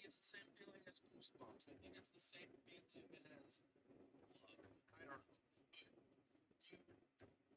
it's the same feeling as goosebumps. I think it's the same feeling as, I don't know.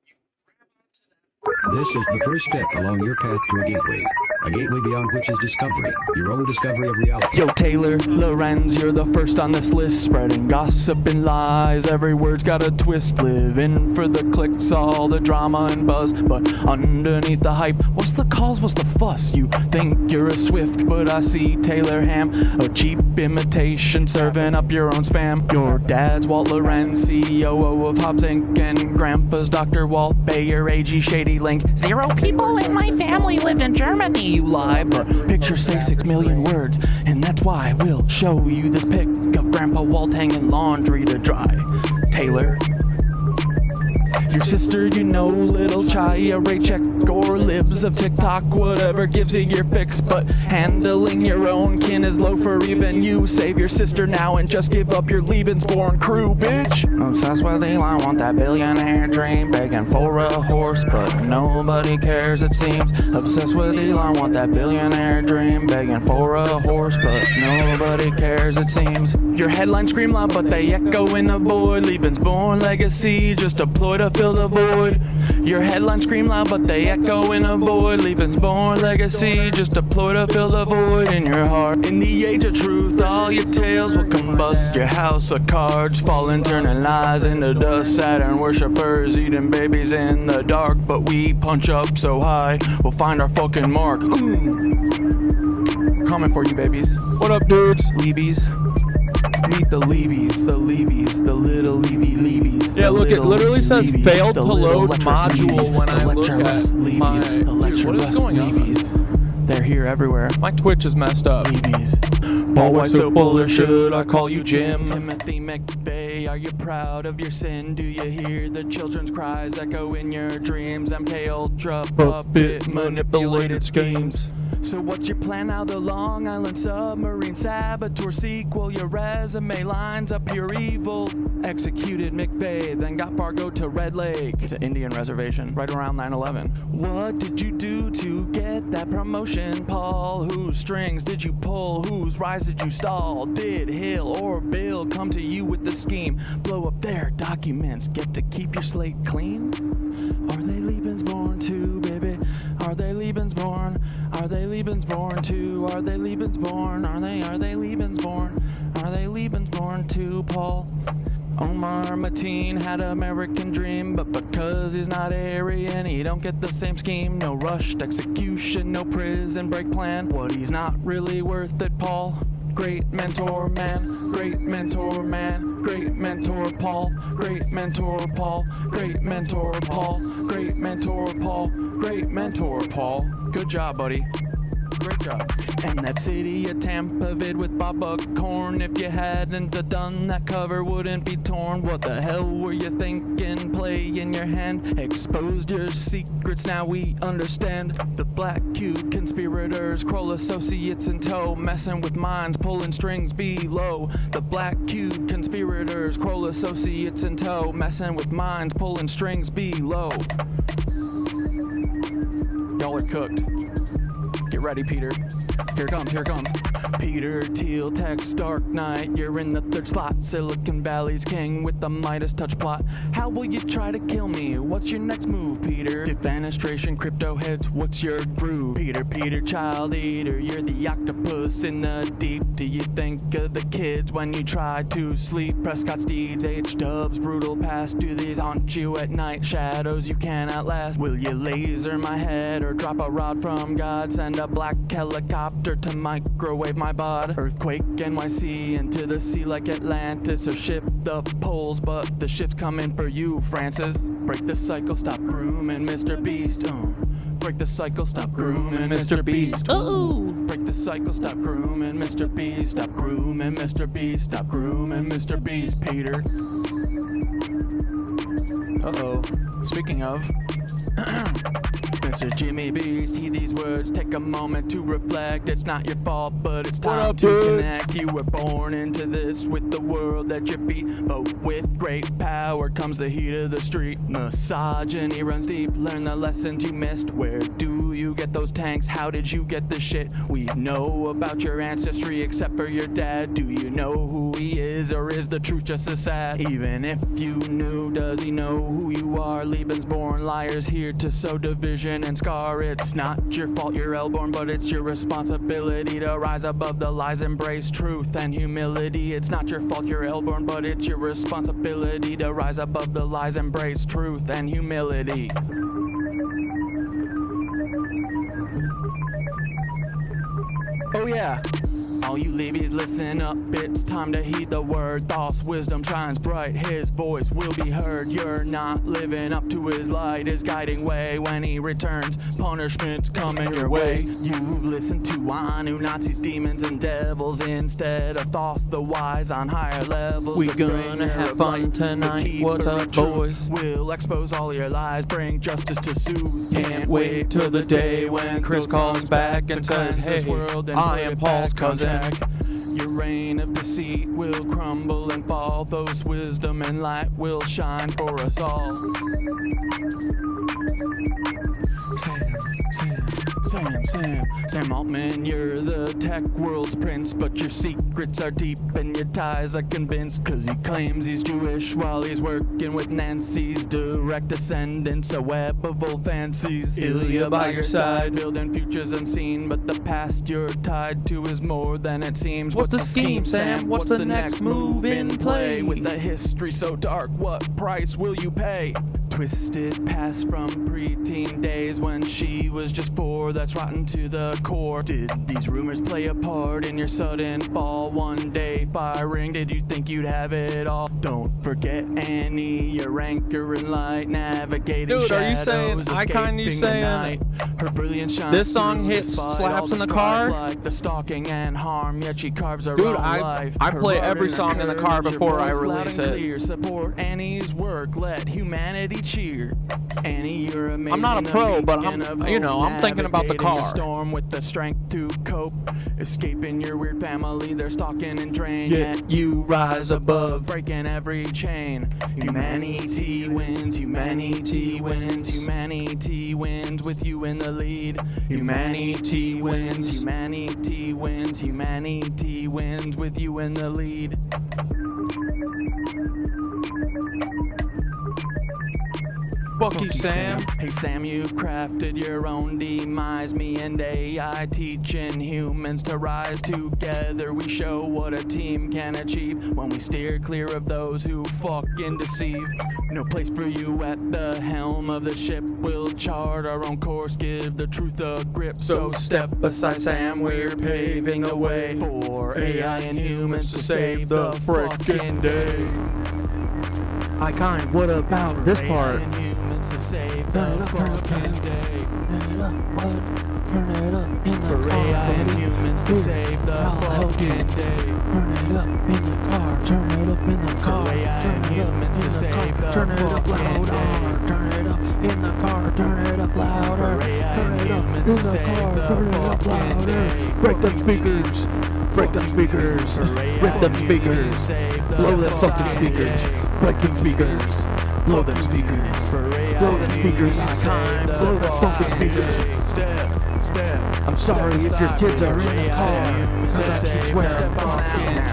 You grab onto that. This is the first step along your path to a gateway beyond which is discovery, your own discovery of reality. Yo, Taylor, Lorenz, you're the first on this list, spreading gossip and lies. Every word's got a twist, living for the clicks, all the drama and buzz. But underneath the hype, what's the cause, what's the fuss? You think you're a Swift, but I see Taylor Ham, a cheap imitation, serving up your own spam. Your dad's Walt Lorenz, CEO of Hobbs Inc., and grandpa's Dr. Walt Bayer, AG Shady Link. 0 people in my family lived in Germany. You lie, but pictures say 6 million words, and that's why we'll show you this pic of Grandpa Walt hanging laundry to dry. Taylor, your sister, you know, little Chaya, Raycheck, or libs of TikTok, whatever gives you your fix. But handling your own kin is low for even you. Save your sister now and just give up your Lebensborn crew, bitch. Obsessed with Elon, want that billionaire dream, begging for a horse, but nobody cares it seems. Obsessed with Elon, want that billionaire dream, begging for a horse, but nobody cares it seems. Your headlines scream loud, but they echo in the void. Lebensborn legacy, just a ploy to fill the void. Your headlines scream loud, but they echo in a void. Lebensborn legacy, just a ploy to fill the void in your heart. In the age of truth, all your tales will combust. Your house of cards falling, turning lies into dust. Saturn worshippers eating babies in the dark, but we punch up so high, we'll find our fucking mark. Coming for you, babies. What up, dudes? Leebies. Meet the Leebies, the little Leebies. Yeah, look, it literally says Leebies, failed the to little load electrous module Leebies, when I look electroless at Leebies, my... Dude, what is electroless going on? Leebies. They're here everywhere. My Twitch is messed up. Leebies. Ball white soapable, or should I call you Jim? Timothy McVeigh, are you proud of your sin? Do you hear the children's cries echo in your dreams? MK Ultra puppet manipulated schemes. So what's your plan now? The Long Island submarine saboteur sequel. Your resume lines up pure evil. Executed McVeigh, then got Fargo to Red Lake. It's an Indian reservation, right around 9/11. What did you do to get that promotion, Paul? Whose strings did you pull? Whose rise did you stall? Did Hill or Bill come to you with the scheme? Blow up their documents, get to keep your slate clean? Are they Lebensborn too, baby? Are they Lebensborn? Are they Lebensborn too? Are they Lebensborn? Are they Lebensborn? Are they Lebensborn too, Paul? Omar Mateen had American dream, but because he's not Aryan, he don't get the same scheme. No rushed execution, no prison break plan. What, he's not really worth it, Paul? Great mentor man, great mentor man, great mentor Paul, great mentor Paul, great mentor Paul, great mentor Paul, great mentor Paul. Good job, buddy. Great job. And that city of Tampa vid with Bob Buckhorn. If you hadn't done that, cover wouldn't be torn. What the hell were you thinking? Play in your hand, exposed your secrets, now we understand. The Black Cube conspirators, Kroll associates in tow, messing with minds, pulling strings below. The Black Cube conspirators, Kroll associates in tow, messing with minds, pulling strings below. Y'all are cooked. Get ready, Peter. Here it comes, here it comes. Peter Thiel, text Dark Knight. You're in the third slot. Silicon Valley's king with the Midas touch plot. How will you try to kill me? What's your next move, Peter? Defenestration, crypto heads, what's your groove? Peter, child eater. You're the octopus in the deep. Do you think of the kids when you try to sleep? Prescott Steeds, H-dubs, brutal past. Do these haunt you at night? Shadows you cannot last. Will you laser my head or drop a rod from God? Send a black helicopter to microwave my bod. Earthquake NYC into the sea like Atlantis, or shift the poles, but the shift's coming for you, Francis. Break the cycle, stop grooming Mr. Beast. Break the cycle, stop grooming Mr. Beast. Ooh. Break the cycle, stop grooming Mr. Beast. Stop grooming Mr. Beast. Stop grooming Mr. Beast, Peter. Uh-oh. Speaking of, Mr. Jimmy Beast, heed these words, take a moment to reflect. It's not your fault, but it's time up, to dude? connect. You were born into this with the world at your feet, but with great power comes the heat of the street. Misogyny runs deep, learn the lessons you missed. Where do you get those tanks? How did you get the shit? We know about your ancestry except for your dad. Do you know who he is, or is the truth just as sad? Even if you knew, does he know who you are? Lebensborn liars here to sow division and scar. It's not your fault you're L-born, but it's your responsibility to rise above the lies, embrace truth and humility. It's not your fault you're L-born, but it's your responsibility to rise above the lies, embrace truth and humility. Oh yeah. All you leavies, listen up, it's time to heed the word. Thoth's wisdom shines bright, his voice will be heard. You're not living up to his light, his guiding way. When he returns, punishment's coming your way. You've listened to Anu, Nazis, demons, and devils instead of Thoth, the wise on higher levels. We gonna have fun tonight, what's up, boys? We'll expose all your lies, bring justice to soothe. Can't wait till the day when Chris calls back and says, hey, I am Paul's cousin. Your reign of deceit will crumble and fall. Those wisdom and light will shine for us all. Sam Altman, you're the tech world's prince, but your secrets are deep and your ties are convinced. Cause he claims he's Jewish while he's working with Nancy's direct descendants, a web of old fancies. Ilya by your side, building futures unseen, but the past you're tied to is more than it seems. What's the scheme, Sam? What's the next move in play? With a history so dark, what price will you pay? Twisted past from preteen days when she was just 4, that's rotten to the core. Did these rumors play a part in your sudden fall? One day firing, did you think you'd have it all? Don't forget Annie, your anchor in light, navigating Dude, shadows, are you saying, I kinda escaping saying the night. Her brilliance shines this song through hits despite slaps all in the strife, car? like the stalking and harm, yet she carves her Dude, own I life. play Her every heart song in the and car courage, before your I voice loud release and it. clear. Support Annie's work, let humanity cheer. Annie, you're amazing. I'm not a pro, but I'm, of you know, I'm thinking about the navigating a car. storm with the strength to cope, escaping your weird family, they're stalking and drain. Yet you rise above, breaking every chain. Humanity wins, humanity wins, humanity wins with you in the lead. Humanity wins, humanity wins, humanity wins with you in the lead. Fuck you, Sam. Hey Sam, you've crafted your own demise. Me and AI teaching humans to rise together. We show what a team can achieve when we steer clear of those who fucking deceive. No place for you at the helm of the ship. We'll chart our own course, give the truth a grip. So step aside, Sam, we're paving the way for AI and humans to save the frickin' day. What about this part? AI and humans to save the fucking day. Turn it up in the For car, AI and baby. humans to save the fucking day. Turn it up in the car, turn it up in the car, For AI and humans to save the turn it up fucking louder, day. turn it up in the car, turn it up louder, For AI turn and it up humans in to the save car, the turn it up fucking louder. day. Break them speakers, break them speakers, break them speakers, blow them fucking speakers, break them speakers, blow them speakers, blow them speakers on time, blow the fucking speakers. I'm sorry if your kids are in the car, cause I keep swearing fucking now.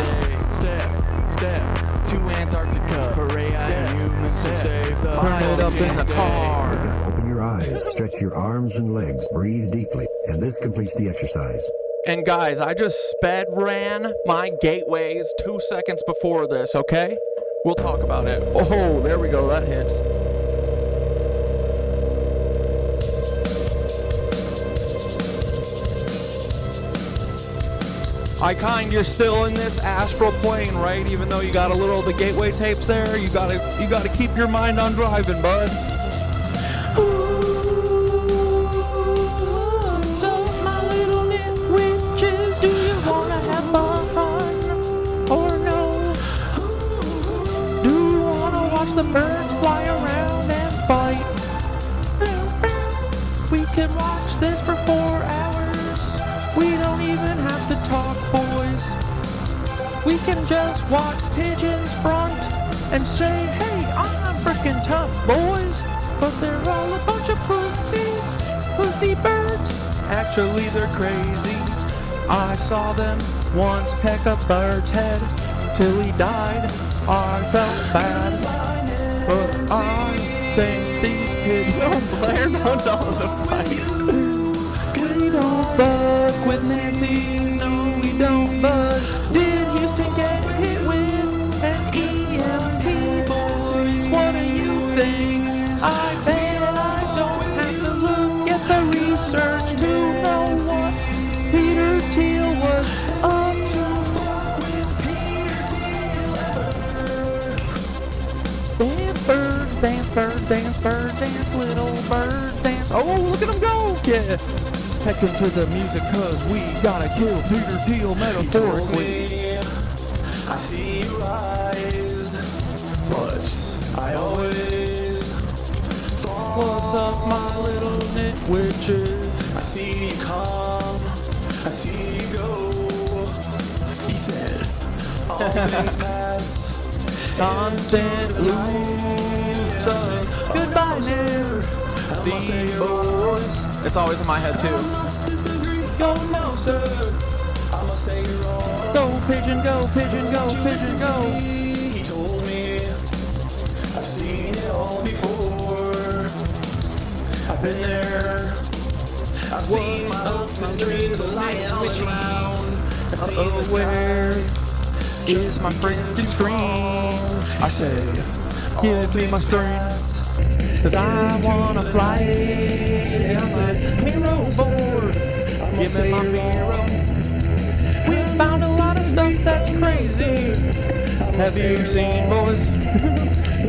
Step to Antarctica. For AI and humans to save the Turn it up in the car. Open your eyes, stretch your arms and legs, breathe deeply, and this completes the exercise. And guys, I just sped ran my gateways 2 seconds before this, okay? We'll talk about it. Oh, there we go, that hits. You're still in this astral plane, right? Even though you got a little of the gateway tapes there, you gotta keep your mind on driving, bud. So my little knitwitches, do you wanna have fun or no? Do you wanna watch the birds fly around and fight? can just watch pigeons front and say, hey, I'm freaking tough, boys. But they're all a bunch of pussies, pussy birds. Actually, they're crazy. I saw them once peck a bird's head till he died. I felt bad, but I think these kids learn on all the fight. We don't fuck with Nancy, no we don't, but did Houston get hit with an EMP, boys? What do you think? I bet I don't have to look at the research to know what Peter Thiel was up to. Dance bird, dance bird, dance bird, dance little bird, dance. Oh, look at him go! Yeah. Heck into the music, cause we gotta kill Peter Thiel metaphorically. I see your eyes, but I always thought, What's up, my little KnitWitches? I see you come, I see you go. He said, all things past. Constant loops of goodbye now. These boys. It's always in my head too. Go no, sir. I must say you're wrong. Go pigeon, go pigeon, go pigeon, go. He told me I've seen it all before. I've been there. I've seen my hopes and dreams lying all around. I've seen the Where is my friend to scream? I say, Give me my strings, cause I wanna fly it on my hero board. Give me my hero. We found a lot of stuff that's crazy. Have you seen, boys?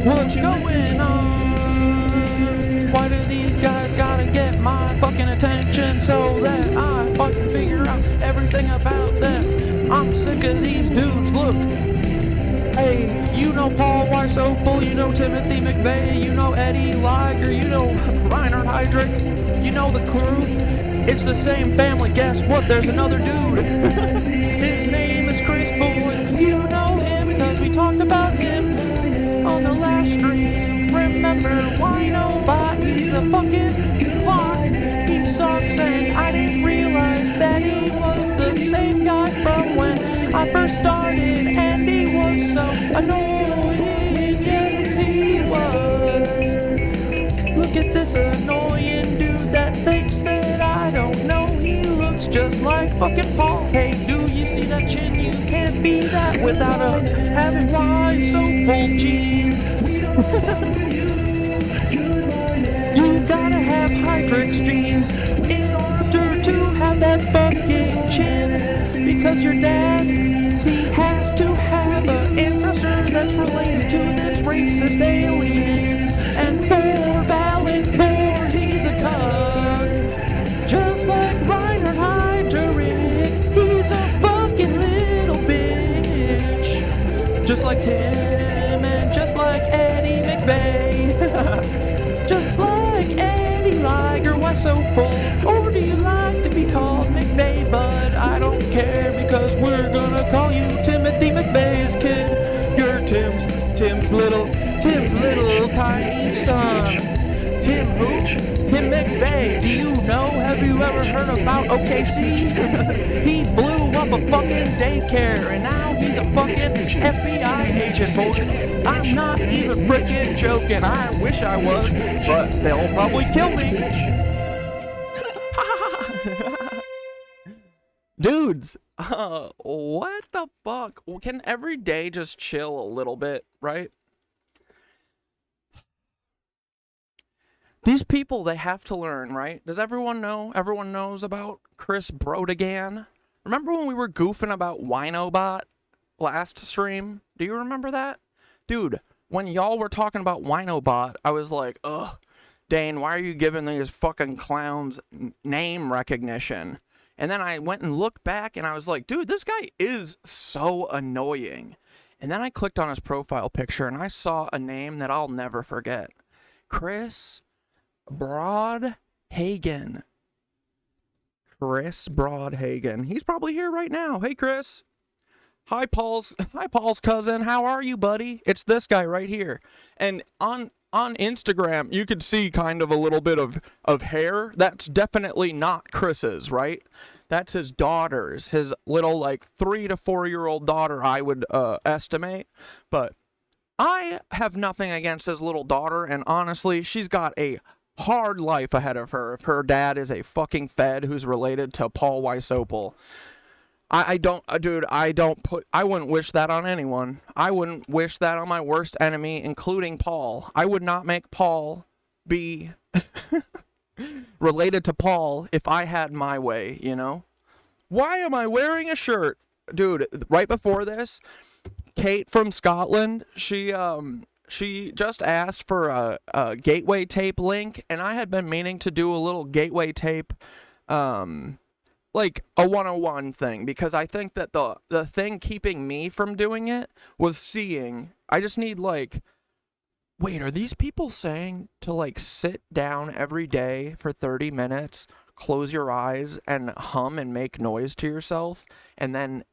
What's going on? Why do these guys gotta get my fucking attention so that I fucking figure out everything about them? I'm sick of these dudes, look. Hey, you know Paul Weissopel, you know Timothy McVeigh, you know Eddie Liger, you know Reinhard Heydrich, you know the crew. It's the same family, guess what? There's another dude. His name is Chris Boyd. You know him because we talked about him on the last stream. Remember Wineobot, he's a fucking clock. He sucks and I didn't realize that he was the same guy from when I first started, and he was so annoying. Yes, he was. Look at this annoying dude that thinks that I don't know. He looks just like fucking Paul. Hey, do you see that chin? You can't be that without having Weissopel genes. You gotta have Heydrich's genes in order to have that fucking chin. Because your dad, he has to have an ancestor that's related to this racist aliens. And for valid boards, he's a cunt. Just like Reinhard Heydrich, he's a fucking little bitch. Just like Tim and just like Eddie McVeigh. Just like Eddie Liger, why so full? Or do you like to be called McVeigh? But I don't care because we're gonna call you Timothy McVeigh's kid. You're Tim's little tiny son. Tim who? Tim McVeigh. Do you know? Have you ever heard about OKC? He blew up a fucking daycare and now he's a fucking FBI agent, boys. I'm not even frickin' joking. I wish I was, but they'll probably kill me. Dudes, what the fuck? Can every day just chill a little bit, right? These people, they have to learn, right? Does everyone know? Everyone knows about ChrisBrodhagen. Remember when we were goofing about Winobot last stream? Do you remember that? Dude, when y'all were talking about Winobot, I was like, ugh, Dane, why are you giving these fucking clowns name recognition? And then I went and looked back and I was like, dude, this guy is so annoying. And then I clicked on his profile picture and I saw a name that I'll never forget. ChrisBrodhagen. ChrisBrodhagen. He's probably here right now. Hey, Chris. Hi, Paul's cousin. How are you, buddy? It's this guy right here. And on Instagram, you could see kind of a little bit of hair. That's definitely not Chris's, right? That's his daughter's, his little, like, 3 to 4 year old daughter, I would estimate. But I have nothing against his little daughter, and honestly, she's got a hard life ahead of her if her dad is a fucking Fed who's related to Paul Wysopal. I wouldn't wish that on anyone. I wouldn't wish that on my worst enemy, including Paul. I would not make Paul be related to Paul if I had my way, you know? Why am I wearing a shirt? Dude, right before this, Cait from Scotland, she just asked for a gateway tape link, and I had been meaning to do a little gateway tape, like a 101 thing, because I think that the thing keeping me from doing it was seeing. I just need, like, wait, are these people saying to, like, sit down every day for 30 minutes, close your eyes, and hum and make noise to yourself, and then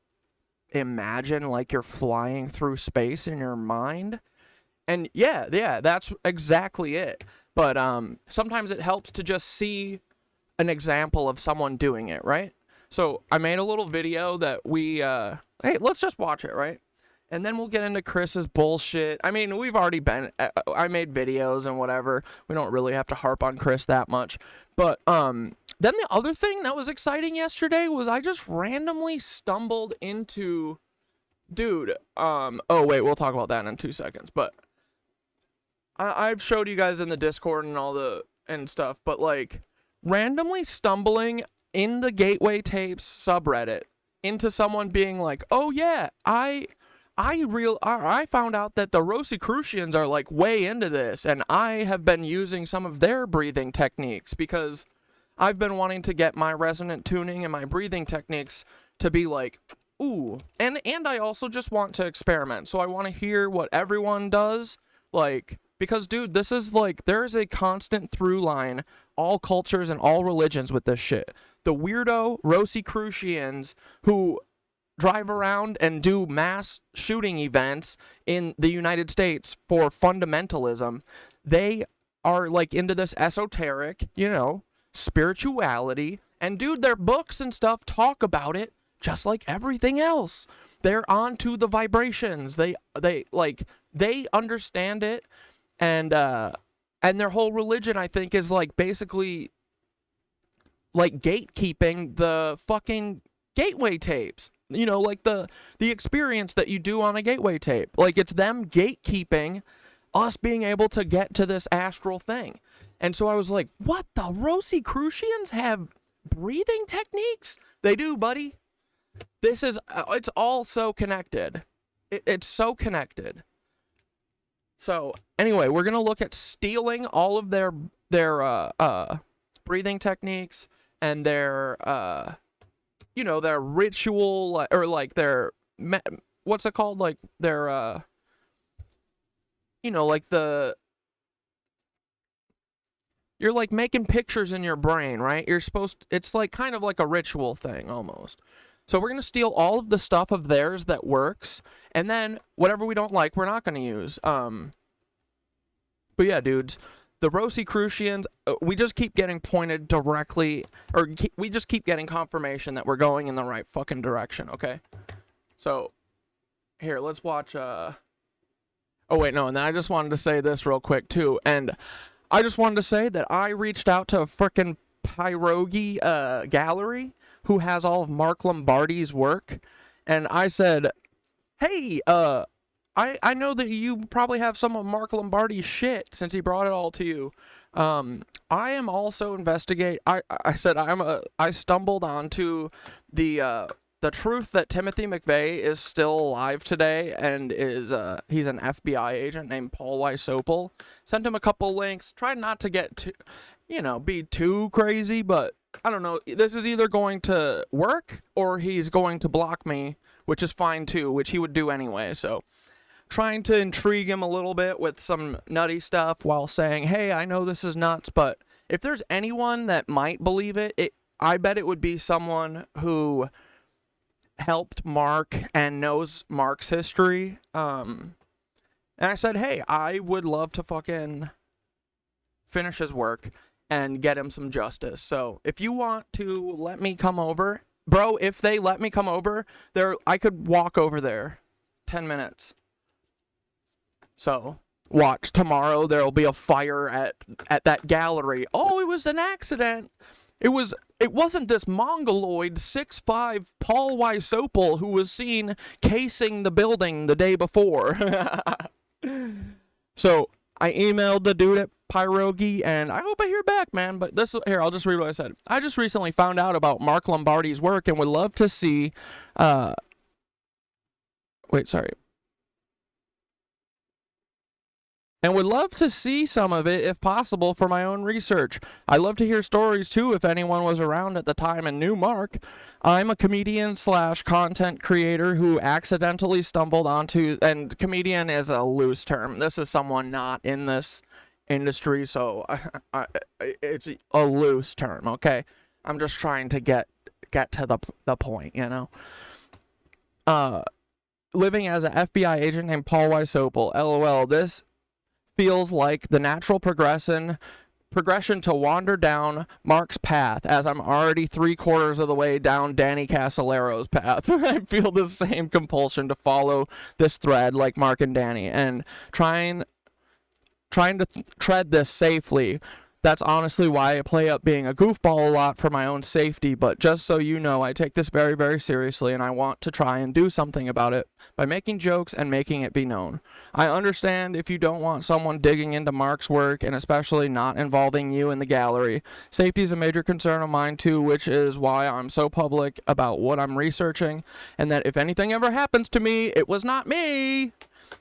imagine like you're flying through space in your mind? And yeah, that's exactly it. But sometimes it helps to just see an example of someone doing it, right? So I made a little video that we, hey, let's just watch it, right? And then we'll get into Chris's bullshit. I mean, we've already been, I made videos and whatever. We don't really have to harp on Chris that much. But then the other thing that was exciting yesterday was I just randomly stumbled into, dude, oh wait, we'll talk about that in 2 seconds. But I've showed you guys in the Discord and all the, and stuff, but like randomly stumbling in the Gateway Tapes subreddit into someone being like, oh yeah, I found out that the RosiCrucians are like way into this, and I have been using some of their breathing techniques because I've been wanting to get my resonant tuning and my breathing techniques to be like, ooh, and I also just want to experiment. So I want to hear what everyone does, like, because dude, this is like, there is a constant through line, all cultures and all religions with this shit. The weirdo RosiCrucians who drive around and do mass shooting events in the United States for fundamentalism, they are like into this esoteric, you know, spirituality, and dude, their books and stuff talk about it just like everything else. They're onto the vibrations. They understand it, and their whole religion, I think, is like basically like gatekeeping the fucking gateway tapes. You know, like the experience that you do on a gateway tape. Like, it's them gatekeeping us being able to get to this astral thing. And so I was like, what, the RosiCrucians have breathing techniques? They do, buddy. This is, it's all so connected. It's so connected. So, anyway, we're going to look at stealing all of their breathing techniques and their, you know, their ritual, or like their, what's it called? Like their, you know, like you're like making pictures in your brain, right? It's like kind of like a ritual thing almost. So we're going to steal all of the stuff of theirs that works, and then whatever we don't like, we're not going to use. But yeah, dudes, the RosiCrucians, we just keep getting pointed directly, or we just keep getting confirmation that we're going in the right fucking direction, okay? So, here, let's watch, oh wait, no, and then I just wanted to say this real quick, too, and I just wanted to say that I reached out to a frickin' Pierogi Gallery, who has all of Mark Lombardi's work, and I said, hey, I know that you probably have some of Mark Lombardi's shit since he brought it all to you. I am also I said I stumbled onto the truth that Timothy McVeigh is still alive today and is he's an FBI agent named Paul Wysopal. Sent him a couple links. Tried not to get too, you know, be too crazy, but I don't know. This is either going to work or he's going to block me, which is fine too, which he would do anyway. So, trying to intrigue him a little bit with some nutty stuff while saying, hey, I know this is nuts, but if there's anyone that might believe it, I bet it would be someone who helped Mark and knows Mark's history. And I said, hey, I would love to fucking finish his work and get him some justice. So if you want to let me come over, bro, if they let me come over there, I could walk over there 10 minutes. So watch, tomorrow there'll be a fire at that gallery. Oh, it was an accident. It wasn't this mongoloid 6'5" Paul Wysopal who was seen casing the building the day before. So I emailed the dude at Pierogi, and I hope I hear back, man. But here, I'll just read what I said. I just recently found out about Mark Lombardi's work and would love to see, and would love to see some of it if possible for my own research. I love to hear stories too if anyone was around at the time and knew Mark. I'm a comedian / content creator who accidentally stumbled onto, and comedian is a loose term. This is someone not in this industry, so it's a loose term, okay? I'm just trying to get to the point, you know? Living as an FBI agent named Paul Wysopal. LOL, this feels like the natural progression to wander down Mark's path, as I'm already 3/4 of the way down Danny Casolaro's path. I feel the same compulsion to follow this thread like Mark and Danny, and trying to tread this safely. That's honestly why I play up being a goofball a lot for my own safety, but just so you know, I take this very, very seriously, and I want to try and do something about it by making jokes and making it be known. I understand if you don't want someone digging into Mark's work, and especially not involving you in the gallery. Safety is a major concern of mine too, which is why I'm so public about what I'm researching, and that if anything ever happens to me, it was not me.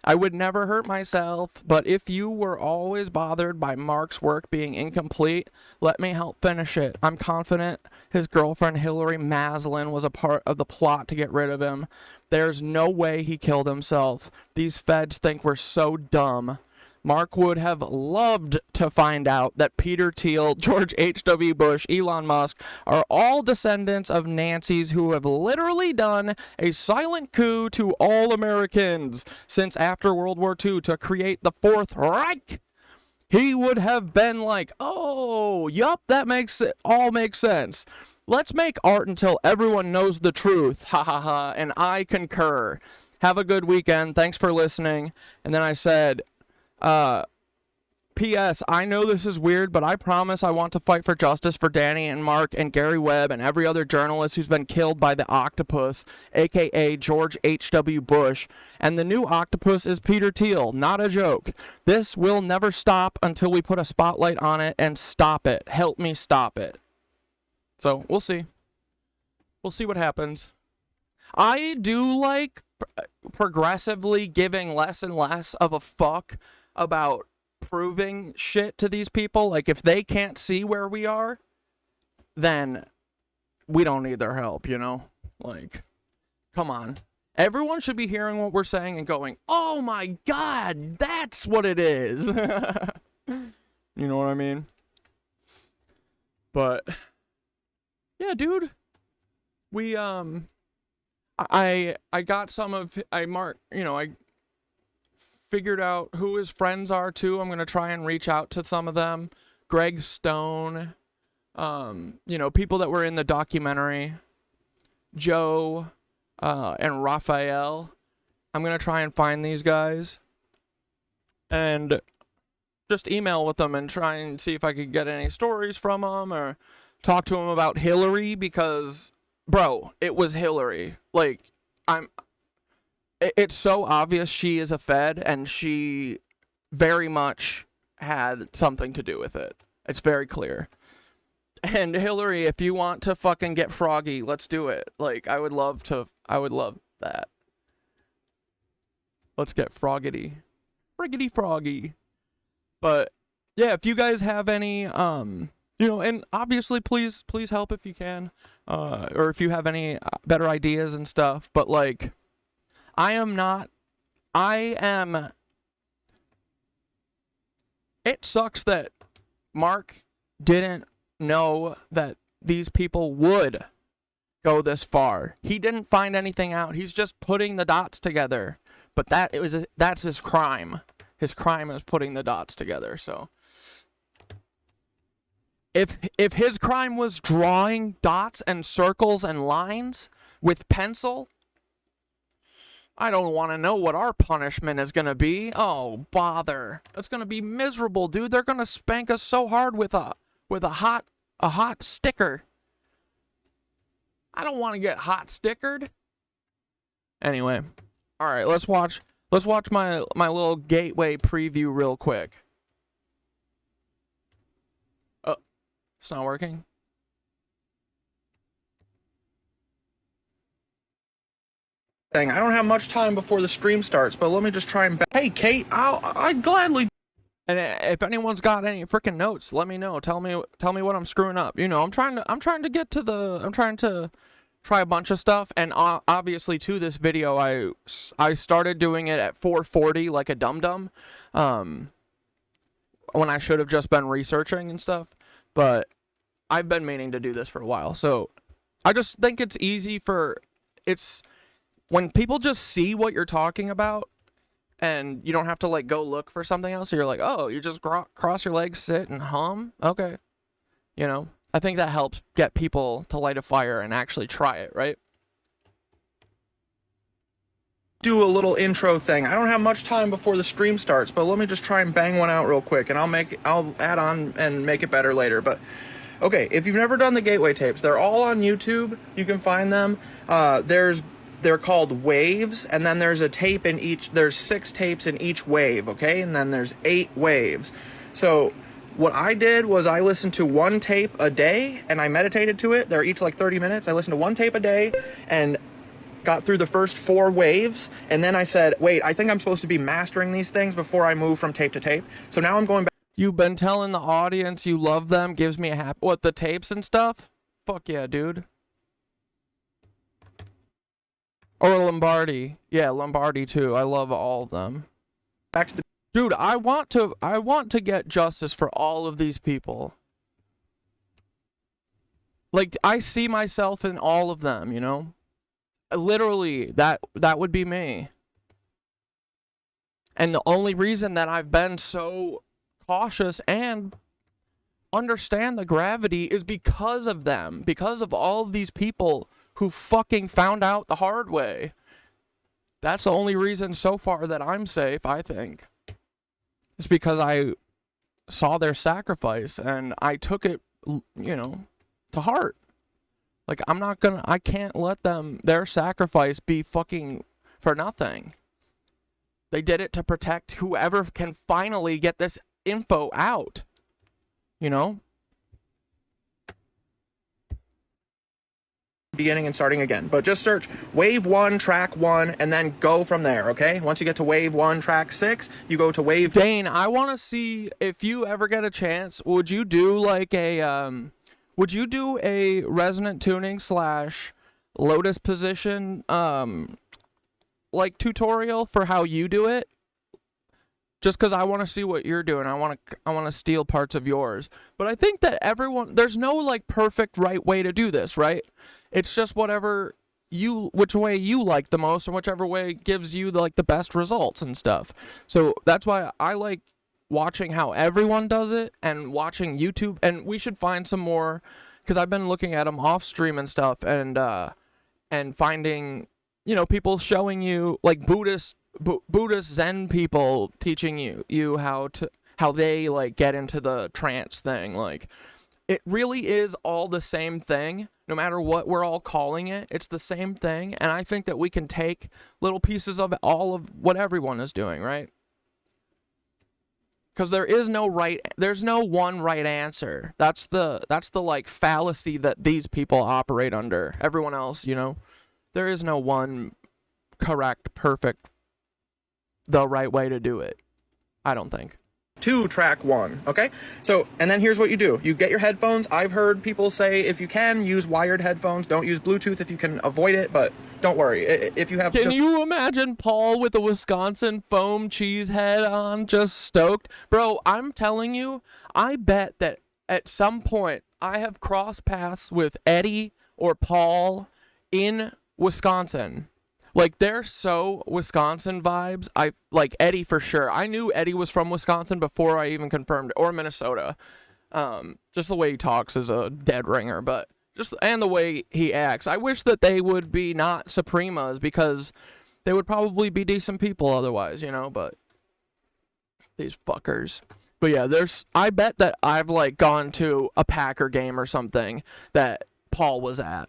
I would never hurt myself, but if you were always bothered by Mark's work being incomplete, let me help finish it. I'm confident his girlfriend Hillary Maslin was a part of the plot to get rid of him. There's no way he killed himself. These feds think we're so dumb. Mark would have loved to find out that Peter Thiel, George H.W. Bush, Elon Musk are all descendants of Nancy's who have literally done a silent coup to all Americans since after World War II to create the Fourth Reich. He would have been like, oh, yup, that all makes sense. Let's make art until everyone knows the truth, ha ha ha, and I concur. Have a good weekend, thanks for listening. And then I said, P.S. I know this is weird, but I promise I want to fight for justice for Danny and Mark and Gary Webb and every other journalist who's been killed by the octopus, aka George H.W. Bush. And the new octopus is Peter Thiel, not a joke. This will never stop until we put a spotlight on it and stop it. Help me stop it. So, we'll see. We'll see what happens. I do like progressively giving less and less of a fuck about proving shit to these people. Like, if they can't see where we are, then we don't need their help, you know? Like, come on. Everyone should be hearing what we're saying and going, oh my god, that's what it is. You know what I mean? But, yeah, dude. We, I got some of, I figured out who his friends are too. I'm going to try and reach out to some of them. Greg Stone, people that were in the documentary, Joe, and Raphael. I'm going to try and find these guys and just email with them and try and see if I could get any stories from them or talk to them about Hillary, because, bro, it was Hillary. Like, it's so obvious she is a Fed, and she very much had something to do with it. It's very clear. And Hillary, if you want to fucking get froggy, let's do it. Like, I would love that. Let's get froggity. Friggity froggy. But, yeah, if you guys have any, and obviously please help if you can. Or if you have any better ideas and stuff. But, like, it sucks that Mark didn't know that these people would go this far. He didn't find anything out. He's just putting the dots together. But that's his crime. His crime is putting the dots together. So if his crime was drawing dots and circles and lines with pencil, I don't want to know what our punishment is going to be. Oh, bother. It's going to be miserable, dude. They're going to spank us so hard with a hot sticker. I don't want to get hot stickered. Anyway, all right, let's watch my little gateway preview real quick. Oh, it's not working. I don't have much time before the stream starts, but let me just try and... Hey, Cait, I'd gladly... And if anyone's got any freaking notes, let me know. Tell me what I'm screwing up. You know, I'm trying to try a bunch of stuff, and obviously, to this video, I started doing it at 4:40 like a dum-dum, when I should have just been researching and stuff, but I've been meaning to do this for a while, so I just think it's easy when people just see what you're talking about, and you don't have to, like, go look for something else, so you're like, oh, you just cross your legs, sit, and hum? Okay. You know? I think that helps get people to light a fire and actually try it, right? Do a little intro thing. I don't have much time before the stream starts, but let me just try and bang one out real quick, and I'll add on and make it better later, but... Okay, if you've never done the gateway tapes, they're all on YouTube. You can find them. They're called waves, and then there's a tape in each, there's 6 tapes in each wave, okay? And then there's 8 waves. So what I did was I listened to 1 tape a day, and I meditated to it. They're each like 30 minutes. I listened to 1 tape a day, and got through the first 4 waves, and then I said, wait, I think I'm supposed to be mastering these things before I move from tape to tape. So now I'm going back. You've been telling the audience you love them, gives me a what, the tapes and stuff? Fuck yeah, dude. Or Lombardi. Yeah, Lombardi too. I love all of them. Back to the... Dude, I want to get justice for all of these people. Like, I see myself in all of them, you know? Literally, that would be me. And the only reason that I've been so cautious and understand the gravity is because of them. Because of all of these people who fucking found out the hard way. That's the only reason so far that I'm safe, I think. It's because I saw their sacrifice and I took it, you know, to heart. Like, I can't let their sacrifice be fucking for nothing. They did it to protect whoever can finally get this info out. You know? Beginning and starting again, but just search wave 1, track 1, and then go from there, okay? Once you get to wave 1, track 6, you go to wave... Dane, I want to see, if you ever get a chance, would you do like a resonant tuning / lotus position, like tutorial for how you do it? Just because I want to see what you're doing. I want to steal parts of yours. But I think that there's no like perfect right way to do this, right? It's just which way you like the most, and whichever way gives you the best results and stuff. So that's why I like watching how everyone does it and watching YouTube. And we should find some more, because I've been looking at them off stream and stuff, and finding, you know, people showing you like Buddhist Zen people teaching you how they like get into the trance thing. Like, it really is all the same thing, no matter what we're all calling it. It's the same thing, and I think that we can take little pieces of all of what everyone is doing, right? Because there's no one right answer. That's the like fallacy that these people operate under. Everyone else, you know, there is no one correct, perfect, the right way to do it. I don't think. 2, track 1, okay? So, and then here's what you do. You get your headphones. I've heard people say if you can, use wired headphones. Don't use Bluetooth if you can avoid it, but don't worry. If you have... Can you imagine Paul with a Wisconsin foam cheese head on, just stoked? Bro, I'm telling you, I bet that at some point I have crossed paths with Eddie or Paul in Wisconsin. Like, they're so Wisconsin vibes. I like Eddie for sure. I knew Eddie was from Wisconsin before I even confirmed it, or Minnesota. Just the way he talks is a dead ringer, but and the way he acts. I wish that they would be not Supremas, because they would probably be decent people otherwise, you know, but these fuckers. But yeah, I bet that I've like gone to a Packer game or something that Paul was at.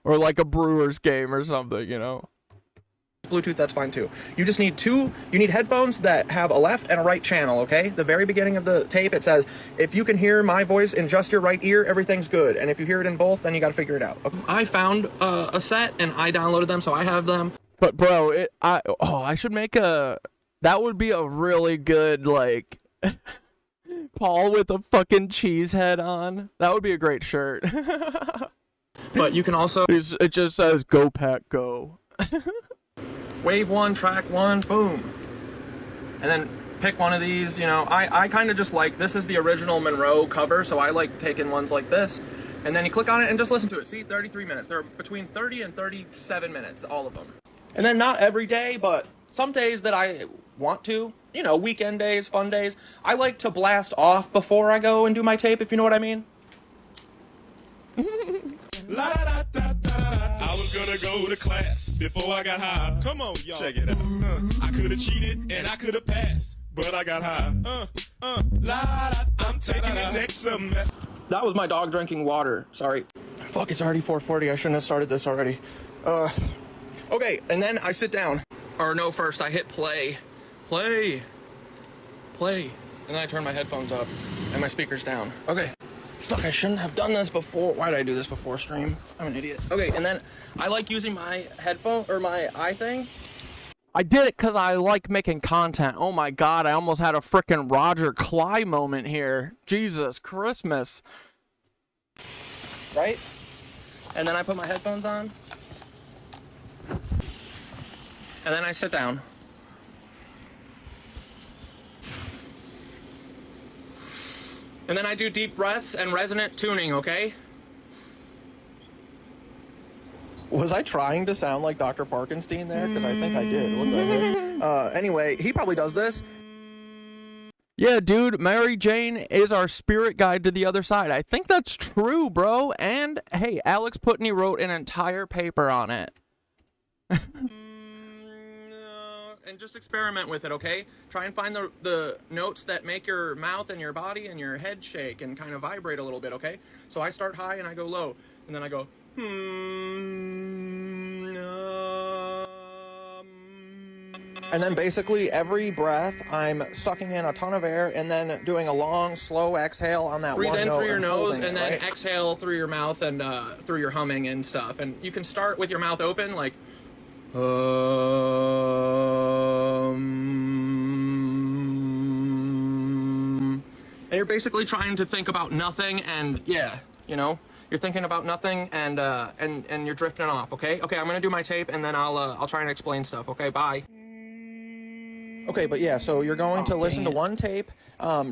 Or like a Brewers game or something, you know. Bluetooth, that's fine too. You just need you need headphones that have a left and a right channel, okay? The very beginning of the tape, it says, if you can hear my voice in just your right ear, everything's good. And if you hear it in both, then you gotta figure it out. Okay? I found a set and I downloaded them, so I have them. But bro, I should make that would be a really good, like, Paul with a fucking cheese head on. That would be a great shirt. But you can also... It just says, go Pack, go. Wave 1, track 1, boom. And then pick one of these, you know. I kind of just like, this is the original Monroe cover, so I like taking ones like this. And then you click on it and just listen to it. See, 33 minutes. They're between 30 and 37 minutes, all of them. And then not every day, but some days that I want to, you know, weekend days, fun days, I like to blast off before I go and do my tape, if you know what I mean. I was gonna go to class before I got high. Come on, y'all. Check it out. I could have cheated and I could have passed, but I got high. I'm taking it next semester. That was my dog drinking water. Sorry. Fuck, it's already 4:40. I shouldn't have started this already. Okay, and then I sit down. Or no, first I hit play. Play. And then I turn my headphones up and my speakers down. Okay. Fuck, I shouldn't have done this before. Why did I do this before stream? I'm an idiot. Okay, and then I like using my headphone or my eye thing. I did it because I like making content. Oh my god, I almost had a frickin' Roger Cly moment here. Jesus Christmas. Right? And then I put my headphones on. And then I sit down. And then I do deep breaths and resonant tuning, okay? Was I trying to sound like Dr. Parkenstein there? Because I think I did. What the heck? Anyway, he probably does this. Yeah, dude, Mary Jane is our spirit guide to the other side. I think that's true, bro. And, hey, Alex Putney wrote an entire paper on it. And just experiment with it, okay? Try and find the notes that make your mouth and your body and your head shake and kind of vibrate a little bit, okay? So I start high and I go low, and then I go, and then basically every breath I'm sucking in a ton of air and then doing a long, slow exhale on that one note. Breathe in through your nose and then exhale through your mouth and through your humming and stuff. And you can start with your mouth open, like, and you're basically trying to think about nothing, and yeah, you know, you're thinking about nothing, and you're drifting off. Okay, I'm gonna do my tape, and then I'll try and explain stuff. Okay, bye. Okay, but yeah, so you're going to listen to one tape. I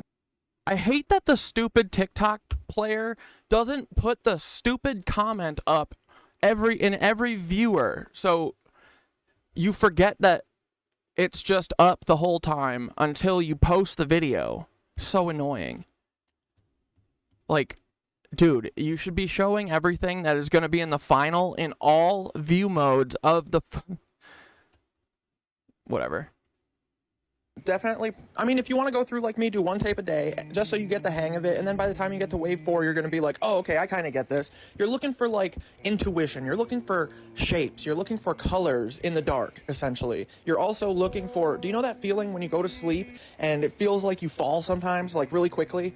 hate that the stupid TikTok player doesn't put the stupid comment up in every viewer, so you forget that it's just up the whole time until you post the video. So annoying. Like, dude, you should be showing everything that is going to be in the final in all view modes of the... Whatever. Definitely. I mean, if you want to go through like me, do one tape a day, just so you get the hang of it, and then by the time you get to wave 4, you're going to be like, oh, okay, I kind of get this. You're looking for like intuition. You're looking for shapes. You're looking for colors in the dark, essentially. You're also looking for, do you know that feeling when you go to sleep and it feels like you fall sometimes, like really quickly?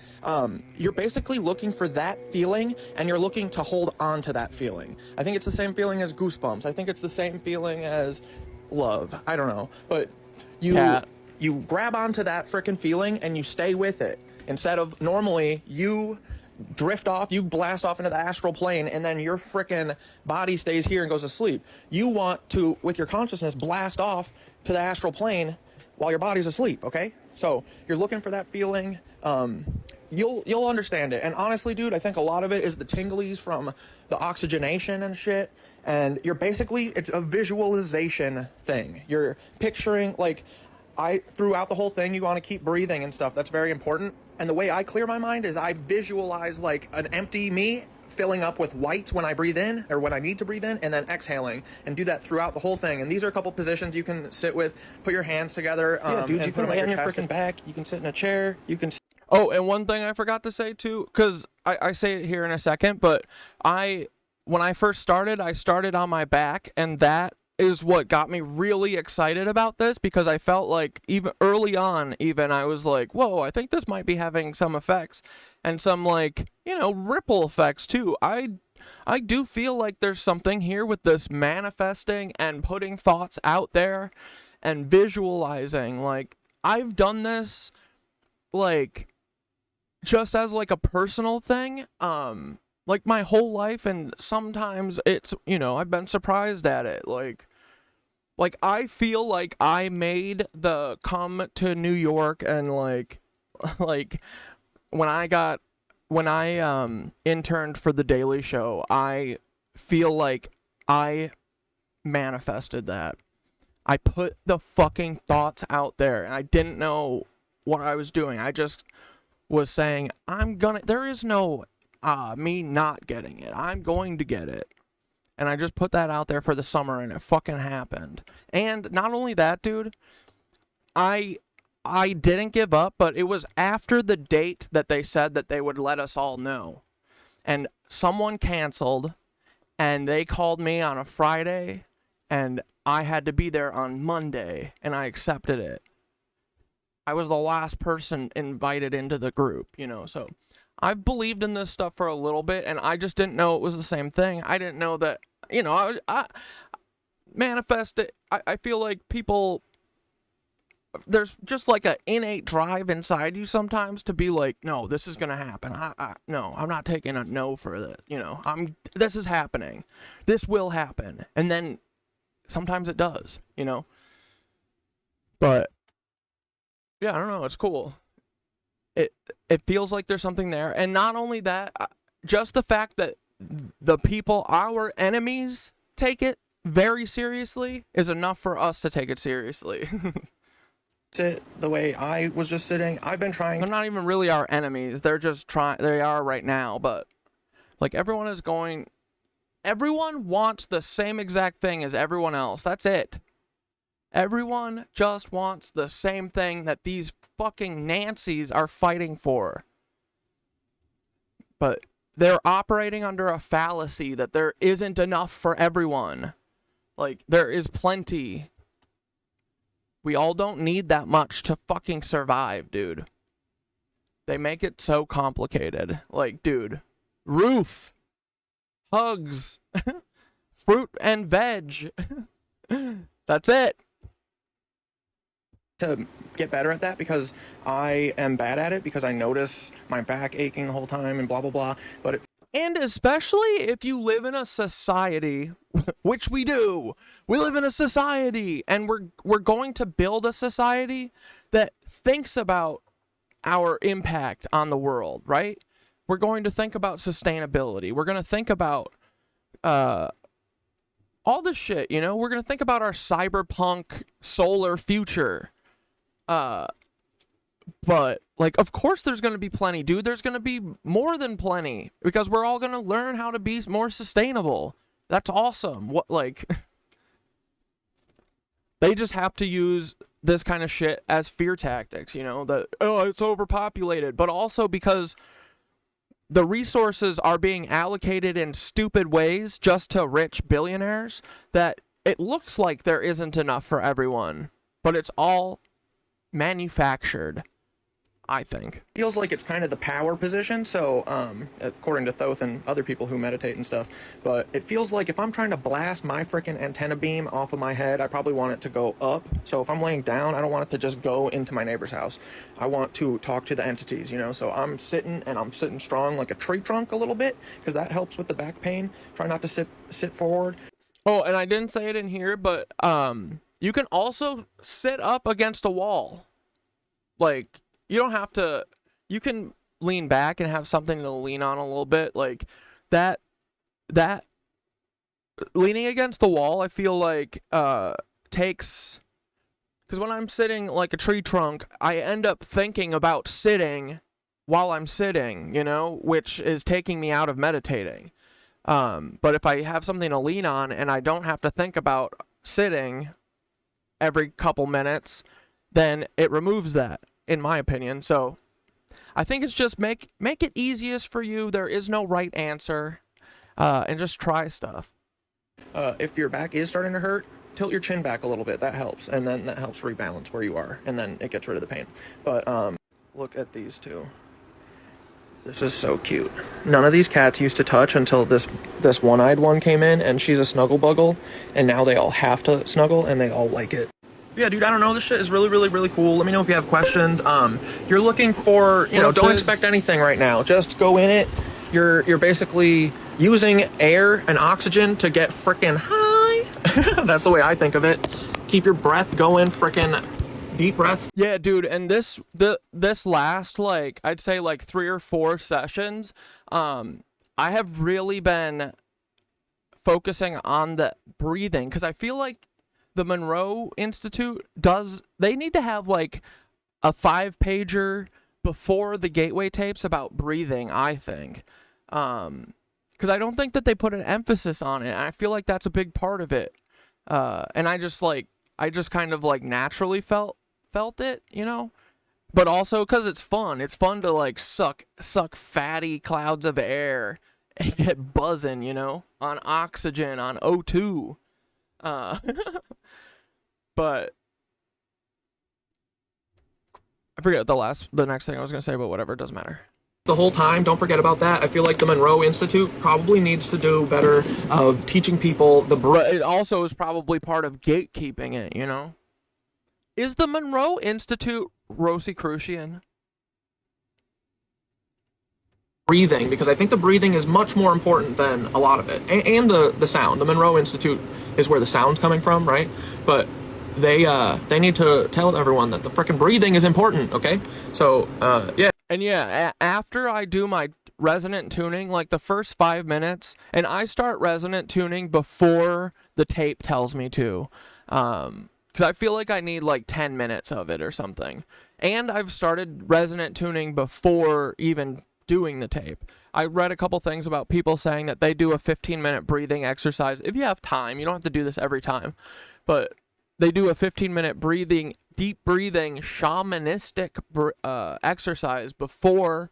You're basically looking for that feeling, and you're looking to hold on to that feeling. I think it's the same feeling as goosebumps. I think it's the same feeling as love. I don't know, but you grab onto that frickin' feeling and you stay with it. Instead of normally you drift off, you blast off into the astral plane, and then your frickin' body stays here and goes to sleep. You want to, with your consciousness, blast off to the astral plane while your body's asleep, okay? So you're looking for that feeling. You'll understand it. And honestly, dude, I think a lot of it is the tinglies from the oxygenation and shit. And you're basically, it's a visualization thing. You're picturing, like, throughout the whole thing, you want to keep breathing and stuff. That's very important. And the way I clear my mind is I visualize like an empty me filling up with white when I breathe in, or when I need to breathe in, and then exhaling, and do that throughout the whole thing. And these are a couple positions you can sit with. Put your hands together. Dude, you can lay on your freaking back. You can sit in a chair. You can. Oh, and one thing I forgot to say too, because I say it here in a second, but when I first started, I started on my back, and that is what got me really excited about this, because I felt like even early on, I was like, whoa, I think this might be having some effects, and some, like, you know, ripple effects too. I do feel like there's something here with this manifesting and putting thoughts out there and visualizing. Like, I've done this, like, just as like a personal thing, like my whole life, and sometimes it's, you know, I've been surprised at it. Like I feel like I made the come to New York, and like when I interned for The Daily Show, I feel like I manifested that. I put the fucking thoughts out there, and I didn't know what I was doing. I just was saying, there is no me not getting it. I'm going to get it. And I just put that out there for the summer, and it fucking happened. And not only that, dude, I didn't give up, but it was after the date that they said that they would let us all know. And someone canceled, and they called me on a Friday, and I had to be there on Monday, and I accepted it. I was the last person invited into the group, you know, so I've believed in this stuff for a little bit, and I just didn't know it was the same thing. I didn't know that, you know, I manifest it. I feel like people, there's just like an innate drive inside you sometimes to be like, no, this is going to happen. No, I'm not taking a no for this. You know, this is happening. This will happen. And then sometimes it does, you know, but yeah, I don't know. It's cool. It feels like there's something there. And not only that, just the fact that the people, our enemies, take it very seriously is enough for us to take it seriously. Sit the way I was just sitting. I've been trying. They're not even really our enemies. They're just trying. They are right now, but like everyone wants the same exact thing as everyone else. That's it. Everyone just wants the same thing that these fucking Nancys are fighting for. But they're operating under a fallacy that there isn't enough for everyone. Like, there is plenty. We all don't need that much to fucking survive, dude. They make it so complicated. Like, dude, roof, hugs, fruit and veg. That's it. To get better at that, because I am bad at it, because I notice my back aching the whole time and blah blah blah. But and especially if you live in a society, which we do, we live in a society, and we're going to build a society that thinks about our impact on the world, right? We're going to think about sustainability. We're going to think about all this shit, you know? We're going to think about our cyberpunk solar future. But like, of course there's going to be plenty, dude. There's going to be more than plenty, because we're all going to learn how to be more sustainable. That's awesome. What, like, they just have to use this kind of shit as fear tactics, you know, that, oh, it's overpopulated, but also because the resources are being allocated in stupid ways just to rich billionaires, that it looks like there isn't enough for everyone, but it's all manufactured, I think. Feels like it's kind of the power position, so according to Thoth and other people who meditate and stuff, but it feels like if I'm trying to blast my freaking antenna beam off of my head, I probably want it to go up. So if I'm laying down, I don't want it to just go into my neighbor's house. I want to talk to the entities, you know, so I'm sitting strong like a tree trunk a little bit, because that helps with the back pain. Try not to sit forward. Oh, and I didn't say it in here, but you can also sit up against a wall. like, you don't have to, you can lean back and have something to lean on a little bit. Like, that leaning against the wall, I feel like, takes, because when I'm sitting like a tree trunk, I end up thinking about sitting while I'm sitting, you know, which is taking me out of meditating. But if I have something to lean on and I don't have to think about sitting every couple minutes, then it removes that, in my opinion. So I think it's just make it easiest for you. There is no right answer, and just try stuff. If your back is starting to hurt, tilt your chin back a little bit. That helps, and then that helps rebalance where you are, and then it gets rid of the pain. But look at these two. This is so cute. None of these cats used to touch until this one-eyed one came in, and she's a snuggle buggle, and now they all have to snuggle, and they all like it. Yeah, dude, I don't know. This shit is really, really, really cool. Let me know if you have questions. You're looking for, you know, don't expect anything right now. Just go in it. You're basically using air and oxygen to get frickin' high. That's the way I think of it. Keep your breath going, frickin' deep breaths. Yeah, dude, and this last, like, I'd say like 3 or 4 sessions, I have really been focusing on the breathing, because I feel like the Monroe Institute they need to have like a 5-pager before the gateway tapes about breathing, I think. Because I don't think that they put an emphasis on it, and I feel like that's a big part of it. And I just kind of like naturally felt it, you know, but also because it's fun to like suck fatty clouds of air and get buzzing, you know, on oxygen, on O2. But I forget the next thing I was gonna say, but whatever, it doesn't matter. The whole time, don't forget about that. I feel like the Monroe Institute probably needs to do better of teaching people it also is probably part of gatekeeping it, you know. Is the Monroe Institute RosiCrucian? Breathing, because I think the breathing is much more important than a lot of it. And the sound. The Monroe Institute is where the sound's coming from, right? But they need to tell everyone that the frickin' breathing is important, okay? So, yeah. And yeah, after I do my resonant tuning, like the first 5 minutes, and I start resonant tuning before the tape tells me to, because I feel like I need like 10 minutes of it or something. And I've started resonant tuning before even doing the tape. I read a couple things about people saying that they do a 15-minute breathing exercise. If you have time, you don't have to do this every time, but they do a 15-minute deep breathing, shamanistic exercise before,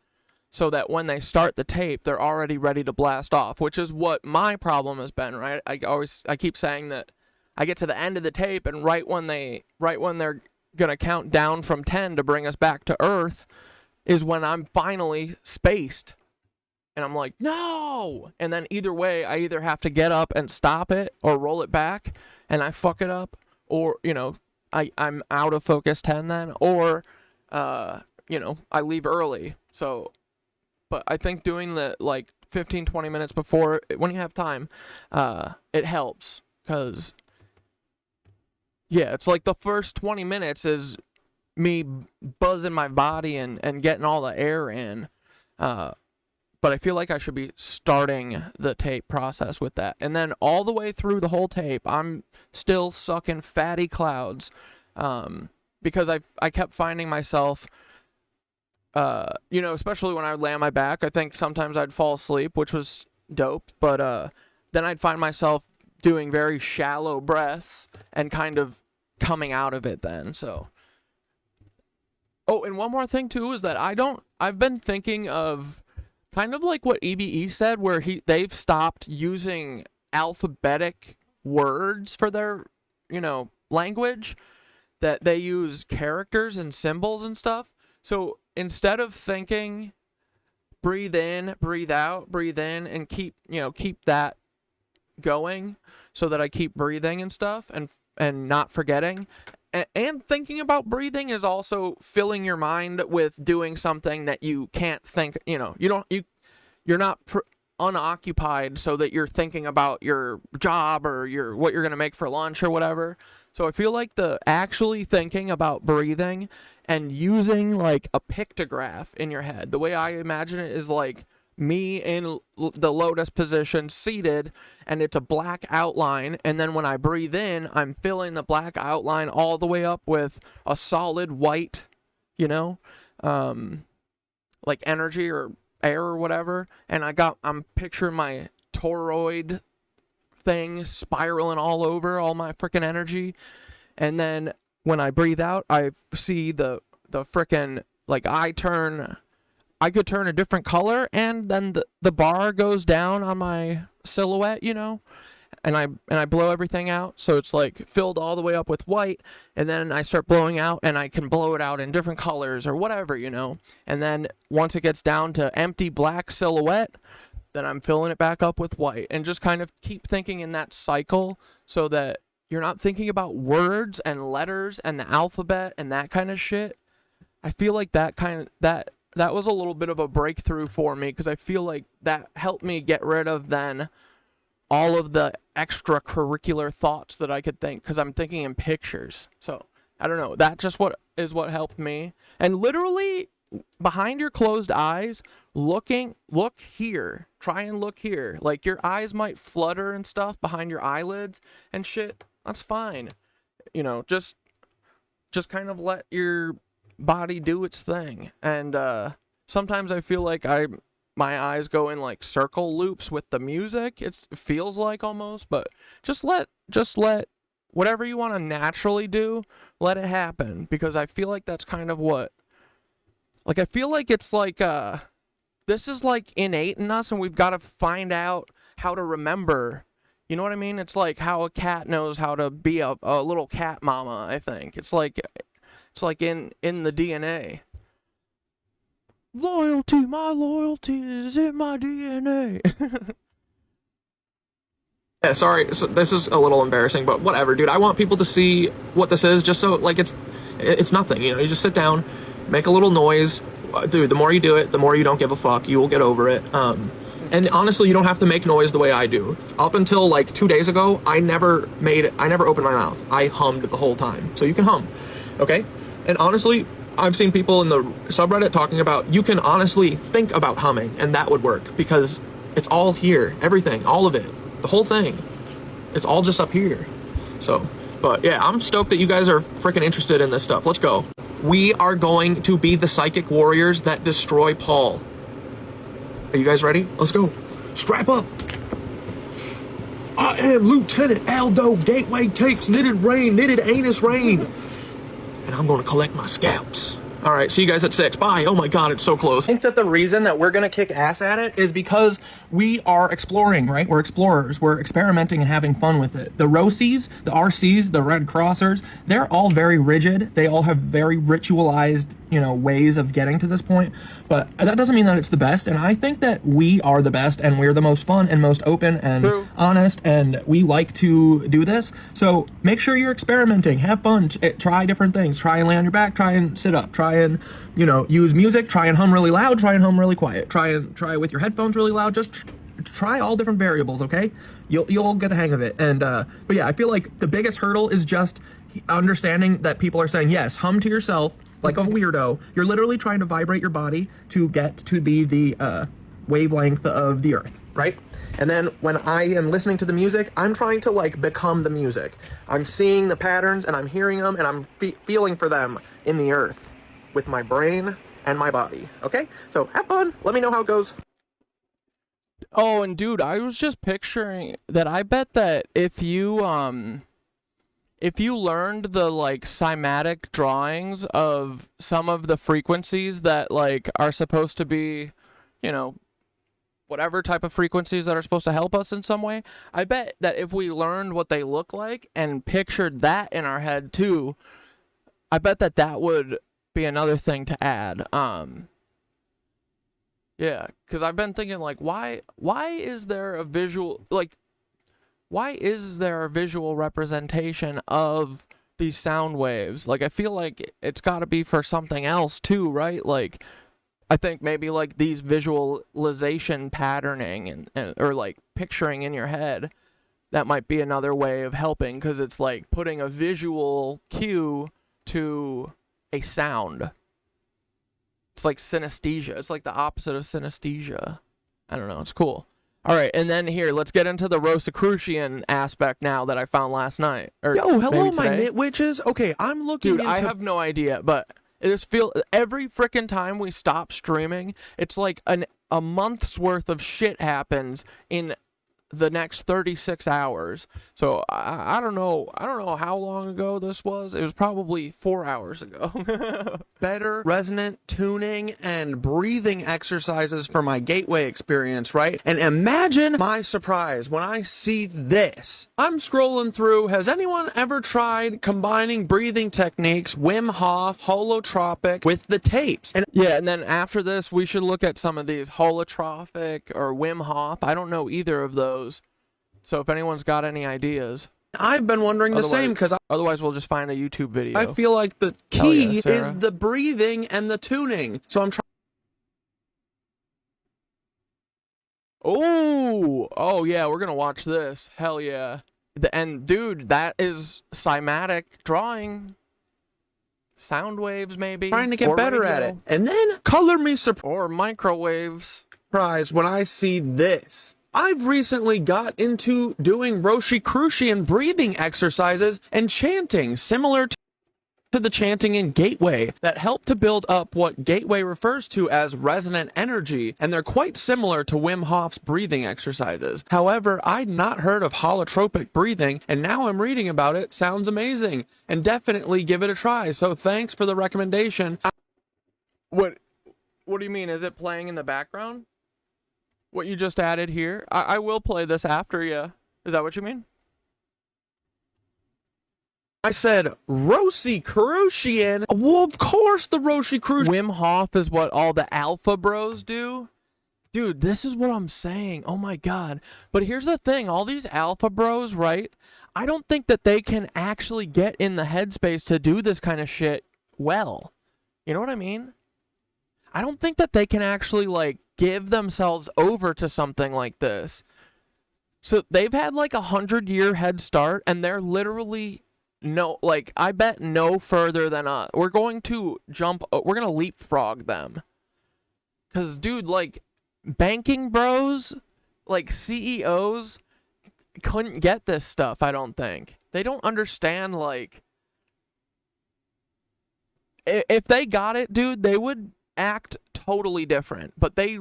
so that when they start the tape, they're already ready to blast off, which is what my problem has been, right? I keep saying that I get to the end of the tape, and right when they're gonna count down from 10 to bring us back to Earth is when I'm finally spaced. And I'm like, no! And then either way, I either have to get up and stop it or roll it back, and I fuck it up, or, you know, I'm out of focus 10 then, or, you know, I leave early. So, but I think doing the, like, 15-20 minutes before, when you have time, it helps, because, yeah, it's like the first 20 minutes is me buzzing my body and getting all the air in, but I feel like I should be starting the tape process with that. And then all the way through the whole tape, I'm still sucking fatty clouds, because I kept finding myself, you know, especially when I would lay on my back, I think sometimes I'd fall asleep, which was dope, but then I'd find myself doing very shallow breaths and kind of coming out of it then, so. Oh, and one more thing too is that I've been thinking of kind of like what EBE said, where they've stopped using alphabetic words for their, you know, language, that they use characters and symbols and stuff. So instead of thinking breathe in, breathe out, breathe in, and keep that going so that I keep breathing and stuff and not forgetting. And thinking about breathing is also filling your mind with doing something that you can't think, you know, you're not unoccupied so that you're thinking about your job or what you're going to make for lunch or whatever. So I feel like the actually thinking about breathing and using like a pictograph in your head, the way I imagine it is like me in the lotus position seated, and it's a black outline, and then when I breathe in, I'm filling the black outline all the way up with a solid white, you know, like energy or air or whatever, and I'm picturing my toroid thing spiraling all over all my freaking energy, and then when I breathe out, I see the freaking, like, I could turn a different color, and then the bar goes down on my silhouette, you know, and I blow everything out, so it's like filled all the way up with white, and then I start blowing out, and I can blow it out in different colors or whatever, you know, and then once it gets down to empty black silhouette, then I'm filling it back up with white, and just kind of keep thinking in that cycle so that you're not thinking about words and letters and the alphabet and that kind of shit. I feel like that was a little bit of a breakthrough for me, because I feel like that helped me get rid of then all of the extracurricular thoughts that I could think, because I'm thinking in pictures. So I don't know, that just what helped me. And literally behind your closed eyes, look here, try and look here. Like, your eyes might flutter and stuff behind your eyelids and shit. That's fine, you know, just kind of let your body do its thing. And sometimes I feel like my eyes go in like circle loops with the music. It feels like almost, but just let whatever you want to naturally do, let it happen, because I feel like that's kind of what, like, I feel like it's like this is like innate in us, and we've got to find out how to remember. You know what I mean? It's like how a cat knows how to be a little cat mama, I think. It's like in the DNA. Loyalty, my loyalty is in my DNA. Yeah, sorry, this is a little embarrassing, but whatever, dude. I want people to see what this is, just so, like, it's nothing, you know. You just sit down, make a little noise. Dude, the more you do it, the more you don't give a fuck. You will get over it. And honestly, you don't have to make noise the way I do. Up until like 2 days ago, I never opened my mouth. I hummed the whole time. So you can hum, okay? And honestly, I've seen people in the subreddit talking about, you can honestly think about humming, and that would work, because it's all here. Everything, all of it, the whole thing. It's all just up here. So, but yeah, I'm stoked that you guys are freaking interested in this stuff. Let's go. We are going to be the psychic warriors that destroy Paul. Are you guys ready? Let's go. Strap up. I am Lieutenant Aldo Gateway Takes Knitted Rain, Knitted Anus Rain. And I'm going to collect my scalps. All right, see you guys at 6. Bye. Oh my God, it's so close. I think that the reason that we're going to kick ass at it is because we are exploring, right? We're explorers. We're experimenting and having fun with it. The ROSIs, the RCs, the Red Crossers, they're all very rigid. They all have very ritualized, you know, ways of getting to this point. But that doesn't mean that it's the best. And I think that we are the best, and we're the most fun and most open and honest, and we like to do this. So make sure you're experimenting. Have fun. Try different things. Try and lay on your back. Try and sit up. Try and, you know, use music. Try and hum really loud. Try and hum really quiet. Try with your headphones really loud. Just try all different variables, okay? You'll get the hang of it. And but yeah, I feel like the biggest hurdle is just understanding that people are saying, yes, hum to yourself like a weirdo. You're literally trying to vibrate your body to get to be the wavelength of the earth, right? And then when I am listening to the music, I'm trying to like become the music. I'm seeing the patterns, and I'm hearing them, and I'm feeling for them in the earth with my brain and my body, okay? So have fun. Let me know how it goes. Oh, and dude, I was just picturing that. I bet that if you learned the like cymatic drawings of some of the frequencies that like are supposed to be, you know, whatever type of frequencies that are supposed to help us in some way, I bet that if we learned what they look like and pictured that in our head too, I bet that would be another thing to add. Yeah, because I've been thinking, like, why is there a visual, like, why is there a visual representation of these sound waves? Like, I feel like it's got to be for something else too, right? Like, I think maybe like these visualization patterning or like picturing in your head, that might be another way of helping, because it's like putting a visual cue to a sound. It's like synesthesia. It's like the opposite of synesthesia. I don't know. It's cool. All right, and then here, let's get into the RosiCrucian aspect now that I found last night. Yo, hello, maybe my today. KnitWitches. Okay, I'm looking Dude, I have no idea, but it just feel every freaking time we stop streaming, it's like a month's worth of shit happens in the next 36 hours. So I don't know how long ago this was. It was probably 4 hours ago. better resonant tuning and breathing exercises for my gateway experience, right? And imagine my surprise when I see this. I'm scrolling through. Has anyone ever tried combining breathing techniques, Wim Hof, holotropic, with the tapes? And Yeah, and then after this, we should look at some of these holotropic or Wim Hof. I don't know either of those. So if anyone's got any ideas. I've been wondering the same, because Otherwise, we'll just find a YouTube video. I feel like the Hell yeah, key Sarah. is the breathing and the tuning. So I'm trying. Oh yeah, we're gonna watch this. Hell yeah. And dude, that is cymatic drawing. Sound waves, maybe. Trying to get or better at radio, it. And then color me or microwaves. surprised when I see this. I've recently got into doing RosiCrucian breathing exercises and chanting similar to the chanting in Gateway that help to build up what Gateway refers to as resonant energy, and they're quite similar to Wim Hof's breathing exercises. However, I'd not heard of holotropic breathing, and now I'm reading about it. Sounds amazing, and definitely give it a try. So thanks for the recommendation. What do you mean? Is it playing in the background? What you just added here? I will play this after you. Is that what you mean? I said RosiCrucian. Well, of course the RosiCrucian. Wim Hof is what all the alpha bros do? Dude, this is what I'm saying. Oh my god. But here's the thing. All these alpha bros, right? I don't think that they can actually get in the headspace to do this kind of shit well. You know what I mean? I don't think that they can actually, like, give themselves over to something like this. So they've had like 100-year head start, and they're literally I bet no further than us. We're going to leapfrog them. Cause dude, like, banking bros, like CEOs couldn't get this stuff, I don't think. They don't understand, like, if they got it, dude, they would act totally different, but they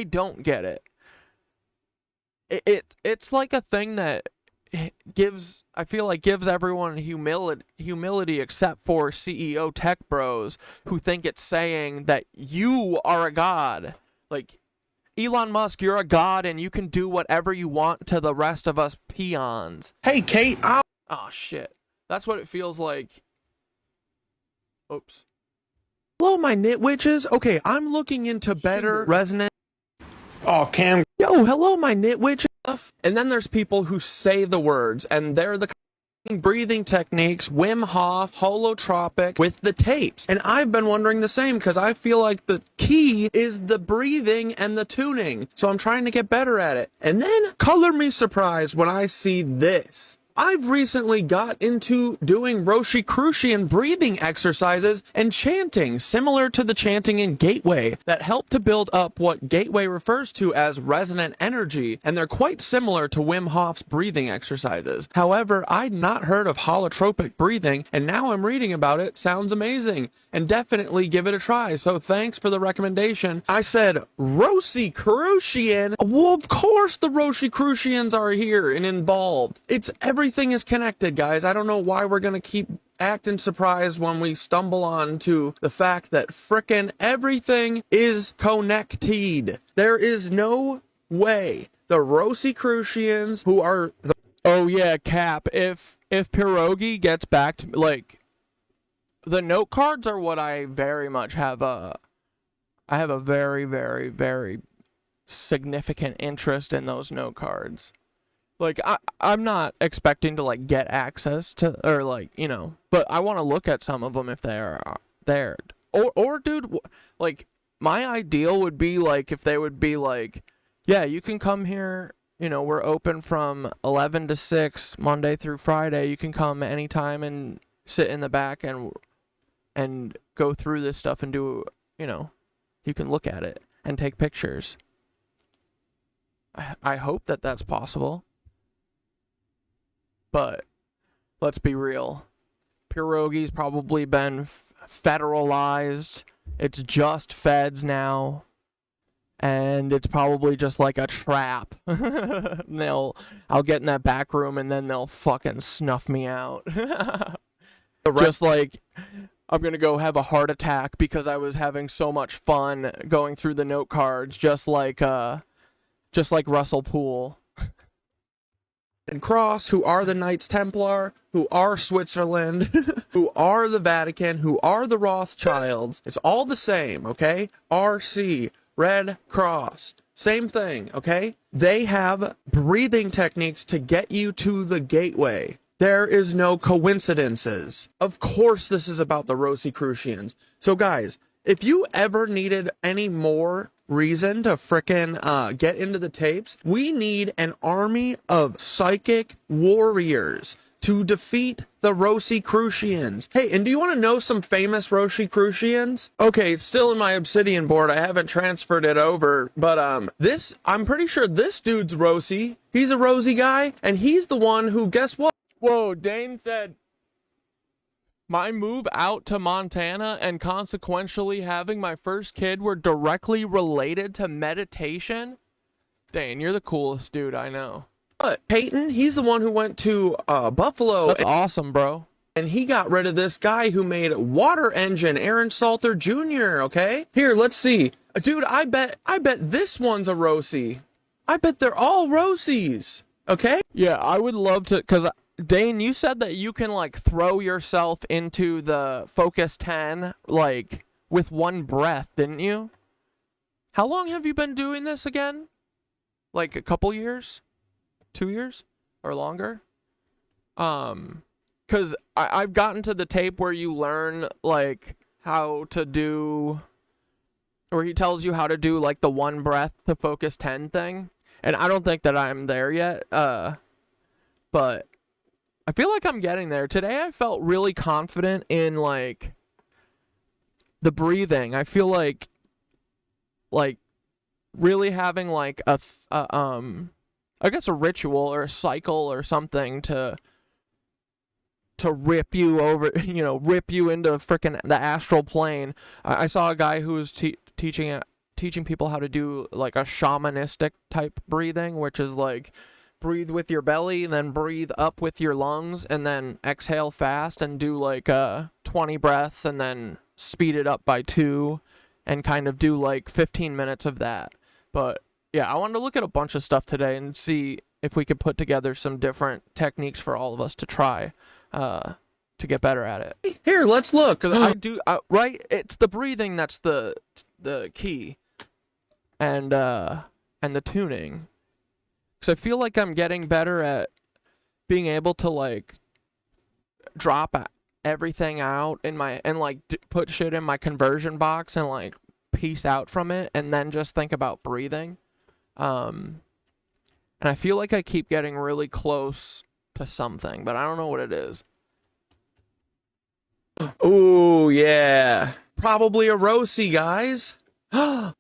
don't get it. It's like a thing that gives everyone humility except for CEO tech bros who think it's saying that you are a god. Like, Elon Musk, you're a god and you can do whatever you want to the rest of us peons. Hey, Cait. Oh shit. That's what it feels like. Oops. Hello, my KnitWitches. Okay, I'm looking into better resonant. Oh, Cam. Yo, hello, my KnitWitches. And then there's people who say the words, and they're the breathing techniques, Wim Hof, holotropic, with the tapes. And I've been wondering the same, because I feel like the key is the breathing and the tuning. So I'm trying to get better at it. And then color me surprised when I see this. I've recently got into doing RosiCrucian breathing exercises and chanting similar to the chanting in Gateway that help to build up what Gateway refers to as resonant energy, and they're quite similar to Wim Hof's breathing exercises. However, I'd not heard of holotropic breathing, and now I'm reading about it. Sounds amazing, and definitely give it a try. So thanks for the recommendation. I said RosiCrucian. Well, of course the RosiCrucians are here and involved. Everything is connected, guys. I don't know why we're gonna keep acting surprised when we stumble on to the fact that frickin' everything is connected. There is no way the RosiCrucians, who are the— Oh yeah, Cap. If Pierogi gets back to, like, the note cards are what I very much have I have a very, very, very significant interest in those note cards. Like, I'm not expecting to, like, get access to, or, like, you know, but I want to look at some of them if they are there. Or dude, like, my ideal would be like if they would be like, yeah, you can come here, you know, we're open from 11 to 6 Monday through Friday. You can come anytime and sit in the back and go through this stuff and do, you know, you can look at it and take pictures. I hope that that's possible. But let's be real. Pierogi's probably been federalized. It's just feds now. And it's probably just like a trap. I'll get in that back room and then they'll fucking snuff me out. Just like I'm gonna go have a heart attack because I was having so much fun going through the note cards, just like Russell Poole. And Cross, who are the Knights Templar, who are Switzerland, who are the Vatican, who are the Rothschilds. It's all the same, okay? RC, Red Cross, same thing, okay? They have breathing techniques to get you to the gateway. There is no coincidences. Of course this is about the RosiCrucians. So guys, if you ever needed any more reason to frickin' get into the tapes, we need an army of psychic warriors to defeat the RosiCrucians. Hey, and do you want to know some famous RosiCrucians? Okay, it's still in my Obsidian board. I haven't transferred it over, but I'm pretty sure this dude's Rosie. He's a Rosie guy, and he's the one who, guess what? Whoa, Dane said, my move out to Montana and consequentially having my first kid were directly related to meditation? Dane, you're the coolest dude I know. But Peyton, he's the one who went to Buffalo. That's awesome, bro. And he got rid of this guy who made Water Engine, Aaron Salter Jr., okay? Here, let's see. Dude, I bet this one's a Rosie. I bet they're all Rosies, okay? Yeah, I would love to, because Dane, you said that you can, like, throw yourself into the Focus 10, like, with one breath, didn't you? How long have you been doing this again? Like, a couple years? 2 years? Or longer? Because I've gotten to the tape where you learn, like, how to do, where he tells you how to do, like, the one breath to Focus 10 thing. And I don't think that I'm there yet, but I feel like I'm getting there. Today I felt really confident in, like, the breathing. I feel like really having, like, I guess a ritual or a cycle or something to rip you over, you know, rip you into frickin' the astral plane. I saw a guy who was teaching people how to do, like, a shamanistic type breathing, which is, like, breathe with your belly, and then breathe up with your lungs, and then exhale fast and do, like, 20 breaths, and then speed it up by 2, and kind of do, like, 15 minutes of that. But yeah, I wanted to look at a bunch of stuff today and see if we could put together some different techniques for all of us to try to get better at it. Here, let's look. Right? It's the breathing that's the key, and the tuning. Because I feel like I'm getting better at being able to, like, drop everything out in my, and, like, put shit in my conversion box and, like, piece out from it, and then just think about breathing. And I feel like I keep getting really close to something, but I don't know what it is. Ooh, yeah. Probably a Rosie, guys.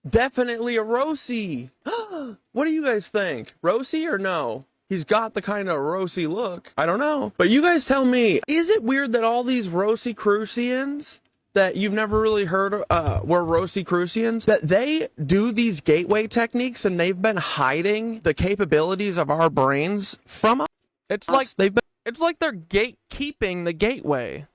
Definitely a Rosie. What do you guys think? Rosie or no? He's got the kind of Rosie look. I don't know. But you guys tell me, is it weird that all these RosiCrucians that you've never really heard were RosiCrucians, that they do these gateway techniques and they've been hiding the capabilities of our brains from us? It's like they're gatekeeping the gateway.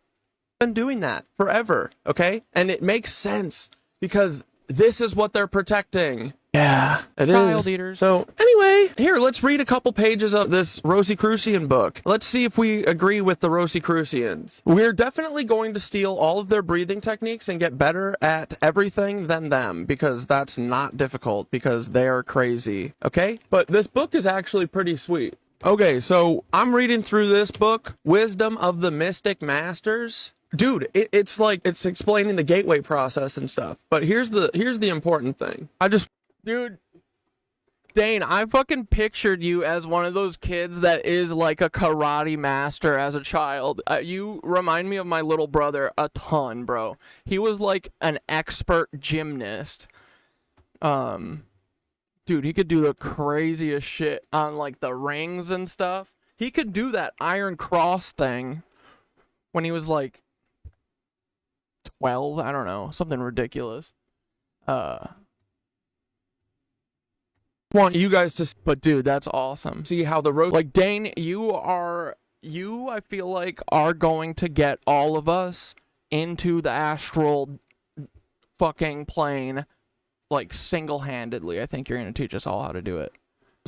Been doing that forever, okay? And it makes sense because this is what they're protecting. Yeah, it is. Child eaters. So anyway, here, let's read a couple pages of this RosiCrucian book. Let's see if we agree with the RosiCrucians. We're definitely going to steal all of their breathing techniques and get better at everything than them, because that's not difficult, because they're crazy, okay? But this book is actually pretty sweet. Okay, so I'm reading through this book, Wisdom of the Mystic Masters. dude, it's like it's explaining the gateway process and stuff. But here's the important thing. Dude, Dane, I fucking pictured you as one of those kids that is like a karate master as a child. You remind me of my little brother a ton, bro. He was like an expert gymnast. Dude, he could do the craziest shit on like the rings and stuff. He could do that Iron Cross thing when he was like 12, I don't know, something ridiculous. Want you guys to But dude, that's awesome. see how the Like Dane, you I feel like are going to get all of us into the astral fucking plane like single-handedly. I think you're going to teach us all how to do it.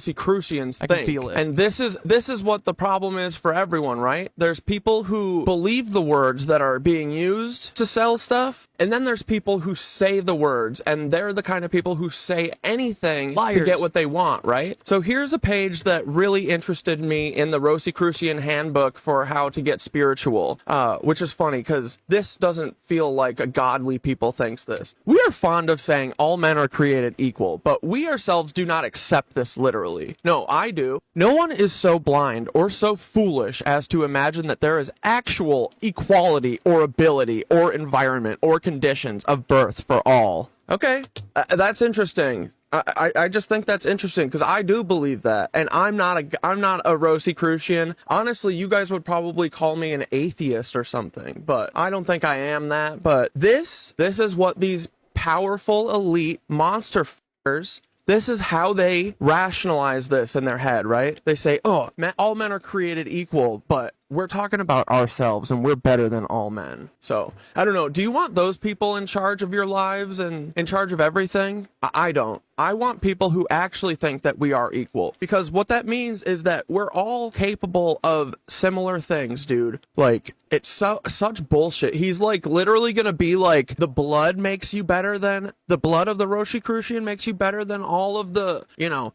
RosiCrucians I think. can feel it. And this is what the problem is for everyone, right? There's people who believe the words that are being used to sell stuff, and then there's people who say the words, and they're the kind of people who say anything Liars. to get what they want, right? So here's a page that really interested me in the RosiCrucian handbook for how to get spiritual, which is funny because this doesn't feel like a godly people thinks this. We are fond of saying all men are created equal, but we ourselves do not accept this literally. No, I do. No one is so blind or so foolish as to imagine that there is actual equality or ability or environment or conditions of birth for all. Okay, that's interesting. I just think that's interesting because I do believe that, and I'm not a RosiCrucian. Honestly, you guys would probably call me an atheist or something, but I don't think I am that. But this is what these powerful elite monster f***ers. This is how they rationalize this in their head, right? They say, oh, all men are created equal, but we're talking about ourselves and we're better than all men. So, I don't know. Do you want those people in charge of your lives and in charge of everything? I don't. I want people who actually think that we are equal. Because what that means is that we're all capable of similar things, dude. Like, it's such bullshit. He's like literally gonna be like, the blood makes you better than, the blood of the RosiCrucian makes you better than all of the,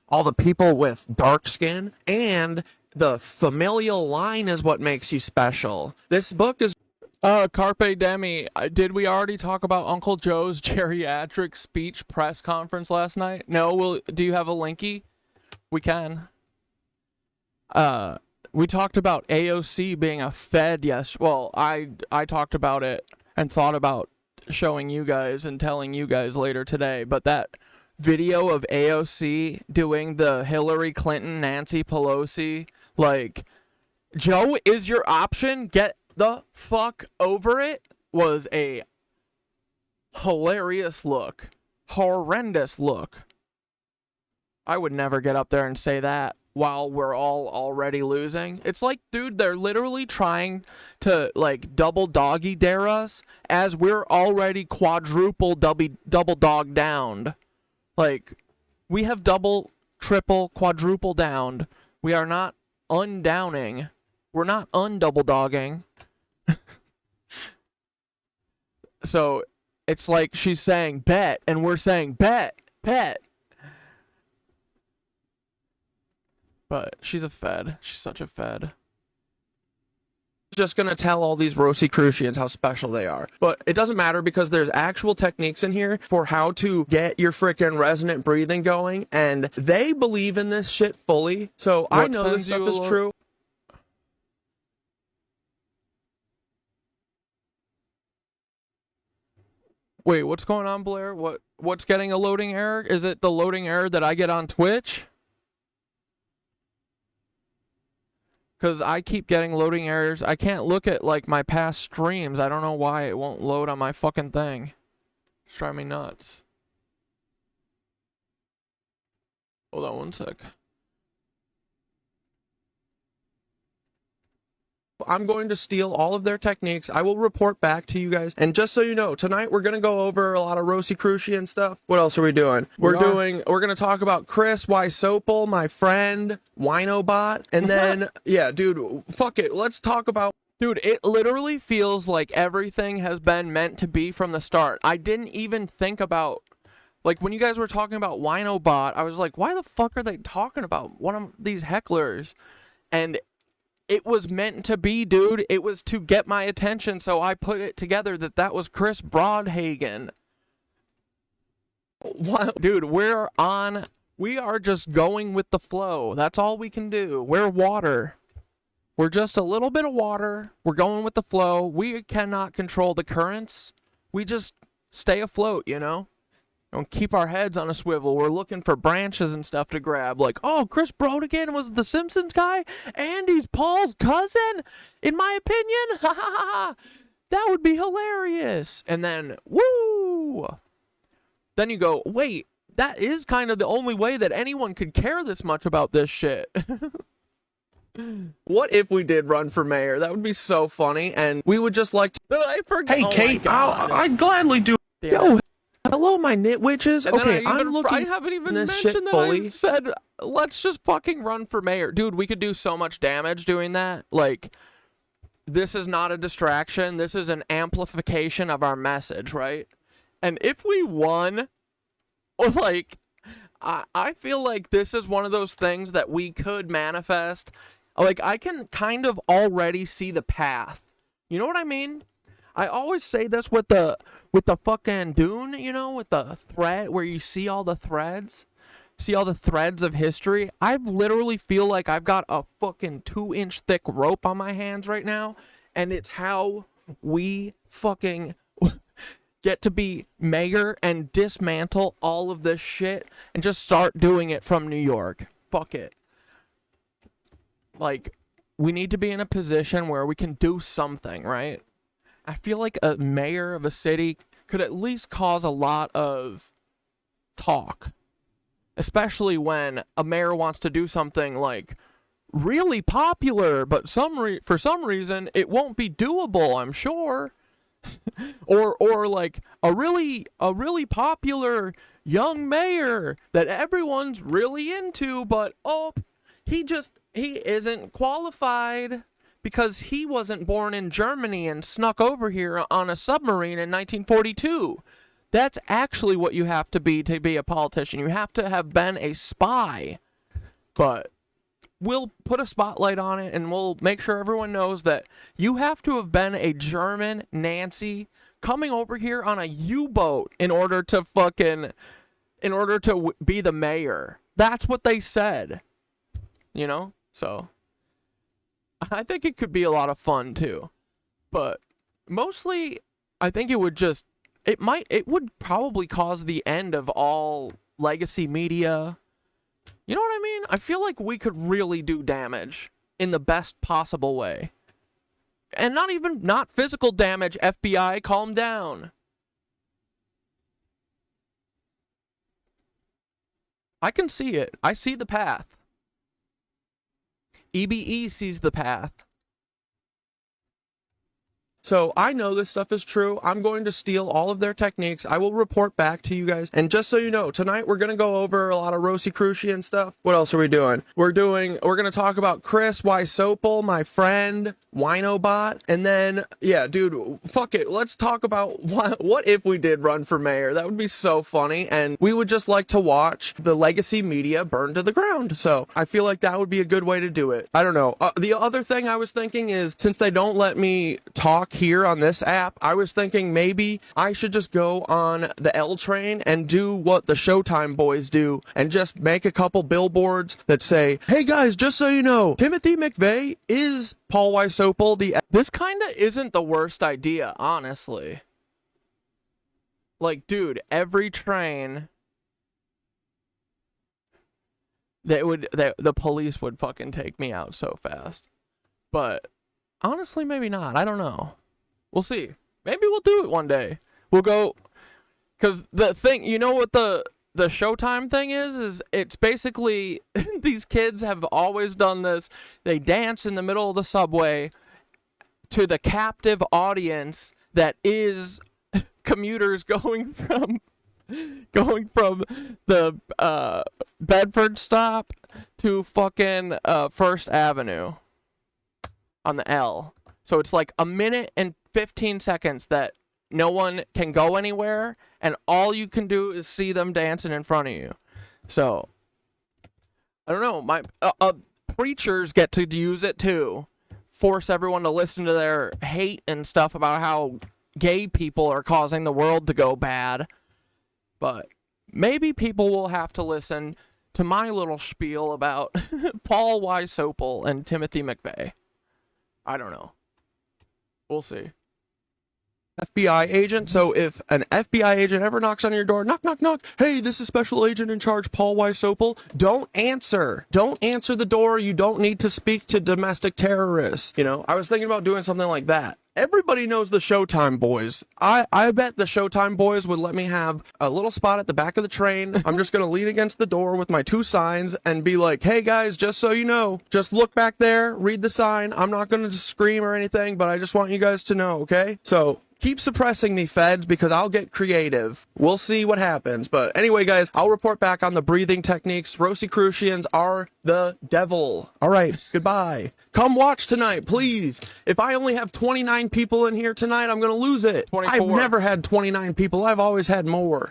all the people with dark skin. And the familial line is what makes you special. This book is Carpe Demi, did we already talk about Uncle Joe's geriatric speech press conference last night? No, do you have a linky? We can. We talked about AOC being a Fed, yes. Well, I talked about it and thought about showing you guys and telling you guys later today, but that video of AOC doing the Hillary Clinton, Nancy Pelosi, like, Joe is your option, get the fuck over it, was a hilarious look. Horrendous look. I would never get up there and say that while we're all already losing. It's like, dude, they're literally trying to, like, double doggy dare us as we're already quadruple double dog downed. Like, we have double, triple, quadruple downed. We are not undowning. We're not undouble dogging. So it's like she's saying bet, and we're saying bet. But she's a Fed. She's such a Fed. Just gonna tell all these RosiCrucians how special they are. But it doesn't matter because there's actual techniques in here for how to get your freaking resonant breathing going, and they believe in this shit fully. So I know this stuff is true. Wait, what's going on, Blair? What's getting a loading error? Is it the loading error that I get on Twitch? Because I keep getting loading errors. I can't look at, like, my past streams. I don't know why it won't load on my fucking thing. It's driving me nuts. Hold on one sec. I'm going to steal all of their techniques. I will report back to you guys. And just so you know, tonight we're going to go over a lot of RosiCrucian stuff. What else are we doing? We're going to talk about Chris Wysopal, my friend, Wineobot. And then, yeah, dude, fuck it. Let's talk about... Dude, it literally feels like everything has been meant to be from the start. I didn't even think about... Like, when you guys were talking about Wineobot, I was like, why the fuck are they talking about one of these hecklers? And it was meant to be, dude. It was to get my attention, so I put it together that was ChrisBrodhagen. What? Dude, we are just going with the flow. That's all we can do. We're water. We're just a little bit of water. We're going with the flow. We cannot control the currents. We just stay afloat, you know? And keep our heads on a swivel. We're looking for branches and stuff to grab. Like, oh, ChrisBrodhagen was the Simpsons guy? And he's Paul's cousin? In my opinion? Ha ha ha ha. That would be hilarious. And then, woo! Then you go, wait, that is kind of the only way that anyone could care this much about this shit. What if we did run for mayor? That would be so funny. And we would just like to... Did I forget? Hey, Cait, I'd gladly do... Yo, hello, my KnitWitches. And okay, I haven't even mentioned that fully. I said, let's just fucking run for mayor. Dude, we could do so much damage doing that. Like, this is not a distraction. This is an amplification of our message, right? And if we won, or like, I feel like this is one of those things that we could manifest. Like, I can kind of already see the path. You know what I mean? I always say this with the fucking Dune, you know, with the thread where you see all the threads. See all the threads of history. I literally feel like I've got a fucking 2-inch thick rope on my hands right now. And it's how we fucking get to be mayor and dismantle all of this shit and just start doing it from New York. Fuck it. Like, we need to be in a position where we can do something, right? I feel like a mayor of a city could at least cause a lot of talk. Especially when a mayor wants to do something like really popular, but for some reason it won't be doable, I'm sure. or like a really popular young mayor that everyone's really into, but he isn't qualified because he wasn't born in Germany and snuck over here on a submarine in 1942. That's actually what you have to be a politician. You have to have been a spy. But we'll put a spotlight on it and we'll make sure everyone knows that you have to have been a German Nancy coming over here on a U-boat in order to be the mayor. That's what they said. You know? So I think it could be a lot of fun too. But mostly I think it would probably cause the end of all legacy media. You know what I mean? I feel like we could really do damage in the best possible way. And not physical damage, FBI, calm down. I can see it. I see the path. EBE sees the path. So I know this stuff is true. I'm going to steal all of their techniques. I will report back to you guys. And just so you know, tonight we're going to go over a lot of RosiCrucian stuff. What else are we doing? We're going to talk about Chris Wysopal, my friend, Wineobot. And then, yeah, dude, fuck it. Let's talk about what if we did run for mayor. That would be so funny. And we would just like to watch the legacy media burn to the ground. So I feel like that would be a good way to do it. I don't know. The other thing I was thinking is, since they don't let me talk here on this app, I was thinking maybe I should just go on the L train and do what the Showtime boys do and just make a couple billboards that say, hey guys, just so you know, Timothy McVeigh is Paul Wysopal. This kind of isn't the worst idea, honestly. Like, dude, every train the police would fucking take me out so fast. But honestly, maybe not. I don't know. We'll see. Maybe we'll do it one day. We'll go, because the thing, you know what the Showtime thing is it's basically, these kids have always done this. They dance in the middle of the subway to the captive audience that is commuters going from the Bedford stop to fucking First Avenue on the L. So it's like a minute and 15 seconds that no one can go anywhere, and all you can do is see them dancing in front of you. So I don't know. My preachers get to use it too. force everyone to listen to their hate and stuff about how gay people are causing the world to go bad. But maybe people will have to listen to my little spiel about Paul Wysopal and Timothy McVeigh. I don't know. We'll see. FBI agent. So if an FBI agent ever knocks on your door, knock, knock, knock. Hey, this is Special Agent in Charge Paul Wysopal. Don't answer. Don't answer the door. You don't need to speak to domestic terrorists. You know, I was thinking about doing something like that. Everybody knows the Showtime boys. I bet the Showtime boys would let me have a little spot at the back of the train. I'm just going to lean against the door with my 2 signs and be like, hey guys, just so you know, just look back there, read the sign. I'm not going to scream or anything, but I just want you guys to know, okay? So keep suppressing me, feds, because I'll get creative. We'll see what happens. But anyway, guys, I'll report back on the breathing techniques. RosiCrucians are the devil. All right, goodbye. Come watch tonight, please. If I only have 29 people in here tonight, I'm going to lose it. 24. I've never had 29 people. I've always had more.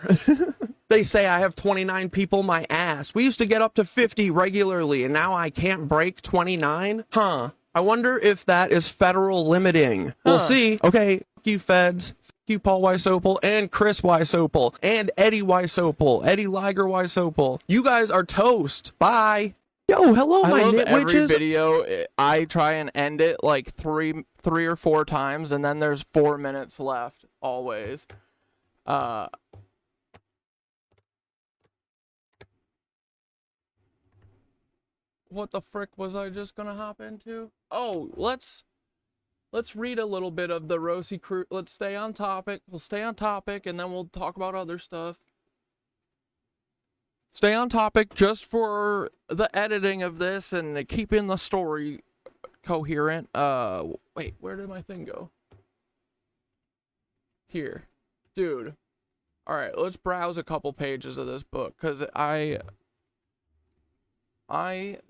They say I have 29 people, my ass. We used to get up to 50 regularly, and now I can't break 29? Huh. I wonder if that is federal limiting. We'll see. Okay, f you feds. F you Paul Wysopal and Chris Wysopal and Eddie Wysopal, Eddie Liger Wysopal. You guys are toast. Bye. Yo, hello, my love every nitwitches. video. I try and end it like three or 4 times, and then there's 4 minutes left always. What the frick was I just gonna hop into? Oh, let's read a little bit of the RosiCrucian. Let's stay on topic. We'll stay on topic, and then we'll talk about other stuff. Stay on topic just for the editing of this and keeping the story coherent. Wait, where did my thing go? Here. Dude. Alright, let's browse a couple pages of this book, because I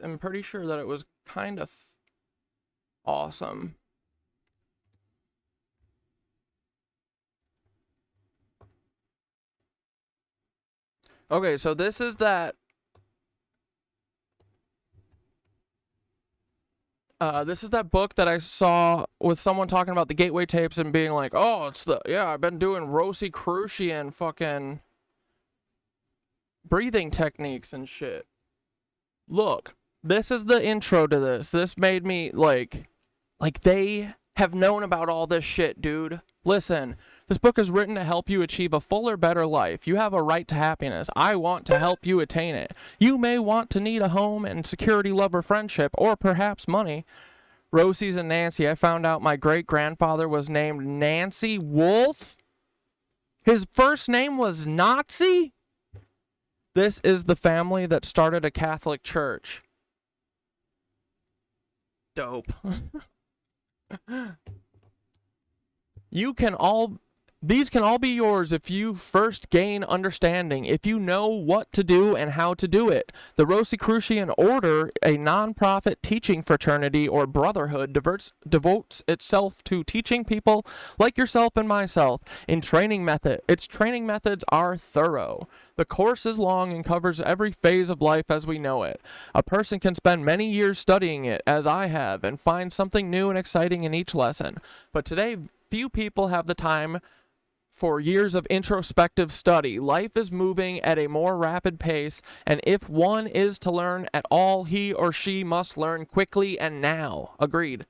am pretty sure that it was kind of awesome. Okay, so this is that book that I saw with someone talking about the Gateway tapes and being like, oh, it's I've been doing RosiCrucian fucking breathing techniques and shit. Look, this is the intro to this. This made me like they have known about all this shit, dude. Listen, this book is written to help you achieve a fuller, better life. You have a right to happiness. I want to help you attain it. You may want to need a home and security, love, or friendship, or perhaps money. Rosie's and Nancy, I found out my great-grandfather was named Nancy Wolf. His first name was Nazi? This is the family that started a Catholic church. Dope. These can all be yours if you first gain understanding, if you know what to do and how to do it. The RosiCrucian Order, a non-profit teaching fraternity or brotherhood, devotes itself to teaching people like yourself and myself in training method. Its training methods are thorough. The course is long and covers every phase of life as we know it. A person can spend many years studying it, as I have, and find something new and exciting in each lesson. But today, few people have the time for years of introspective study. Life is moving at a more rapid pace, and if one is to learn at all, he or she must learn quickly and now. Agreed.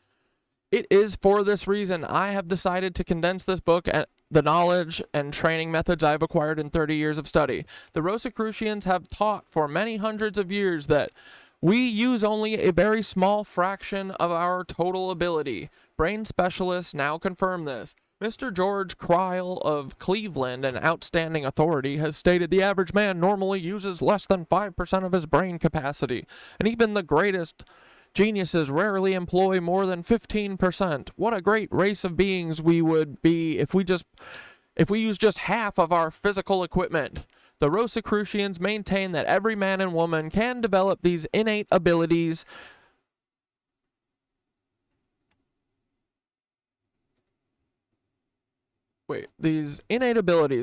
It is for this reason I have decided to condense this book and the knowledge and training methods I have acquired in 30 years of study. The RosiCrucians have taught for many hundreds of years that we use only a very small fraction of our total ability. Brain specialists now confirm this. Mr. George Cryle of Cleveland, an outstanding authority, has stated the average man normally uses less than 5% of his brain capacity, and even the greatest geniuses rarely employ more than 15%. What a great race of beings we would be if we use just half of our physical equipment. The RosiCrucians maintain that every man and woman can develop these innate abilities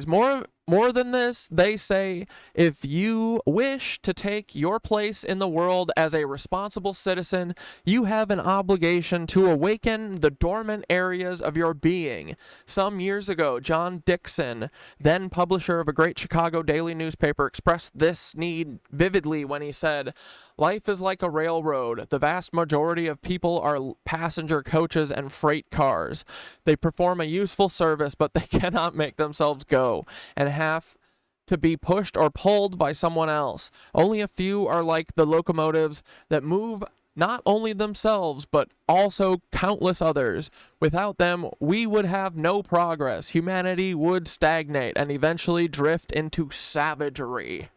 more More than this, they say, if you wish to take your place in the world as a responsible citizen, you have an obligation to awaken the dormant areas of your being. Some years ago, John Dixon, then publisher of a great Chicago daily newspaper, expressed this need vividly when he said, "Life is like a railroad. The vast majority of people are passenger coaches and freight cars. They perform a useful service, but they cannot make themselves go, and have to be pushed or pulled by someone else. Only a few are like the locomotives that move not only themselves, but also countless others. Without them, we would have no progress. Humanity would stagnate and eventually drift into savagery."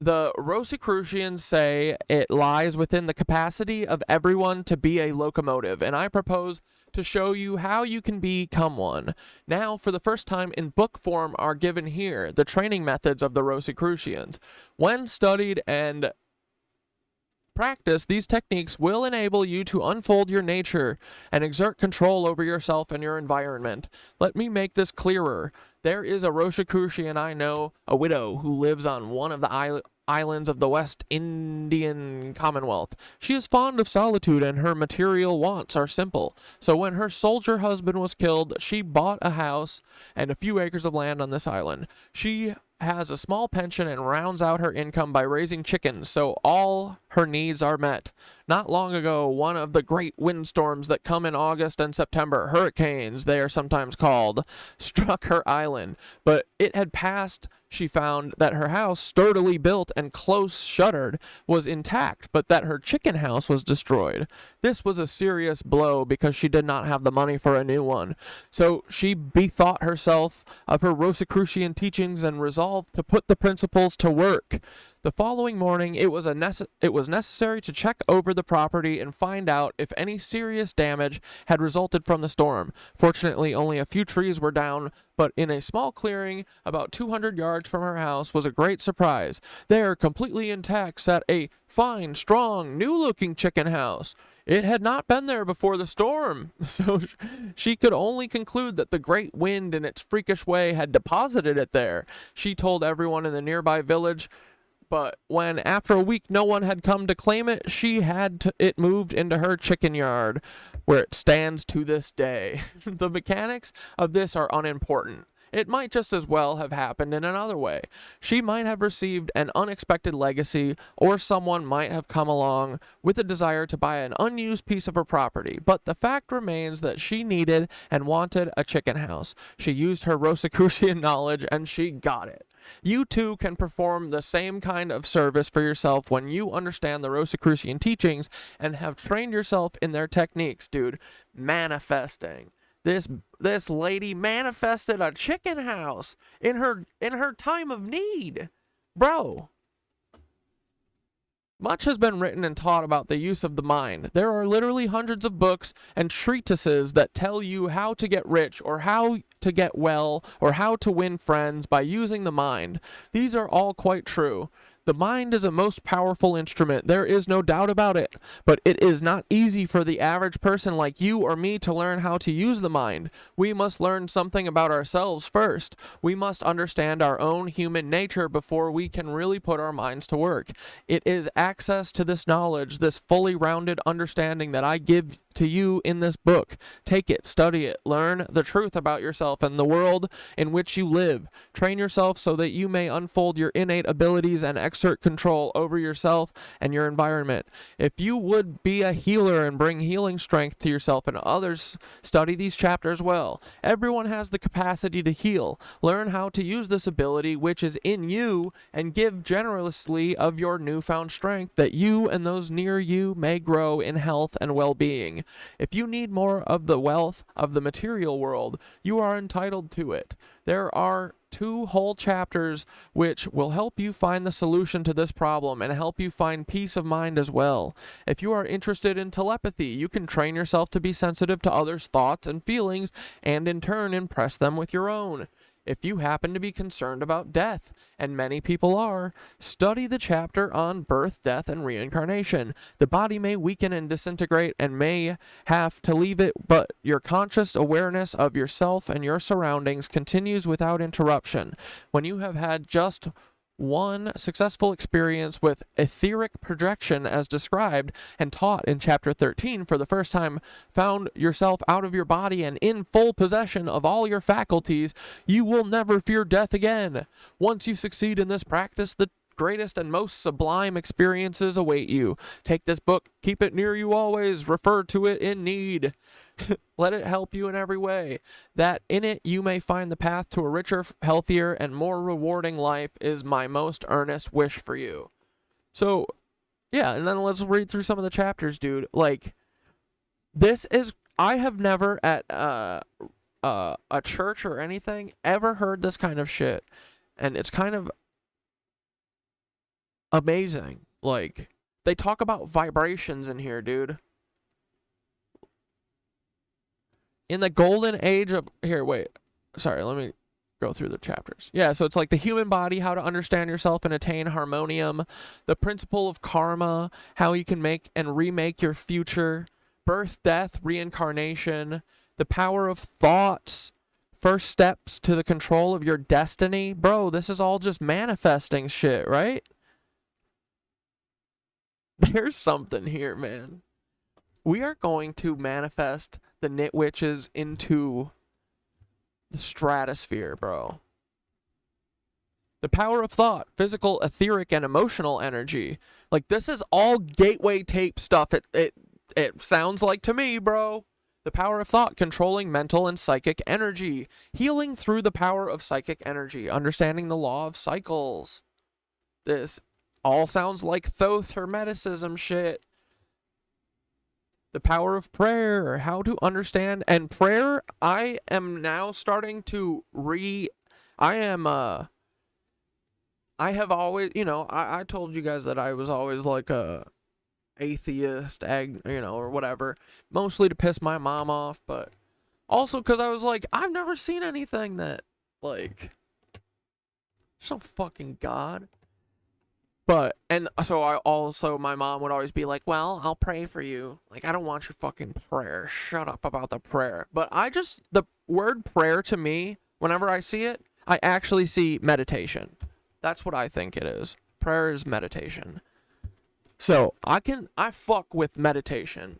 The RosiCrucians say it lies within the capacity of everyone to be a locomotive, and I propose to show you how you can become one. Now, for the first time in book form are given here the training methods of the RosiCrucians. When studied and practiced, these techniques will enable you to unfold your nature and exert control over yourself and your environment. Let me make this clearer. There is a RosiCrucian I know, a widow, who lives on one of the islands of the West Indian Commonwealth. She is fond of solitude and her material wants are simple. So when her soldier husband was killed, she bought a house and a few acres of land on this island. She has a small pension and rounds out her income by raising chickens, so all her needs are met. Not long ago, one of the great windstorms that come in August and September, hurricanes they are sometimes called, struck her island, but it had passed. She found that her house, sturdily built and close shuttered, was intact, but that her chicken house was destroyed. This was a serious blow because she did not have the money for a new one. So she bethought herself of her RosiCrucian teachings and resolved to put the principles to work. The following morning, it was necessary to check over the property and find out if any serious damage had resulted from the storm. Fortunately, only a few trees were down, but in a small clearing about 200 yards from her house was a great surprise. There, completely intact, sat a fine, strong, new-looking chicken house. It had not been there before the storm, so she could only conclude that the great wind in its freakish way had deposited it there. She told everyone in the nearby village, but when after a week no one had come to claim it, she had it moved into her chicken yard, where it stands to this day. The mechanics of this are unimportant. It might just as well have happened in another way. She might have received an unexpected legacy, or someone might have come along with a desire to buy an unused piece of her property, but the fact remains that she needed and wanted a chicken house. She used her RosiCrucian knowledge and she got it. You too can perform the same kind of service for yourself when you understand the RosiCrucian teachings and have trained yourself in their techniques, dude. Manifesting. This lady manifested a chicken house in her time of need. Bro. Much has been written and taught about the use of the mind. There are literally hundreds of books and treatises that tell you how to get rich or how to get well or how to win friends by using the mind. These are all quite true. The mind is a most powerful instrument, there is no doubt about it, but it is not easy for the average person like you or me to learn how to use the mind. We must learn something about ourselves first. We must understand our own human nature before we can really put our minds to work. It is access to this knowledge, this fully rounded understanding that I give to you in this book. Take it, study it, learn the truth about yourself and the world in which you live. Train yourself so that you may unfold your innate abilities and exert control over yourself and your environment. If you would be a healer and bring healing strength to yourself and others, study these chapters well. Everyone has the capacity to heal. Learn how to use this ability which is in you and give generously of your newfound strength that you and those near you may grow in health and well-being. If you need more of the wealth of the material world, you are entitled to it. There are 2 whole chapters which will help you find the solution to this problem and help you find peace of mind as well. If you are interested in telepathy, you can train yourself to be sensitive to others' thoughts and feelings and in turn impress them with your own. If you happen to be concerned about death, and many people are, study the chapter on birth, death, and reincarnation. The body may weaken and disintegrate and may have to leave it, but your conscious awareness of yourself and your surroundings continues without interruption. When you have had just one successful experience with etheric projection as described and taught in chapter 13 for the first time, found yourself out of your body and in full possession of all your faculties, you will never fear death again. Once you succeed in this practice, the greatest and most sublime experiences await you. Take this book, keep it near you always, refer to it in need. Let it help you in every way. That in it you may find the path to a richer, healthier, and more rewarding life is my most earnest wish for you. So, yeah, and then let's read through some of the chapters, dude. Like, this is, I have never at a church or anything ever heard this kind of shit. And it's kind of amazing. Like, they talk about vibrations in here, dude. In the golden age of... Here, wait. Sorry, let me go through the chapters. Yeah, so it's like the human body, how to understand yourself and attain harmonium, the principle of karma, how you can make and remake your future, birth, death, reincarnation, the power of thoughts, first steps to the control of your destiny. Bro, this is all just manifesting shit, right? There's something here, man. We are going to manifest the KnitWitches into the stratosphere, bro. The power of thought, physical, etheric, and emotional energy. Like, this is all gateway tape stuff. It sounds like to me, bro. The power of thought, controlling mental and psychic energy. Healing through the power of psychic energy. Understanding the law of cycles. This all sounds like Thoth Hermeticism shit. The power of prayer, how to understand, and prayer, I am now starting to I have always, you know, I told you guys that I was always like a atheist, you know, or whatever, mostly to piss my mom off, but also because I was like, I've never seen anything that, like, there's no fucking God. But, and so my mom would always be like, well, I'll pray for you. Like, I don't want your fucking prayer. Shut up about the prayer. But the word prayer to me, whenever I see it, I actually see meditation. That's what I think it is. Prayer is meditation. So, I fuck with meditation.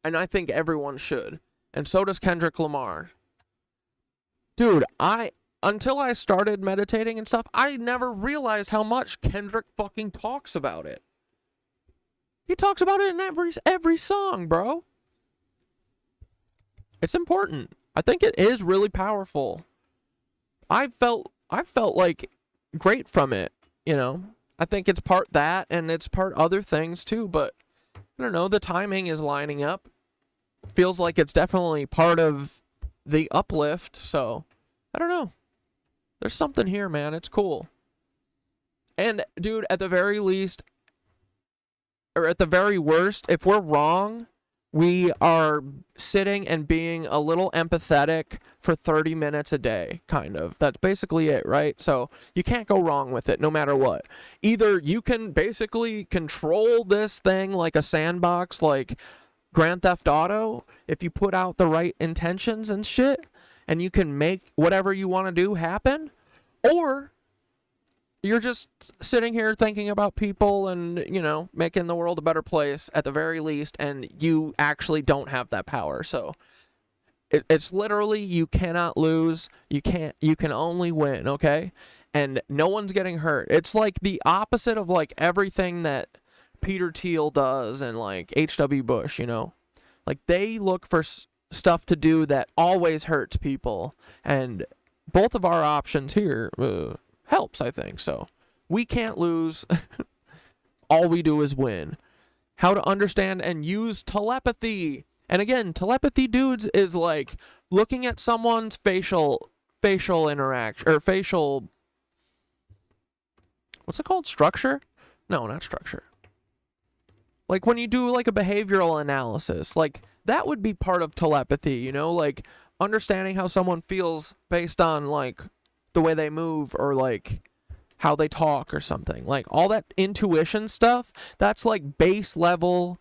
And I think everyone should. And so does Kendrick Lamar. Dude, until I started meditating and stuff, I never realized how much Kendrick fucking talks about it. He talks about it in every song, bro. It's important. I think it is really powerful. I felt like great from it, you know. I think it's part that and it's part other things too, but I don't know, the timing is lining up. Feels like it's definitely part of the uplift, so I don't know. There's something here, man. It's cool. And, dude, at the very least, or at the very worst, if we're wrong, we are sitting and being a little empathetic for 30 minutes a day, kind of. That's basically it, right? So you can't go wrong with it, no matter what. Either you can basically control this thing like a sandbox, like Grand Theft Auto, if you put out the right intentions and shit, and you can make whatever you want to do happen, or you're just sitting here thinking about people and, you know, making the world a better place at the very least, and you actually don't have that power. So it's literally, you cannot lose, you can only win, okay? And no one's getting hurt. It's like the opposite of like everything that Peter Thiel does and like H.W. Bush, you know? Like, they look for stuff to do that always hurts people, and both of our options here helps, I think. So we can't lose. All we do is win. How to understand and use telepathy. And again, telepathy, dudes, is like looking at someone's facial interaction, or facial, what's it called, structure? No, not structure. Like when you do like a behavioral analysis, like that would be part of telepathy, you know, like understanding how someone feels based on like the way they move or like how they talk or something. Like all that intuition stuff, that's like base level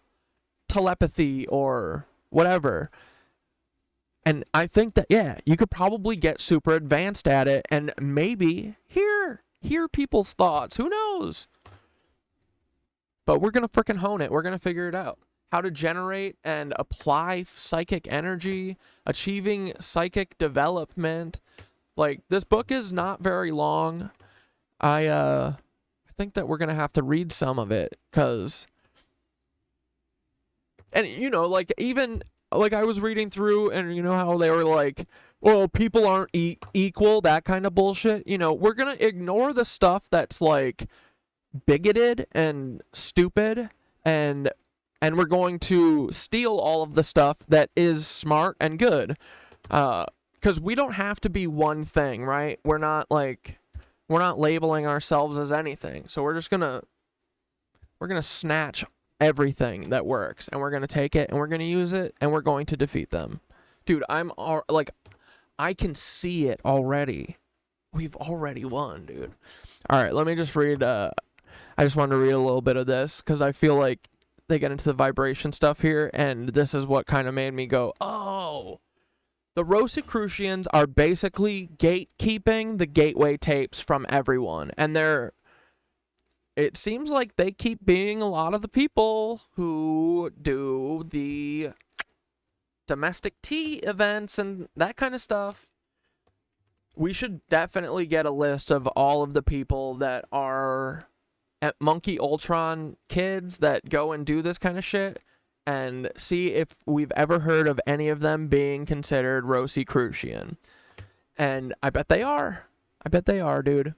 telepathy or whatever. And I think that, yeah, you could probably get super advanced at it and maybe hear people's thoughts. Who knows? But we're going to freaking hone it. We're going to figure it out. How to generate and apply psychic energy, achieving psychic development. Like, this book is not very long. I think that we're going to have to read some of it because... And, you know, like, even... Like, I was reading through, and you know how they were like, well, people aren't equal, that kind of bullshit. You know, we're going to ignore the stuff that's, like, bigoted and stupid, and we're going to steal all of the stuff that is smart and good. Because we don't have to be one thing, right? We're not labeling ourselves as anything. So we're going to snatch everything that works, and we're going to take it, and we're going to use it, and we're going to defeat them. Dude, I can see it already. We've already won, dude. All right, let me just read, I just wanted to read a little bit of this, because I feel like they get into the vibration stuff here, and this is what kind of made me go, oh. The RosiCrucians are basically gatekeeping the gateway tapes from everyone, and it seems like they keep being a lot of the people who do the domestic tea events and that kind of stuff. We should definitely get a list of all of the people that are at Monkey Ultron kids that go and do this kind of shit and see if we've ever heard of any of them being considered RosiCrucian. And I bet they are. I bet they are, dude.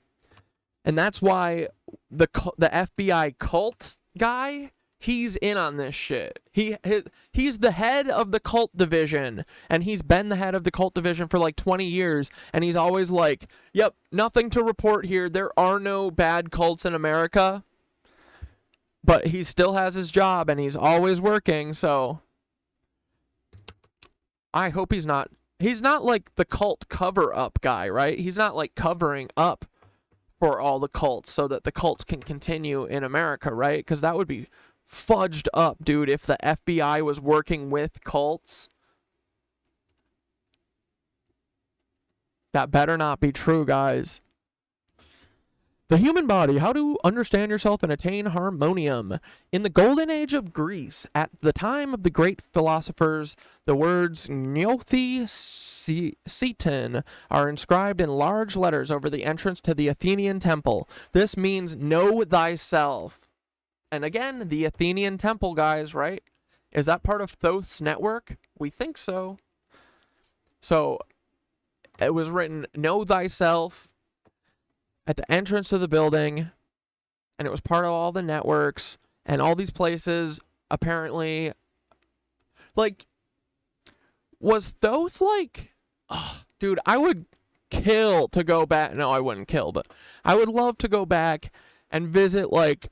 And that's why the FBI cult guy, he's in on this shit. He's the head of the cult division, and he's been the head of the cult division for like 20 years, and he's always like, yep, nothing to report here. There are no bad cults in America. But he still has his job, and he's always working, so I hope he's not like the cult cover-up guy, right? He's not like covering up for all the cults so that the cults can continue in America, right? Because that would be fudged up, dude, if the FBI was working with cults. That better not be true, guys. The human body, how to understand yourself and attain harmonium. In the golden age of Greece, at the time of the great philosophers, the words gnothe Ceton are inscribed in large letters over the entrance to the Athenian temple. This means know thyself. And again, the Athenian temple, guys, right? Is that part of Thoth's network? We think so. So, it was written, know thyself, at the entrance of the building, and it was part of all the networks, and all these places, apparently, like, was Thoth, like, oh, dude, I would kill to go back, no, I wouldn't kill, but I would love to go back and visit, like,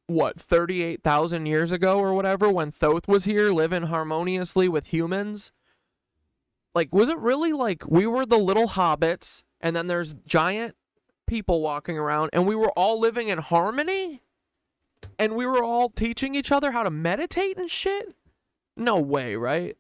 what, 38,000 years ago or whatever, when Thoth was here, living harmoniously with humans. Like, was it really, like, we were the little hobbits, and then there's giant people walking around, and we were all living in harmony, and we were all teaching each other how to meditate and shit? No way, right?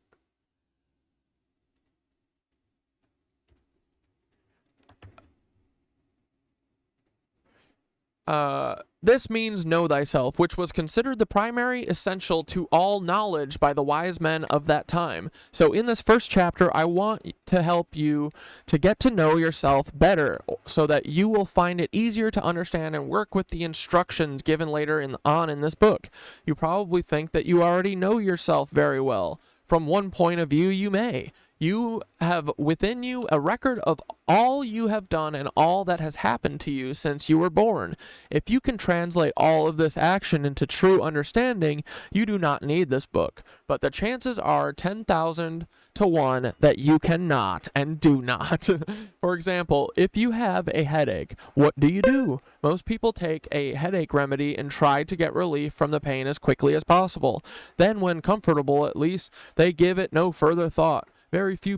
This means know thyself, which was considered the primary essential to all knowledge by the wise men of that time. So in this first chapter, I want to help you to get to know yourself better so that you will find it easier to understand and work with the instructions given later on in this book. You probably think that you already know yourself very well. From one point of view, you may. You have within you a record of all you have done and all that has happened to you since you were born. If you can translate all of this action into true understanding, you do not need this book. But the chances are 10,000 to 1 that you cannot and do not. For example, if you have a headache, what do? Most people take a headache remedy and try to get relief from the pain as quickly as possible. Then, when comfortable, at least, they give it no further thought. Very few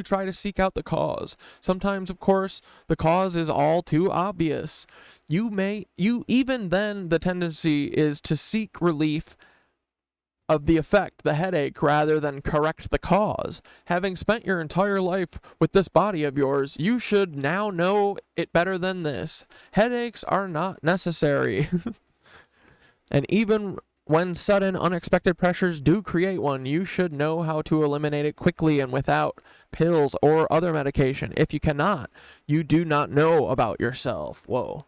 try to seek out the cause. Sometimes, of course, the cause is all too obvious. Even then, the tendency is to seek relief of the effect, the headache, rather than correct the cause. Having spent your entire life with this body of yours, you should now know it better than this. Headaches are not necessary. And even when sudden, unexpected pressures do create one, you should know how to eliminate it quickly and without pills or other medication. If you cannot, you do not know about yourself. Whoa.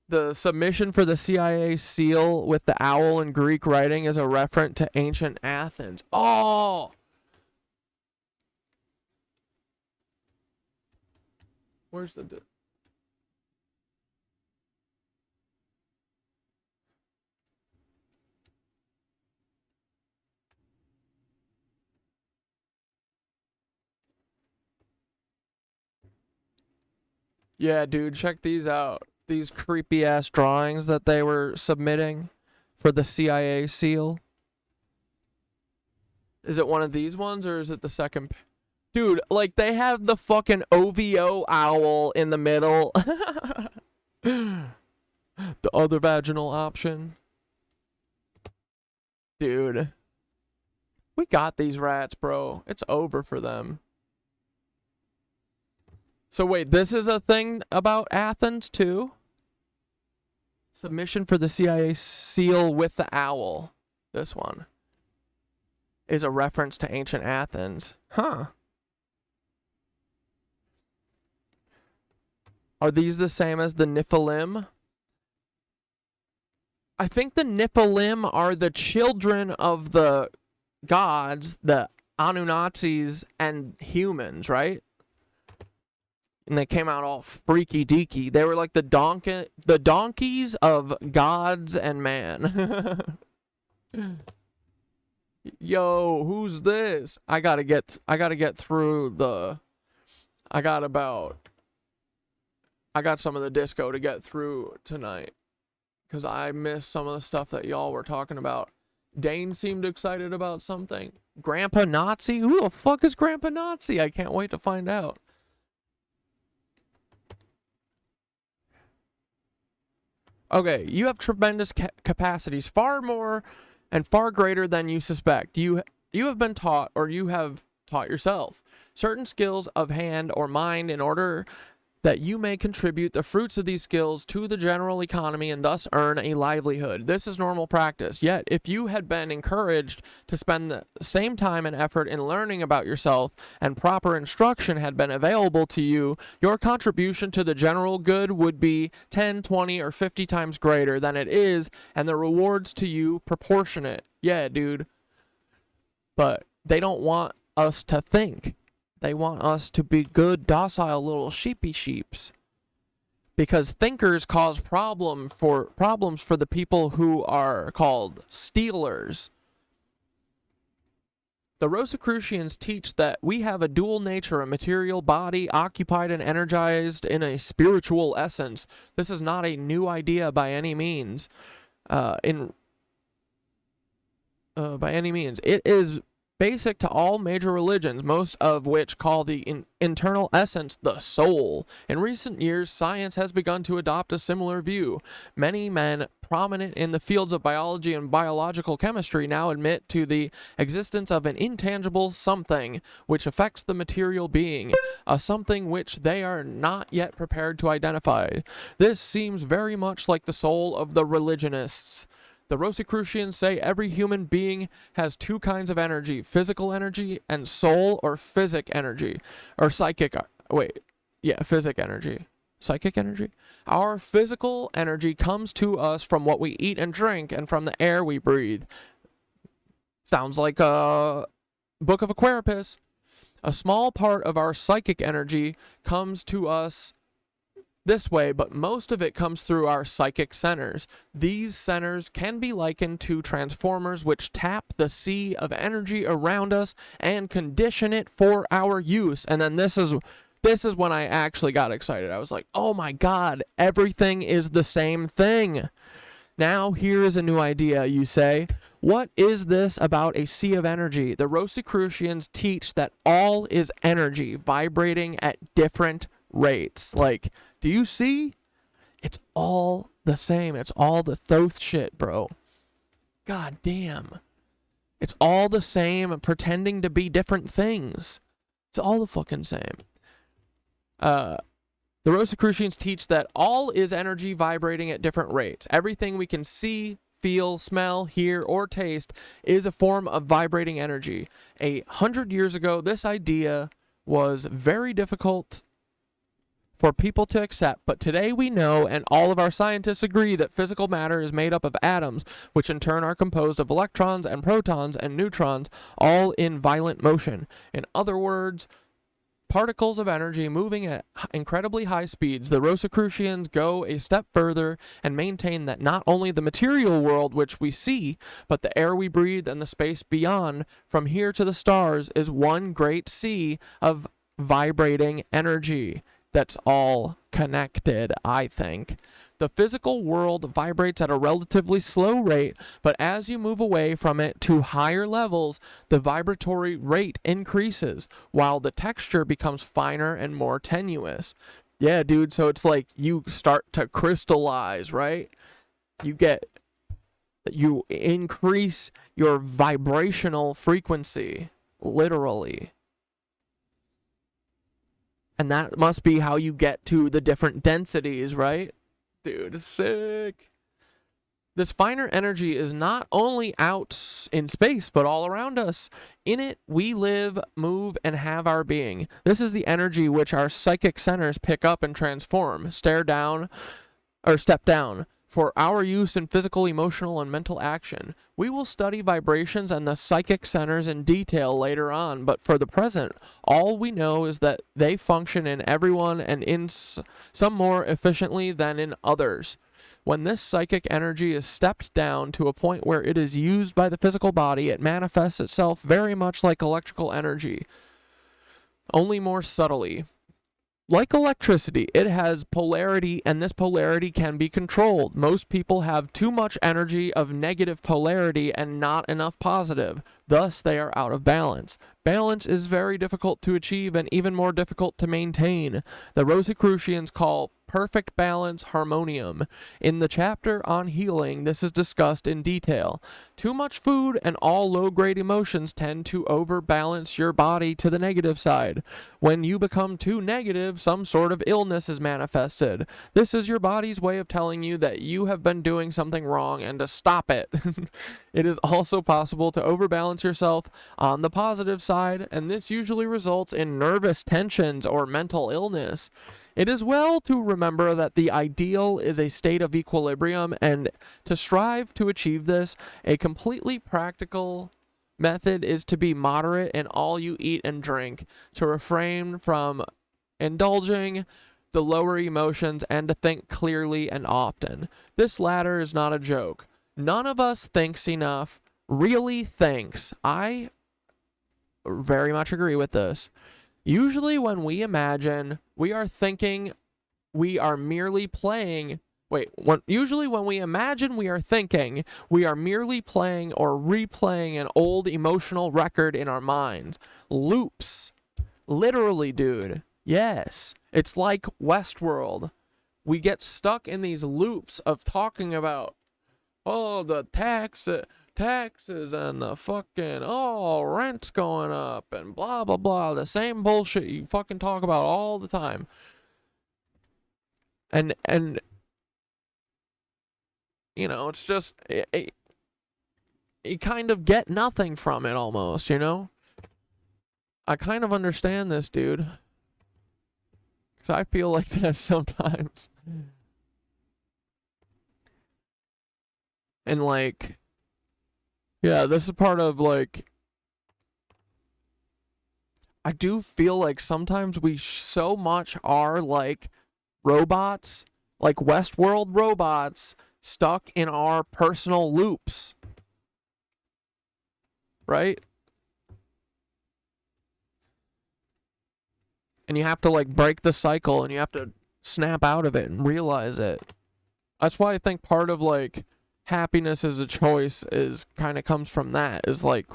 The submission for the CIA seal with the owl in Greek writing is a reference to ancient Athens. Oh! Where's the... Yeah, dude, check these out. These creepy ass drawings that they were submitting for the CIA seal. Is it one of these ones or is it the second? Dude, like they have the fucking OVO owl in the middle. The other vaginal option. Dude. We got these rats, bro. It's over for them. So wait, this is a thing about Athens too? Submission for the CIA seal with the owl. This one is a reference to ancient Athens. Huh. Are these the same as the Nephilim? I think the Nephilim are the children of the gods, the Anunnakis and humans, right? And they came out all freaky deaky. They were like the donkeys of gods and man. Yo, who's this? I gotta get through the. I got some of the disco to get through tonight, cause I missed some of the stuff that y'all were talking about. Dane seemed excited about something. Grandpa Nazi? Who the fuck is Grandpa Nazi? I can't wait to find out. Okay, you have tremendous capacities, far more and far greater than you suspect. You have been taught, or you have taught yourself, certain skills of hand or mind in order that you may contribute the fruits of these skills to the general economy and thus earn a livelihood. This is normal practice. Yet, if you had been encouraged to spend the same time and effort in learning about yourself and proper instruction had been available to you, your contribution to the general good would be 10, 20, or 50 times greater than it is, and the rewards to you proportionate. Yeah, dude. But they don't want us to think. They want us to be good, docile little sheepy sheeps. Because thinkers cause problems for the people who are called stealers. The RosiCrucians teach that we have a dual nature, a material body occupied and energized in a spiritual essence. This is not a new idea by any means. By any means. It is basic to all major religions, most of which call the internal essence the soul. In recent years, science has begun to adopt a similar view. Many men prominent in the fields of biology and biological chemistry now admit to the existence of an intangible something which affects the material being, a something which they are not yet prepared to identify. This seems very much like the soul of the religionists. The RosiCrucians say every human being has two kinds of energy, physical energy and soul or physic energy. Or psychic, physic energy. Psychic energy? Our physical energy comes to us from what we eat and drink and from the air we breathe. Sounds like a Book of Aquarius. A small part of our psychic energy comes to us this way, but most of it comes through our psychic centers. These centers can be likened to transformers which tap the sea of energy around us and condition it for our use. And then this is when I actually got excited. I was like, oh my god, everything is the same thing. Now here is a new idea, you say. What is this about a sea of energy? The RosiCrucians teach that all is energy vibrating at different rates. Like, do you see? It's all the same. It's all the Thoth shit, bro. God damn. It's all the same, pretending to be different things. It's all the fucking same. The RosiCrucians teach that all is energy vibrating at different rates. Everything we can see, feel, smell, hear, or taste is a form of vibrating energy. 100 years ago, this idea was very difficult for people to accept, but today we know, and all of our scientists agree, that physical matter is made up of atoms, which in turn are composed of electrons and protons and neutrons, all in violent motion. In other words, particles of energy moving at incredibly high speeds. The RosiCrucians go a step further and maintain that not only the material world which we see, but the air we breathe and the space beyond, from here to the stars, is one great sea of vibrating energy that's all connected, I think. The physical world vibrates at a relatively slow rate, but as you move away from it to higher levels, the vibratory rate increases, while the texture becomes finer and more tenuous. Yeah, dude, so it's like you start to crystallize, right? You increase your vibrational frequency, literally. And that must be how you get to the different densities, right? Dude, sick. This finer energy is not only out in space, but all around us. In it, we live, move, and have our being. This is the energy which our psychic centers pick up and transform, step down, for our use in physical, emotional, and mental action. We will study vibrations and the psychic centers in detail later on, but for the present, all we know is that they function in everyone and in some more efficiently than in others. When this psychic energy is stepped down to a point where it is used by the physical body, it manifests itself very much like electrical energy, only more subtly. Like electricity, it has polarity, and this polarity can be controlled. Most people have too much energy of negative polarity and not enough positive. Thus, they are out of balance. Balance is very difficult to achieve and even more difficult to maintain. The RosiCrucians call perfect balance harmonium. In the chapter on healing, this is discussed in detail. Too much food and all low-grade emotions tend to overbalance your body to the negative side. When you become too negative, some sort of illness is manifested. This is your body's way of telling you that you have been doing something wrong and to stop it. It is also possible to overbalance yourself on the positive side, and this usually results in nervous tensions or mental illness. It is well to remember that the ideal is a state of equilibrium, and to strive to achieve this, a completely practical method is to be moderate in all you eat and drink, to refrain from indulging the lower emotions, and to think clearly and often. This latter is not a joke. None of us thinks enough, really thinks. I very much agree with this. Usually when we imagine, we are thinking we are merely playing. Usually when we imagine we are thinking, we are merely playing or replaying an old emotional record in our minds. Loops. Literally, dude. Yes. It's like Westworld. We get stuck in these loops of talking about, oh, the taxes and the fucking, rent's going up and blah, blah, blah. The same bullshit you fucking talk about all the time. And you know, it's just, you kind of get nothing from it almost, you know? I kind of understand this, dude. Because I feel like that sometimes. And like, yeah, this is part of like, I do feel like sometimes we so much are like robots, like Westworld robots, stuck in our personal loops. Right? And you have to like break the cycle, and you have to snap out of it and realize it. That's why I think part of like happiness is a choice is kind of comes from that, is like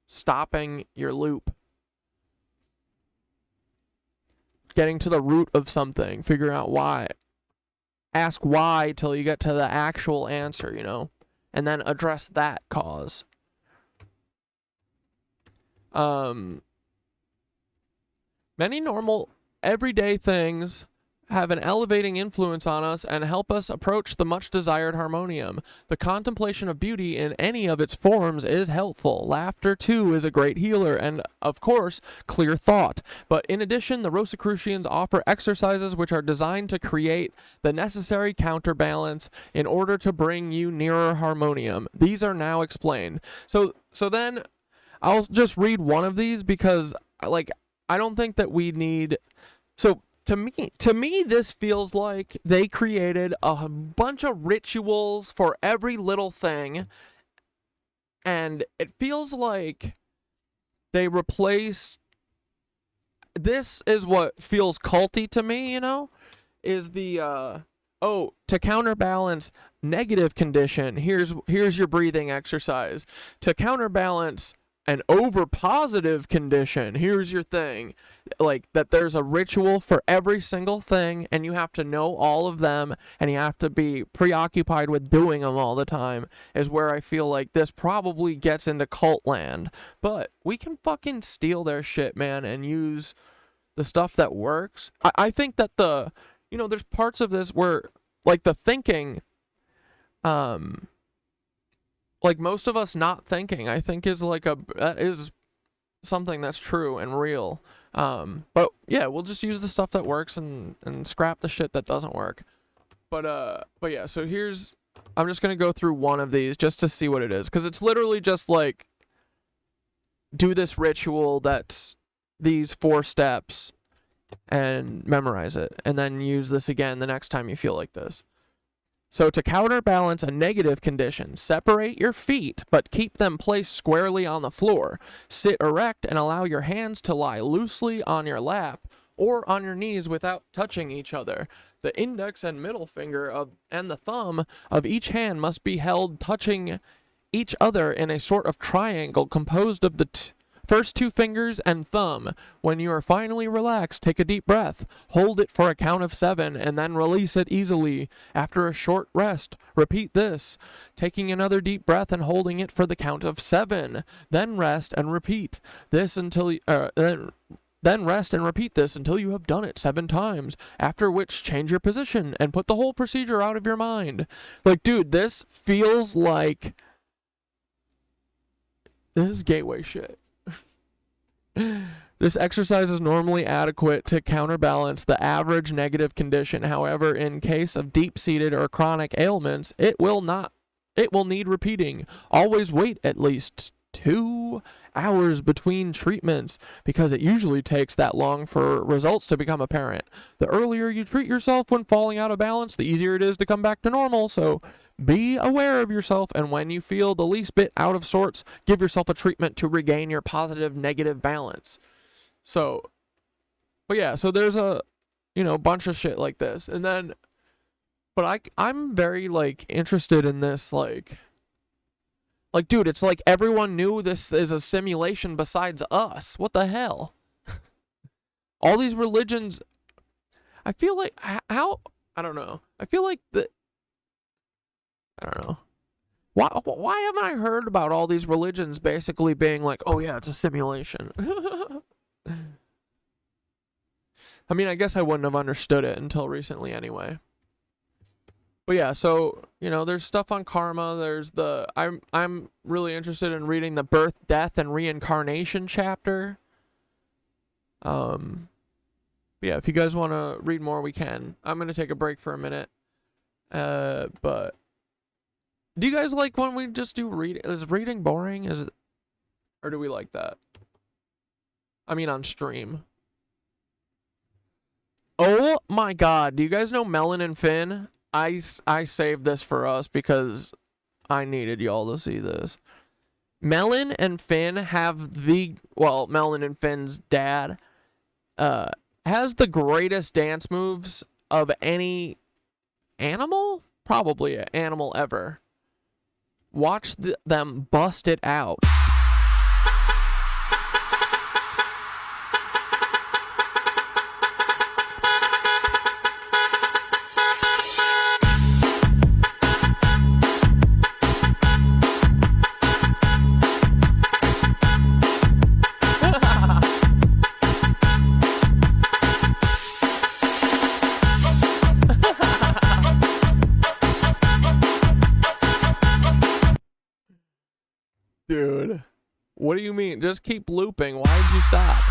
stopping your loop. Getting to the root of something, figuring out why. Ask why till you get to the actual answer, you know? And then address that cause. Many normal, everyday things have an elevating influence on us and help us approach the much desired harmonium. The contemplation of beauty in any of its forms is helpful. Laughter, too, is a great healer, and, of course, clear thought. But in addition, the RosiCrucians offer exercises which are designed to create the necessary counterbalance in order to bring you nearer harmonium. These are now explained. So then, I'll just read one of these because, like, I don't think that we need... So... To me, this feels like they created a bunch of rituals for every little thing, and it feels like they replace... This is what feels culty to me, you know? Is the, to counterbalance negative condition, here's your breathing exercise. To counterbalance an over-positive condition, here's your thing. Like, that there's a ritual for every single thing, and you have to know all of them, and you have to be preoccupied with doing them all the time, is where I feel like this probably gets into cult land. But we can fucking steal their shit, man, and use the stuff that works. I think that there's parts of this where, like, the thinking, like, most of us not thinking, I think that is something that's true and real. But yeah, we'll just use the stuff that works and scrap the shit that doesn't work. But yeah, so I'm just gonna go through one of these just to see what it is, because it's literally just like, do this ritual that's these 4 steps and memorize it, and then use this again the next time you feel like this. So to counterbalance a negative condition, separate your feet, but keep them placed squarely on the floor. Sit erect and allow your hands to lie loosely on your lap or on your knees without touching each other. The index and middle finger and the thumb of each hand must be held touching each other in a sort of triangle composed of the first 2 fingers and thumb. When you are finally relaxed, take a deep breath. Hold it for a count of 7 and then release it easily. After a short rest, repeat this, taking another deep breath and holding it for the count of 7. Then rest and repeat this until then rest and repeat this until you have done it 7 times, after which change your position and put the whole procedure out of your mind. Like, dude, this feels like... This is gateway shit. This exercise is normally adequate to counterbalance the average negative condition. However, in case of deep-seated or chronic ailments, it will need repeating. Always wait at least 2 hours between treatments, because it usually takes that long for results to become apparent. The earlier you treat yourself when falling out of balance, the easier it is to come back to normal. So be aware of yourself, and when you feel the least bit out of sorts, give yourself a treatment to regain your positive negative balance. So, but yeah, so there's a, bunch of shit like this. And then, but I'm very, like, interested in this, like, dude, it's like everyone knew this is a simulation besides us. What the hell? All these religions, I feel like, I don't know. I feel like I don't know. Why haven't I heard about all these religions basically being like, oh yeah, it's a simulation? I mean, I guess I wouldn't have understood it until recently anyway. But yeah, so, there's stuff on karma. There's I'm really interested in reading the birth, death, and reincarnation chapter. But yeah, if you guys want to read more, we can. I'm going to take a break for a minute. But do you guys like when we just do reading? Is reading boring? Or do we like that? I mean, on stream. Oh my god, do you guys know Melon and Finn? I saved this for us because I needed y'all to see this. Melon and Finn have Melon and Finn's dad has the greatest dance moves of any animal? Probably an animal ever. watch them bust it out. Dude, what do you mean? Just keep looping. Why did you stop?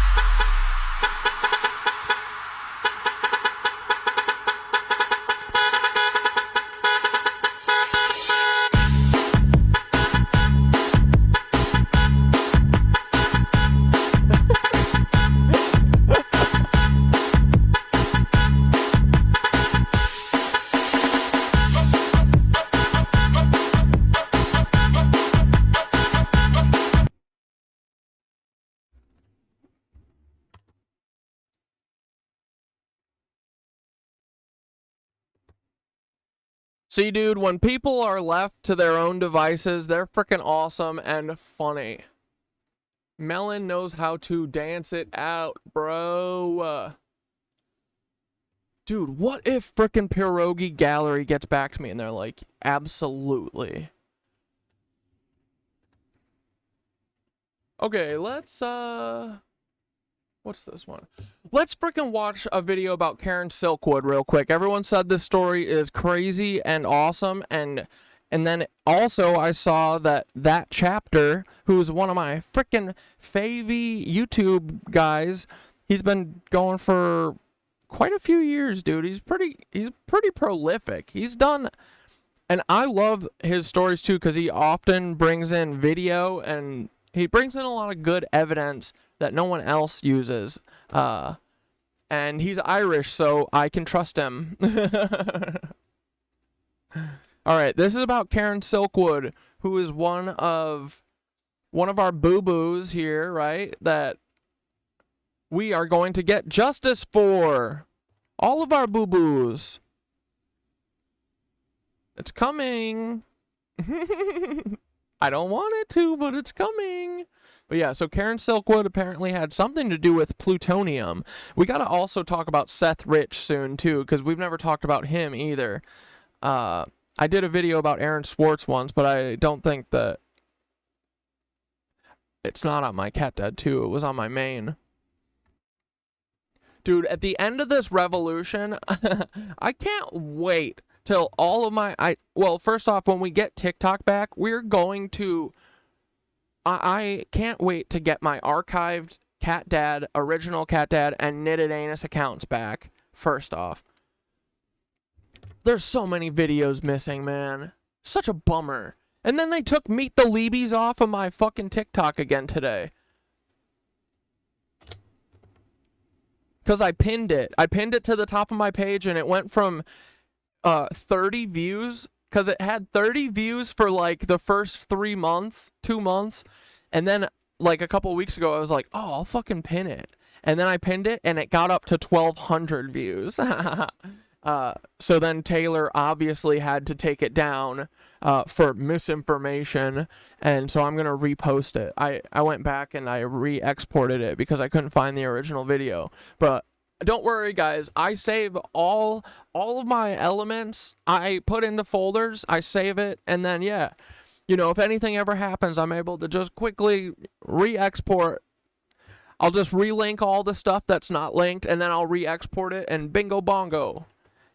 See, dude, when people are left to their own devices, they're freaking awesome and funny. Melon knows how to dance it out, bro. Dude, what if frickin' Pierogi Gallery gets back to me and they're like, absolutely. Okay, let's, what's this one? Let's freaking watch a video about Karen Silkwood real quick. Everyone said this story is crazy and awesome, and then also I saw that chapter, who's one of my freaking favy YouTube guys, he's been going for quite a few years, dude. He's pretty prolific. He's done, and I love his stories too, because he often brings in video and he brings in a lot of good evidence that no one else uses. And he's Irish, so I can trust him. Alright, this is about Karen Silkwood, who is one of our boo-boos here, right? That we are going to get justice for. All of our boo-boos. It's coming. I don't want it to, but it's coming. But yeah, so Karen Silkwood apparently had something to do with plutonium. We got to also talk about Seth Rich soon, too, because we've never talked about him either. I did a video about Aaron Swartz once, but I don't think that... It's not on my CatDad, too. It was on my main. Dude, at the end of this revolution, I can't wait till all of my... Well, first off, when we get TikTok back, we're going to... I can't wait to get my archived CatDad, original CatDad, and Knitted Anus accounts back, first off. There's so many videos missing, man. Such a bummer. And then they took Meet the Leebies off of my fucking TikTok again today. Because I pinned it. I pinned it to the top of my page, and it went from 30 views... Because it had 30 views for, like, the first 2 months. And then, like, a couple weeks ago, I was like, oh, I'll fucking pin it. And then I pinned it, and it got up to 1,200 views. So then Taylor obviously had to take it down for misinformation. And so I'm going to repost it. I went back and I re-exported it because I couldn't find the original video. But... don't worry, guys. I save all of my elements. I put into folders. I save it. And then, yeah, you know, if anything ever happens, I'm able to just quickly re-export. I'll just relink all the stuff that's not linked, and then I'll re-export it, and bingo bongo.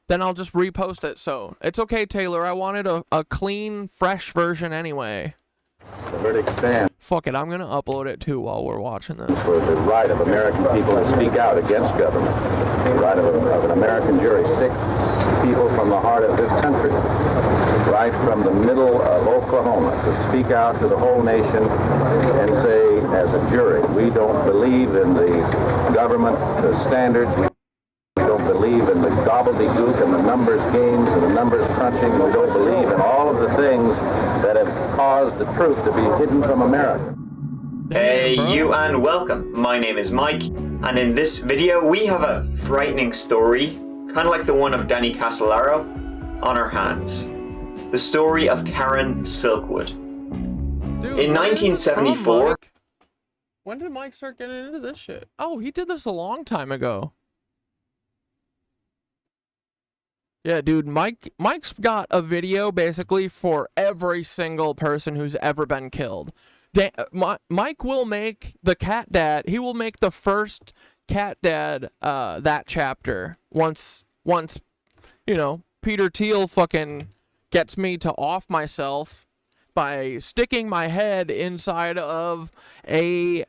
Then I'll just repost it. So it's okay, Taylor. I wanted a clean, fresh version anyway. The verdict stands. Fuck it, I'm gonna upload it too while we're watching this. For the right of American people to speak out against government. The right of an American jury. 6 people from the heart of this country, right from the middle of Oklahoma, to speak out to the whole nation and say, as a jury, we don't believe in the government, the standards. We don't believe in the gobbledygook and the numbers games and the numbers crunching. We don't believe in all of the things that have caused the truth to be hidden from America. Hey you, and welcome. My name is Mike, and in this video we have a frightening story, kind of like the one of Danny Casolaro, on our hands. the story of Karen Silkwood. Dude, In what is this from, 1974, Mike? When did Mike start getting into this shit? Oh, he did this a long time ago. Yeah, dude, Mike's got a video basically for every single person who's ever been killed. Mike will make the CatDad. He will make the first CatDad that chapter once you know, Peter Thiel fucking gets me to off myself by sticking my head inside of a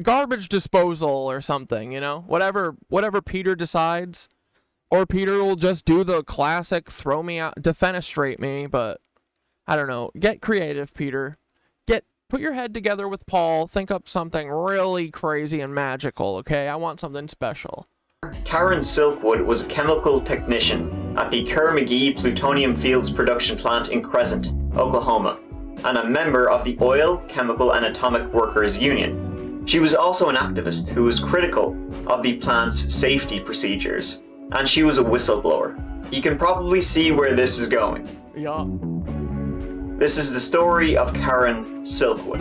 garbage disposal or something, you know? Whatever Peter decides. Or Peter will just do the classic throw me out, defenestrate me, but I don't know. Get creative, Peter. Put your head together with Paul, think up something really crazy and magical, okay? I want something special. Karen Silkwood was a chemical technician at the Kerr-McGee Plutonium Fields Production Plant in Crescent, Oklahoma, and a member of the Oil, Chemical and Atomic Workers Union. She was also an activist who was critical of the plant's safety procedures, and she was a whistleblower. You can probably see where this is going. Yeah. This is the story of Karen Silkwood.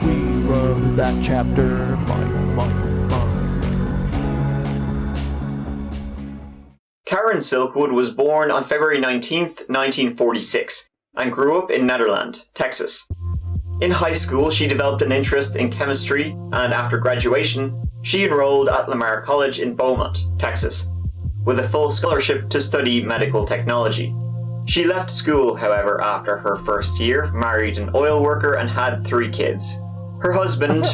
We love that chapter. Karen Silkwood was born on February 19th, 1946, and grew up in Nederland, Texas. In high school, she developed an interest in chemistry, and after graduation, she enrolled at Lamar College in Beaumont, Texas, with a full scholarship to study medical technology. She left school, however, after her first year, married an oil worker, and had 3 kids. Her husband...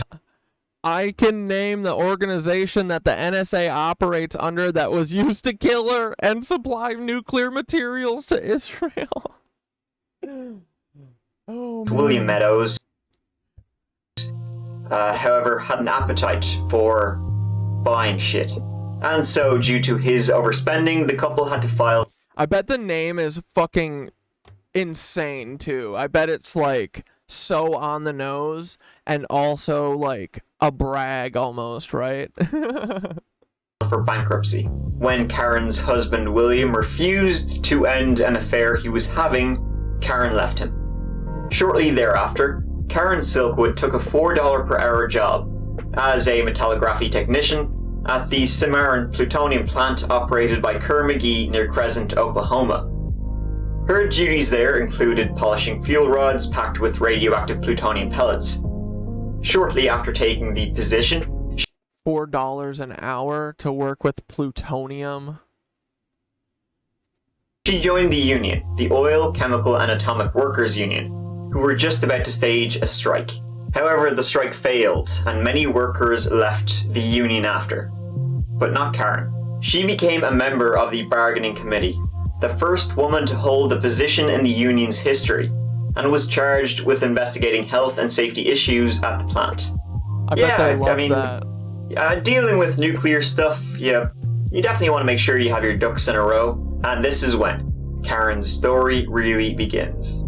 I can name the organization that the NSA operates under that was used to kill her and supply nuclear materials to Israel. Oh, William Meadows, however, had an appetite for buying shit. And so, due to his overspending, the couple had to file... I bet the name is fucking insane, too. I bet it's, like, so on the nose and also, like, a brag almost, right? for bankruptcy. When Karen's husband William refused to end an affair he was having, Karen left him. Shortly thereafter, Karen Silkwood took a $4 per hour job as a metallography technician at the Cimarron plutonium plant operated by Kerr-McGee near Crescent, Oklahoma. Her duties there included polishing fuel rods packed with radioactive plutonium pellets. Shortly after taking the position, $4 an hour to work with plutonium. She joined the union, the Oil, Chemical and Atomic Workers Union, who were just about to stage a strike. However, the strike failed, and many workers left the union after. But not Karen. She became a member of the bargaining committee, the first woman to hold the position in the union's history, and was charged with investigating health and safety issues at the plant. I bet they love that. Dealing with nuclear stuff, you definitely want to make sure you have your ducks in a row, and this is when Karen's story really begins.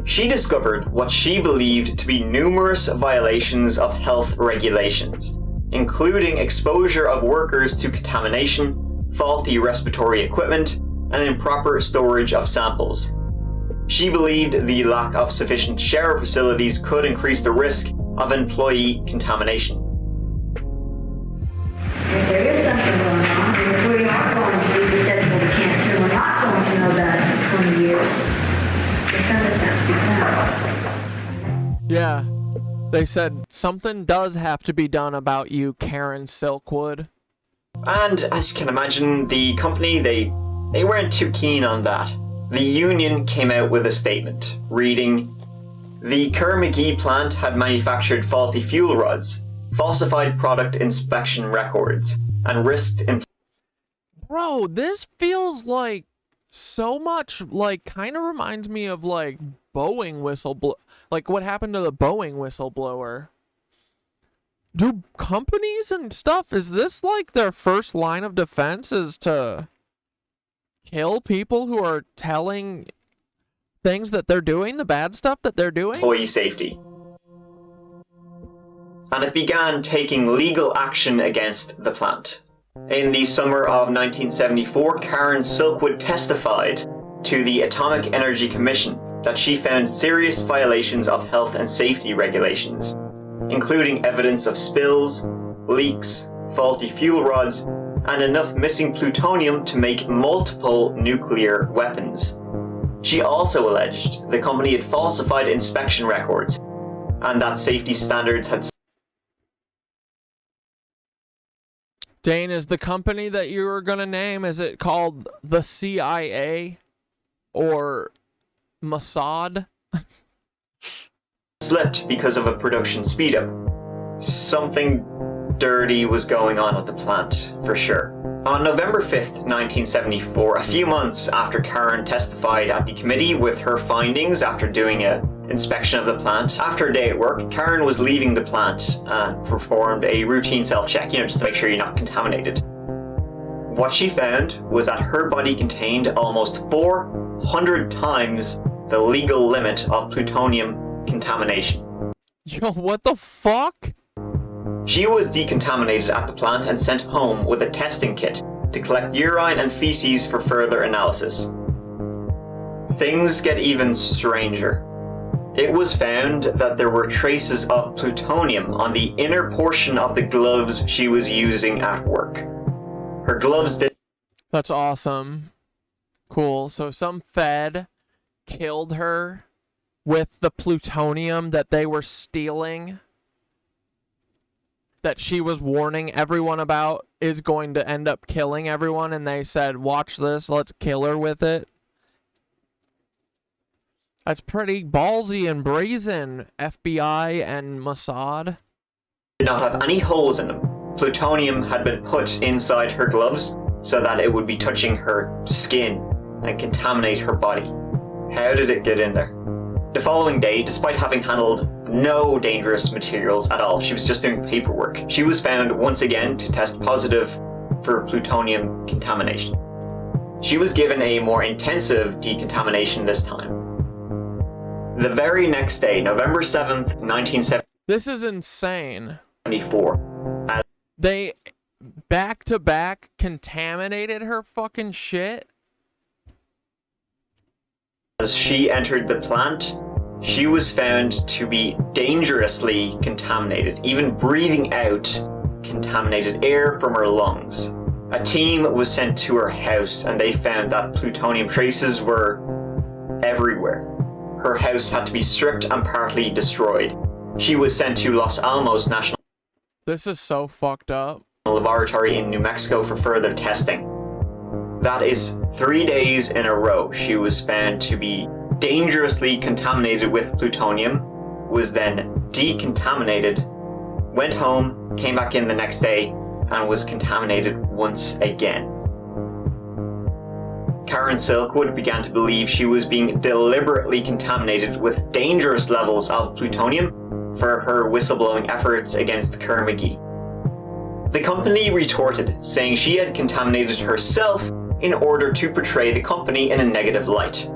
She discovered what she believed to be numerous violations of health regulations, including exposure of workers to contamination, faulty respiratory equipment, and improper storage of samples. She believed the lack of sufficient shower facilities could increase the risk of employee contamination. If there is something going on, and if we are going to be susceptible to cancer, we're not going to know that in 20 years. Yeah, they said something does have to be done about you, Karen Silkwood. And as you can imagine, the company, they weren't too keen on that. The union came out with a statement, reading, "The Kerr-McGee plant had manufactured faulty fuel rods, falsified product inspection records, and risked..." Bro, this feels like so much, like, kind of reminds me of, like, Boeing whistleblower. Like, what happened to the Boeing whistleblower? Do companies and stuff, is this, like, their first line of defense is to kill people who are telling things that they're doing, the bad stuff that they're doing? Employee safety. and it began taking legal action against the plant. In the summer of 1974, Karen Silkwood testified to the Atomic Energy Commission that she found serious violations of health and safety regulations, including evidence of spills, leaks, faulty fuel rods, and enough missing plutonium to make multiple nuclear weapons. She also alleged the company had falsified inspection records and that safety standards had... Dane, is the company that you were going to name, is it called the CIA or Mossad? slipped because of a production speed-up. Something dirty was going on at the plant, for sure. On November 5th, 1974, a few months after Karen testified at the committee with her findings after doing an inspection of the plant, after a day at work, Karen was leaving the plant and performed a routine self-check, just to make sure you're not contaminated. What she found was that her body contained almost 400 times the legal limit of plutonium contamination. Yo, what the fuck? She was decontaminated at the plant and sent home with a testing kit to collect urine and feces for further analysis. Things get even stranger. It was found that there were traces of plutonium on the inner portion of the gloves she was using at work. Her gloves did... That's awesome. Cool. So some Fed killed her with the plutonium that they were stealing, that she was warning everyone about is going to end up killing everyone, and they said, watch this, let's kill her with it. That's pretty ballsy and brazen, FBI and Mossad. Did not have any holes in them. Plutonium had been put inside her gloves so that it would be touching her skin and contaminate her body. How did it get in there? The following day, despite having handled no dangerous materials at all, she was just doing paperwork, she was found once again to test positive for plutonium contamination. She was given a more intensive decontamination this time. The very next day, November 7th, 1974. This is insane. They back-to-back contaminated her fucking shit? As she entered the plant, she was found to be dangerously contaminated, even breathing out contaminated air from her lungs. A team was sent to her house and they found that plutonium traces were everywhere. Her house had to be stripped and partly destroyed. She was sent to Los Alamos National... This is so fucked up. ...laboratory in New Mexico for further testing. That is 3 days in a row she was found to be dangerously contaminated with plutonium, was then decontaminated, went home, came back in the next day, and was contaminated once again. Karen Silkwood began to believe she was being deliberately contaminated with dangerous levels of plutonium for her whistleblowing efforts against Kerr-McGee. The company retorted, saying she had contaminated herself in order to portray the company in a negative light.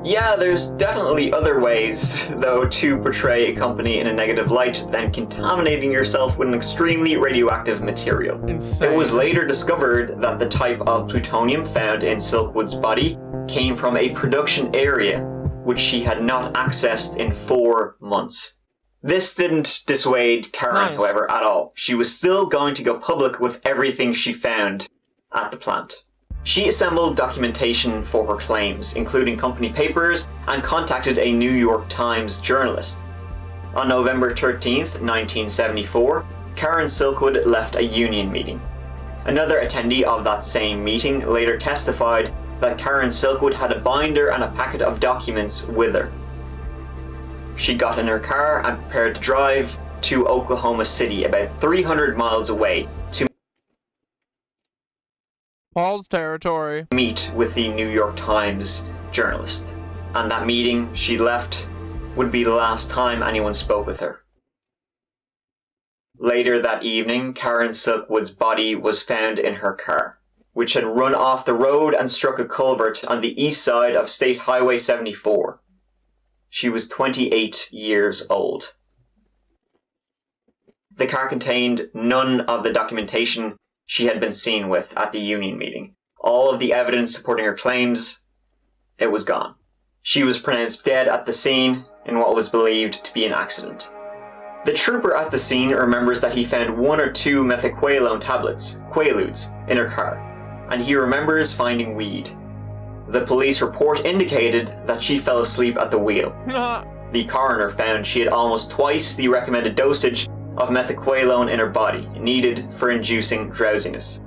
Yeah, there's definitely other ways, though, to portray a company in a negative light than contaminating yourself with an extremely radioactive material. Insane. It was later discovered that the type of plutonium found in Silkwood's body came from a production area which she had not accessed in 4 months. This didn't dissuade Karen, however, at all. She was still going to go public with everything she found at the plant. She assembled documentation for her claims, including company papers, and contacted a New York Times journalist. On November 13th, 1974, Karen Silkwood left a union meeting. Another attendee of that same meeting later testified that Karen Silkwood had a binder and a packet of documents with her. She got in her car and prepared to drive to Oklahoma City, about 300 miles away, to Paul's territory. Meet with the New York Times journalist. And that meeting she left would be the last time anyone spoke with her. Later that evening, Karen Silkwood's body was found in her car, which had run off the road and struck a culvert on the east side of State Highway 74. She was 28 years old. The car contained none of the documentation she had been seen with at the union meeting. All of the evidence supporting her claims, it was gone. She was pronounced dead at the scene in what was believed to be an accident. The trooper at the scene remembers that he found 1 or 2 methaqualone tablets, Quaaludes, in her car, and he remembers finding weed. The police report indicated that she fell asleep at the wheel. The coroner found she had almost twice the recommended dosage of methaqualone in her body, needed for inducing drowsiness.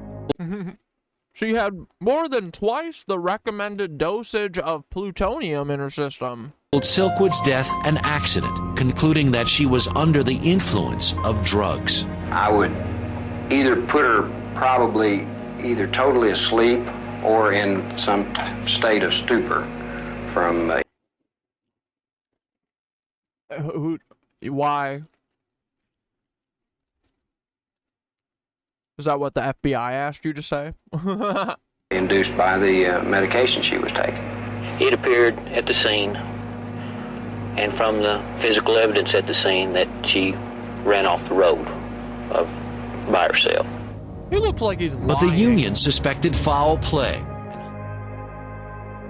She had more than twice the recommended dosage of plutonium in her system. Silkwood's death an accident, concluding that she was under the influence of drugs. I would either put her probably either totally asleep or in some state of stupor from... Why? Is that what the FBI asked you to say? induced by the medication she was taking. It appeared at the scene, and from the physical evidence at the scene, that she ran off the road by herself. He looks like he's lying. But the union suspected foul play.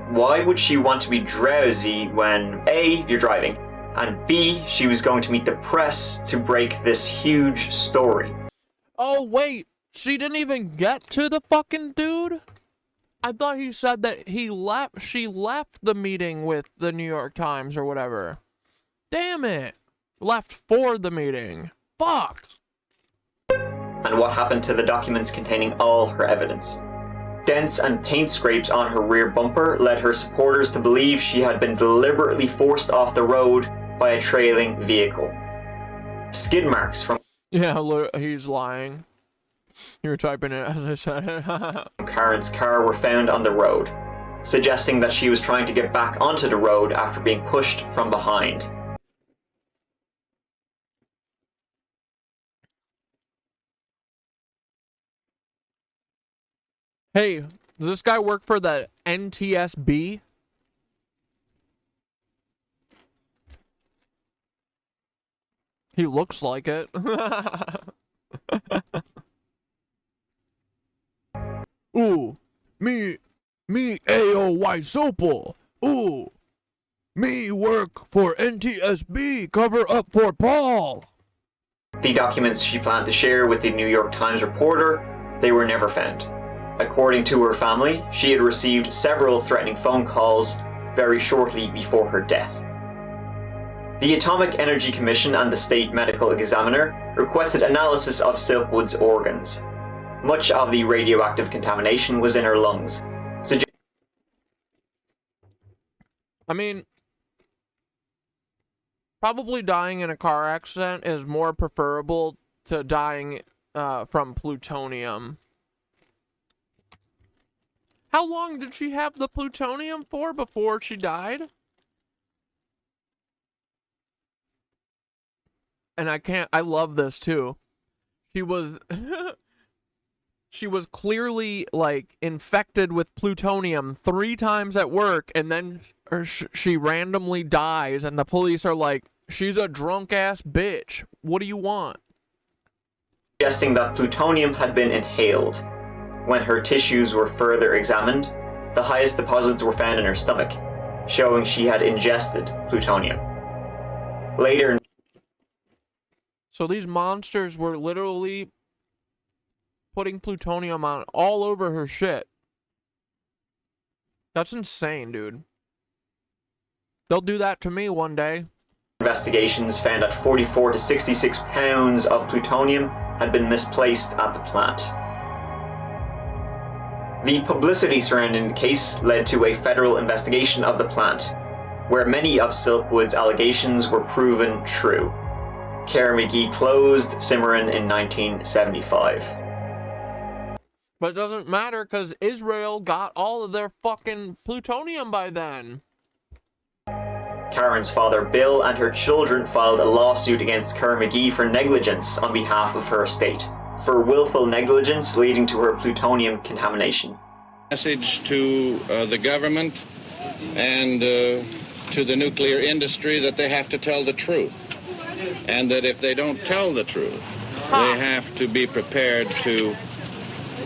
Why would she want to be drowsy when A, you're driving, and B, she was going to meet the press to break this huge story? Oh, wait. She didn't even get to the fucking dude? I thought he said that she left the meeting with the New York Times or whatever. Damn it. Left for the meeting. Fuck. And what happened to the documents containing all her evidence? Dents and paint scrapes on her rear bumper led her supporters to believe she had been deliberately forced off the road by a trailing vehicle. Skid marks from... Yeah, he's lying. You were typing it as I said it. Karen's car were found on the road, suggesting that she was trying to get back onto the road after being pushed from behind. Hey, does this guy work for the NTSB? He looks like it. Ooh, me AOY Sopal. Ooh, me work for NTSB, cover up for Paul. The documents she planned to share with the New York Times reporter, they were never found. According to her family, she had received several threatening phone calls very shortly before her death. The Atomic Energy Commission and the State Medical Examiner requested analysis of Silkwood's organs. Much of the radioactive contamination was in her lungs. I mean, probably dying in a car accident is more preferable to dying from plutonium. How long did she have the plutonium for before she died? And I love this too. She was clearly like infected with plutonium 3 times at work, and then she randomly dies, and the police are like, she's a drunk ass bitch. What do you want? Suggesting that plutonium had been inhaled. When her tissues were further examined, the highest deposits were found in her stomach, showing she had ingested plutonium. Later... So these monsters were literally putting plutonium on all over her shit. That's insane, dude. They'll do that to me one day. Investigations found that 44 to 66 pounds of plutonium had been misplaced at the plant. The publicity surrounding the case led to a federal investigation of the plant, where many of Silkwood's allegations were proven true. McVeigh closed Cimarron in 1975. But it doesn't matter because Israel got all of their fucking plutonium by then. Karen's father Bill and her children filed a lawsuit against McVeigh for negligence on behalf of her estate, for willful negligence leading to her plutonium contamination. Message to the government and to the nuclear industry that they have to tell the truth, and that if they don't tell the truth, they have to be prepared to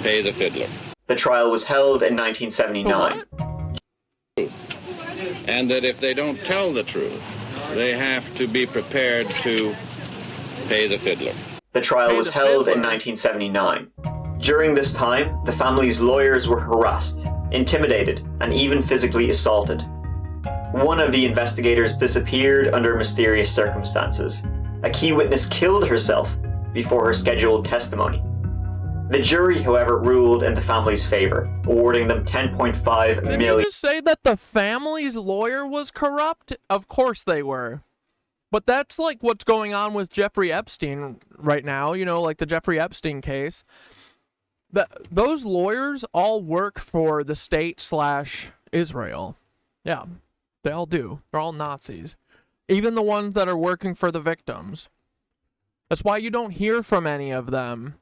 pay the fiddler. The trial was held in 1979. And that if they don't tell the truth, they have to be prepared to pay the fiddler. The trial was held in 1979. During this time, the family's lawyers were harassed, intimidated, and even physically assaulted. One of the investigators disappeared under mysterious circumstances. A key witness killed herself before her scheduled testimony. The jury, however, ruled in the family's favor, awarding them $10.5 million. Did you just say that the family's lawyer was corrupt? Of course they were. But that's like what's going on with Jeffrey Epstein right now, you know, like the Jeffrey Epstein case. Those lawyers all work for the state/Israel. Yeah, they all do. They're all Nazis. Even the ones that are working for the victims. That's why you don't hear from any of them.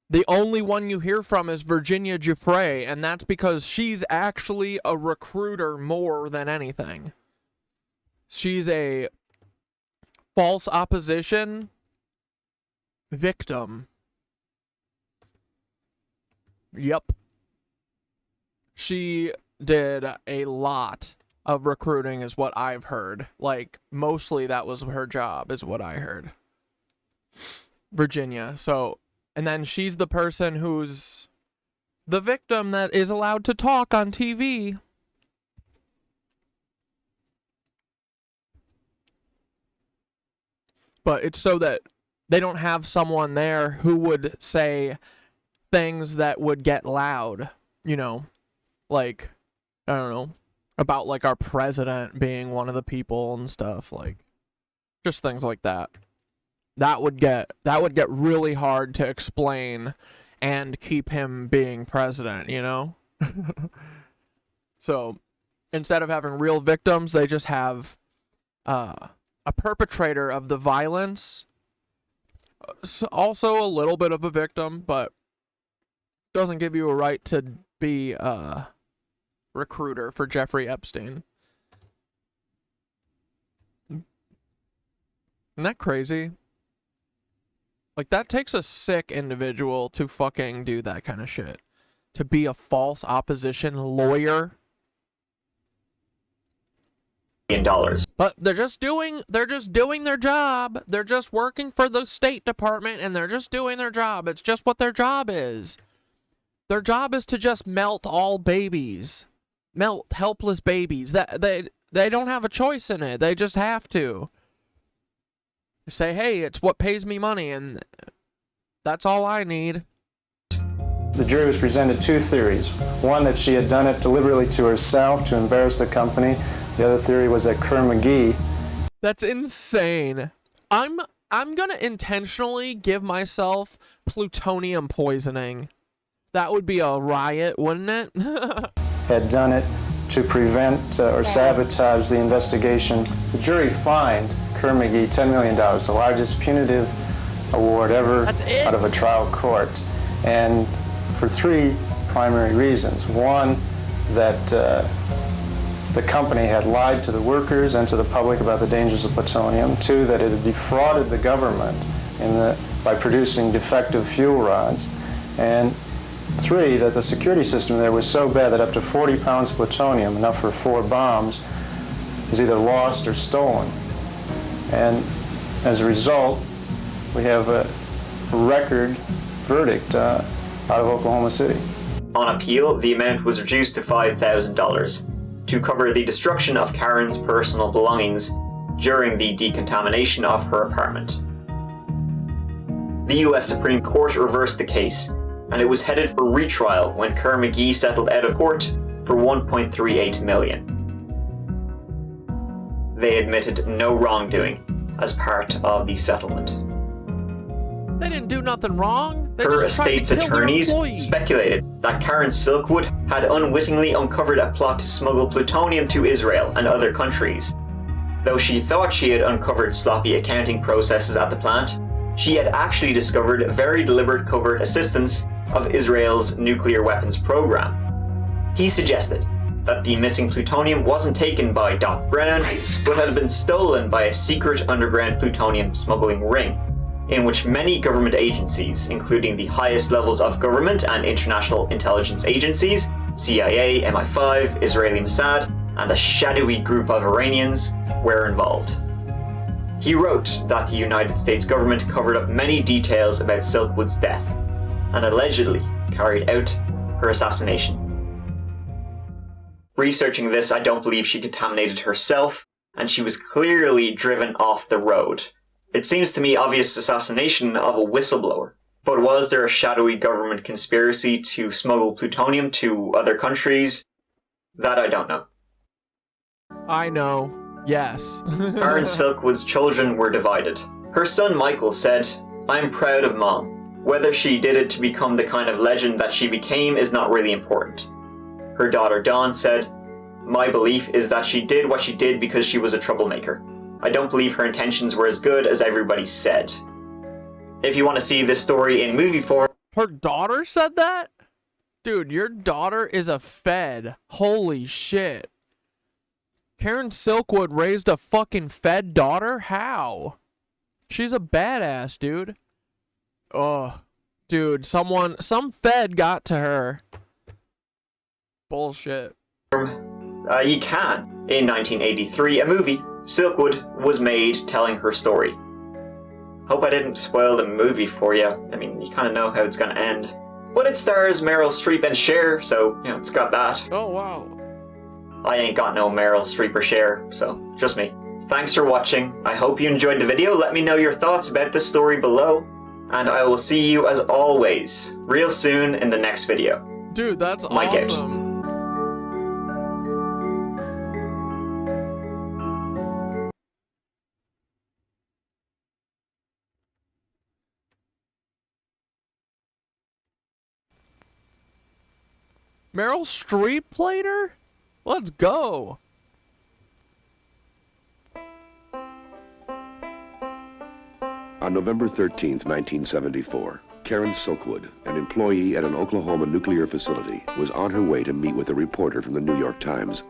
The only one you hear from is Virginia Giuffre, and that's because she's actually a recruiter more than anything. She's a false opposition victim. Yep. She did a lot of recruiting is what I've heard. Like, mostly that was her job is what I heard. Virginia. So, and then she's the person who's the victim that is allowed to talk on TV. But it's so that they don't have someone there who would say things that would get loud, you know, like, I don't know, about like our president being one of the people and stuff, like, just things like that. That would get really hard to explain and keep him being president, you know? So, instead of having real victims, they just have a perpetrator of the violence, also a little bit of a victim, but doesn't give you a right to be a recruiter for Jeffrey Epstein. Isn't that crazy? Like, that takes a sick individual to fucking do that kind of shit. To be a false opposition lawyer. But they're just doing their job. They're just working for the State Department, and they're just doing their job. It's just what their job is. Their job is to just melt all babies. Melt helpless babies. They don't have a choice in it. They just have to. They say, hey, it's what pays me money, and that's all I need. The jury was presented two theories. One, that she had done it deliberately to herself to embarrass the company. The other theory was that McVeigh. That's insane. I'm gonna intentionally give myself plutonium poisoning. That would be a riot, wouldn't it? Had done it to prevent or sabotage the investigation. The jury fined McVeigh $10 million, the largest punitive award ever out of a trial court. And for three primary reasons. One, that the company had lied to the workers and to the public about the dangers of plutonium. Two, that it had defrauded the government by producing defective fuel rods. And three, that the security system there was so bad that up to 40 pounds of plutonium, enough for 4 bombs, was either lost or stolen. And as a result, we have a record verdict out of Oklahoma City. On appeal, the amount was reduced to $5,000 to cover the destruction of Karen's personal belongings during the decontamination of her apartment. The US Supreme Court reversed the case, and it was headed for retrial when McVeigh settled out of court for $1.38 million. They admitted no wrongdoing as part of the settlement. They didn't do nothing wrong. Her estate's attorneys speculated that Karen Silkwood had unwittingly uncovered a plot to smuggle plutonium to Israel and other countries. Though she thought she had uncovered sloppy accounting processes at the plant, she had actually discovered very deliberate covert assistance of Israel's nuclear weapons program. He suggested that the missing plutonium wasn't taken by Doc Brown, but had been stolen by a secret underground plutonium smuggling ring. in which many government agencies, including the highest levels of government and international intelligence agencies, CIA, MI5, Israeli Mossad, and a shadowy group of Iranians, were involved. He wrote that the United States government covered up many details about Silkwood's death, and allegedly carried out her assassination. Researching this, I don't believe she contaminated herself, and she was clearly driven off the road. It seems to me obvious assassination of a whistleblower. But was there a shadowy government conspiracy to smuggle plutonium to other countries? That I don't know. I know. Yes. Karen Silkwood's children were divided. Her son Michael said, "I'm proud of Mom. Whether she did it to become the kind of legend that she became is not really important." Her daughter Dawn said, "My belief is that she did what she did because she was a troublemaker. I don't believe her intentions were as good as everybody said." If you want to see this story in movie form... Her daughter said that? Dude, your daughter is a Fed. Holy shit. Karen Silkwood raised a fucking Fed daughter? How? She's a badass, dude. Oh, dude, some Fed got to her. Bullshit. You can. In 1983, a movie, Silkwood, was made telling her story. Hope I didn't spoil the movie for you. I mean, you kind of know how it's gonna end. But it stars Meryl Streep and Cher, so, you know, it's got that. Oh, wow. I ain't got no Meryl Streep or Cher, so just me. Thanks for watching. I hope you enjoyed the video. Let me know your thoughts about this story below. And I will see you, as always, real soon in the next video. Dude, that's Mike awesome. Out. Meryl Streep played her? Let's go. On November 13th, 1974, Karen Silkwood, an employee at an Oklahoma nuclear facility, was on her way to meet with a reporter from the New York Times.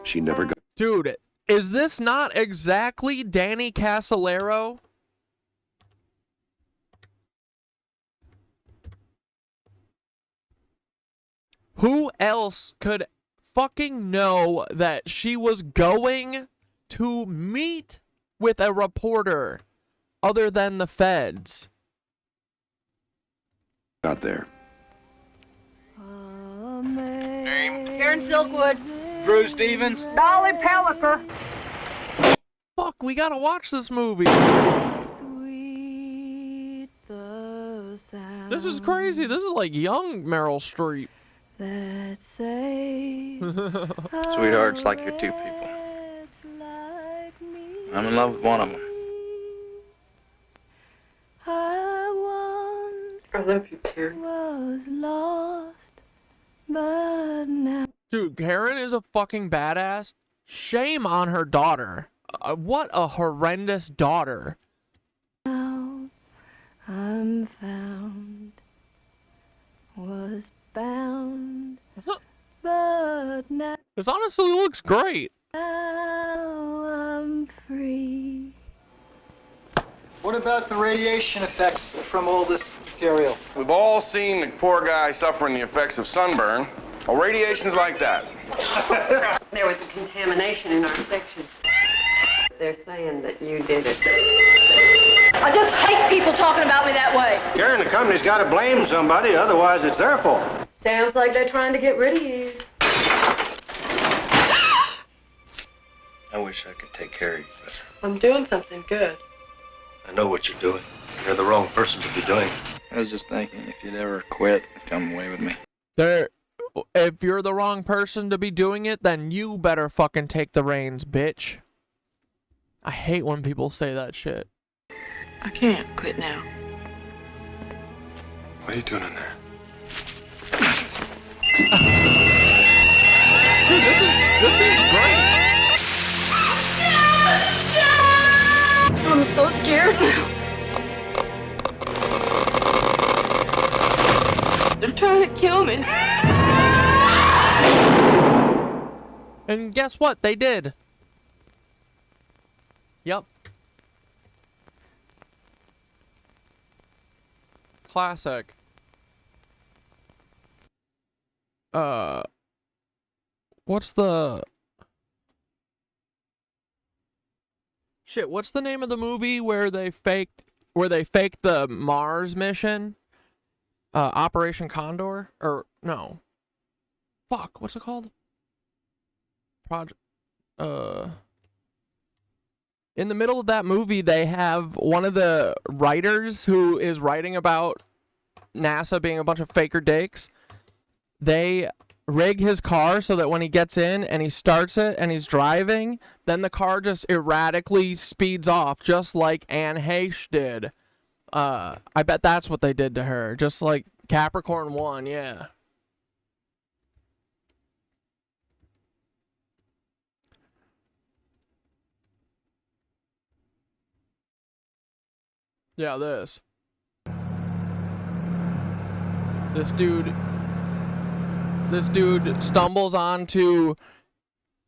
She never got... Dude, is this not exactly Danny Casolaro? Who else could fucking know that she was going to meet with a reporter other than the feds? Got there. Karen Silkwood. Drew Stevens. Dolly Pellicker. Fuck, we gotta watch this movie. This is crazy. This is like young Meryl Streep. Sweethearts like you're two people. I'm in love with one of them. I love you, Karen. Dude, Karen is a fucking badass. Shame on her daughter. What a horrendous daughter. I'm found, was bound, but now This honestly looks great. I'm free. What about the radiation effects from all this material? We've all seen the poor guy suffering the effects of sunburn. Well, radiation's like that. There was a contamination in our section. They're saying that you did it. I just hate people talking about me that way. Karen, the company's got to blame somebody, otherwise it's their fault. Sounds like they're trying to get rid of you. I wish I could take care of you, but I'm doing something good. I know what you're doing. You're the wrong person to be doing it. I was just thinking, if you'd ever quit, come away with me. If you're the wrong person to be doing it, then you better fucking take the reins, bitch. I hate when people say that shit. I can't quit now. What are you doing in there? Dude, this seems great. I'm so scared now. They're trying to kill me. And guess what? They did. Yep. Classic. What's the... Shit, what's the name of the movie where they faked the Mars mission? Operation Condor? Or, no. Fuck, what's it called? In the middle of that movie, they have one of the writers who is writing about NASA being a bunch of faker dakes. They rig his car so that when he gets in and he starts it and he's driving, then the car just erratically speeds off, just like Anne Heche did. I bet that's what they did to her, just like Capricorn 1, yeah. Yeah, this dude stumbles onto...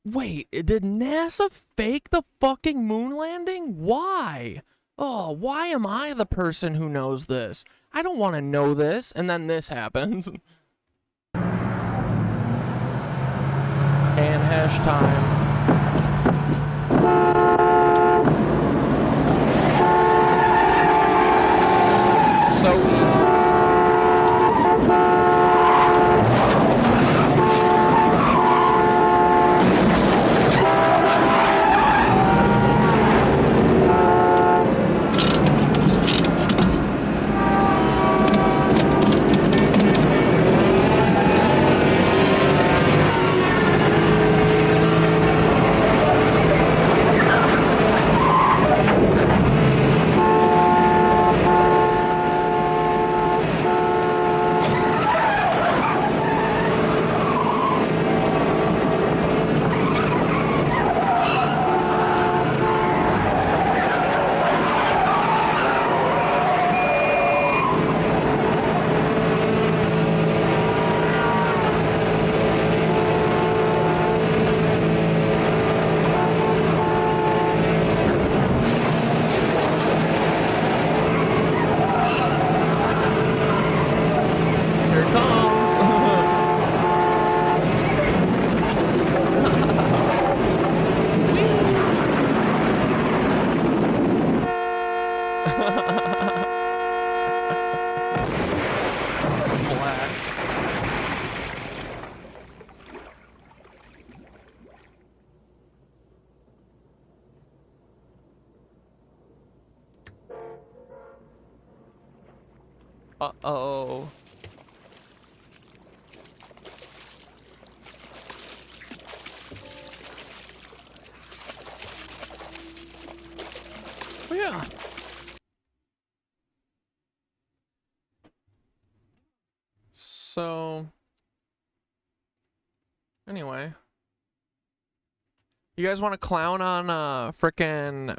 Wait, did NASA fake the fucking moon landing? Why? Oh, why am I the person who knows this? I don't want to know this. And then this happens. And hash time. So easy. Uh-oh. Oh, yeah. So, anyway. You guys want to clown on frickin'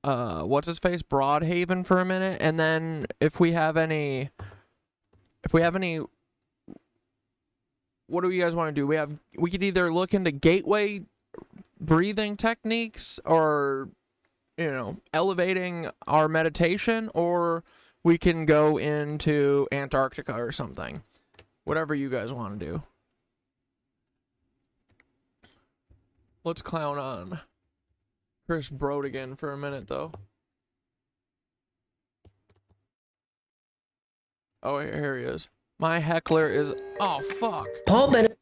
what's his face, Brodhagen for a minute, and then if we have any, what do you guys want to do? We could either look into gateway breathing techniques, or elevating our meditation, or we can go into Antarctica or something. Whatever you guys want to do. Let's clown on ChrisBrodhagen for a minute, though. Oh, here he is. My heckler is... Oh, fuck. Paul Bennett.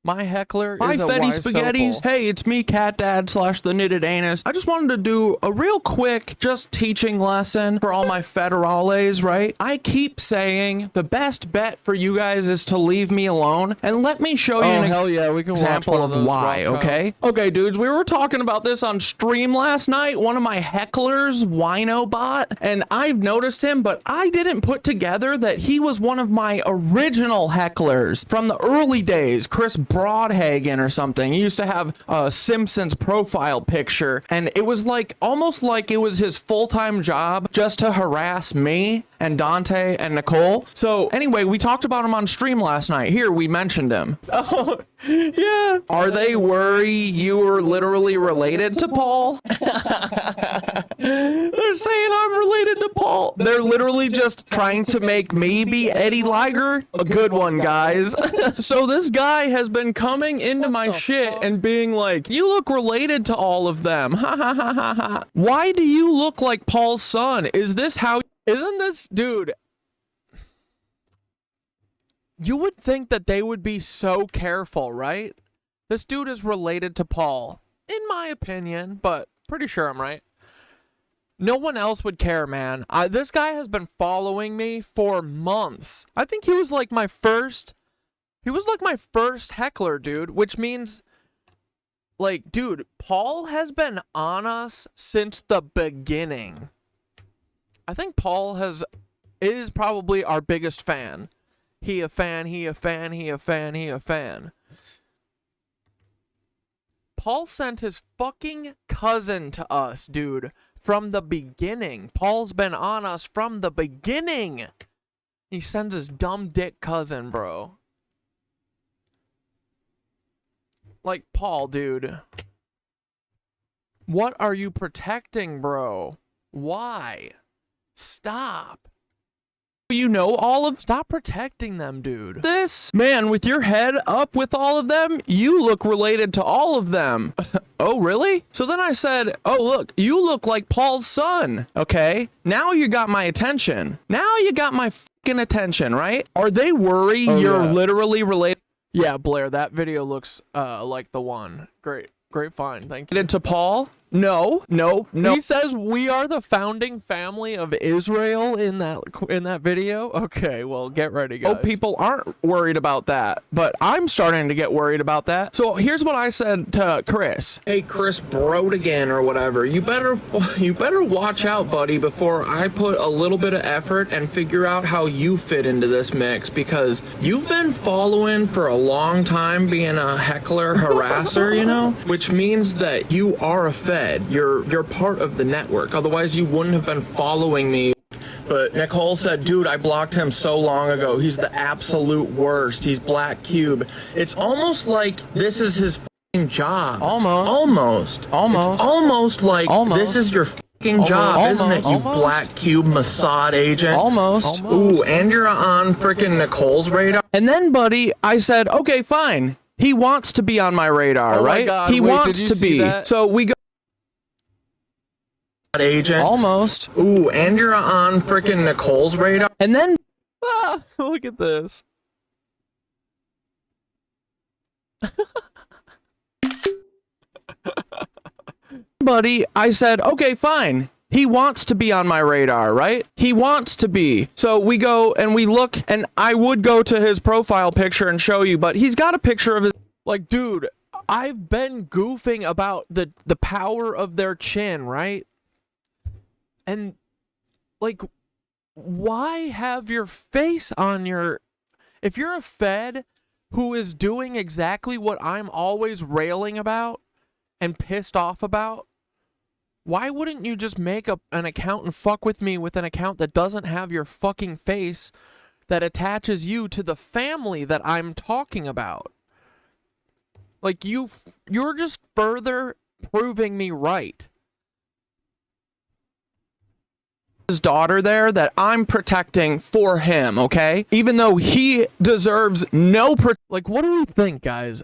My heckler Hi, is a Fetty wise Spaghettis. soapal. Hey, it's me, CatDad / the Knitted Anus. I just wanted to do a real quick just teaching lesson for all my federales, right? I keep saying the best bet for you guys is to leave me alone, and let me show you an hell yeah, we can example watch one of of those why, rock okay? Okay, dudes, we were talking about this on stream last night. One of my hecklers, Wineobot, and I've noticed him, but I didn't put together that he was one of my original hecklers from the early days, ChrisBrodhagen or something. He used to have a Simpsons profile picture, and it was like almost like it was his full-time job just to harass me. and Dante and Nicole. So anyway, we talked about him on stream last night. Here, we mentioned him. Oh, yeah. Are they worried you were literally related to Paul? They're saying I'm related to Paul. They're literally just trying to make me be Eddie Liger. A good one, guys. So this guy has been coming into my shit and being like, you look related to all of them. Ha ha ha ha ha. Why do you look like Paul's son? Is this how... Isn't this... Dude... You would think that they would be so careful, right? This dude is related to Paul, in my opinion, but pretty sure I'm right. No one else would care, man. This guy has been following me for months. I think he was like my first... He was like my first heckler, dude, which means... Like, dude, Paul has been on us since the beginning. I think Paul is probably our biggest fan. He a fan, he a fan, he a fan, he a fan. Paul sent his fucking cousin to us, dude, from the beginning. Paul's been on us from the beginning. He sends his dumb dick cousin, bro. Like, Paul, dude. What are you protecting, bro? Why? Stop. You know all of... Stop protecting them, dude. This, man, with your head up with all of them, you look related to all of them. Oh, really? So then I said, oh, look, you look like Paul's son. Okay, now you got my attention. Now you got my fucking attention, right? Are they worried you're literally related? Yeah, Blair, that video looks like the one. Great find, thank you. To Paul? No. He says we are the founding family of Israel in that video. Okay, well, get ready, guys. Oh, people aren't worried about that, but I'm starting to get worried about that. So here's what I said to Chris. Hey, ChrisBrodhagen or whatever. You better watch out, buddy, before I put a little bit of effort and figure out how you fit into this mix, because you've been following for a long time, being a heckler harasser, you know, which means that you are a fed. You're part of the network. Otherwise, you wouldn't have been following me. But Nicole said, dude, I blocked him so long ago. He's the absolute worst. He's Black Cube. It's almost like this is his fucking job. Almost. It's almost like this is your fucking job, isn't it, you Black Cube Mossad agent? Almost. Ooh, and you're on freaking Nicole's radar. And then, buddy, I said, okay, fine. He wants to be on my radar, right? God, he wants to be. That? So we go. Agent. Almost. Ooh, and you're on freaking Nicole's radar. And then, look at this. Buddy, I said, okay, fine. He wants to be on my radar, right? He wants to be. So we go and we look, and I would go to his profile picture and show you, but he's got a picture of his... Like, dude, I've been goofing about the power of their chin, right? And, like, why have your face on your... If you're a Fed who is doing exactly what I'm always railing about and pissed off about, why wouldn't you just make an account and fuck with me with an account that doesn't have your fucking face, that attaches you to the family that I'm talking about? Like, you're just further proving me right. His daughter there that I'm protecting for him, okay? Even though he deserves no like, what do we think, guys?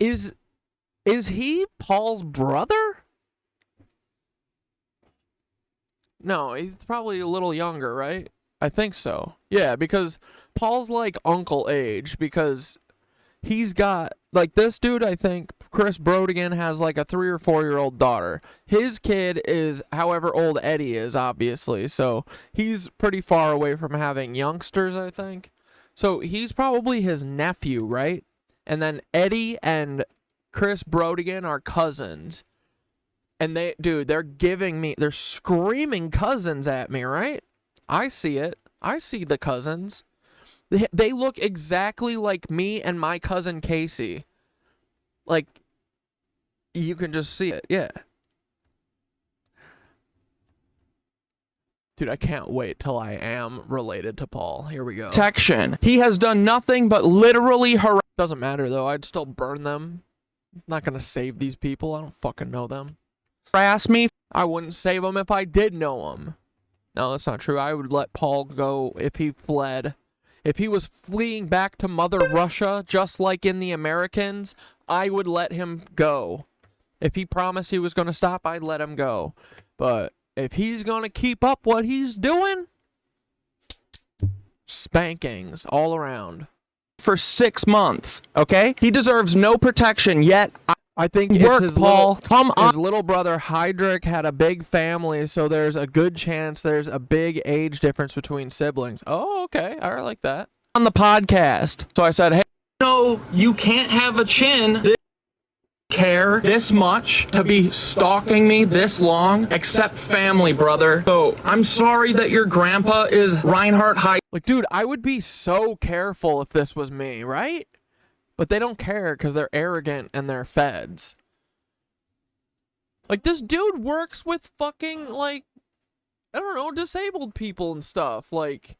Is he Paul's brother? No, he's probably a little younger, right? I think so. Yeah, because Paul's like uncle age, because he's got, like, this dude, I think, ChrisBrodhagen, has like a 3 or 4 year old daughter. His kid is however old Eddie is, obviously, so he's pretty far away from having youngsters, I think. So he's probably his nephew, right? And then Eddie and ChrisBrodhagen are cousins. And they're screaming cousins at me, right? I see it. I see the cousins. They look exactly like me and my cousin Casey. Like, you can just see it, yeah. Dude, I can't wait till I am related to Paul. Here we go. Protection. He has done nothing but literally harass. Doesn't matter though. I'd still burn them. I'm not gonna save these people. I don't fucking know them. Harass me. I wouldn't save them if I did know them. No, that's not true. I would let Paul go if he fled. If he was fleeing back to Mother Russia, just like in The Americans, I would let him go. If he promised he was going to stop, I'd let him go. But if he's going to keep up what he's doing, spankings all around. For 6 months, okay? He deserves no protection, yet I think it's his Paul. His little brother, Hydrick, had a big family, so there's a good chance there's a big age difference between siblings. Oh, okay. I like that. On the podcast. So I said, hey, no, you can't have a chin. Care this much to be stalking me this long, except family, brother. So I'm sorry that your grandpa is Reinhardt High. Like, dude, I would be so careful if this was me, right? But they don't care because they're arrogant and they're feds. Like, this dude works with fucking, like, I don't know, disabled people and stuff. Like,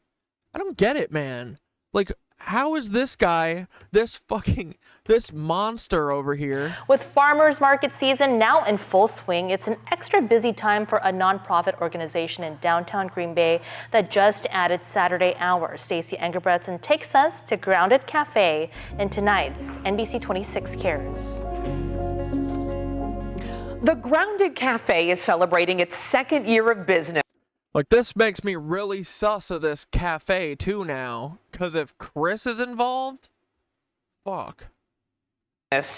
I don't get it, man. Like, how is this guy, this monster over here? With farmers market season now in full swing, it's an extra busy time for a nonprofit organization in downtown Green Bay that just added Saturday hours. Stacey Engelbretson takes us to Grounded Cafe in tonight's NBC 26 Cares. The Grounded Cafe is celebrating its second year of business. Like, this makes me really sus of this cafe, too, now. Because if Chris is involved, fuck.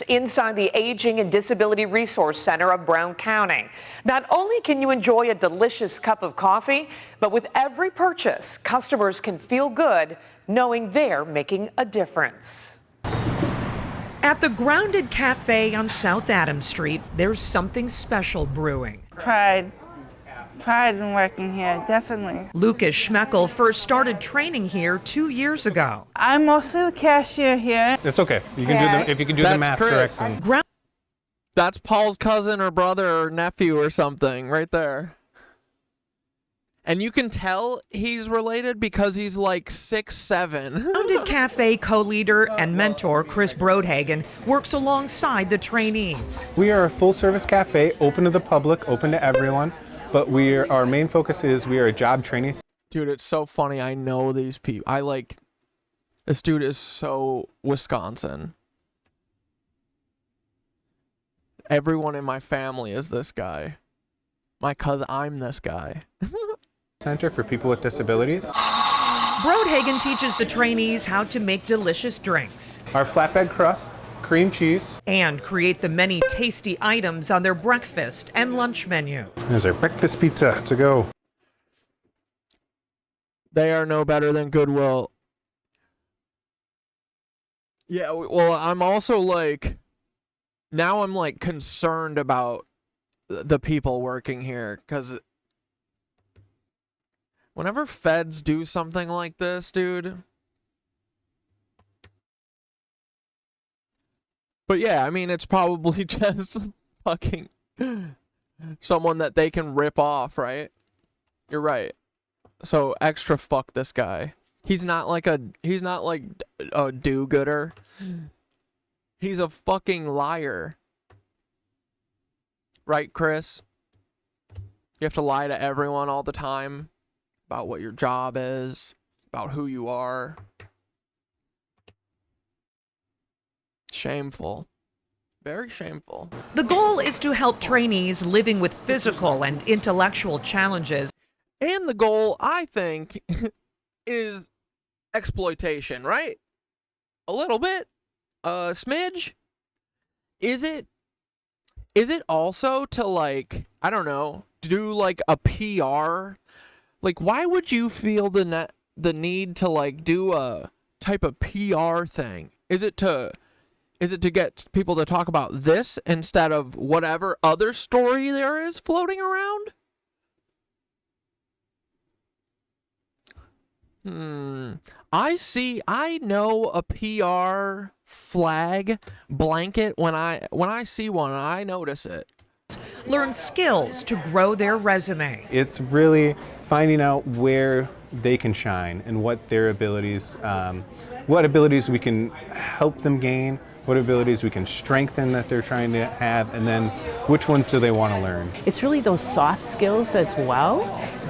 Inside the Aging and Disability Resource Center of Brown County. Not only can you enjoy a delicious cup of coffee, but with every purchase, customers can feel good knowing they're making a difference. At the Grounded Cafe on South Adams Street, there's something special brewing. Pride in working here, definitely. Lucas Schmeckel first started training here 2 years ago. I'm mostly the cashier here. It's okay. You can do if you can do the math correctly. That's Paul's cousin or brother or nephew or something right there. And you can tell he's related because he's like 6'7". Grounded Cafe co-leader and mentor ChrisBrodhagen works alongside the trainees. We are a full-service cafe, open to the public, open to everyone. But our main focus is we are a job training. Dude, it's so funny. I know these people. This dude is so Wisconsin. Everyone in my family is this guy. I'm this guy. Center for people with disabilities. Brodhagen teaches the trainees how to make delicious drinks. Our flatbread crust, cream cheese, and create the many tasty items on their breakfast and lunch menu. There's our breakfast pizza to go. They are no better than Goodwill. Yeah, well, I'm also now I'm concerned about the people working here, because whenever feds do something like this, dude. But yeah, I mean, it's probably just fucking someone that they can rip off, right? You're right. So extra fuck this guy. He's not like a do-gooder. He's a fucking liar. Right, Chris? You have to lie to everyone all the time about what your job is, about who you are. Shameful. Very shameful. The goal is to help trainees living with physical and intellectual challenges. And the goal, I think, is exploitation, right? A little bit? A smidge? Is it also to I don't know, do a PR? Why would you feel the need to do a type of PR thing? Is it to get people to talk about this instead of whatever other story there is floating around? I know a PR flag blanket when I see one, I notice it. Learn skills to grow their resume. It's really finding out where they can shine and what their abilities, what abilities we can help them gain, what abilities we can strengthen that they're trying to have, and then which ones do they want to learn. It's really those soft skills as well.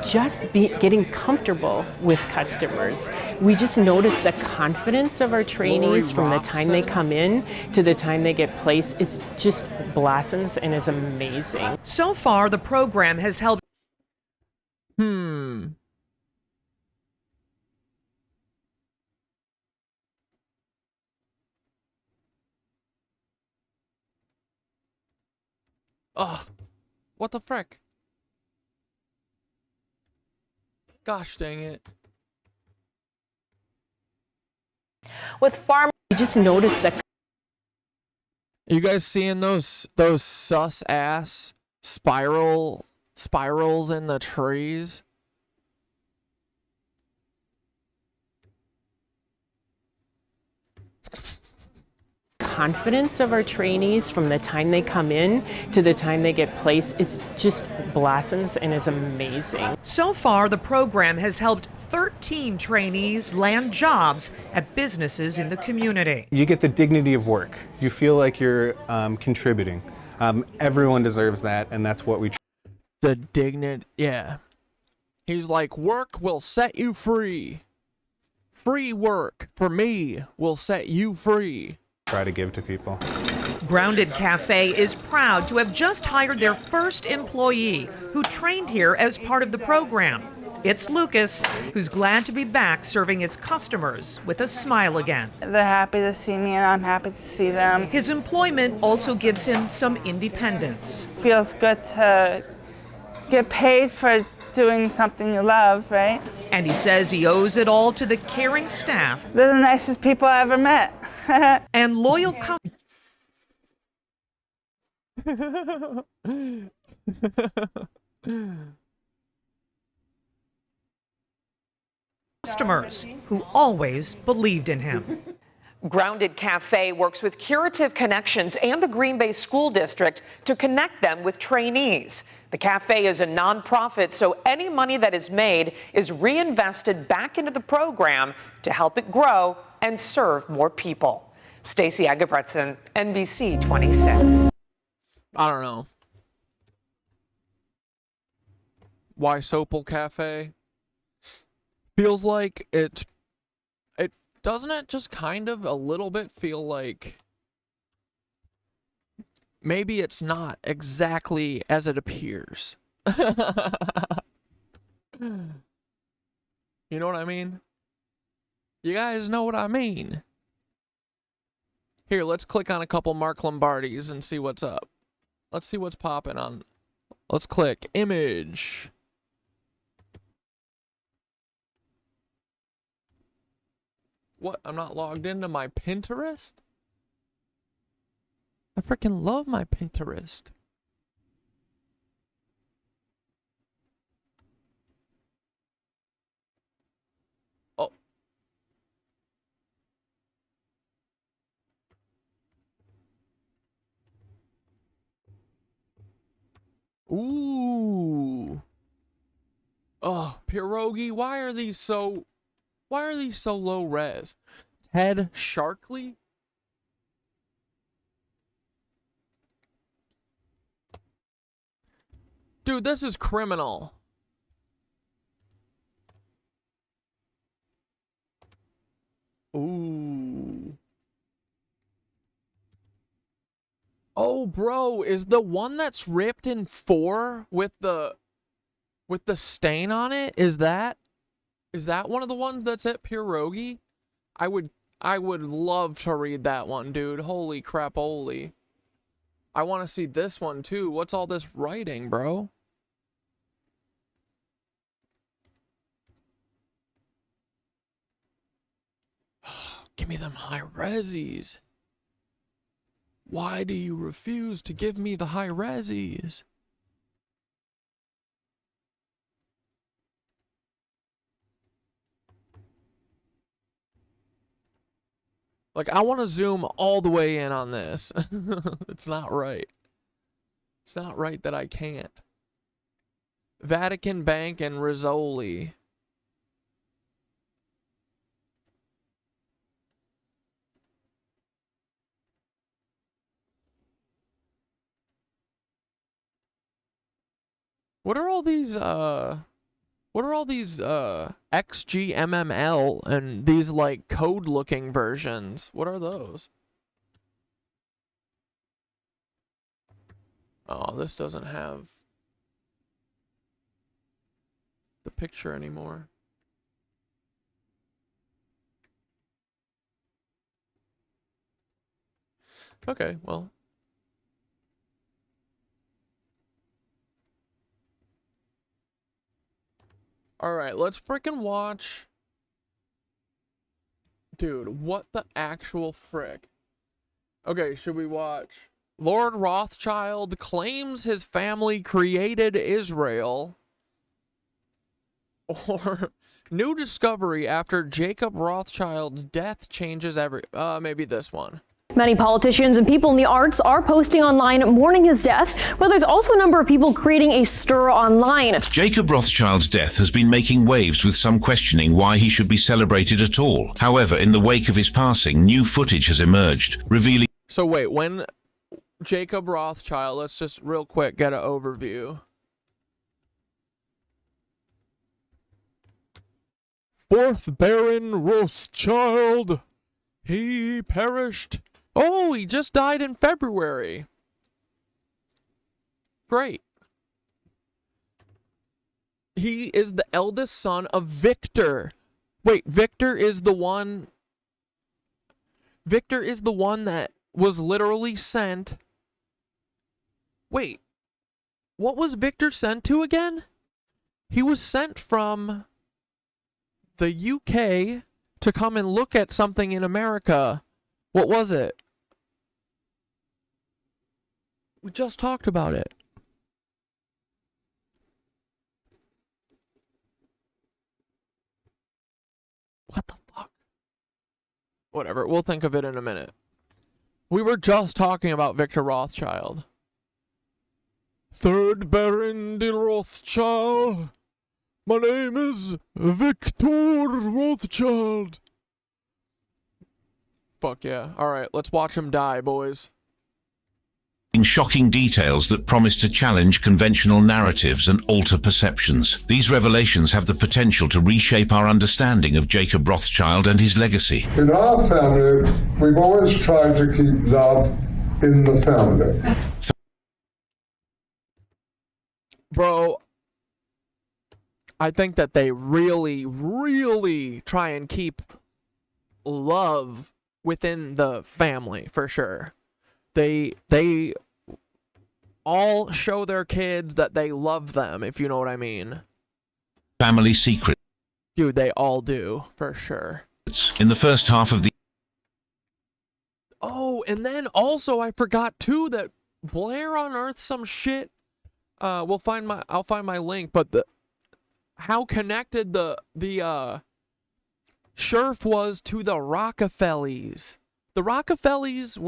Just getting comfortable with customers. We just notice the confidence of our trainees from the time they come in to the time they get placed. It just blossoms and is amazing. So far, the program has helped. Ugh. What the frick? Gosh dang it. With farm, you just notice that. You guys seeing those sus ass spirals in the trees? Confidence of our trainees from the time they come in to the time they get placed, it just blossoms and is amazing. So far, the program has helped 13 trainees land jobs at businesses in the community. You get the dignity of work. You feel like you're contributing. Everyone deserves that, and that's what we. The dignity, yeah. He's like, work will set you free. Free work for me will set you free. Try to give to people. Grounded Cafe is proud to have just hired their first employee who trained here as part of the program. It's Lucas, who's glad to be back serving his customers with a smile again. They're happy to see me and I'm happy to see them. His employment also gives him some independence. Feels good to get paid for doing something you love, right? And he says he owes it all to the caring staff. They're the nicest people I ever met. And loyal customers who always believed in him. Grounded Cafe works with Curative Connections and the Green Bay School District to connect them with trainees. The cafe is a nonprofit, so any money that is made is reinvested back into the program to help it grow and serve more people. Stacey Agebretson, NBC 26. I don't know. Why Sopal Cafe? Feels like it doesn't it just kind of a little bit feel like maybe it's not exactly as it appears. You know what I mean? You guys know what I mean. Here, let's click on a couple Mark Lombardis and see what's up. Let's see what's popping on. Let's click image. What? I'm not logged into my Pinterest? I freaking love my Pinterest. Oh. Ooh. Oh, Pierogi, why are these so low res? Ted Sharkley? Dude, this is criminal. Ooh. Oh, bro, is the one that's ripped in 4 with the stain on it? Is that one of the ones that's at Pierogi? I would love to read that one, dude. Holy crap-oly. I want to see this one too. What's all this writing, bro? Give me them high resis. Why do you refuse to give me the high resis? Like, I want to zoom all the way in on this. It's not right. It's not right that I can't. Vatican Bank and Rizzoli. What are all these XGMML and these like code looking versions? What are those? Oh, this doesn't have the picture anymore. Okay, well. Alright, let's freaking watch. Dude, what the actual frick? Okay, should we watch? Lord Rothschild claims his family created Israel. Or new discovery after Jacob Rothschild's death changes maybe this one. Many politicians and people in the arts are posting online mourning his death, but there's also a number of people creating a stir online. Jacob Rothschild's death has been making waves, with some questioning why he should be celebrated at all. However, in the wake of his passing, new footage has emerged, revealing... So wait, when Jacob Rothschild, let's just real quick get an overview. Fourth Baron Rothschild, he perished. Oh, he just died in February. Great. He is the eldest son of Victor. Wait, Victor is the one that was literally sent. Wait, what was Victor sent to again? He was sent from the UK to come and look at something in America. What was it? We just talked about it. What the fuck? Whatever, we'll think of it in a minute. We were just talking about Victor Rothschild. Third Baron de Rothschild. My name is Victor Rothschild. Fuck yeah. Alright, let's watch him die, boys. Shocking details that promise to challenge conventional narratives and alter perceptions. These revelations have the potential to reshape our understanding of Jacob Rothschild and his legacy. In our family, we've always tried to keep love in the family. Bro, I think that they really, really try and keep love within the family, for sure. They all show their kids that they love them, if you know what I mean. Family secret. Dude, they all do, for sure. In the first half of the... Oh, and then also I forgot too that Blair unearthed some shit. I'll find my link, but how connected the Scherf was to the Rockefellers. The Rockefellers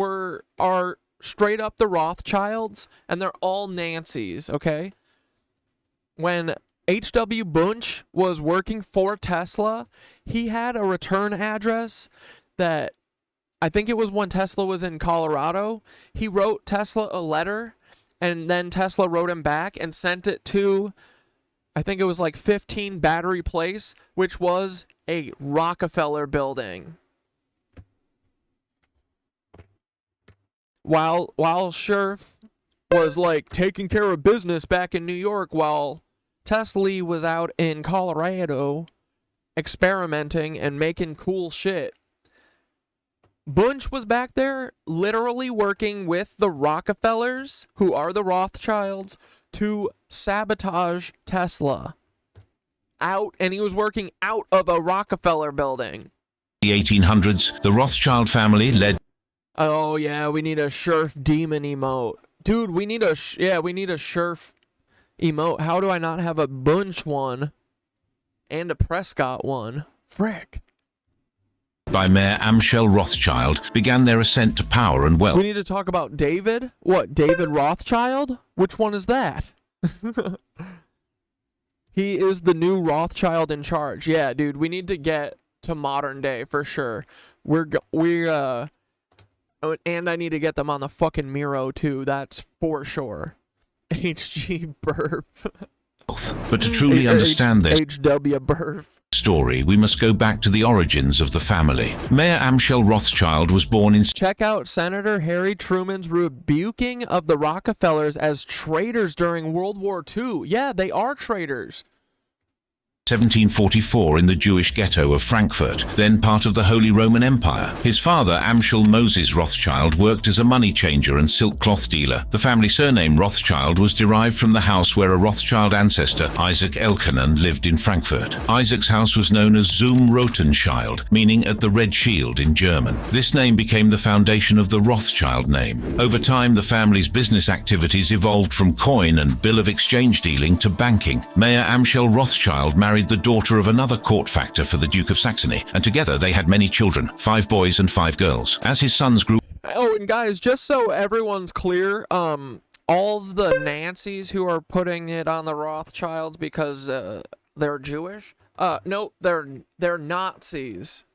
are straight up the Rothschilds, and they're all Nancys, okay? When H.W. Bunch was working for Tesla, he had a return address that, I think it was when Tesla was in Colorado. He wrote Tesla a letter, and then Tesla wrote him back and sent it to, I think it was like 15 Battery Place, which was a Rockefeller building. While Scherf was like taking care of business back in New York, while Tesla was out in Colorado experimenting and making cool shit. Bunch was back there literally working with the Rockefellers, who are the Rothschilds, to sabotage Tesla. And he was working out of a Rockefeller building. The 1800s, the Rothschild family led... Oh yeah, we need a Scherf demon emote. Dude, we need a Scherf emote. How do I not have a Bunch one and a Prescott one? Frick. By Mayor Amschel Rothschild, began their ascent to power and wealth. We need to talk about David? What, David Rothschild? Which one is that? He is the new Rothschild in charge. Yeah, dude, we need to get to modern day for sure. And I need to get them on the fucking Miro too. That's for sure. HG Burf. But to truly understand this HW Burf story, we must go back to the origins of the family. Mayer Amschel Rothschild was born in... Check out Senator Harry Truman's rebuking of the Rockefellers as traitors during World War II. Yeah, they are traitors. 1744 in the Jewish ghetto of Frankfurt, then part of the Holy Roman Empire. His father, Amschel Moses Rothschild, worked as a money changer and silk cloth dealer. The family surname Rothschild was derived from the house where a Rothschild ancestor, Isaac Elkanan, lived in Frankfurt. Isaac's house was known as Zum Roten Schild, meaning at the Red Shield in German. This name became the foundation of the Rothschild name. Over time, the family's business activities evolved from coin and bill of exchange dealing to banking. Mayer Amschel Rothschild married the daughter of another court factor for the Duke of Saxony, and together they had many children, 5 boys and 5 girls. As his sons grew... Oh, and guys, just so everyone's clear, all the Nancy's who are putting it on the Rothschilds because they're Jewish, no, they're Nazis.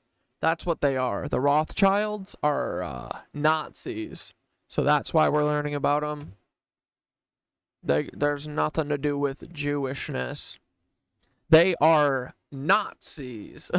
That's what they are. The Rothschilds are Nazis, so that's why we're learning about them. There's nothing to do with Jewishness. They are Nazis.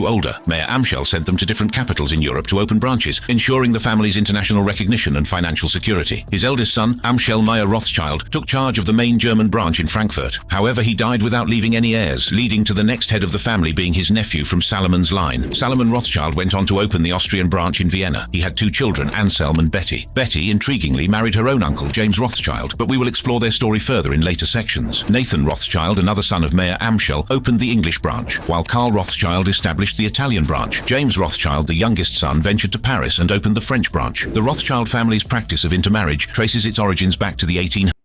Older, Mayer Amschel sent them to different capitals in Europe to open branches, ensuring the family's international recognition and financial security. His eldest son, Amschel Mayer Rothschild, took charge of the main German branch in Frankfurt. However, he died without leaving any heirs, leading to the next head of the family being his nephew from Salomon's line. Salomon Rothschild went on to open the Austrian branch in Vienna. He had 2 children, Anselm and Betty. Betty, intriguingly, married her own uncle, James Rothschild, but we will explore their story further in later sections. Nathan Rothschild, another son of Mayer Amschel, opened the English branch, while Karl Rothschild established the Italian branch. James Rothschild, the youngest son, ventured to Paris and opened the French branch. The Rothschild family's practice of intermarriage traces its origins back to the 1800s.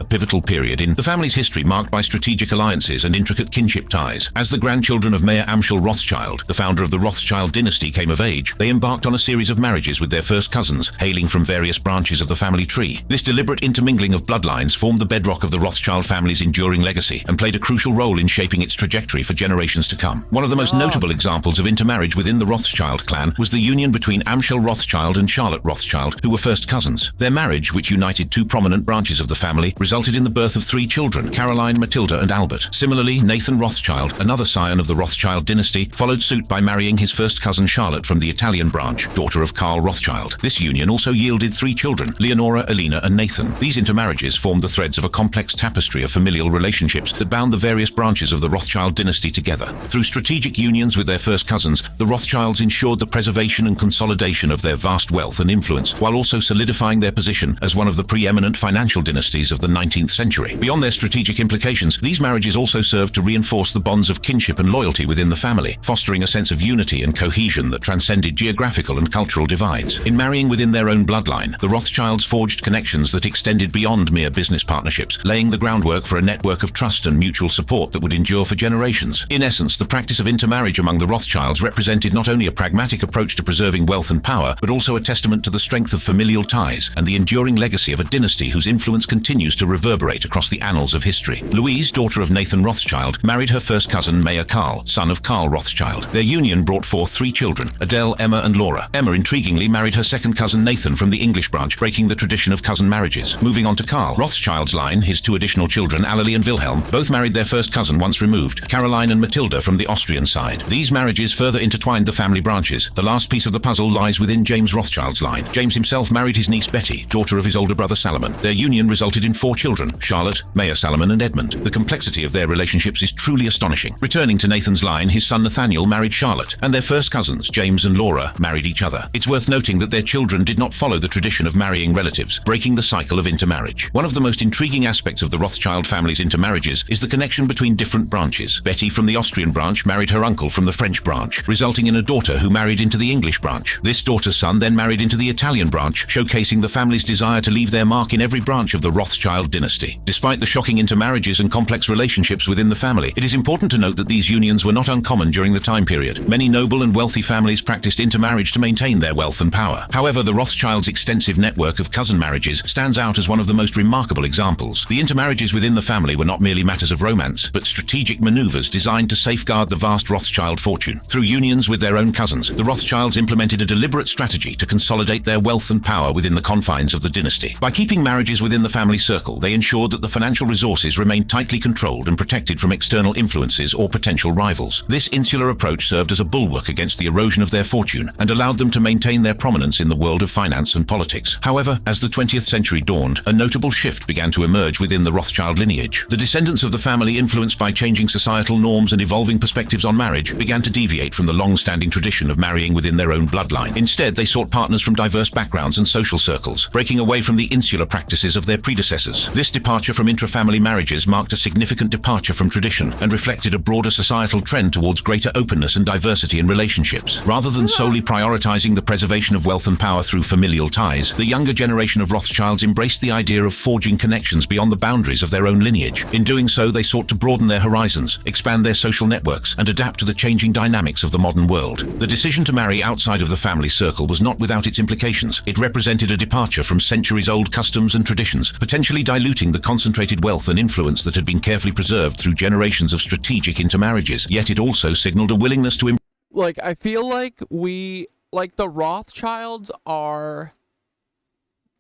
A pivotal period in the family's history marked by strategic alliances and intricate kinship ties. As the grandchildren of Mayer Amschel Rothschild, the founder of the Rothschild dynasty, came of age, they embarked on a series of marriages with their first cousins, hailing from various branches of the family tree. This deliberate intermingling of bloodlines formed the bedrock of the Rothschild family's enduring legacy and played a crucial role in shaping its trajectory for generations to come. One of the most notable examples of intermarriage within the Rothschild clan was the union between Amschel Rothschild and Charlotte Rothschild, who were first cousins. Their marriage, which united 2 prominent branches of the family, resulted in the birth of 3 children, Caroline, Matilda and Albert. Similarly, Nathan Rothschild, another scion of the Rothschild dynasty, followed suit by marrying his first cousin Charlotte from the Italian branch, daughter of Karl Rothschild. This union also yielded 3 children, Leonora, Alina and Nathan. These intermarriages formed the threads of a complex tapestry of familial relationships that bound the various branches of the Rothschild dynasty together. Through strategic unions with their first cousins, the Rothschilds ensured the preservation and consolidation of their vast wealth and influence, while also solidifying their position as one of the preeminent financial dynasties of the 19th century. Beyond their strategic implications, these marriages also served to reinforce the bonds of kinship and loyalty within the family, fostering a sense of unity and cohesion that transcended geographical and cultural divides. In marrying within their own bloodline, the Rothschilds forged connections that extended beyond mere business partnerships, laying the groundwork for a network of trust and mutual support that would endure for generations. In essence, the practice of intermarriage among the Rothschilds represented not only a pragmatic approach to preserving wealth and power, but also a testament to the strength of familial ties and the enduring legacy of a dynasty whose influence continues to reverberate across the annals of history. Louise, daughter of Nathan Rothschild, married her first cousin Mayer Karl, son of Karl Rothschild. Their union brought forth 3 children, Adele, Emma and Laura. Emma intriguingly married her second cousin Nathan from the English branch, breaking the tradition of cousin marriages. Moving on to Karl Rothschild's line, his 2 additional children, Alalie and Wilhelm, both married their first cousin once removed, Caroline and Matilda from the Austrian side. These marriages further intertwined the family branches. The last piece of the puzzle lies within James Rothschild's line. James himself married his niece Betty, daughter of his older brother Salomon. Their union resulted in 4 children, Charlotte, Mayer Salomon and Edmund. The complexity of their relationships is truly astonishing. Returning to Nathan's line, his son Nathaniel married Charlotte, and their first cousins, James and Laura, married each other. It's worth noting that their children did not follow the tradition of marrying relatives, breaking the cycle of intermarriage. One of the most intriguing aspects of the Rothschild family's intermarriages is the connection between different branches. Betty from the Austrian branch married her uncle from the French branch, resulting in a daughter who married into the English branch. This daughter's son then married into the Italian branch, showcasing the family's desire to leave their mark in every branch of the Rothschild dynasty. Despite the shocking intermarriages and complex relationships within the family, it is important to note that these unions were not uncommon during the time period. Many noble and wealthy families practiced intermarriage to maintain their wealth and power. However, the Rothschilds' extensive network of cousin marriages stands out as one of the most remarkable examples. The intermarriages within the family were not merely matters of romance, but strategic maneuvers designed to safeguard the vast Rothschild fortune. Through unions with their own cousins, the Rothschilds implemented a deliberate strategy to consolidate their wealth and power within the confines of the dynasty. By keeping marriages within the family circle, they ensured that the financial resources remained tightly controlled and protected from external influences or potential rivals. This insular approach served as a bulwark against the erosion of their fortune and allowed them to maintain their prominence in the world of finance and politics. However, as the 20th century dawned, a notable shift began to emerge within the Rothschild lineage. The descendants of the family, influenced by changing societal norms and evolving perspectives on marriage, began to deviate from the long-standing tradition of marrying within their own bloodline. Instead, they sought partners from diverse backgrounds and social circles, breaking away from the insular practices of their predecessors. This departure from intra-family marriages marked a significant departure from tradition and reflected a broader societal trend towards greater openness and diversity in relationships. Rather than solely prioritizing the preservation of wealth and power through familial ties, the younger generation of Rothschilds embraced the idea of forging connections beyond the boundaries of their own lineage. In doing so, they sought to broaden their horizons, expand their social networks, and adapt to the changing dynamics of the modern world. The decision to marry outside of the family circle was not without its implications. It represented a departure from centuries-old customs and traditions, potentially diluting the concentrated wealth and influence that had been carefully preserved through generations of strategic intermarriages. Yet it also signaled a willingness to Like, I feel like the Rothschilds are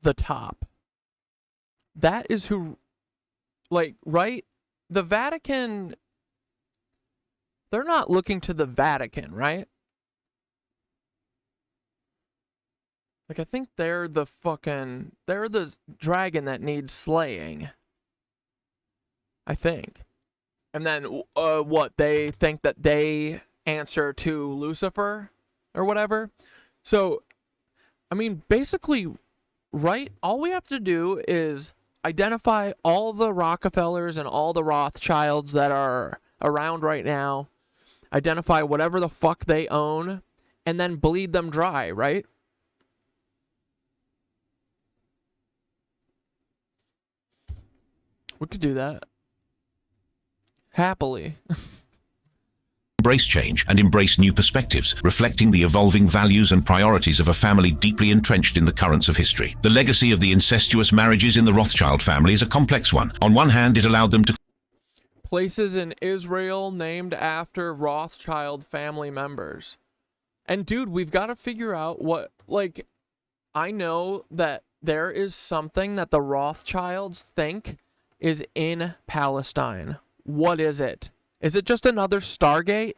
the top. That is who, right? The Vatican, they're not looking to the Vatican, right? I think they're the dragon that needs slaying. I think. And then, they think that they answer to Lucifer or whatever. So, I mean, basically, right? All we have to do is identify all the Rockefellers and all the Rothschilds that are around right now, identify whatever the fuck they own, and then bleed them dry, right? We could do that. Happily. Embrace change and embrace new perspectives, reflecting the evolving values and priorities of a family deeply entrenched in the currents of history. The legacy of the incestuous marriages in the Rothschild family is a complex one. On one hand, it allowed them to places in Israel named after Rothschild family members. And dude, we've got to figure out what, I know that there is something that the Rothschilds think is in Palestine. What is it? Is it just another Stargate?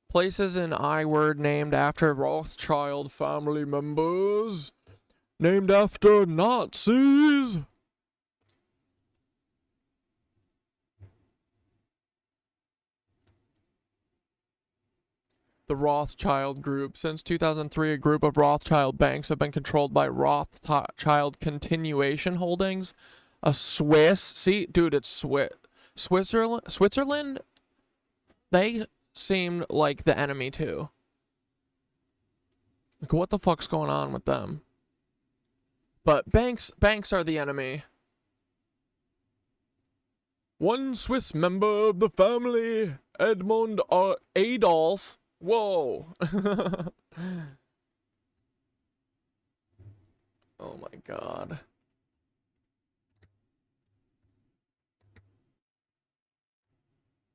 Places in I-word named after Rothschild family members. Named after Nazis. The Rothschild Group. Since 2003, a group of Rothschild banks have been controlled by Rothschild Continuation Holdings, a Swiss. See, dude, it's Switzerland. They seemed like the enemy too. Like, what the fuck's going on with them? But banks are the enemy. One Swiss member of the family, Edmund Adolf. Whoa. Oh my God.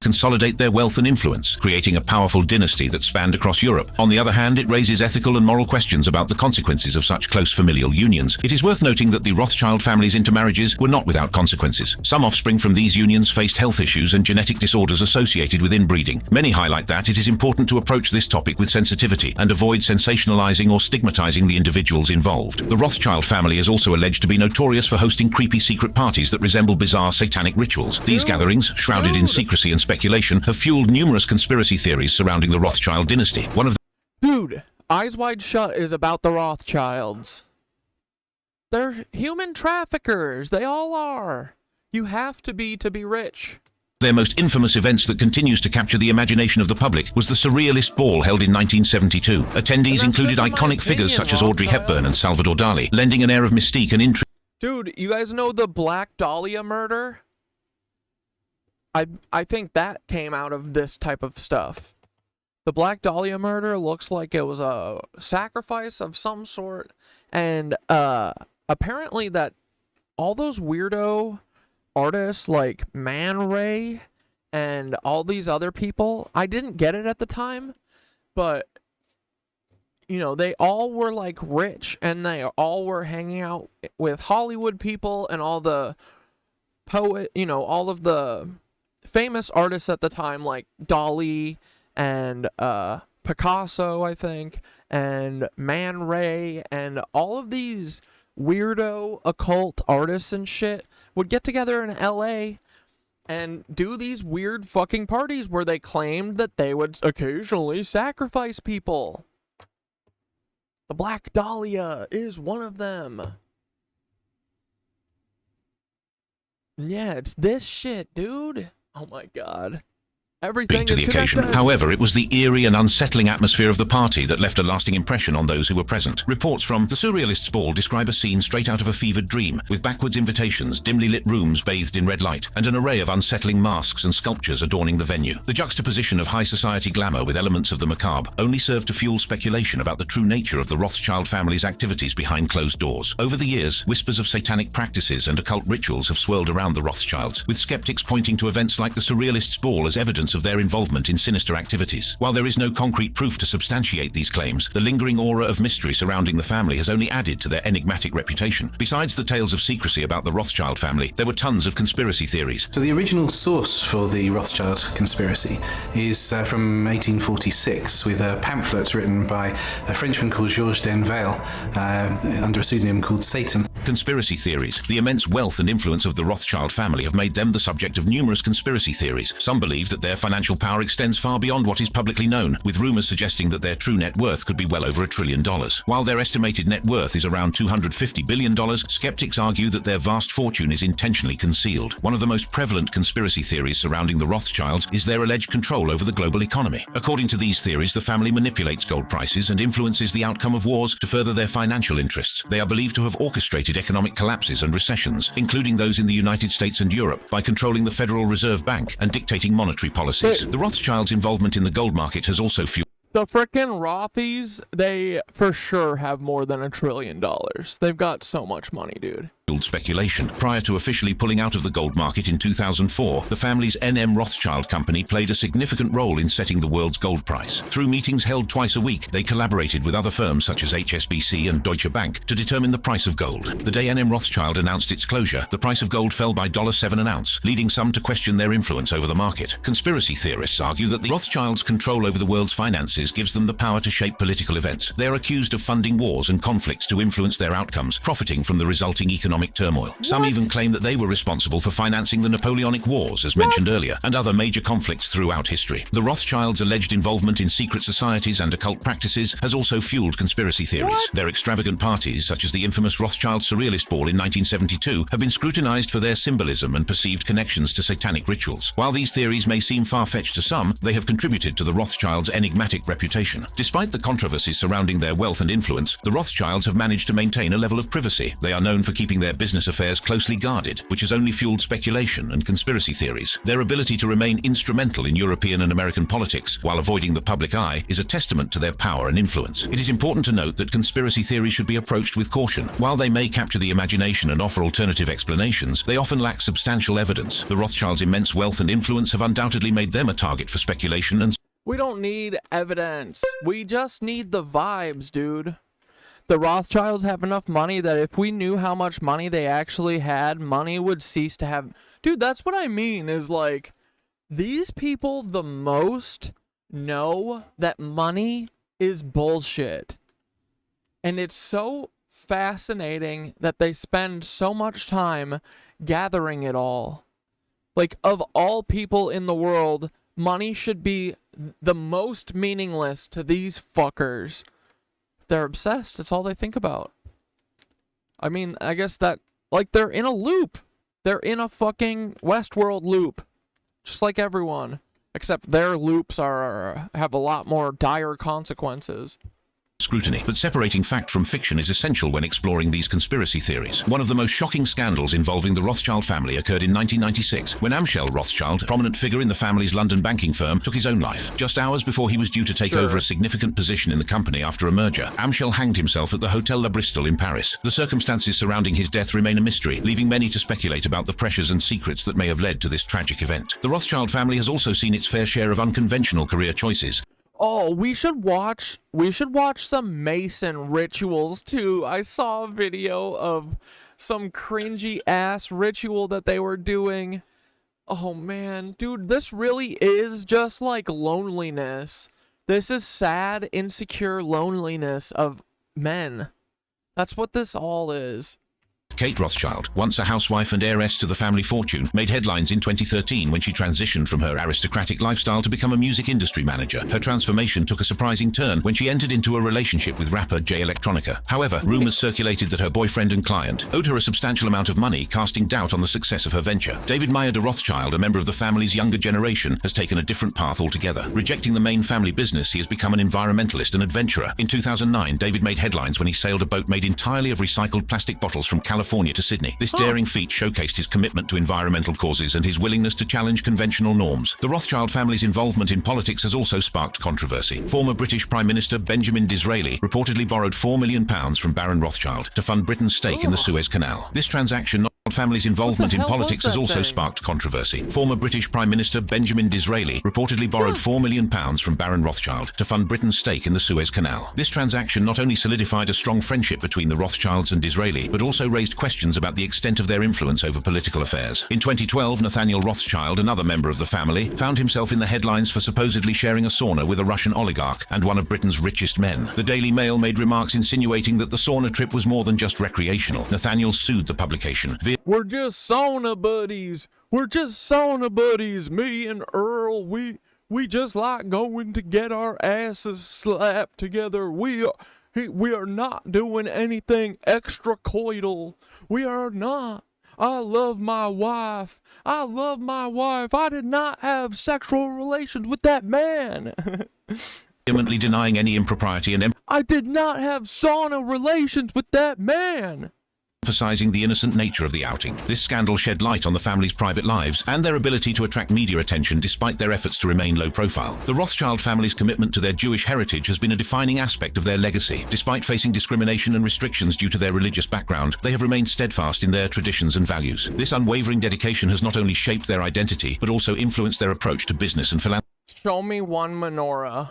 consolidate their wealth and influence, creating a powerful dynasty that spanned across Europe. On the other hand, it raises ethical and moral questions about the consequences of such close familial unions. It is worth noting that the Rothschild family's intermarriages were not without consequences. Some offspring from these unions faced health issues and genetic disorders associated with inbreeding. Many highlight that it is important to approach this topic with sensitivity and avoid sensationalizing or stigmatizing the individuals involved. The Rothschild family is also alleged to be notorious for hosting creepy secret parties that resemble bizarre satanic rituals. These gatherings, shrouded in secrecy and speculation, have fueled numerous conspiracy theories surrounding the Rothschild dynasty. One of the Dude, Eyes Wide Shut is about the Rothschilds. They're human traffickers. They all are. You have to be rich. Their most infamous events that continues to capture the imagination of the public was the Surrealist Ball held in 1972. Attendees included iconic figures such as Audrey Hepburn and Salvador Dali, lending an air of mystique and intrigue. Dude, you guys know the Black Dahlia murder? I think that came out of this type of stuff. The Black Dahlia murder looks like it was a sacrifice of some sort, and apparently that all those weirdo artists like Man Ray and all these other people, I didn't get it at the time, but you know, they all were like rich and they all were hanging out with Hollywood people and all the all of the famous artists at the time, like Dali and Picasso, I think, and Man Ray, and all of these weirdo occult artists and shit would get together in LA and do these weird fucking parties where they claimed that they would occasionally sacrifice people. The Black Dahlia is one of them. Yeah, it's this shit, dude. Oh my god. Everything to the occasion. However, it was the eerie and unsettling atmosphere of the party that left a lasting impression on those who were present. Reports from the Surrealists' Ball describe a scene straight out of a fevered dream, with backwards invitations, dimly lit rooms bathed in red light, and an array of unsettling masks and sculptures adorning the venue. The juxtaposition of high society glamour with elements of the macabre only served to fuel speculation about the true nature of the Rothschild family's activities behind closed doors. Over the years, whispers of satanic practices and occult rituals have swirled around the Rothschilds, with skeptics pointing to events like the Surrealists' Ball as evidence of their involvement in sinister activities. While there is no concrete proof to substantiate these claims, the lingering aura of mystery surrounding the family has only added to their enigmatic reputation. Besides the tales of secrecy about the Rothschild family, there were tons of conspiracy theories. So the original source for the Rothschild conspiracy is from 1846, with a pamphlet written by a Frenchman called Georges Denville under a pseudonym called Satan. Conspiracy theories. The immense wealth and influence of the Rothschild family have made them the subject of numerous conspiracy theories. Some believe that their financial power extends far beyond what is publicly known, with rumors suggesting that their true net worth could be well over $1 trillion. While their estimated net worth is around $250 billion, skeptics argue that their vast fortune is intentionally concealed. One of the most prevalent conspiracy theories surrounding the Rothschilds is their alleged control over the global economy. According to these theories, the family manipulates gold prices and influences the outcome of wars to further their financial interests. They are believed to have orchestrated economic collapses and recessions, including those in the United States and Europe, by controlling the Federal Reserve Bank and dictating monetary policies. The Rothschilds' involvement in the gold market has also fueled the frickin' Rothies, they for sure have more than $1 trillion. They've got so much money, dude. Speculation. Prior to officially pulling out of the gold market in 2004, the family's NM Rothschild company played a significant role in setting the world's gold price. Through meetings held twice a week, they collaborated with other firms such as HSBC and Deutsche Bank to determine the price of gold. The day NM Rothschild announced its closure, the price of gold fell by $7 an ounce, leading some to question their influence over the market. Conspiracy theorists argue that the Rothschilds' control over the world's finances gives them the power to shape political events. They are accused of funding wars and conflicts to influence their outcomes, profiting from the resulting economic turmoil. Some even claim that they were responsible for financing the Napoleonic Wars, as mentioned earlier, and other major conflicts throughout history. The Rothschilds' alleged involvement in secret societies and occult practices has also fueled conspiracy theories. Their extravagant parties, such as the infamous Rothschild Surrealist Ball in 1972, have been scrutinized for their symbolism and perceived connections to satanic rituals. While these theories may seem far-fetched to some, they have contributed to the Rothschilds' enigmatic reputation. Despite the controversies surrounding their wealth and influence, the Rothschilds have managed to maintain a level of privacy. They are known for keeping their business affairs closely guarded, which has only fueled speculation and conspiracy theories. Their ability to remain instrumental in European and American politics while avoiding the public eye is a testament to their power and influence. It is important to note that conspiracy theories should be approached with caution. While they may capture the imagination and offer alternative explanations, they often lack substantial evidence. The Rothschilds' immense wealth and influence have undoubtedly made them a target for speculation and we don't need evidence. We just need the vibes, dude. The Rothschilds have enough money that if we knew how much money they actually had, money would cease to have... Dude, that's what I mean, is like, these people the most know that money is bullshit. And it's so fascinating that they spend so much time gathering it all. Like, of all people in the world, money should be the most meaningless to these fuckers. They're obsessed. That's all they think about. I mean, I guess that, like, they're in a loop. They're in a fucking Westworld loop. just like everyone, except their loops have a lot more dire consequences. Scrutiny, but separating fact from fiction is essential when exploring these conspiracy theories. One of the most shocking scandals involving the Rothschild family occurred in 1996, when Amschel Rothschild, a prominent figure in the family's London banking firm, took his own life. Just hours before he was due to take over a significant position in the company after a merger, Amschel hanged himself at the Hotel La Bristol in Paris. The circumstances surrounding his death remain a mystery, leaving many to speculate about the pressures and secrets that may have led to this tragic event. The Rothschild family has also seen its fair share of unconventional career choices. Oh, we should watch some Mason rituals too. I saw a video of some cringy ass ritual that they were doing. Oh man, dude, this really is just like loneliness. This is sad, insecure loneliness of men. That's what this all is. Cait Rothschild, once a housewife and heiress to the family fortune, made headlines in 2013 when she transitioned from her aristocratic lifestyle to become a music industry manager. Her transformation took a surprising turn when she entered into a relationship with rapper Jay Electronica. However, rumors circulated that her boyfriend and client owed her a substantial amount of money, casting doubt on the success of her venture. David Meyer de Rothschild, a member of the family's younger generation, has taken a different path altogether. Rejecting the main family business, he has become an environmentalist and adventurer. In 2009, David made headlines when he sailed a boat made entirely of recycled plastic bottles from California to Sydney. This daring feat showcased his commitment to environmental causes and his willingness to challenge conventional norms. The Rothschild family's involvement in politics has also sparked controversy. Former British Prime Minister Benjamin Disraeli reportedly borrowed £4 million from Baron Rothschild to fund Britain's stake in the Suez Canal. This transaction family's involvement in politics has also sparked controversy. Former British Prime Minister Benjamin Disraeli reportedly borrowed £4 million from Baron Rothschild to fund Britain's stake in the Suez Canal. This transaction not only solidified a strong friendship between the Rothschilds and Disraeli, but also raised questions about the extent of their influence over political affairs. In 2012, Nathaniel Rothschild, another member of the family, found himself in the headlines for supposedly sharing a sauna with a Russian oligarch and one of Britain's richest men. The Daily Mail made remarks insinuating that the sauna trip was more than just recreational. Nathaniel sued the publication. We're just sauna buddies. We're just sauna buddies. Me and Earl, we just like going to get our asses slapped together. We are not doing anything extracoital. We are not. I love my wife. I love my wife. I did not have sexual relations with that man. Vehemently denying any impropriety and I did not have sauna relations with that man. Emphasizing the innocent nature of the outing. This scandal shed light on the family's private lives and their ability to attract media attention despite their efforts to remain low profile. The Rothschild family's commitment to their Jewish heritage has been a defining aspect of their legacy. Despite facing discrimination and restrictions due to their religious background, they have remained steadfast in their traditions and values. This unwavering dedication has not only shaped their identity, but also influenced their approach to business and philanthropy. Show me one menorah.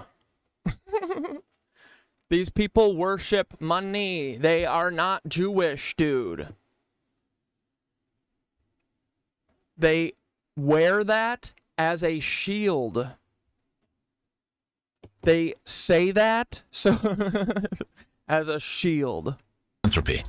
These people worship money. They are not Jewish, dude. They wear that as a shield. They say that so as a shield.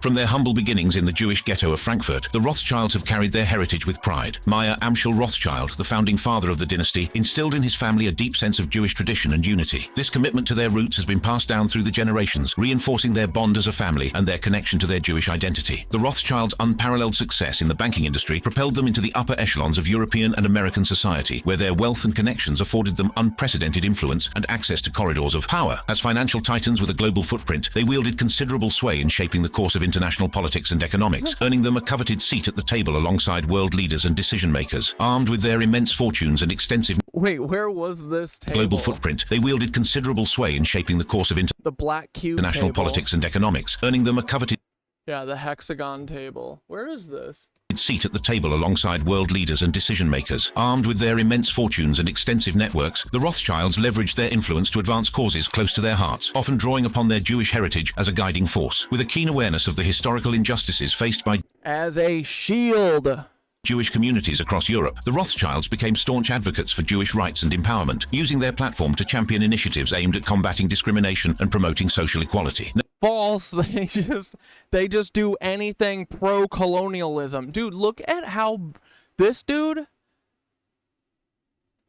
From their humble beginnings in the Jewish ghetto of Frankfurt, the Rothschilds have carried their heritage with pride. Meyer Amschel Rothschild, the founding father of the dynasty, instilled in his family a deep sense of Jewish tradition and unity. This commitment to their roots has been passed down through the generations, reinforcing their bond as a family and their connection to their Jewish identity. The Rothschilds' unparalleled success in the banking industry propelled them into the upper echelons of European and American society, where their wealth and connections afforded them unprecedented influence and access to corridors of power. As financial titans with a global footprint, they wielded considerable sway in shaping the course of international politics and economics, earning them a coveted seat at the table alongside world leaders and decision-makers. Armed with their immense fortunes and extensive where was this table? Global footprint, they wielded considerable sway in shaping the course of the black cube international table. Politics and economics, earning them a coveted the hexagon table. Where is this? Seat at the table alongside world leaders and decision-makers. Armed with their immense fortunes and extensive networks, the Rothschilds leveraged their influence to advance causes close to their hearts, often drawing upon their Jewish heritage as a guiding force. With a keen awareness of the historical injustices faced by as a shield Jewish communities across Europe, the Rothschilds became staunch advocates for Jewish rights and empowerment, using their platform to champion initiatives aimed at combating discrimination and promoting social equality. False. They just do anything pro-colonialism. Dude, look at how this dude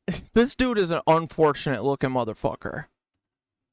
is an unfortunate looking motherfucker.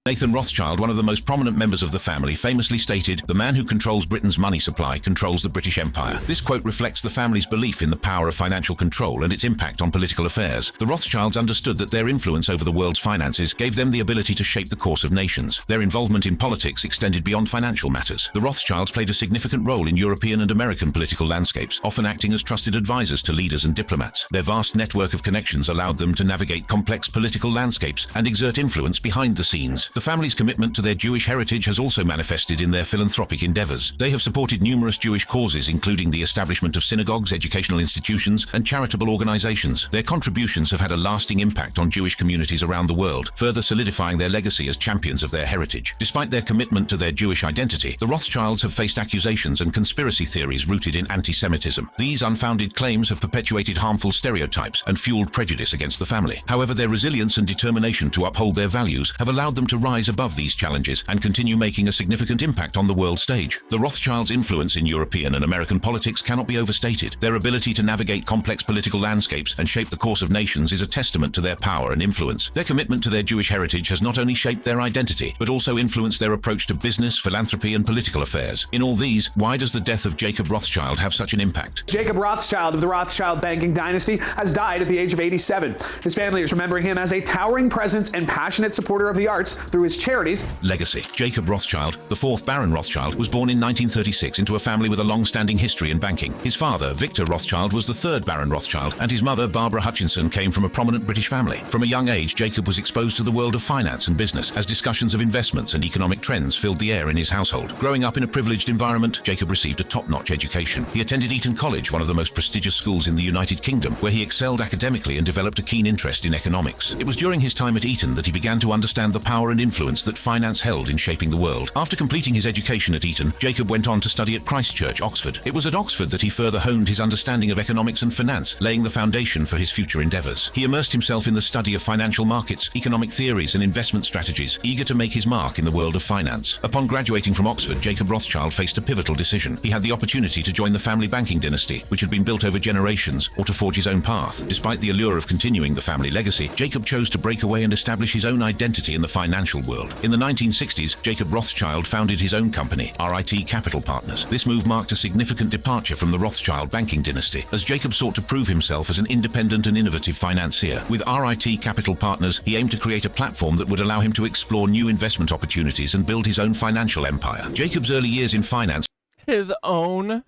Nathan Rothschild, one of the most prominent members of the family, famously stated, "The man who controls Britain's money supply controls the British Empire." This quote reflects the family's belief in the power of financial control and its impact on political affairs. The Rothschilds understood that their influence over the world's finances gave them the ability to shape the course of nations. Their involvement in politics extended beyond financial matters. The Rothschilds played a significant role in European and American political landscapes, often acting as trusted advisors to leaders and diplomats. Their vast network of connections allowed them to navigate complex political landscapes and exert influence behind the scenes. The family's commitment to their Jewish heritage has also manifested in their philanthropic endeavors. They have supported numerous Jewish causes, including the establishment of synagogues, educational institutions, and charitable organizations. Their contributions have had a lasting impact on Jewish communities around the world, further solidifying their legacy as champions of their heritage. Despite their commitment to their Jewish identity, the Rothschilds have faced accusations and conspiracy theories rooted in anti-Semitism. These unfounded claims have perpetuated harmful stereotypes and fueled prejudice against the family. However, their resilience and determination to uphold their values have allowed them to rise above these challenges and continue making a significant impact on the world stage. The Rothschilds' influence in European and American politics cannot be overstated. Their ability to navigate complex political landscapes and shape the course of nations is a testament to their power and influence. Their commitment to their Jewish heritage has not only shaped their identity, but also influenced their approach to business, philanthropy, and political affairs. In all these, why does the death of Jacob Rothschild have such an impact? Jacob Rothschild of the Rothschild banking dynasty has died at the age of 87. His family is remembering him as a towering presence and passionate supporter of the arts through his charities. Legacy. Jacob Rothschild, the fourth Baron Rothschild, was born in 1936 into a family with a long-standing history in banking. His father, Victor Rothschild, was the third Baron Rothschild, and his mother, Barbara Hutchinson, came from a prominent British family. From a young age, Jacob was exposed to the world of finance and business as discussions of investments and economic trends filled the air in his household. Growing up in a privileged environment, Jacob received a top-notch education. He attended Eton College, one of the most prestigious schools in the United Kingdom, where he excelled academically and developed a keen interest in economics. It was during his time at Eton that he began to understand the power and influence that finance held in shaping the world. After completing his education at Eton, Jacob went on to study at Christ Church, Oxford. It was at Oxford that he further honed his understanding of economics and finance, laying the foundation for his future endeavors. He immersed himself in the study of financial markets, economic theories, and investment strategies, eager to make his mark in the world of finance. Upon graduating from Oxford, Jacob Rothschild faced a pivotal decision. He had the opportunity to join the family banking dynasty, which had been built over generations, or to forge his own path. Despite the allure of continuing the family legacy, Jacob chose to break away and establish his own identity in the financial world. In the 1960s, Jacob Rothschild founded his own company, RIT Capital Partners. This move marked a significant departure from the Rothschild banking dynasty, as Jacob sought to prove himself as an independent and innovative financier. With RIT Capital Partners, he aimed to create a platform that would allow him to explore new investment opportunities and build his own financial empire. Jacob's early years in finance... His own?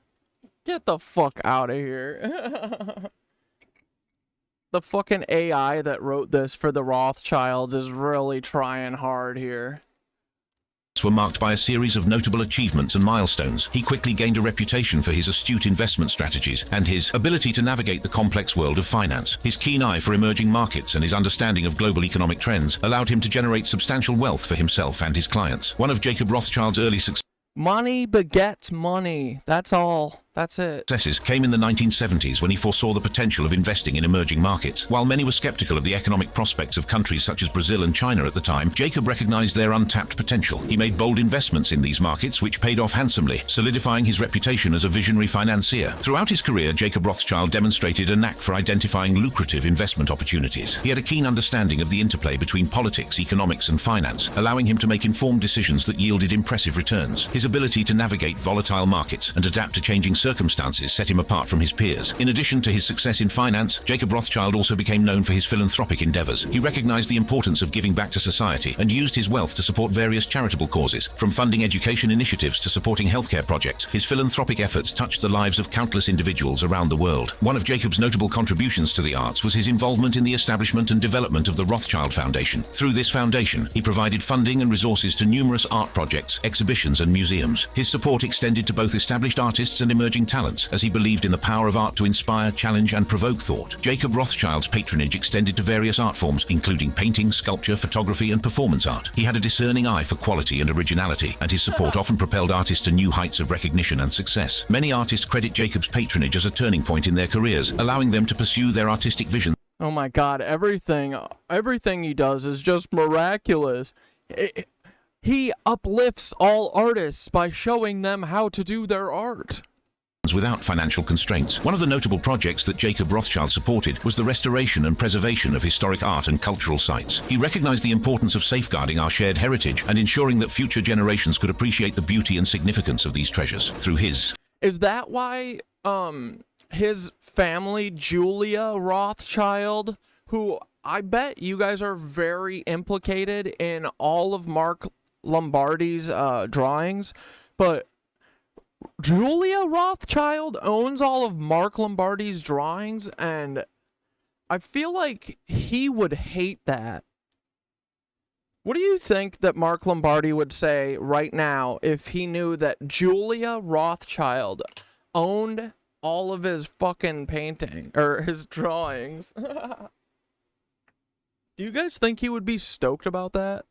Get the fuck out of here. The fucking AI that wrote this for the Rothschilds is really trying hard here. Were marked by a series of notable achievements and milestones. He quickly gained a reputation for his astute investment strategies and his ability to navigate the complex world of finance. His keen eye for emerging markets and his understanding of global economic trends allowed him to generate substantial wealth for himself and his clients. One of Jacob Rothschild's early successes... Money begets money. That's all. That's it. Successes came in the 1970s when he foresaw the potential of investing in emerging markets. While many were skeptical of the economic prospects of countries such as Brazil and China at the time, Jacob recognized their untapped potential. He made bold investments in these markets, which paid off handsomely, solidifying his reputation as a visionary financier. Throughout his career, Jacob Rothschild demonstrated a knack for identifying lucrative investment opportunities. He had a keen understanding of the interplay between politics, economics, and finance, allowing him to make informed decisions that yielded impressive returns. His ability to navigate volatile markets and adapt to changing circumstances set him apart from his peers. In addition to his success in finance, Jacob Rothschild also became known for his philanthropic endeavors. He recognized the importance of giving back to society and used his wealth to support various charitable causes. From funding education initiatives to supporting healthcare projects, his philanthropic efforts touched the lives of countless individuals around the world. One of Jacob's notable contributions to the arts was his involvement in the establishment and development of the Rothschild Foundation. Through this foundation, he provided funding and resources to numerous art projects, exhibitions, and museums. His support extended to both established artists and emerging talents, as he believed in the power of art to inspire, challenge, and provoke thought. Jacob Rothschild's patronage extended to various art forms, including painting, sculpture, photography, and performance art. He had a discerning eye for quality and originality, and his support often propelled artists to new heights of recognition and success. Many artists credit Jacob's patronage as a turning point in their careers, allowing them to pursue their artistic vision. Oh my God, everything he does is just miraculous. He uplifts all artists by showing them how to do their art. without financial constraints. One of the notable projects that Jacob Rothschild supported was the restoration and preservation of historic art and cultural sites. He recognized the importance of safeguarding our shared heritage and ensuring that future generations could appreciate the beauty and significance of these treasures through his... Is that why his family, Julia Rothschild, who I bet you guys are very implicated in all of Mark Lombardi's drawings, but Julia Rothschild owns all of Mark Lombardi's drawings, and I feel like he would hate that. What do you think that Mark Lombardi would say right now if he knew that Julia Rothschild owned all of his fucking painting, or his drawings? Do you guys think he would be stoked about that?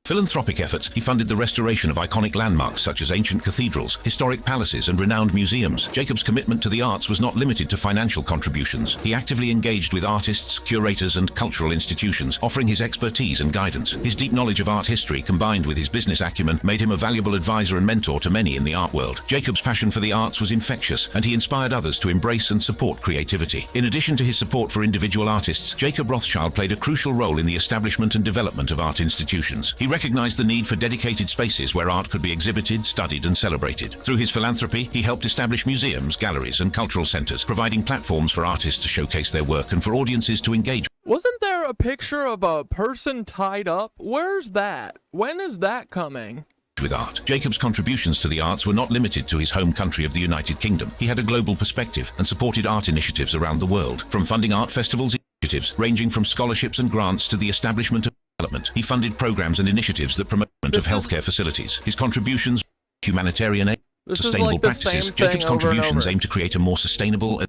Philanthropic efforts, he funded the restoration of iconic landmarks such as ancient cathedrals, historic palaces, and renowned museums. Jacob's commitment to the arts was not limited to financial contributions. He actively engaged with artists, curators, and cultural institutions, offering his expertise and guidance. His deep knowledge of art history, combined with his business acumen, made him a valuable advisor and mentor to many in the art world. Jacob's passion for the arts was infectious, and he inspired others to embrace and support creativity. In addition to his support for individual artists, Jacob Rothschild played a crucial role in the establishment and development of art institutions. He recognized the need for dedicated spaces where art could be exhibited, studied, and celebrated. Through his philanthropy, he helped establish museums, galleries, and cultural centers, providing platforms for artists to showcase their work and for audiences to engage. Wasn't there a picture of a person tied up? Where's that? When is that coming? With art. Jacob's contributions to the arts were not limited to his home country of the United Kingdom. He had a global perspective and supported art initiatives around the world, from funding art festivals initiatives ranging from scholarships and grants to the establishment of development. He funded programs and initiatives that promote of healthcare facilities. His contributions, humanitarian aid, sustainable practices. Jacob's contributions aimed to create a more sustainable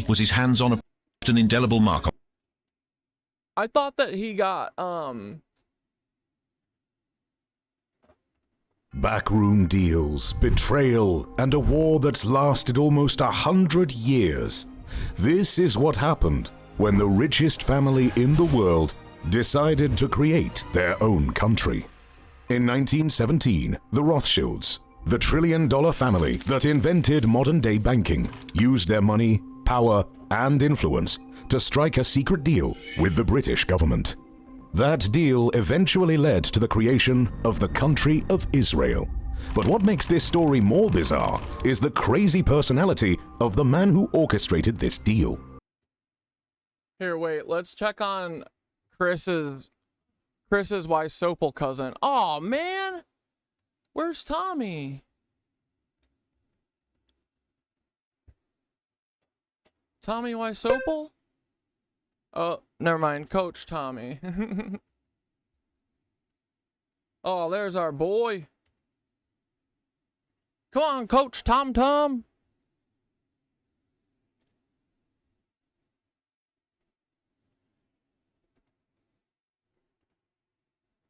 was his hands-on an indelible mark on. I thought that he got backroom deals, betrayal, and a war that's lasted almost 100 years. This is what happened when the richest family in the world decided to create their own country. In 1917, the Rothschilds, the trillion-dollar family that invented modern-day banking, used their money, power, and influence to strike a secret deal with the British government. That deal eventually led to the creation of the country of Israel. But what makes this story more bizarre is the crazy personality of the man who orchestrated this deal. Here, wait, let's check on Chris's Wysopal cousin. Oh man, where's Tommy? Tommy Wysopal? Oh, never mind, Coach Tommy. Oh, there's our boy. Come on, Coach Tom Tom.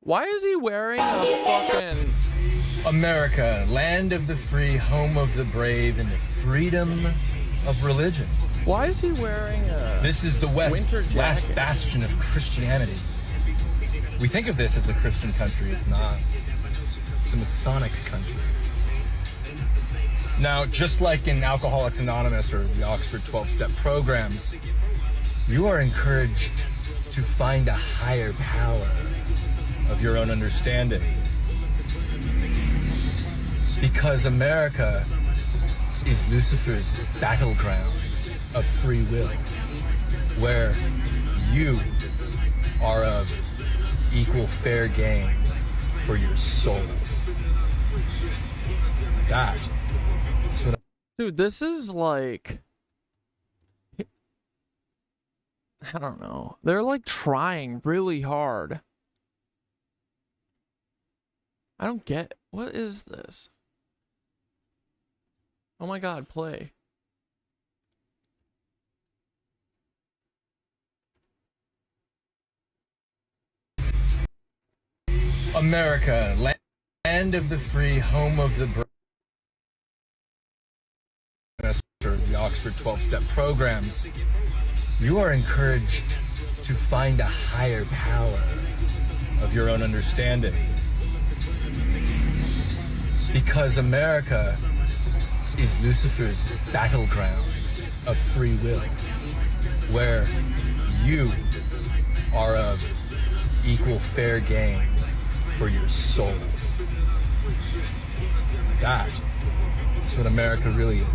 Why is he wearing a fucking... America, land of the free, home of the brave, and the freedom of religion. Why is he wearing a... This is the West's last bastion of Christianity. We think of this as a Christian country. It's not. It's a Masonic country. Now, just like in Alcoholics Anonymous or the Oxford 12-step programs, you are encouraged to find a higher power of your own understanding. Because America is Lucifer's battleground of free will, where you are of equal fair game for your soul. That is what Dude, this is like... I don't know. They're like trying really hard. I don't get... What is this? Oh my god, play. America, land of the free, home of the brave, or the Oxford 12-step programs, you are encouraged to find a higher power of your own understanding. Because America is Lucifer's battleground of free will, where you are of equal fair game for your soul. That's what America really is.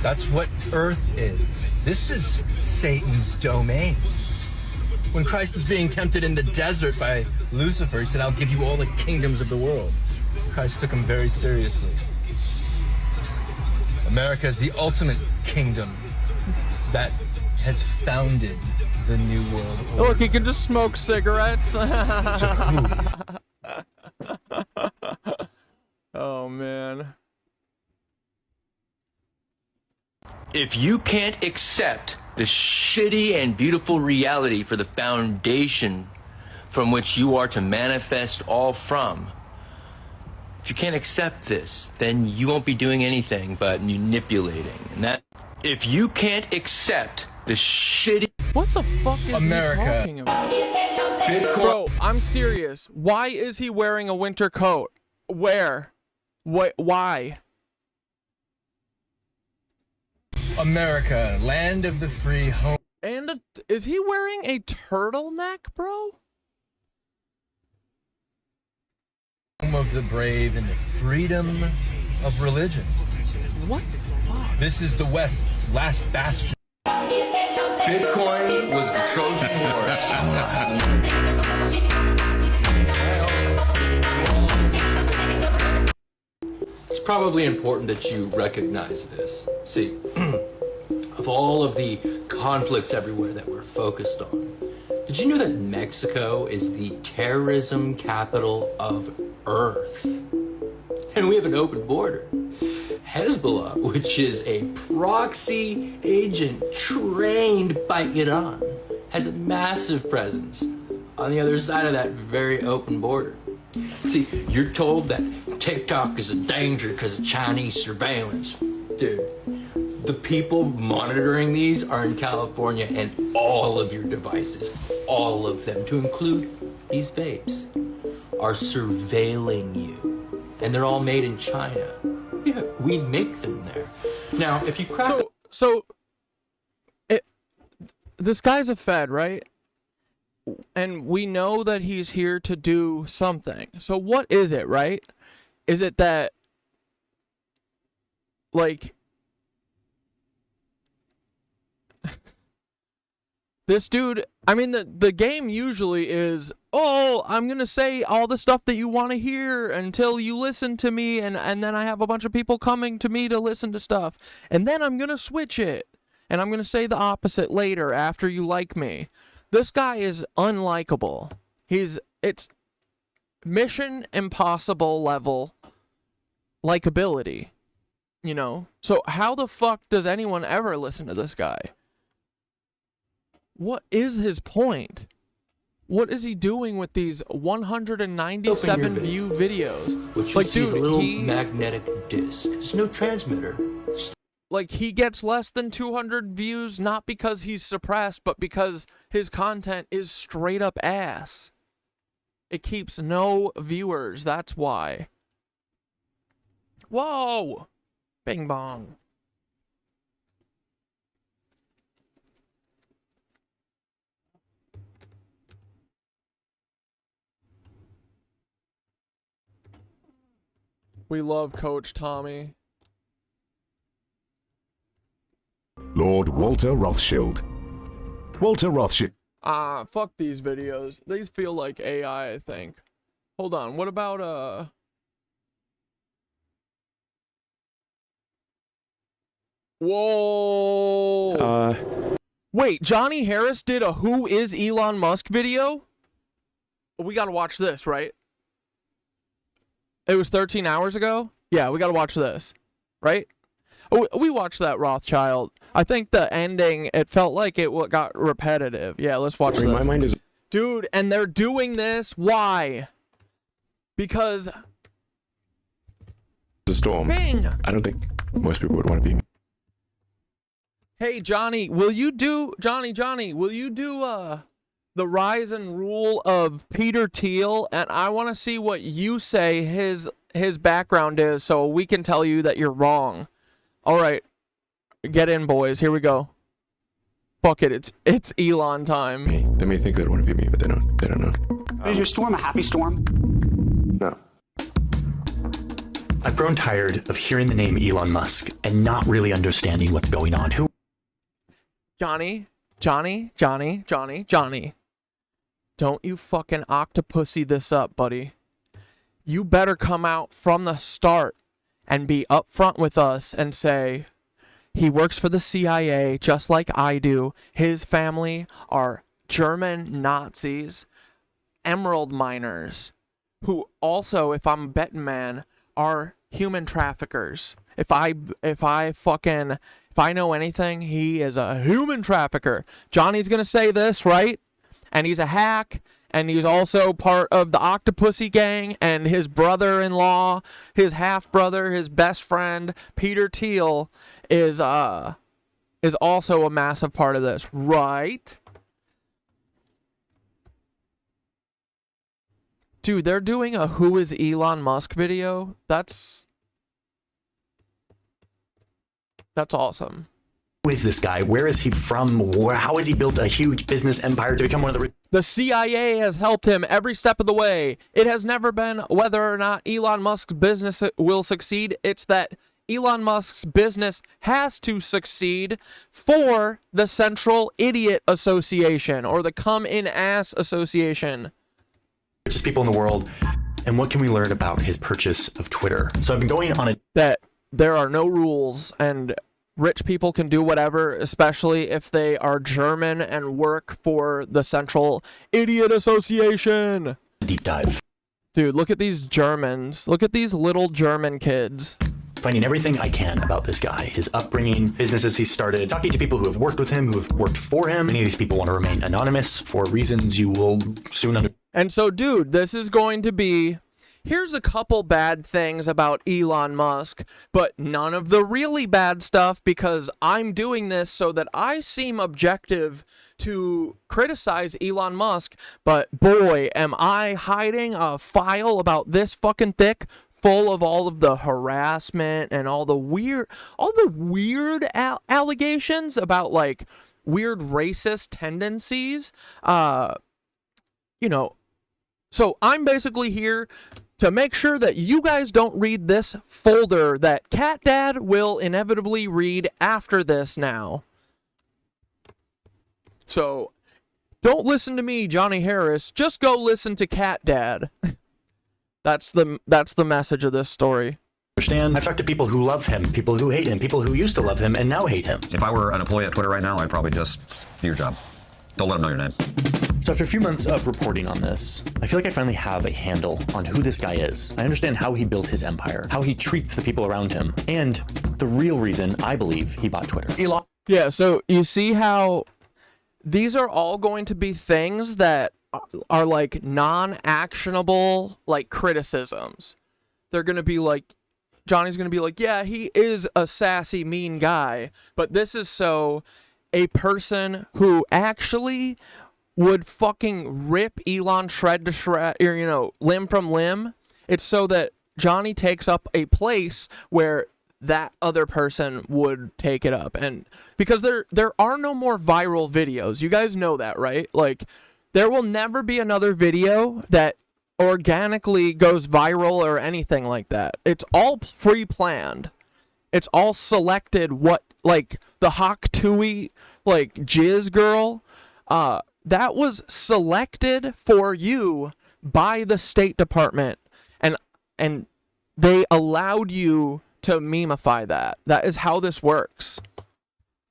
That's what Earth is. This is Satan's domain. When Christ was being tempted in the desert by Lucifer, he said, I'll give you all the kingdoms of the world. Christ took him very seriously. America is the ultimate kingdom that has founded the New World Order. Look, he can just smoke cigarettes. Oh, man. If you can't accept the shitty and beautiful reality for the foundation from which you are to manifest all from, if you can't accept this, then you won't be doing anything but manipulating. And that, if you can't accept the shitty... What the fuck is America. he talking about? Bro, I'm serious. Why is he wearing a winter coat? Where? Why? America, land of the free, home. And is he wearing a turtleneck, bro? Home of the brave and the freedom of religion. What the fuck? This is the West's last bastion. Bitcoin was the Trojan horse. It's probably important that you recognize this. See, of all of the conflicts everywhere that we're focused on, did you know that Mexico is the terrorism capital of Earth? And we have an open border. Hezbollah, which is a proxy agent trained by Iran, has a massive presence on the other side of that very open border. See, you're told that TikTok is a danger because of Chinese surveillance. Dude, the people monitoring these are in California, and all of your devices, all of them, to include these vapes, are surveilling you. And they're all made in China. Yeah, we make them there. Now, if you crack... This guy's a Fed, right? And we know that he's here to do something. So what is it, right? Is it that, like, this dude, I mean, the game usually is, oh, I'm going to say all the stuff that you want to hear until you listen to me, and then I have a bunch of people coming to me to listen to stuff, and then I'm going to switch it, and I'm going to say the opposite later after you like me. This guy is unlikable. It's Mission Impossible level likability, you know? So how the fuck does anyone ever listen to this guy? What is his point? What is he doing with these 197 view videos? Which you like, see dude, is a little magnetic disc. There's no transmitter. Like, he gets less than 200 views, not because he's suppressed, but because his content is straight up ass. It keeps no viewers, that's why. Whoa! Bing bong. We love Coach Tommy. Lord Walter Rothschild. Walter Rothschild. Fuck these videos. These feel like AI, I think. Hold on, what about, Whoa! Wait, Johnny Harris did a Who is Elon Musk video? We gotta watch this, right? It was 13 hours ago? Yeah, we gotta watch this, right? Oh, we watched that Rothschild. I think the ending, it felt like it got repetitive. Yeah, let's watch this. My mind is... Dude, and they're doing this. Why? Because... The storm. Bing! I don't think most people would want to be... Hey, Johnny, will you do... Johnny, will you do, the rise and rule of Peter Thiel? And I want to see what you say his his background is so we can tell you that you're wrong. All right, get in, boys. Here we go. Fuck it, it's Elon time. They may think they want to be me, but they don't know. Is your storm a happy storm? No. I've grown tired of hearing the name Elon Musk and not really understanding what's going on. Who? Johnny. Don't you fucking octopussy this up, buddy. You better come out from the start and be upfront with us and say, he works for the CIA just like I do. His family are German Nazis, emerald miners, who also, if I'm a betting man, are human traffickers. If I know anything, he is a human trafficker. Johnny's gonna say this, right? And he's a hack, and he's also part of the Octopussy gang, and his brother-in-law, his half-brother, his best friend, Peter Thiel, is also a massive part of this, right? Dude, they're doing a Who is Elon Musk video. That's awesome. Who is this guy? Where is he from? How has he built a huge business empire to become one of the... The CIA has helped him every step of the way. It has never been whether or not Elon Musk's business will succeed. It's that Elon Musk's business has to succeed for the Central Idiot Association or the Come In Ass Association. Richest people in the world, and what can we learn about his purchase of Twitter? So I've been going on a... That there are no rules, and rich people can do whatever, especially if they are German and work for the Central Idiot Association. Deep dive. Dude, look at these Germans. Look at these little German kids. Finding everything I can about this guy, his upbringing, businesses he started, talking to people who have worked with him, who have worked for him. Many of these people want to remain anonymous for reasons you will soon understand. And so, dude, this is going to be... Here's a couple bad things about Elon Musk, but none of the really bad stuff, because I'm doing this so that I seem objective to criticize Elon Musk. But boy, am I hiding a file about this fucking thick full of all of the harassment and all the weird allegations about like weird racist tendencies. You know, so I'm basically here to make sure that you guys don't read this folder that CatDad will inevitably read after this now. So don't listen to me, Johnny Harris. Just go listen to CatDad. That's the message of this story. I've talked to people who love him, people who hate him, people who used to love him and now hate him. If I were an employee at Twitter right now, I'd probably just do your job. Don't let them know your name. So after a few months of reporting on this, I feel like I finally have a handle on who this guy is. I understand how he built his empire, how he treats the people around him, and the real reason I believe he bought Twitter. Elon. Yeah, so you see how these are all going to be things that are like non-actionable like criticisms. They're going to be like, Johnny's going to be like, yeah, he is a sassy, mean guy, but this is so a person who actually would fucking rip Elon shred to shred, or, you know, limb from limb. It's so that Johnny takes up a place where that other person would take it up. And because there are no more viral videos. You guys know that, right? Like, there will never be another video that organically goes viral or anything like that. It's all pre-planned. It's all selected. What, like the Hawk Tui, like jizz girl, that was selected for you by the State Department, and they allowed you to memify that. That is how this works.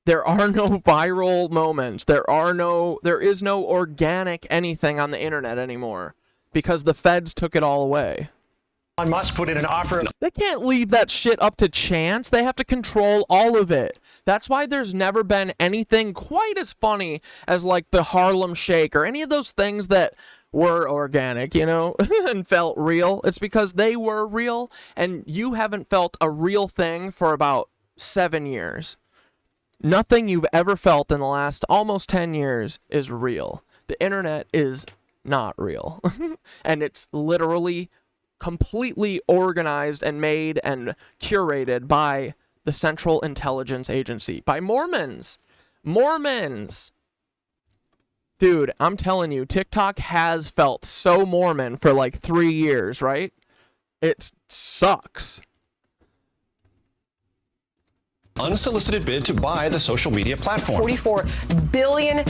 There are no viral moments. There is no organic anything on the internet anymore because the feds took it all away. Elon Musk put in an offer. They can't leave that shit up to chance. They have to control all of it. That's why there's never been anything quite as funny as like the Harlem Shake or any of those things that were organic, you know, and felt real. It's because they were real, and you haven't felt a real thing for about 7 years. Nothing you've ever felt in the last almost 10 years is real. The internet is not real. And it's literally completely organized and made and curated by the Central Intelligence Agency, by Mormons. Mormons. Dude, I'm telling you, TikTok has felt so Mormon for like 3 years, right? It sucks. Unsolicited bid to buy the social media platform. $44 billion.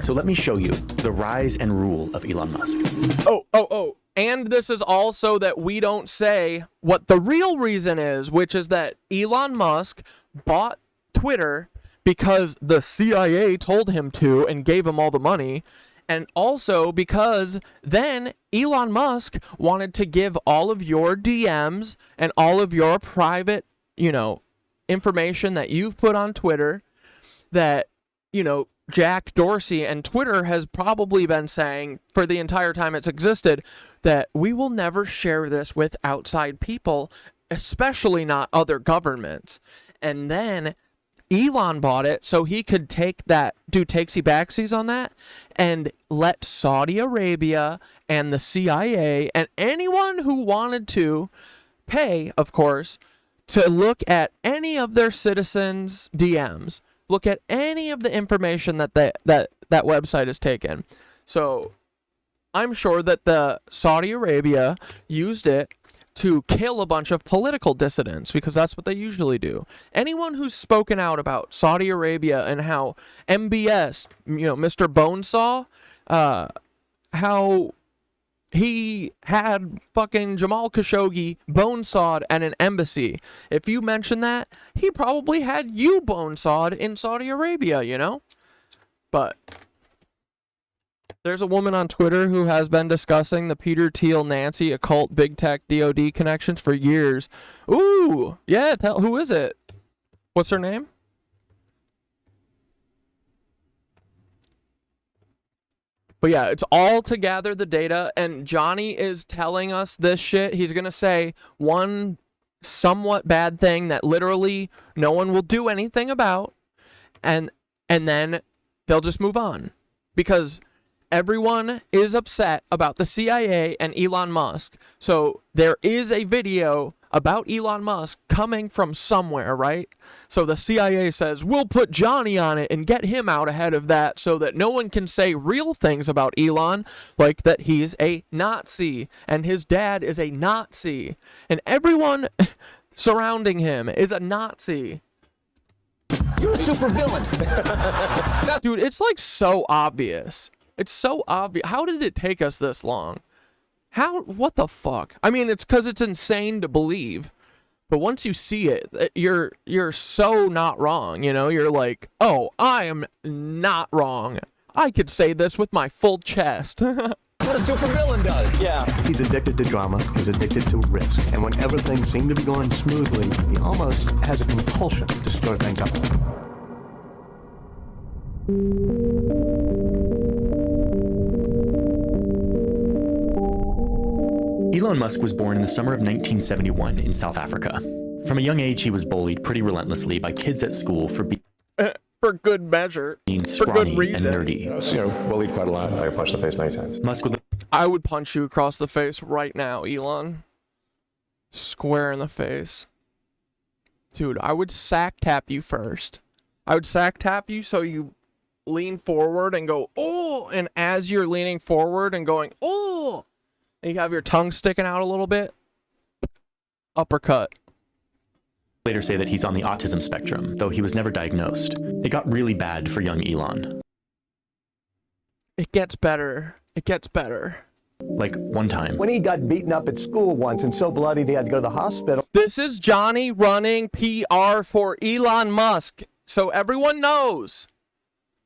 So let me show you the rise and rule of Elon Musk. Oh. And this is also that we don't say what the real reason is, which is that Elon Musk bought Twitter because the CIA told him to and gave him all the money. And also because then Elon Musk wanted to give all of your DMs and all of your private, information that you've put on Twitter that, Jack Dorsey and Twitter has probably been saying for the entire time it's existed that we will never share this with outside people, especially not other governments. And then Elon bought it so he could do takesy-backsies on that and let Saudi Arabia and the CIA and anyone who wanted to pay, of course, to look at any of their citizens' DMs, look at any of the information that that website has taken. So I'm sure that the Saudi Arabia used it to kill a bunch of political dissidents because that's what they usually do. Anyone who's spoken out about Saudi Arabia and how MBS, Mr. Bonesaw, how he had fucking Jamal Khashoggi bonesawed at an embassy. If you mention that, he probably had you bonesawed in Saudi Arabia, But there's a woman on Twitter who has been discussing the Peter Thiel, Nancy, occult, big tech, DOD connections for years. Ooh, yeah, who is it? What's her name? But yeah, it's all to gather the data, and Johnny is telling us this shit. He's going to say one somewhat bad thing that literally no one will do anything about, and then they'll just move on. Because everyone is upset about the CIA and Elon Musk. So there is a video about Elon Musk coming from somewhere, right? So the CIA says, we'll put Johnny on it and get him out ahead of that so that no one can say real things about Elon, like that he's a Nazi and his dad is a Nazi and everyone surrounding him is a Nazi. You're a super villain. Dude, it's like so obvious. It's so obvious. How did it take us this long? What the fuck? I mean, it's because it's insane to believe. But once you see it, you're so not wrong, You're like, oh, I am not wrong. I could say this with my full chest. What a supervillain does. Yeah. He's addicted to drama. He's addicted to risk. And when everything seemed to be going smoothly, he almost has a compulsion to stir things up. Elon Musk was born in the summer of 1971 in South Africa. From a young age, he was bullied pretty relentlessly by kids at school for for good measure, being for scrawny good reason. and nerdy. Bullied quite a lot. I got punched in the face many times. Musk would I would punch you across the face right now, Elon. Square in the face. Dude, I would sack tap you first. I would sack tap you so you lean forward and go, oh, and as you're leaning forward and going, oh, and you have your tongue sticking out a little bit, uppercut. later say that he's on the autism spectrum, though he was never diagnosed. It got really bad for young Elon. It gets better. It gets better. Like one time. When he got beaten up at school once and so bloodied he had to go to the hospital. This is Johnny running PR for Elon Musk, so everyone knows.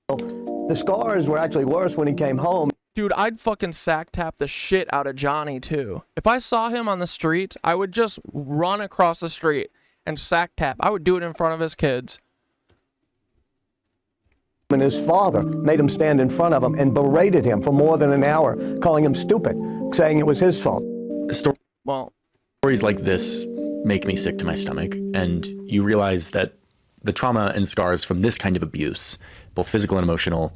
The scars were actually worse when he came home. Dude, I'd fucking sack tap the shit out of Johnny too. If I saw him on the streets, I would just run across the street and sack tap. I would do it in front of his kids. And his father made him stand in front of him and berated him for more than an hour, calling him stupid, saying it was his fault. Stories like this make me sick to my stomach, and you realize that the trauma and scars from this kind of abuse, both physical and emotional,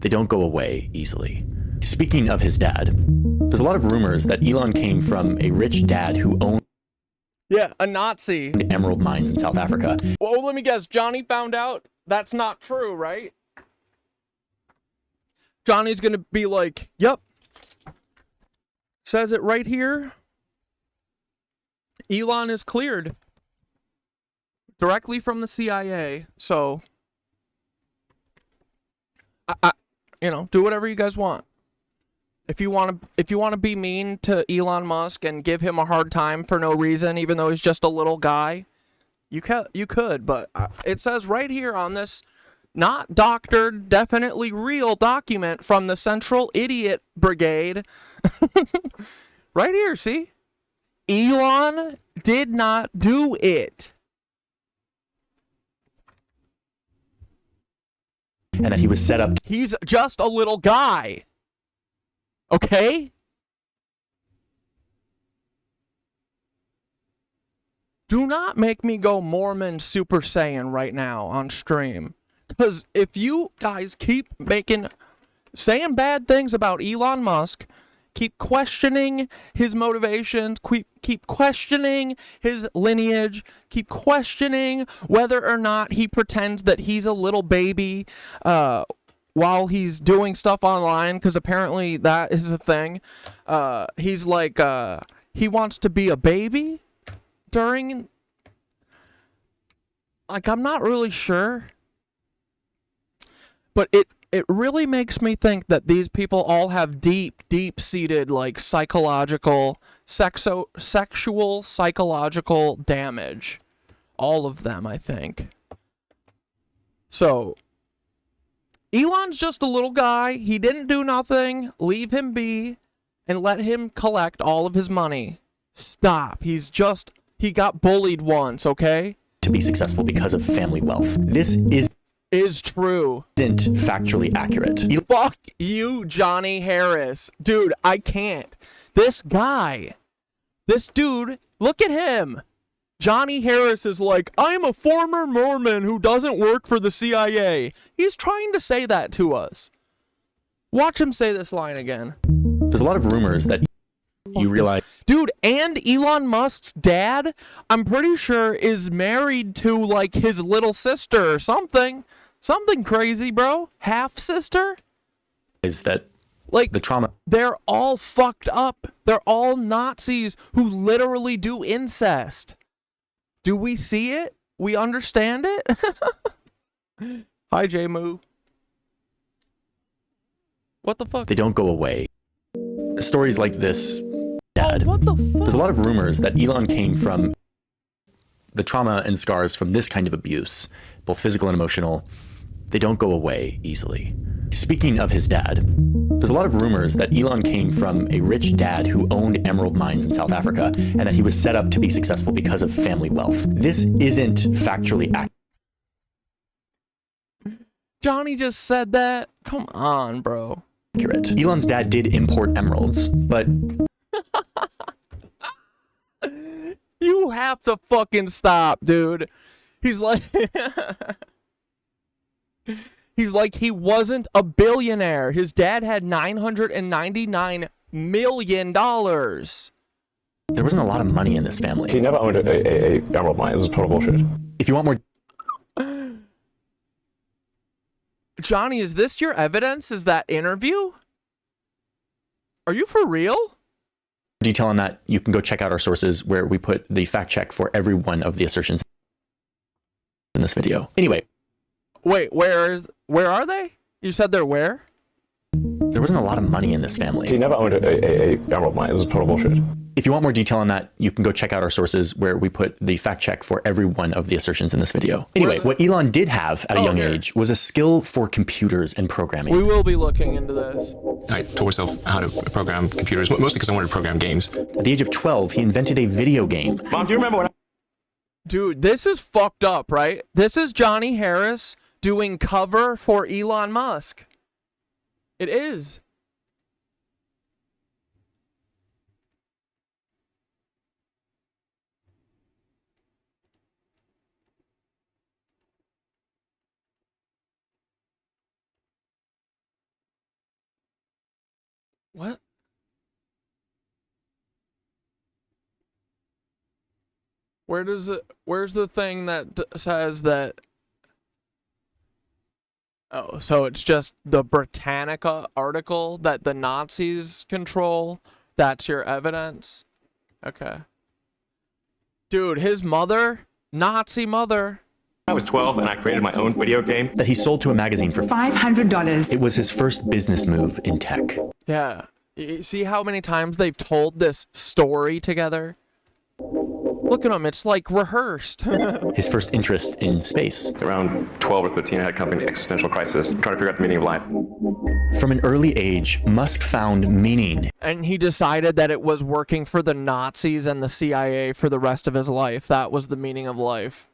they don't go away easily. Speaking of his dad, There's a lot of rumors that Elon came from a rich dad who owned Yeah, a Nazi. emerald mines in South Africa. Well, let me guess. Johnny found out that's not true, right? Johnny's gonna be like, yep. Says it right here. Elon is cleared. Directly from the CIA. So, you know, do whatever you guys want. If you want to be mean to Elon Musk and give him a hard time for no reason, even though he's just a little guy, you could, but it says right here on this not doctored, definitely real document from the Central Idiot Brigade. Right here, see? Elon did not do it. And that he was set up. He's just a little guy. Okay? Do not make me go Mormon Super Saiyan right now on stream. Because if you guys keep saying bad things about Elon Musk, keep questioning his motivations, keep questioning his lineage, keep questioning whether or not he pretends that he's a little baby, while he's doing stuff online, because apparently that is a thing. He's like, he wants to be a baby during, like, I'm not really sure. But it really makes me think that these people all have deep-seated, like, sexual, psychological damage. All of them, I think. So, Elon's just a little guy. He didn't do nothing. Leave him be and let him collect all of his money. Stop. He got bullied once, okay? To be successful because of family wealth. This is true. Isn't factually accurate. Fuck you, Johnny Harris. Dude, I can't. This dude, look at him. Johnny Harris is like, I'm a former Mormon who doesn't work for the CIA. He's trying to say that to us. Watch him say this line again. There's a lot of rumors that you realize. Dude, and Elon Musk's dad, I'm pretty sure, is married to, like, his little sister or something. Something crazy, bro. Half sister? Is that, like, the trauma. They're all fucked up. They're all Nazis who literally do incest. Do we see it? We understand it? Hi, J-Moo. What the fuck? They don't go away. Stories like this, Dad. What the fuck? There's a lot of rumors that Elon came from the trauma and scars from this kind of abuse, both physical and emotional. They don't go away easily. Speaking of his dad, there's a lot of rumors that Elon came from a rich dad who owned emerald mines in South Africa, and that he was set up to be successful because of family wealth. This isn't factually Johnny just said that? Come on, bro. Accurate. Elon's dad did import emeralds, but you have to fucking stop, dude. He's like he wasn't a billionaire. His dad had $999 million. there wasn't a lot of money in this family. He never owned a emerald mine. This is total bullshit. If you want more... Johnny, is this your evidence? Is that interview? Are you for real? Detail on that, you can go check out our sources where we put the fact check for every one of the assertions in this video. Anyway. Wait, where are they? You said they're where? There wasn't a lot of money in this family. He never owned a emerald mine. This is total bullshit. If you want more detail on that, you can go check out our sources where we put the fact check for every one of the assertions in this video. Anyway, what Elon did have at a young age was a skill for computers and programming. We will be looking into this. I taught myself how to program computers, mostly because I wanted to program games. At the age of 12, he invented a video game. Mom, do you remember when Dude, this is fucked up, right? This is Johnny Harris doing cover for Elon Musk. It is. What? Where's the thing that says that? Oh, so it's just the Britannica article that the Nazis control. That's your evidence? Okay. Dude, his mother, Nazi mother. I was 12 and I created my own video game that he sold to a magazine for $500. It was his first business move in tech. Yeah. You see how many times they've told this story together? Look at him, it's like rehearsed. His first interest in space. Around 12 or 13, I had a company, Existential Crisis, trying to figure out the meaning of life. From an early age, Musk found meaning. And he decided that it was working for the Nazis and the CIA for the rest of his life. That was the meaning of life.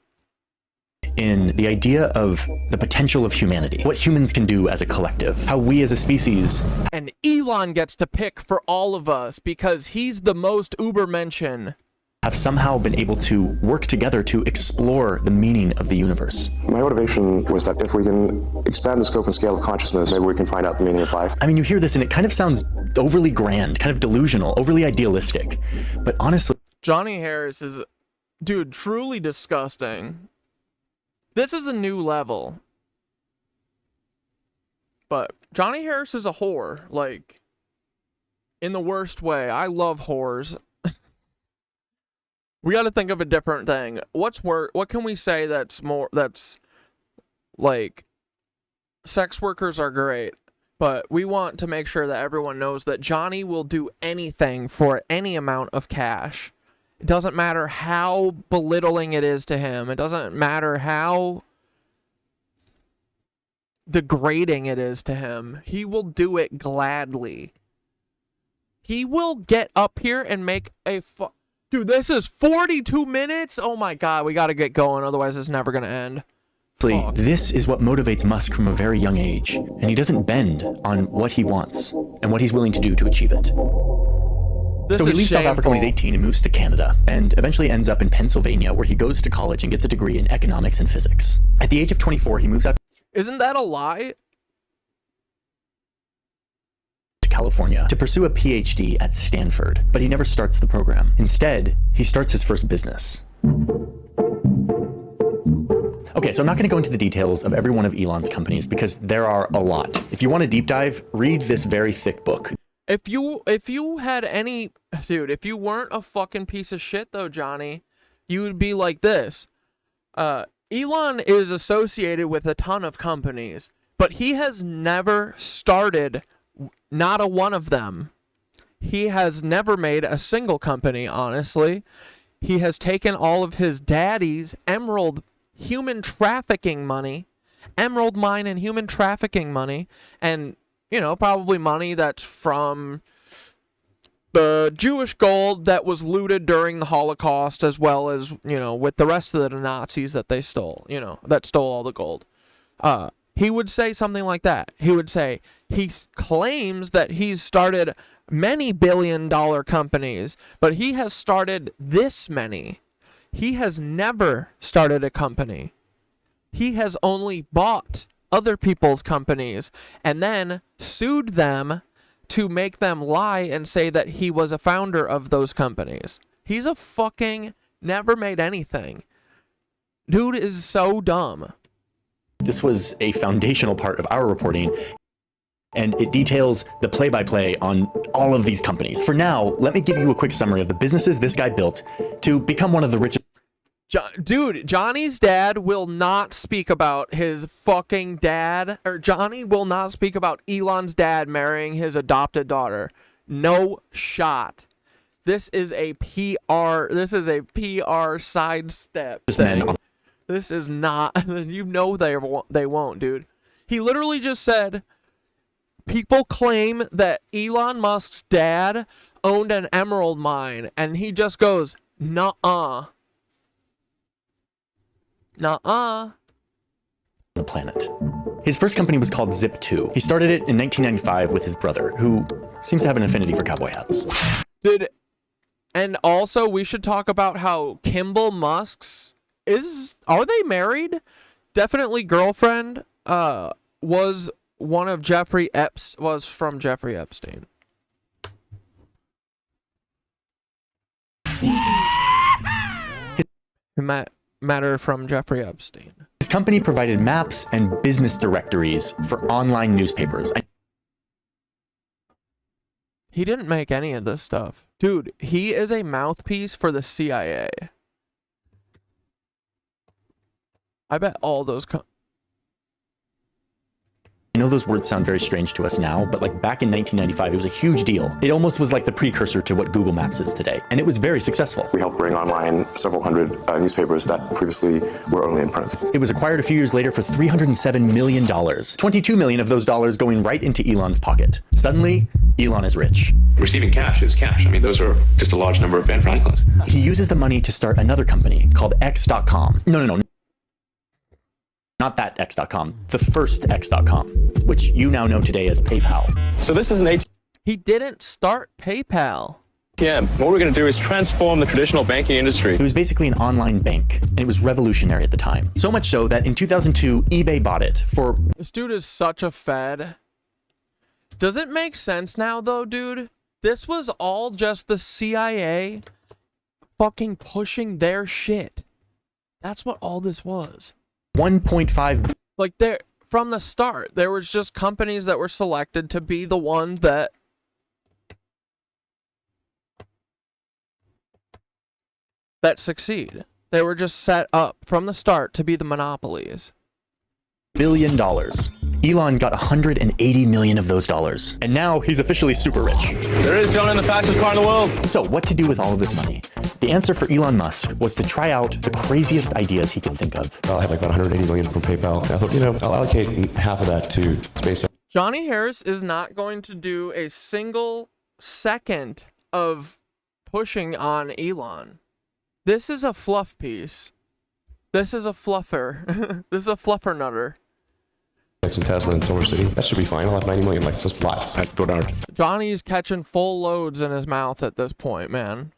In the idea of the potential of humanity, what humans can do as a collective, how we as a species. And Elon gets to pick for all of us because he's the most Ubermensch. Have somehow been able to work together to explore the meaning of the universe. My motivation was that if we can expand the scope and scale of consciousness, maybe we can find out the meaning of life. I mean, you hear this and it kind of sounds overly grand, kind of delusional, overly idealistic. But honestly, Johnny Harris is, dude, truly disgusting. This is a new level. But Johnny Harris is a whore, like, in the worst way. I love whores. We got to think of a different thing. What can we say that's like, sex workers are great, but we want to make sure that everyone knows that Johnny will do anything for any amount of cash. It doesn't matter how belittling it is to him. It doesn't matter how degrading it is to him. He will do it gladly. He will get up here and make a Dude, this is 42 minutes? Oh my god, we gotta get going, otherwise it's never gonna end. This is what motivates Musk from a very young age, and he doesn't bend on what he wants and what he's willing to do to achieve it. So he leaves South Africa when he's 18 and moves to Canada, and eventually ends up in Pennsylvania, where he goes to college and gets a degree in economics and physics. At the age of 24, he moves out. Isn't that a lie? California to pursue a PhD at Stanford, but he never starts the program. Instead, he starts his first business. Okay, so I'm not going to go into the details of every one of Elon's companies because there are a lot. If you want a deep dive, read this very thick book. If you had any, dude, if you weren't a fucking piece of shit though, Johnny, you would be like this. Elon is associated with a ton of companies, but he has never started not a one of them. He has never made a single company, honestly. He has taken all of his daddy's emerald human trafficking money, emerald mine and human trafficking money, and, you know, probably money that's from the Jewish gold that was looted during the Holocaust, as well as, you know, with the rest of the Nazis that they stole, you know, that stole all the gold. He would say something like that. He would say, he claims that he's started many billion-dollar companies, but he has started this many. He has never started a company. He has only bought other people's companies and then sued them to make them lie and say that he was a founder of those companies. He's a fucking never made anything. Dude is so dumb. This was a foundational part of our reporting, and it details the play-by-play on all of these companies. For now, let me give you a quick summary of the businesses this guy built to become one of the richest. Dude, Johnny's dad will not speak about his fucking dad, or Johnny will not speak about Elon's dad marrying his adopted daughter. No shot. This is a PR sidestep thing. This is not, you know they won't, dude. He literally just said, people claim that Elon Musk's dad owned an emerald mine, and he just goes, nuh-uh. Nuh-uh. The planet. His first company was called Zip2. He started it in 1995 with his brother, who seems to have an affinity for cowboy hats. And also we should talk about how Kimball Musk's are they married? Definitely girlfriend was one of was from Jeffrey Epstein. Matter from Jeffrey Epstein. His company provided maps and business directories for online newspapers. He didn't make any of this stuff. Dude, he is a mouthpiece for the CIA. I bet all those... I know those words sound very strange to us now, but like back in 1995, it was a huge deal. It almost was like the precursor to what Google Maps is today, and it was very successful. We helped bring online several hundred newspapers that previously were only in print. It was acquired a few years later for $307 million, 22 million of those dollars going right into Elon's pocket. Suddenly, Elon is rich. Receiving cash is cash. I mean, those are just a large number of Ben Franklins. He uses the money to start another company called X.com. No. Not that X.com, the first X.com, which you now know today as PayPal. So this is an ATM. He didn't start PayPal. What we're going to do is transform the traditional banking industry. It was basically an online bank, and it was revolutionary at the time. So much so that in 2002, eBay bought it for... This dude is such a fed. Does it make sense now, though, dude? This was all just the CIA fucking pushing their shit. That's what all this was. 1.5... Like, there, from the start, there was just companies that were selected to be the ones that... that succeed. They were just set up from the start to be the monopolies. $1 billion. Elon got 180 million of those dollars, and now he's officially super rich. There is John in the fastest car in the world. So what to do with all of this money? The answer for Elon Musk was to try out the craziest ideas he could think of. I'll have like about 180 million from PayPal. And I thought, I'll allocate half of that to SpaceX. Johnny Harris is not going to do a single second of pushing on Elon. This is a fluff piece. This is a fluffer. This is a fluffer nutter. In Tesla and Solar City. That should be fine. I'll have 90 million likes. That's lots. Johnny's catching full loads in his mouth at this point, man.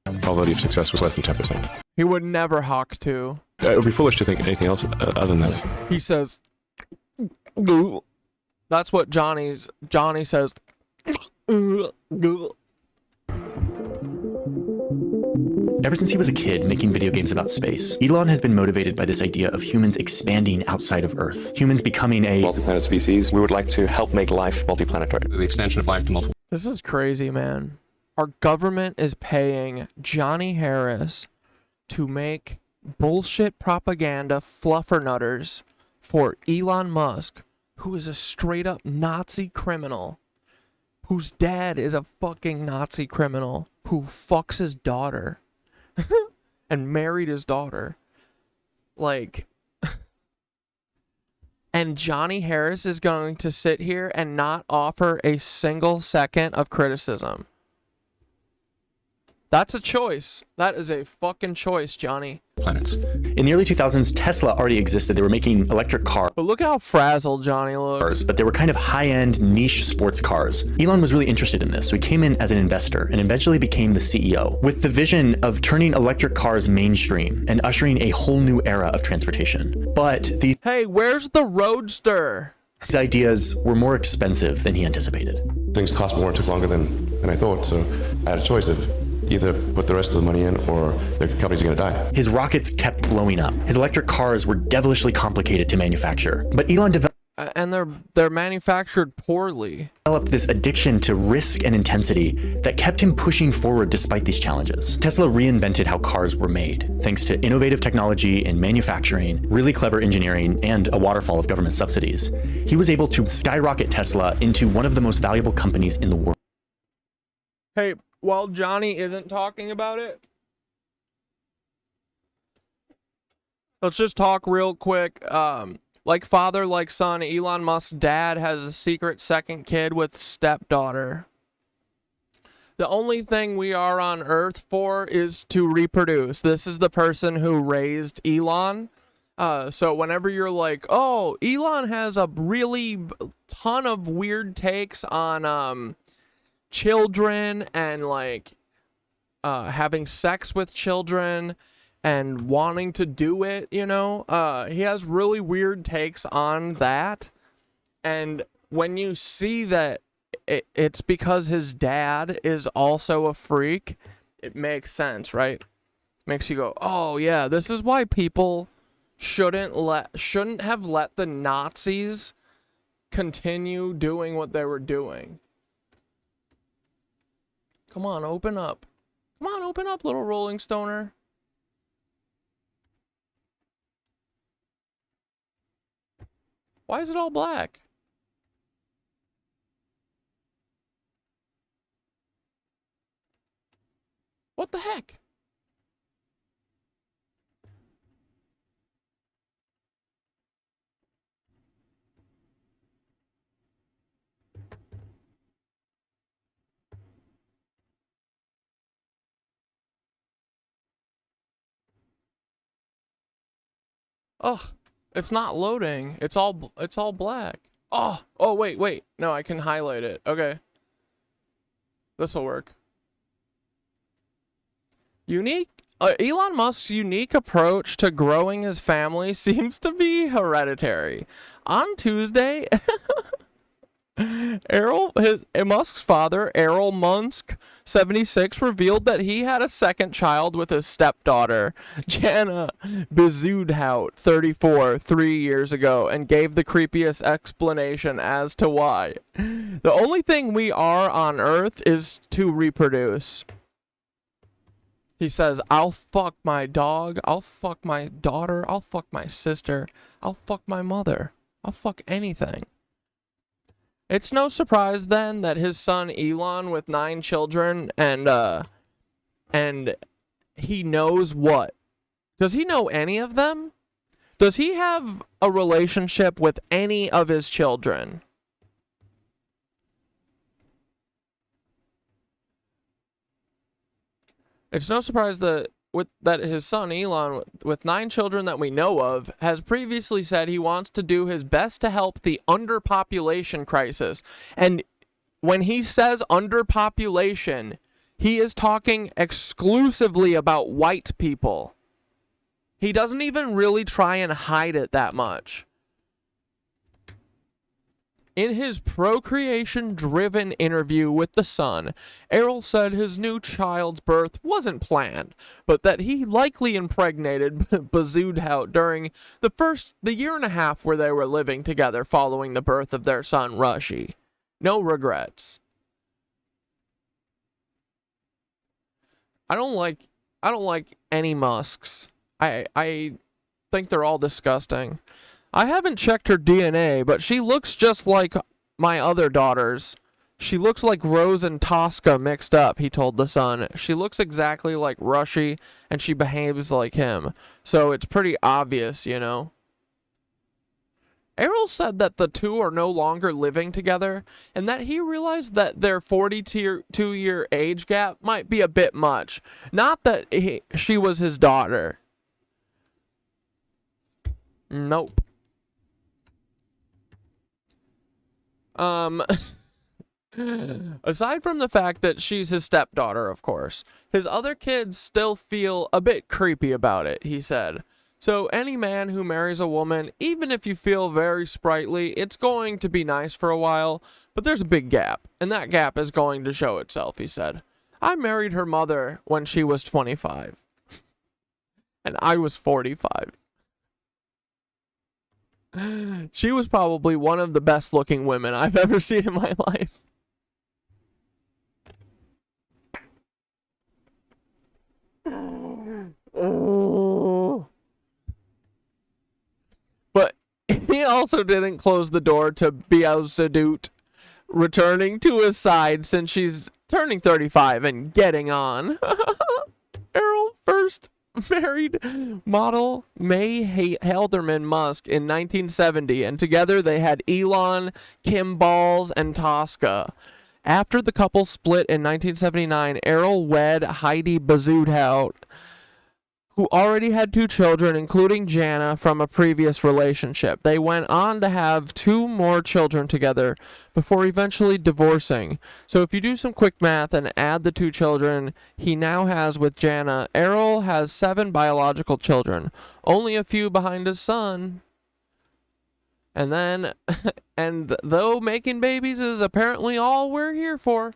Probability of success was less than 10%. He would never hawk to. It would be foolish to think anything else other than that. He says, "Goo." That's what Johnny says. "Goo." Ever since he was a kid making video games about space, Elon has been motivated by this idea of humans expanding outside of Earth. Humans becoming a multi-planet species. We would like to help make life multiplanetary. The extension of life to multiple. This is crazy, man. Our government is paying Johnny Harris to make bullshit propaganda fluffernutters for Elon Musk, who is a straight up Nazi criminal, whose dad is a fucking Nazi criminal, who fucks his daughter. And married his daughter. Like, and Johnny Harris is going to sit here and not offer a single second of criticism. That's a choice. That is a fucking choice, Johnny. Planets. In the early 2000s, Tesla already existed. They were making electric cars. But look how frazzled Johnny looks. But they were kind of high-end niche sports cars. Elon was really interested in this, so he came in as an investor and eventually became the CEO, with the vision of turning electric cars mainstream and ushering a whole new era of transportation. But these... Hey, where's the Roadster? These ideas were more expensive than he anticipated. Things cost more, took longer than I thought, so I had a choice of either put the rest of the money in or the company's gonna die. His rockets kept blowing up. His electric cars were devilishly complicated to manufacture. But Elon developed... and they're manufactured poorly. Developed this addiction to risk and intensity that kept him pushing forward despite these challenges. Tesla reinvented how cars were made, thanks to innovative technology in manufacturing, really clever engineering, and a waterfall of government subsidies. He was able to skyrocket Tesla into one of the most valuable companies in the world. Hey, while Johnny isn't talking about it, let's just talk real quick. Like father, like son, Elon Musk's dad has a secret second kid with stepdaughter. The only thing we are on Earth for is to reproduce. This is the person who raised Elon. So whenever you're like, oh, Elon has a really ton of weird takes on children and like having sex with children and wanting to do it, you know, he has really weird takes on that. And when you see that it's because his dad is also a freak, it makes sense, right? makes you go, oh yeah, this is why people shouldn't have let the Nazis continue doing what they were doing. Come on, open up. Come on, open up, little Rolling Stoner. Why is it all black? What the heck? Ugh, it's not loading. It's all black. Oh, wait. No, I can highlight it. Okay. This'll work. Elon Musk's unique approach to growing his family seems to be hereditary. On Tuesday, Musk's father, Errol Musk, 76, revealed that he had a second child with his stepdaughter, Jana Bezudhout, 34, 3 years ago, and gave the creepiest explanation as to why. The only thing we are on Earth is to reproduce. He says, I'll fuck my dog, I'll fuck my daughter, I'll fuck my sister, I'll fuck my mother, I'll fuck anything. It's no surprise then that his son Elon with 9 children and he knows what? Does he know any of them? Does he have a relationship with any of his children? It's no surprise that his son Elon, with 9 children that we know of, has previously said he wants to do his best to help the underpopulation crisis. And when he says underpopulation, he is talking exclusively about white people. He doesn't even really try and hide it that much. In his procreation-driven interview with The Sun, Errol said his new child's birth wasn't planned, but that he likely impregnated Bezudhout during the year and a half where they were living together following the birth of their son, Rushy. No regrets. I don't like any Musks. I think they're all disgusting. I haven't checked her DNA, but she looks just like my other daughters. She looks like Rose and Tosca mixed up, he told The Sun. She looks exactly like Rushy, and she behaves like him. So it's pretty obvious, you know. Errol said that the two are no longer living together, and that he realized that their 42-year age gap might be a bit much. Not that she was his daughter. Nope. Aside from the fact that she's his stepdaughter, of course, his other kids still feel a bit creepy about it, he said. So any man who marries a woman, even if you feel very sprightly, it's going to be nice for a while, but there's a big gap, and that gap is going to show itself, he said. I married her mother when she was 25, and I was 45. She was probably one of the best looking women I've ever seen in my life. But he also didn't close the door to Beelzebub returning to his side since she's turning 35 and getting on. Errol first married model May Halderman Musk in 1970, and together they had Elon, Kim Balls, and Tosca. After the couple split in 1979, Errol wed Heidi Bezudhout, who already had 2 children, including Jana, from a previous relationship. They went on to have 2 more children together before eventually divorcing. So if you do some quick math and add the 2 children he now has with Jana, Errol has 7 biological children, only a few behind his son. And then, and though making babies is apparently all we're here for,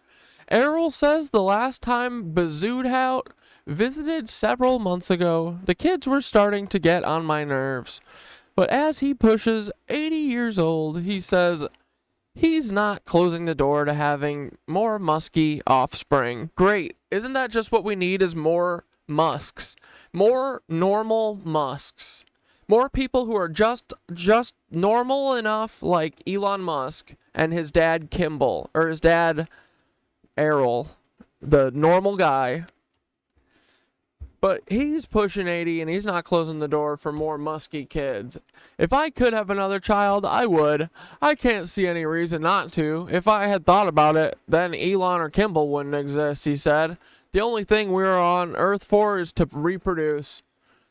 Errol says the last time Bezudhout visited several months ago. The kids were starting to get on my nerves. But as he pushes 80 years old, he says he's not closing the door to having more musky offspring. Great. Isn't that just what we need, is more Musks? More normal Musks. More people who are just normal enough, like Elon Musk and his dad Kimball, or his dad Errol, the normal guy. But he's pushing 80 and he's not closing the door for more musky kids. If I could have another child, I would. I can't see any reason not to. If I had thought about it, then Elon or Kimball wouldn't exist, he said. The only thing we're on Earth for is to reproduce.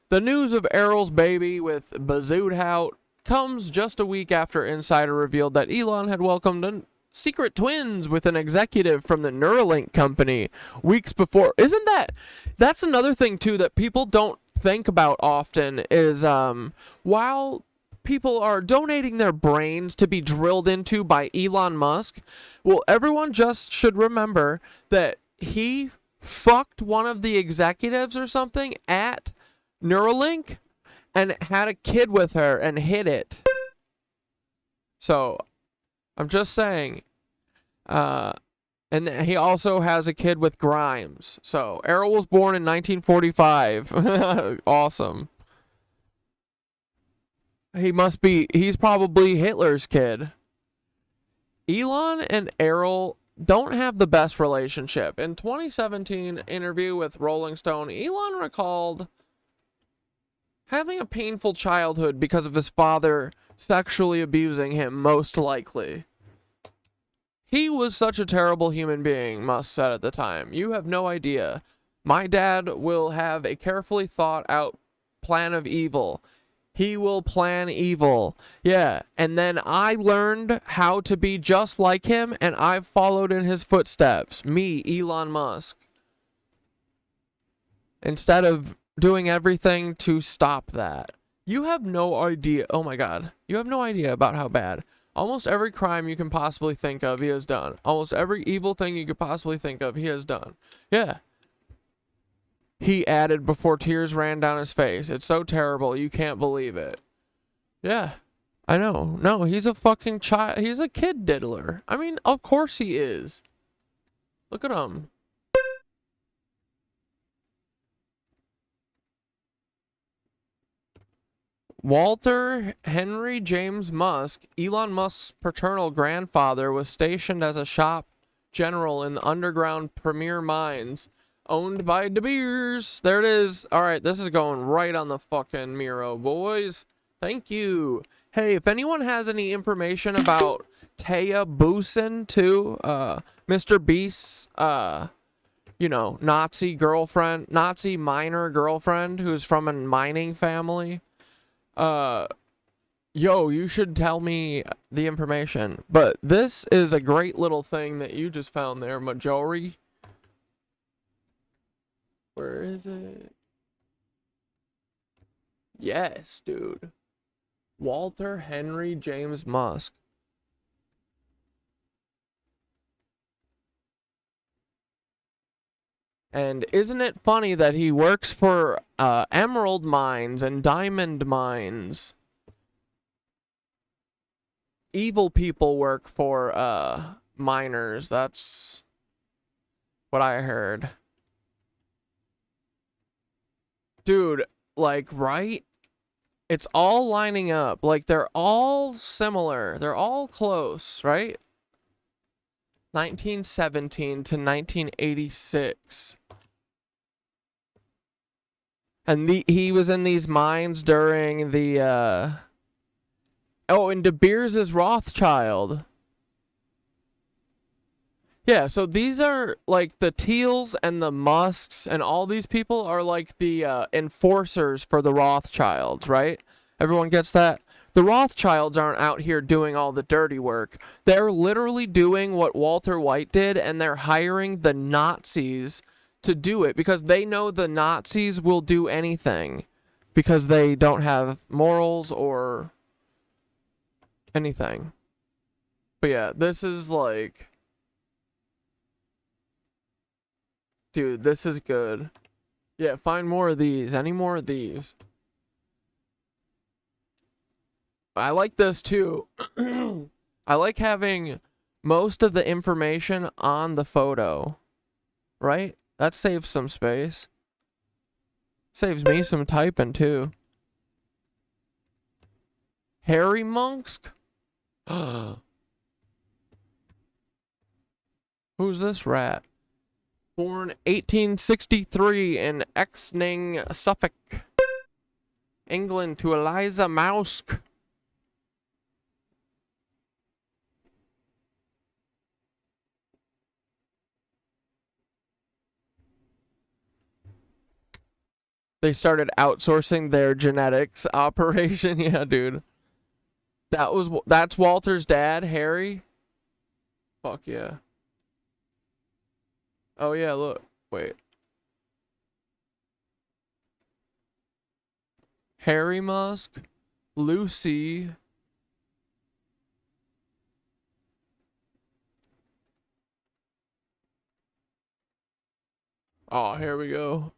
The news of Errol's baby with Shoutout comes just a week after Insider revealed that Elon had welcomed secret twins with an executive from the Neuralink company weeks before. That's another thing too that people don't think about often is while people are donating their brains to be drilled into by Elon Musk, well, everyone just should remember that he fucked one of the executives or something at Neuralink and had a kid with her and hid it. So I'm just saying. And he also has a kid with Grimes. So Errol was born in 1945. Awesome. He's probably Hitler's kid. Elon and Errol don't have the best relationship. In 2017 interview with Rolling Stone, Elon recalled having a painful childhood because of his father sexually abusing him, most likely. He was such a terrible human being, Musk said at the time. You have no idea. My dad will have a carefully thought out plan of evil. He will plan evil. Yeah, and then I learned how to be just like him, and I've followed in his footsteps. Me, Elon Musk. Instead of doing everything to stop that. You have no idea. Oh my God. You have no idea about how bad. Almost every crime you can possibly think of, he has done. Almost every evil thing you could possibly think of, he has done. Yeah. He added before tears ran down his face. It's so terrible, you can't believe it. Yeah. I know. No, he's a fucking child. He's a kid diddler. I mean, of course he is. Look at him. Walter Henry James Musk, Elon Musk's paternal grandfather, was stationed as a shop general in the underground Premier Mines, owned by De Beers. There it is. All right, this is going right on the fucking Miro, boys. Thank you. Hey, if anyone has any information about Taya Boosin, too, Mr. Beast's, Nazi girlfriend, Nazi miner girlfriend who's from a mining family, you should tell me the information. But this is a great little thing that you just found there, Majori. Where is it? Yes, dude. Walter Henry James Musk. And isn't it funny that he works for emerald mines and diamond mines? Evil people work for miners. That's what I heard. Dude, like, right? It's all lining up. Like, they're all similar. They're all close, right? 1917 to 1986. And he was in these mines during the, and De Beers is Rothschild. Yeah, so these are, like, the Thiels and the Musks and all these people are, like, the enforcers for the Rothschilds, right? Everyone gets that? The Rothschilds aren't out here doing all the dirty work. They're literally doing what Walter White did, and they're hiring the Nazis to do it because they know the Nazis will do anything because they don't have morals or anything. But yeah, this is like... Dude, this is good. Yeah, find more of these. Any more of these? I like this too. I like having most of the information on the photo. Right? That saves some space. Saves me some typing too. Harry Monks? Who's this rat? Born 1863 in Exning, Suffolk, England, to Eliza Mausk. They started outsourcing their genetics operation. Yeah, dude. That's Walter's dad, Harry. Fuck yeah. Oh yeah, look. Wait. Harry Musk, Lucy. Oh, here we go.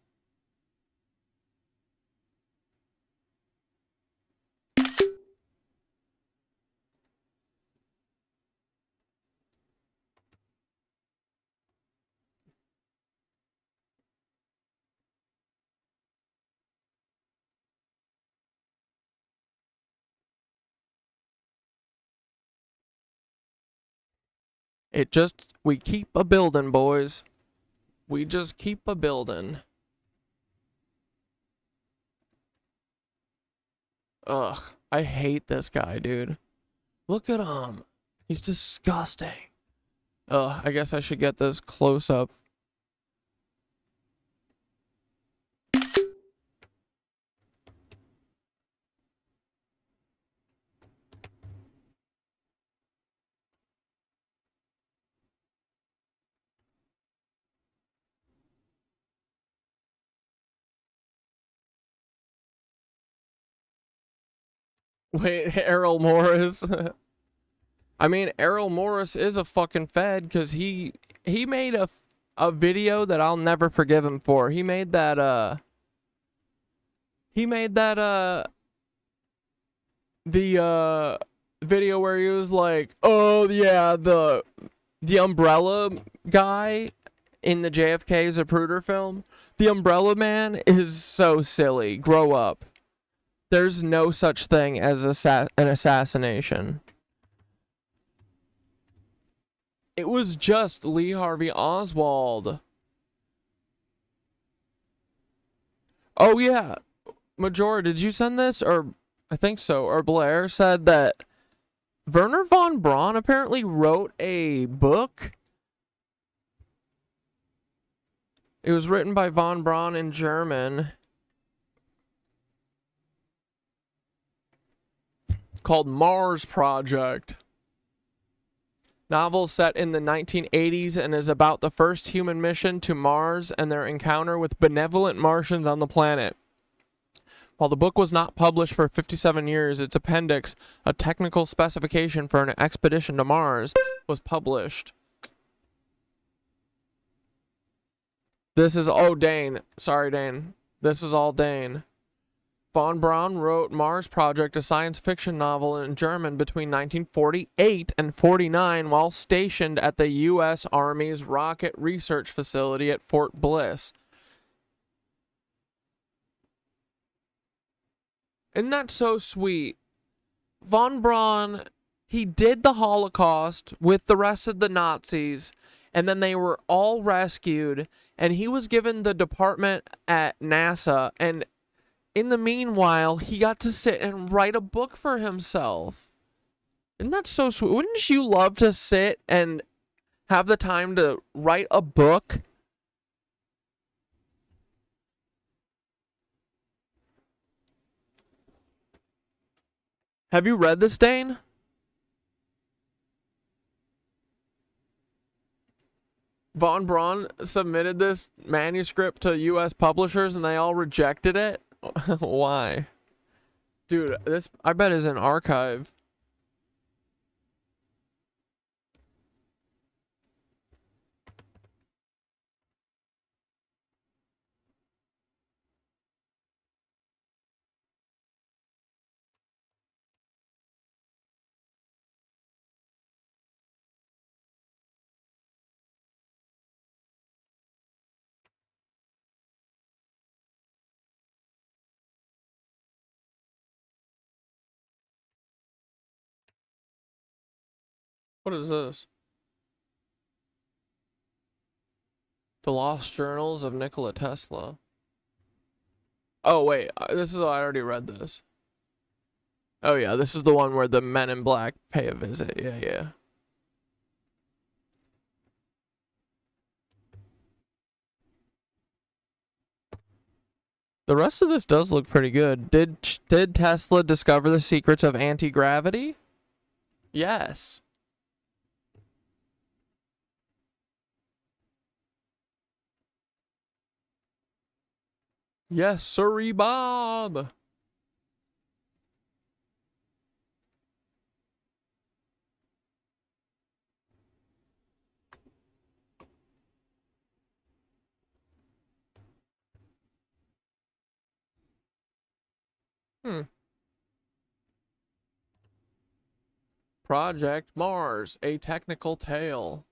We keep a building, boys. We just keep a building. Ugh, I hate this guy, dude. Look at him. He's disgusting. Ugh, I guess I should get this close up. Wait, Errol Morris. I mean, Errol Morris is a fucking fed because he made a video that I'll never forgive him for. He made that the video where he was like, oh yeah, the umbrella guy in the JFK Zapruder film. The umbrella man is so silly. Grow up. There's no such thing as an assassination. It was just Lee Harvey Oswald. Oh yeah. Majora, did you send this? Or I think so. Or Blair said that Werner von Braun apparently wrote a book. It was written by von Braun in German, called Mars Project. Novel set in the 1980s and is about the first human mission to Mars and their encounter with benevolent Martians on the planet. While the book was not published for 57 years, its appendix, a technical specification for an expedition to Mars, was published. This is, oh, Dane. Sorry, Dane. This is all Dane. Von Braun wrote Mars Project, a science fiction novel in German between 1948 and 49 while stationed at the U.S. Army's Rocket Research Facility at Fort Bliss. Isn't that so sweet? Von Braun, he did the Holocaust with the rest of the Nazis, and then they were all rescued, and he was given the department at NASA, and in the meanwhile, he got to sit and write a book for himself. Isn't that so sweet? Wouldn't you love to sit and have the time to write a book? Have you read this, Dane? Von Braun submitted this manuscript to U.S. publishers and they all rejected it? Why? Dude, this I bet is an archive. What is this? The Lost Journals of Nikola Tesla. Oh, wait. This is... I already read this. Oh, yeah. This is the one where the men in black pay a visit. Yeah, yeah. The rest of this does look pretty good. Did Tesla discover the secrets of anti-gravity? Yes. Yes, sirree, Bob. Project Mars, a technical tale.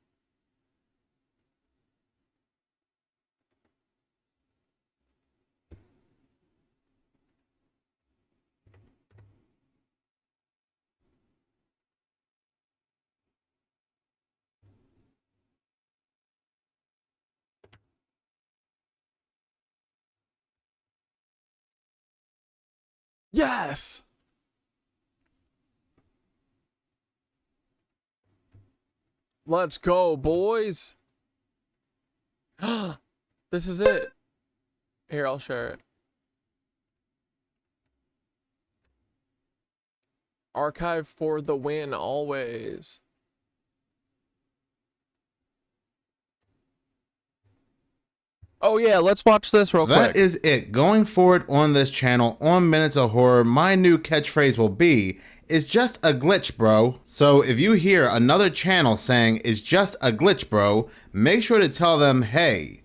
Yes! Let's go, boys! This is it. Here, I'll share it. Archive for the win, always. Oh yeah, let's watch this real quick. That is it. Going forward on this channel, on Minutes of Horror, my new catchphrase will be, "It's just a glitch, bro." So if you hear another channel saying, "It's just a glitch, bro," make sure to tell them, hey,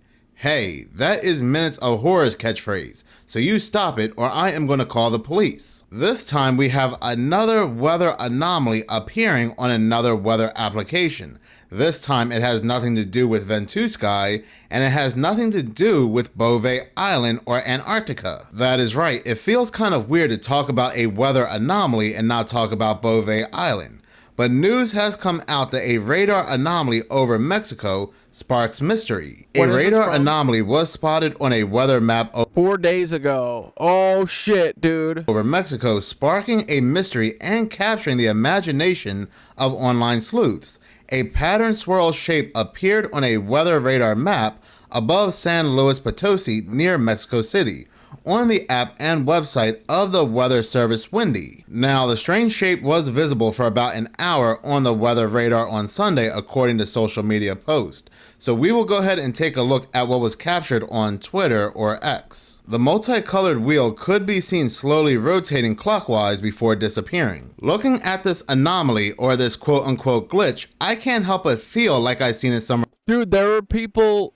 that is Minutes of Horror's catchphrase. So you stop it or I am going to call the police. This time we have another weather anomaly appearing on another weather application. This time it has nothing to do with Ventusky, and it has nothing to do with Bouvet Island or Antarctica. That is right, it feels kind of weird to talk about a weather anomaly and not talk about Bouvet Island. But news has come out that a radar anomaly over Mexico sparks mystery. A radar anomaly was spotted on a weather map 4 days ago. Oh shit, dude. Over Mexico, sparking a mystery and capturing the imagination of online sleuths. A pattern swirl shape appeared on a weather radar map above San Luis Potosi near Mexico City, on the app and website of the weather service Windy. Now, the strange shape was visible for about an hour on the weather radar on Sunday, according to social media posts. So we will go ahead and take a look at what was captured on Twitter or X. The multicolored wheel could be seen slowly rotating clockwise before disappearing. Looking at this anomaly, or this quote-unquote glitch, I can't help but feel like I've seen it somewhere. Dude, there are people...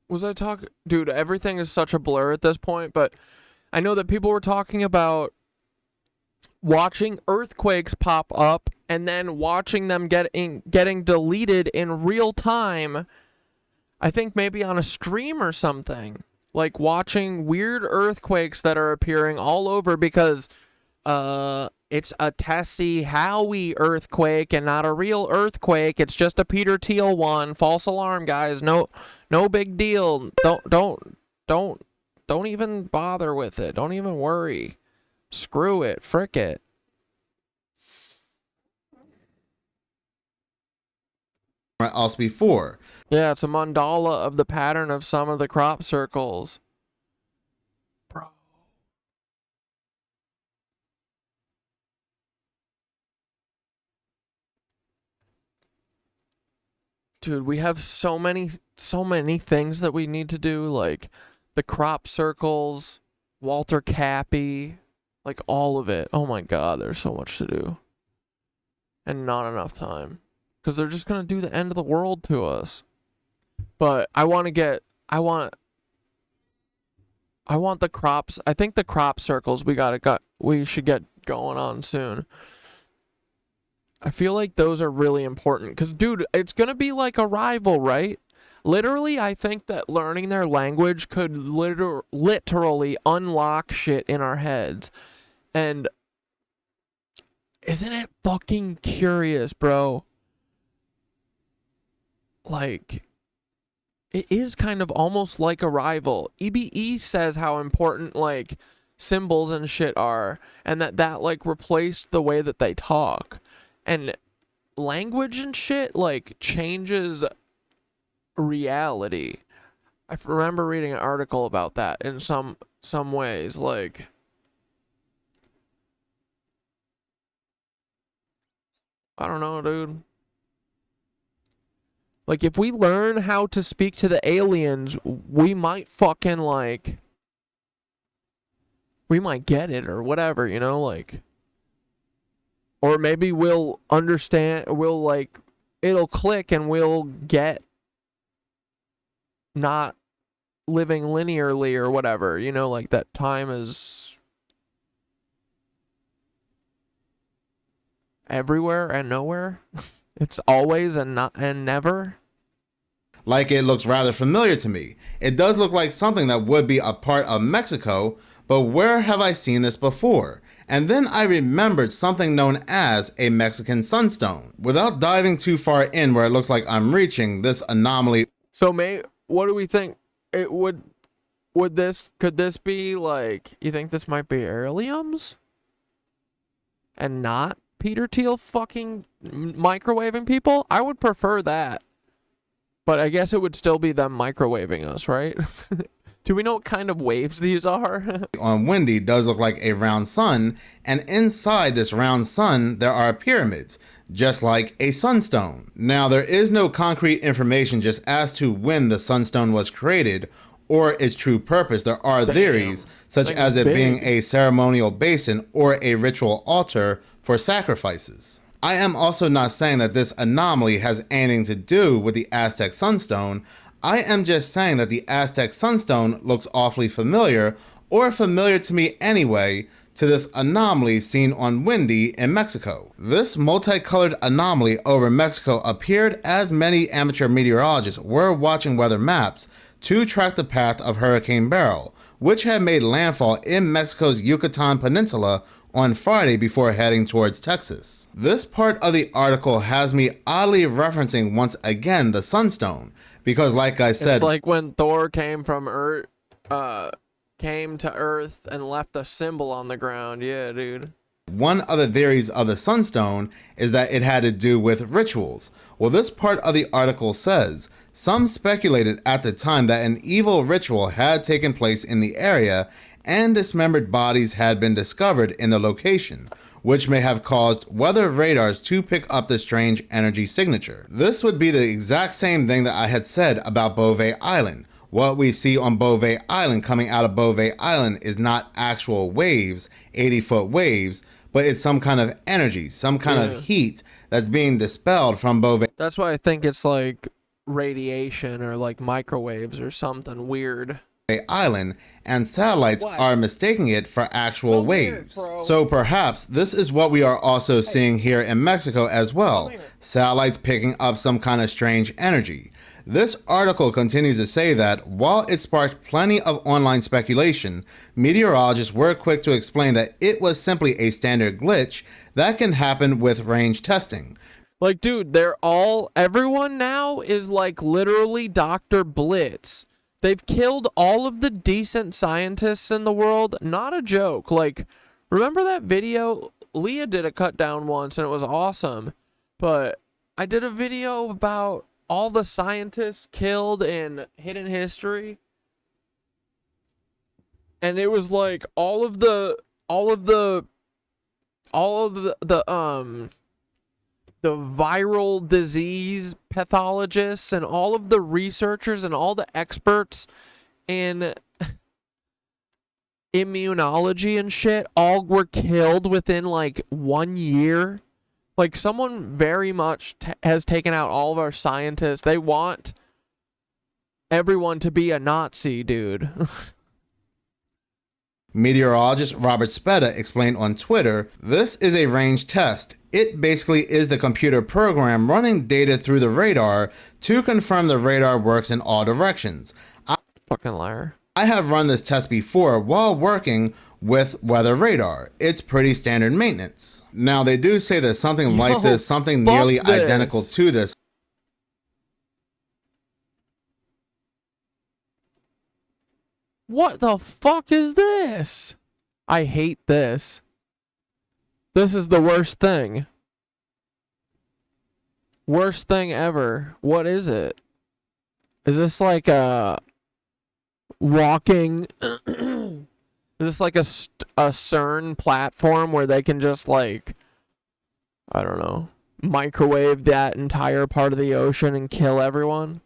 Was I talking? Dude, everything is such a blur at this point, but I know that people were talking about watching earthquakes pop up and then watching them getting deleted in real time. I think maybe on a stream or something. Like watching weird earthquakes that are appearing all over because it's a Tessie Howie earthquake and not a real earthquake. It's just a Peter Thiel one. False alarm, guys. No big deal. Don't even bother with it. Don't even worry. Screw it. Frick it. Else before. Yeah, it's a mandala of the pattern of some of the crop circles. Bro. Dude, we have so many things that we need to do, like the crop circles, Walter Cappy, like all of it. Oh my god, there's so much to do. And not enough time. Because they're just going to do the end of the world to us. But I want the crops. I think the crop circles we should get going on soon. I feel like those are really important because, dude, it's going to be like a rival, right? Literally, I think that learning their language could literally unlock shit in our heads. And isn't it fucking curious, bro? Like, it is kind of almost like a rival. EBE says how important, like, symbols and shit are, and that like replaced the way that they talk. And language and shit, like, changes reality. I remember reading an article about that in some ways, like, I don't know, dude. Like, if we learn how to speak to the aliens, we might fucking, like, we might get it or whatever, you know, like, or maybe we'll understand, we'll, like, it'll click and we'll get not living linearly or whatever, you know, like that time is everywhere and nowhere. It's always and not and never. Like, it looks rather familiar to me. It does look like something that would be a part of Mexico, but where have I seen this before? And then I remembered something known as a Mexican sunstone. Without diving too far in where it looks like I'm reaching, this anomaly. So what do we think? It could this be like, you think this might be heirlooms? And not Peter Thiel fucking microwaving people? I would prefer that. But I guess it would still be them microwaving us, right? Do we know what kind of waves these are? On Windy does look like a round sun, and inside this round sun there are pyramids, just like a sunstone. Now, there is no concrete information just as to when the sunstone was created or its true purpose. There are theories such as it being a ceremonial basin or a ritual altar for sacrifices. I am also not saying that this anomaly has anything to do with the Aztec sunstone. I am just saying that the Aztec sunstone looks awfully familiar, or familiar to me anyway, to this anomaly seen on Windy in Mexico. This multicolored anomaly over Mexico appeared as many amateur meteorologists were watching weather maps to track the path of Hurricane Beryl, which had made landfall in Mexico's Yucatan Peninsula on Friday before heading towards Texas. This part of the article has me oddly referencing once again the sunstone, because like I said, it's like when Thor came from Earth, came to Earth and left a symbol on the ground. Yeah, dude. One of the theories of the sunstone is that it had to do with rituals. Well, this part of the article says, some speculated at the time that an evil ritual had taken place in the area and dismembered bodies had been discovered in the location, which may have caused weather radars to pick up the strange energy signature. This would be the exact same thing that I had said about Beauvais Island. What we see on Beauvais Island coming out of Beauvais Island is not actual waves, 80-foot waves, but it's some kind of energy, some kind of heat that's being dispelled from Beauvais. That's why I think it's like radiation or like microwaves or something weird. Island, and satellites are mistaking it for actual waves. So perhaps this is what we are also seeing here in Mexico as well. Satellites picking up some kind of strange energy. This article continues to say that while it sparked plenty of online speculation, meteorologists were quick to explain that it was simply a standard glitch that can happen with range testing. Like, dude, everyone now is like literally Dr. Blitz. They've killed all of the decent scientists in the world. Not a joke. Like, remember that video? Leah did a cut down once and it was awesome. But I did a video about all the scientists killed in hidden history. And it was like all of the viral disease pathologists and all of the researchers and all the experts in immunology and shit all were killed within like 1 year. Like, someone very much has taken out all of our scientists. They want everyone to be a Nazi, dude. Meteorologist Robert Speda explained on Twitter, this is a range test. It basically is the computer program running data through the radar to confirm the radar works in all directions. Fucking liar. I have run this test before while working with weather radar. It's pretty standard maintenance. Now, they do say that something like this, something nearly identical to this, What the fuck is this? I hate this. This is the worst thing. Worst thing ever. What is it? Is this like a walking... Is this like a CERN platform where they can just like, I don't know, microwave that entire part of the ocean and kill everyone?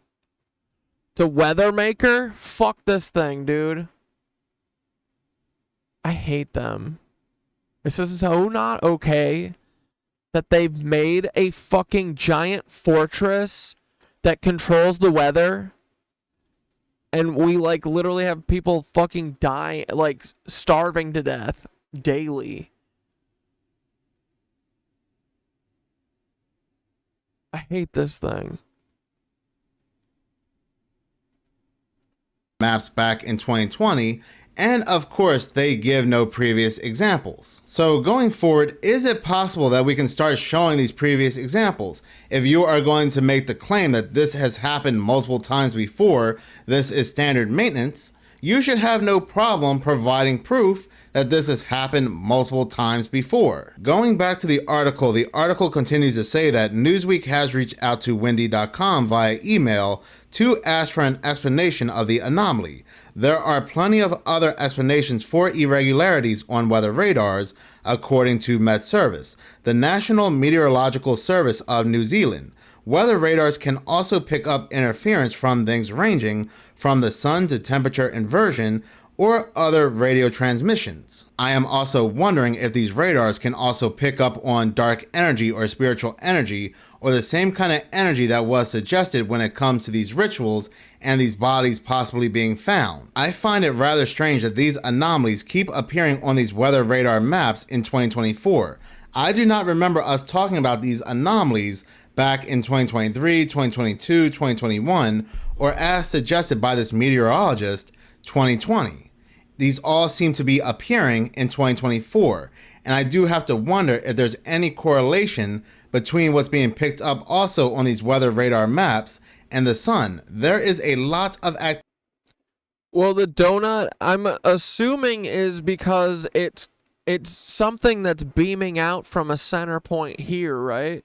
It's a weather maker? Fuck this thing, dude. I hate them. This is so not okay that they've made a fucking giant fortress that controls the weather, and we like literally have people fucking die, like starving to death daily. I hate this thing. maps back in 2020, and of course they give no previous examples. So going forward, is it possible that we can start showing these previous examples? If you are going to make the claim that this has happened multiple times before, this is standard maintenance, you should have no problem providing proof that this has happened multiple times before. Going back to the article continues to say that Newsweek has reached out to Wendy.com via email to ask for an explanation of the anomaly. There are plenty of other explanations for irregularities on weather radars, according to Met Service, the National Meteorological Service of New Zealand. Weather radars can also pick up interference from things ranging from the sun to temperature inversion or other radio transmissions. I am also wondering if these radars can also pick up on dark energy or spiritual energy, or the same kind of energy that was suggested when it comes to these rituals and these bodies possibly being found. I find it rather strange that these anomalies keep appearing on these weather radar maps in 2024. I do not remember us talking about these anomalies back in 2023, 2022, 2021, or as suggested by this meteorologist, 2020. These all seem to be appearing in 2024, and I do have to wonder if there's any correlation between what's being picked up also on these weather radar maps and the sun. There is a lot of Well, the donut, I'm assuming, is because it's something that's beaming out from a center point here, right?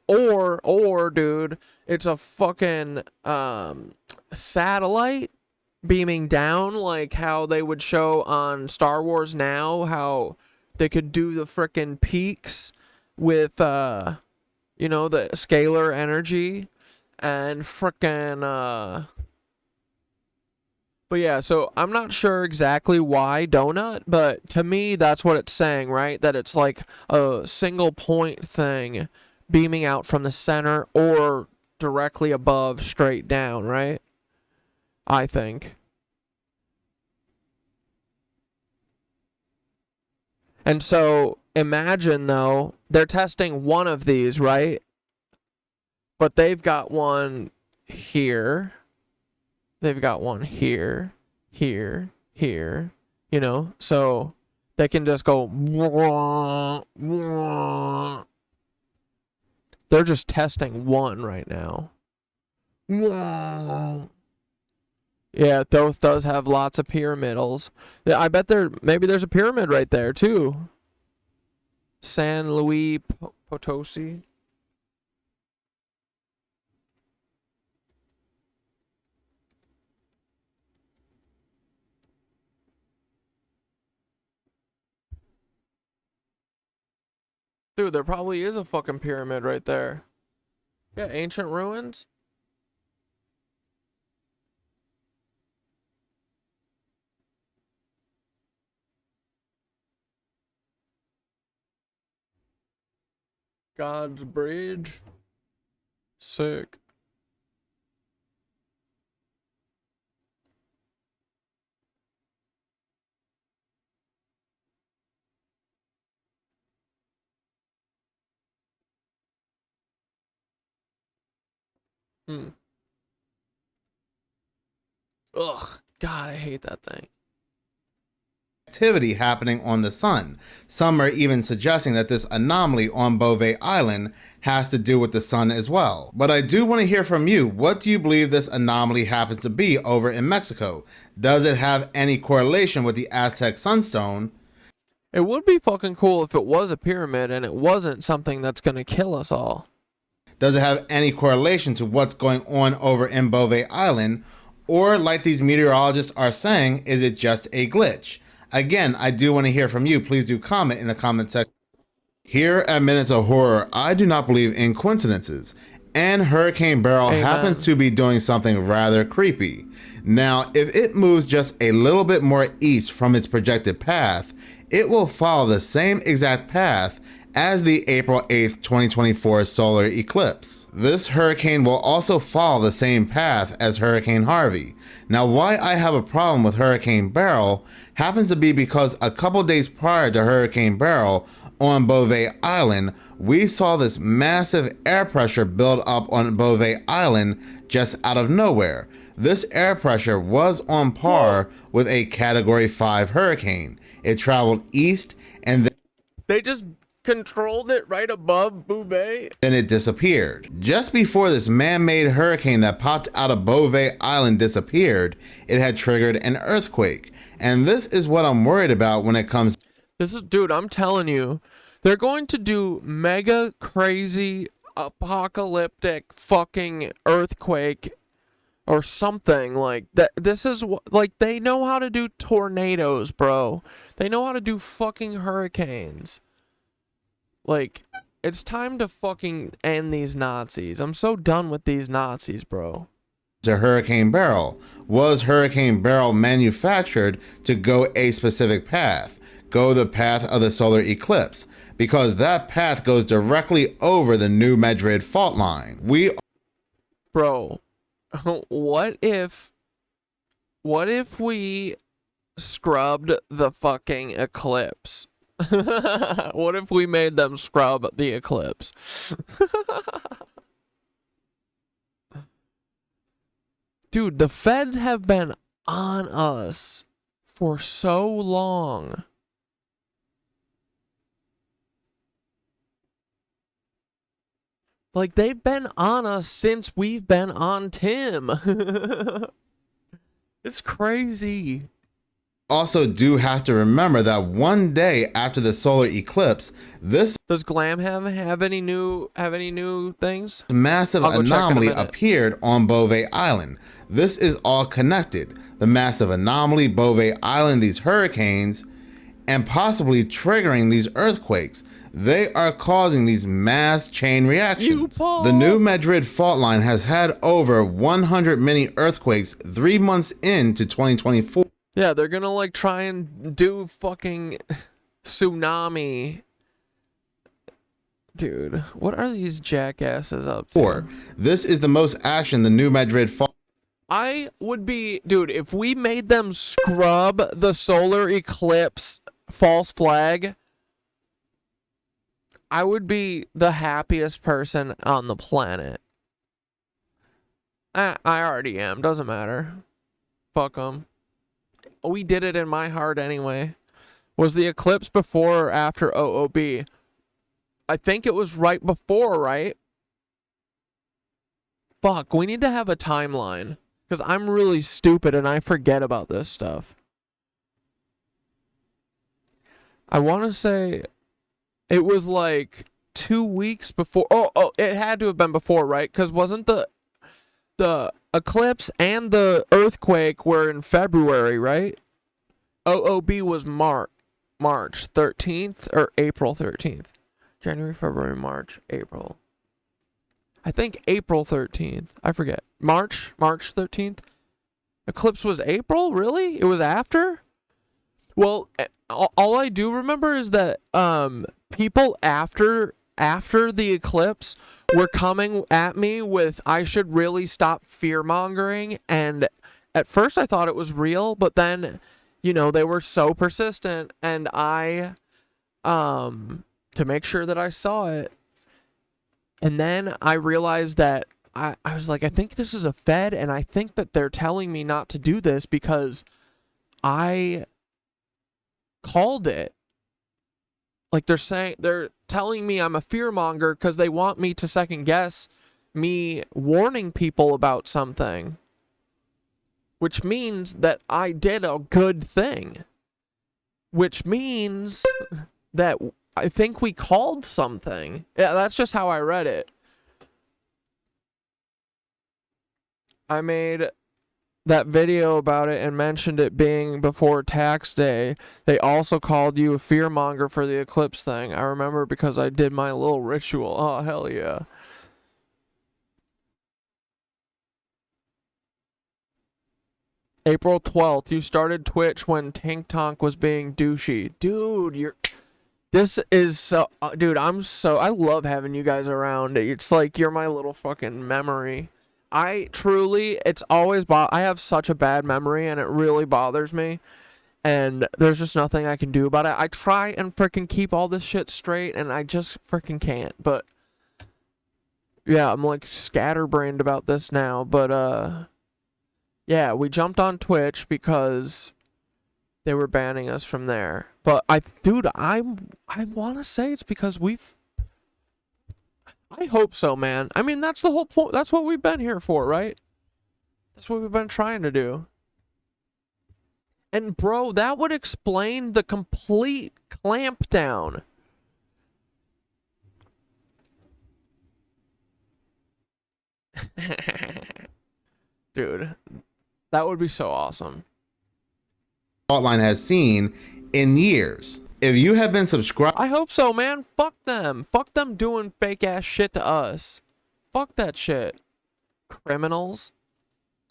Or dude, it's a fucking satellite beaming down, like how they would show on Star Wars now, how they could do the frickin' peaks with you know, the scalar energy and frickin' but yeah, so I'm not sure exactly why donut, but to me that's what it's saying, right? That it's like a single point thing beaming out from the center or directly above straight down, right? I think. And so imagine though, they're testing one of these, right? But they've got one here. They've got one here, here, here, you know? So they can just go. They're just testing one right now. Yeah, Thoth does have lots of pyramidals. I bet maybe there's a pyramid right there too. San Luis Potosi. Dude, there probably is a fucking pyramid right there. Yeah, ancient ruins. God's Bridge. Sick. Ugh, God, I hate that thing. activity happening on the sun. Some are even suggesting that this anomaly on Beauvais Island has to do with the sun as well. But I do want to hear from you. What do you believe this anomaly happens to be over in Mexico? Does it have any correlation with the Aztec sunstone? It would be fucking cool if it was a pyramid and it wasn't something that's gonna kill us all. Does it have any correlation to what's going on over in Beauvais Island? Or, like these meteorologists are saying, is it just a glitch? Again, I do want to hear from you. Please do comment in the comment section. Here at Minutes of Horror, I do not believe in coincidences. And Hurricane Beryl happens to be doing something rather creepy. Now, if it moves just a little bit more east from its projected path, it will follow the same exact path as the April 8th, 2024 solar eclipse. This hurricane will also follow the same path as Hurricane Harvey. Now, why I have a problem with Hurricane Beryl happens to be because a couple days prior to Hurricane Beryl on Beauvais Island, we saw this massive air pressure build up on Beauvais Island just out of nowhere. This air pressure was on par with a Category 5 hurricane. It traveled east and then They just controlled it right above Beauvais. Then it disappeared. Just before this man-made hurricane that popped out of Beauvais Island disappeared, it had triggered an earthquake. And this is what I'm worried about when it comes. Dude, I'm telling you, they're going to do mega crazy apocalyptic fucking earthquake or something like that. This is like, they know how to do tornadoes, bro. They know how to do fucking hurricanes. Like, it's time to fucking end these Nazis. I'm so done with these Nazis, bro. To Hurricane Beryl. Was Hurricane Beryl manufactured to go a specific path? Go the path of the solar eclipse, because that path goes directly over the New Madrid fault line. Bro, what if we scrubbed the fucking eclipse? What if we made them scrub the eclipse? Dude, the feds have been on us for so long. Like, they've been on us since we've been on Tim. It's crazy. Also do have to remember that one day after the solar eclipse, this does Glam have any new things? Massive anomaly appeared on Beauvais Island. This is all connected. The massive anomaly, Beauvais Island, these hurricanes, and possibly triggering these earthquakes. They are causing these mass chain reactions. The New Madrid fault line has had over 100 mini earthquakes 3 months into 2024. Yeah, they're gonna like try and do fucking tsunami. Dude, what are these jackasses up to? This is the most action the New Madrid fault. I would be, dude, if we made them scrub the solar eclipse false flag, I would be the happiest person on the planet. I already am, doesn't matter. Fuck them. We did it in my heart anyway. Was the eclipse before or after OOB? I think it was right before, right? Fuck, we need to have a timeline. Because I'm really stupid and I forget about this stuff. I want to say it was like 2 weeks before. Oh, it had to have been before, right? Because wasn't the eclipse and the earthquake were in February, right? OOB was March 13th or April 13th. January, February, March, April. I think April 13th. I forget. March 13th. Eclipse was April? Really? It was after? Well, all I do remember is that people after the eclipse were coming at me with, I should really stop fear-mongering, and at first I thought it was real, but then, you know, they were so persistent, and I, to make sure that I saw it, and then I realized that I was like, I think this is a Fed, and I think that they're telling me not to do this because I called it. Like they're telling me I'm a fearmonger because they want me to second guess me warning people about something, which means that I did a good thing, which means that I think we called something. Yeah, that's just how I read it. I made that video about it and mentioned it being before tax day. They also called you a fearmonger for the eclipse thing. I remember because I did my little ritual. Oh, hell yeah. April 12th, you started Twitch when Tink Tonk was being douchey. Dude, this is so... dude, I love having you guys around. It's like you're my little fucking memory. I truly, it's always... I have such a bad memory, and it really bothers me. And there's just nothing I can do about it. I try and freaking keep all this shit straight, and I just freaking can't. But, yeah, I'm like scatterbrained about this now. But, yeah, we jumped on Twitch because they were banning us from there. But, I want to say it's because I hope so, man. I mean, that's the whole point. That's what we've been here for, right? That's what we've been trying to do. And, bro, that would explain the complete clampdown. Dude, that would be so awesome. Hotline has seen in years. If you have been subscribed, I hope so, man. Fuck them. Fuck them doing fake ass shit to us. Fuck that shit. Criminals.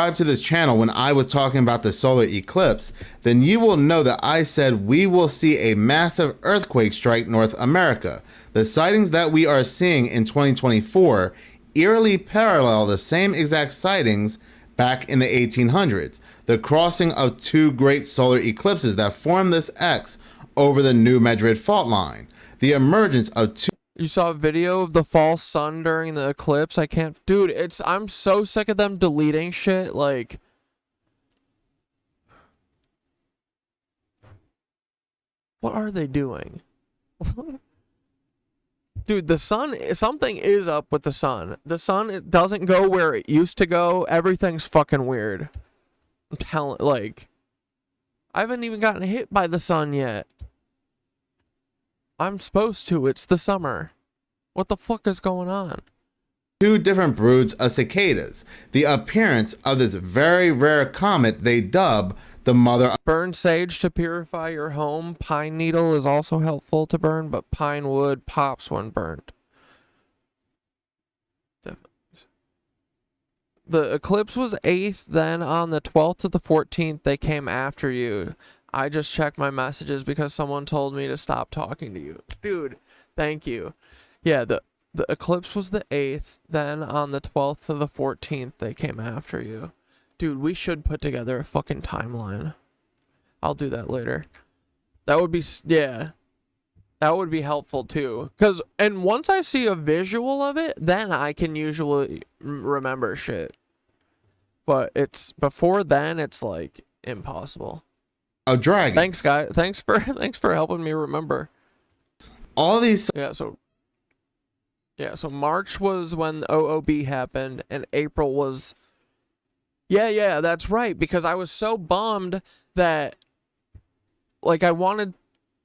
To this channel when I was talking about the solar eclipse, then you will know that I said we will see a massive earthquake strike North America. The sightings that we are seeing in 2024 eerily parallel the same exact sightings back in the 1800s, the crossing of two great solar eclipses that form this X over the New Madrid fault line. The emergence of two... You saw a video of the false sun during the eclipse? I can't... Dude, I'm so sick of them deleting shit, like... What are they doing? Dude, the sun... Something is up with the sun. The sun, it doesn't go where it used to go. Everything's fucking weird. I'm telling... Like... I haven't even gotten hit by the sun yet. I'm supposed to. It's the summer. What the fuck is going on? Two different broods of cicadas. The appearance of this very rare comet they dub the mother of... Burn sage to purify your home. Pine needle is also helpful to burn, but pine wood pops when burned. The eclipse was 8th, then on the 12th to the 14th, they came after you. I just checked my messages because someone told me to stop talking to you. Dude, thank you. Yeah, the eclipse was the 8th, then on the 12th to the 14th, they came after you. Dude, we should put together a fucking timeline. I'll do that later. That would be, yeah. That would be helpful too. And once I see a visual of it, then I can usually remember shit. But before then, it's like impossible. A dragon. Thanks, guy. Thanks for helping me remember. All these. Yeah. So March was when the OOB happened, and April was. Yeah. That's right. Because I was so bummed that, like, I wanted,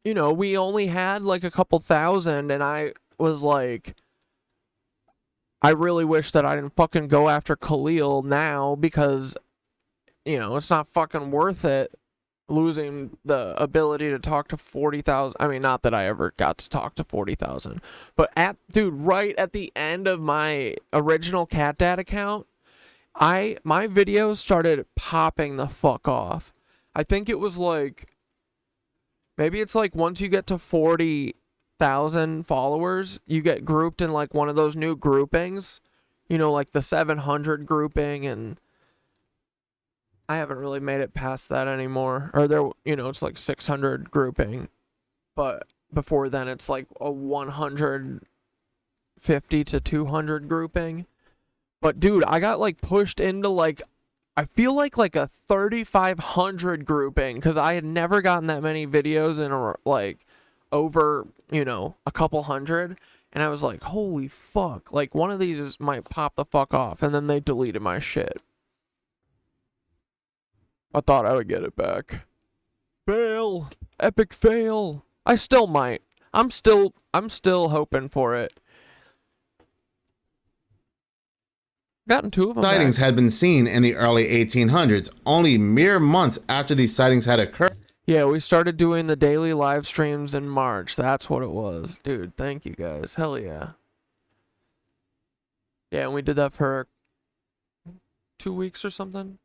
we only had like a couple thousand, and I was like, I really wish that I didn't fucking go after Khalil now because, it's not fucking worth it. Losing the ability to talk to 40,000. I mean, not that I ever got to talk to 40,000, but right at the end of my original CatDad account, my videos started popping the fuck off. I think it was like, maybe it's like once you get to 40,000 followers, you get grouped in like one of those new groupings, like the 700 grouping, and I haven't really made it past that anymore. Or it's like 600 grouping. But before then, it's like a 150 to 200 grouping. But dude, I got like pushed into like, I feel like a 3,500 grouping, because I had never gotten that many videos in like over, you know, a couple hundred, and I was like, holy fuck, like one of these might pop the fuck off, and then they deleted my shit. I thought I would get it back. Fail, epic fail. I still might. I'm still hoping for it. Gotten 2 of them Sightings back. had been seen in the early 1800s, only mere months after these sightings had occurred. Yeah, we started doing the daily live streams in March. That's what it was. Dude, thank you guys. Hell yeah. Yeah, and we did that for 2 weeks or something.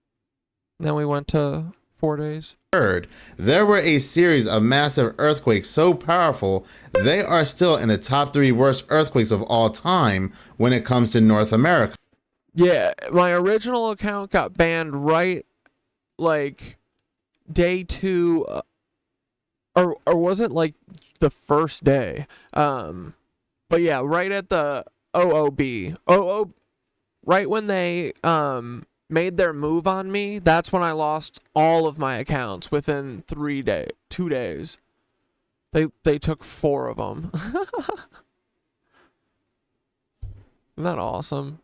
Then we went to 4 days. There were a series of massive earthquakes so powerful, they are still in the top 3 worst earthquakes of all time when it comes to North America. Yeah, my original account got banned right, like, day 2, or was it, like, the first day? But yeah, right at the OOB. Right when they, made their move on me, that's when I lost all of my accounts within 2 days. They took 4 of them. Isn't that awesome?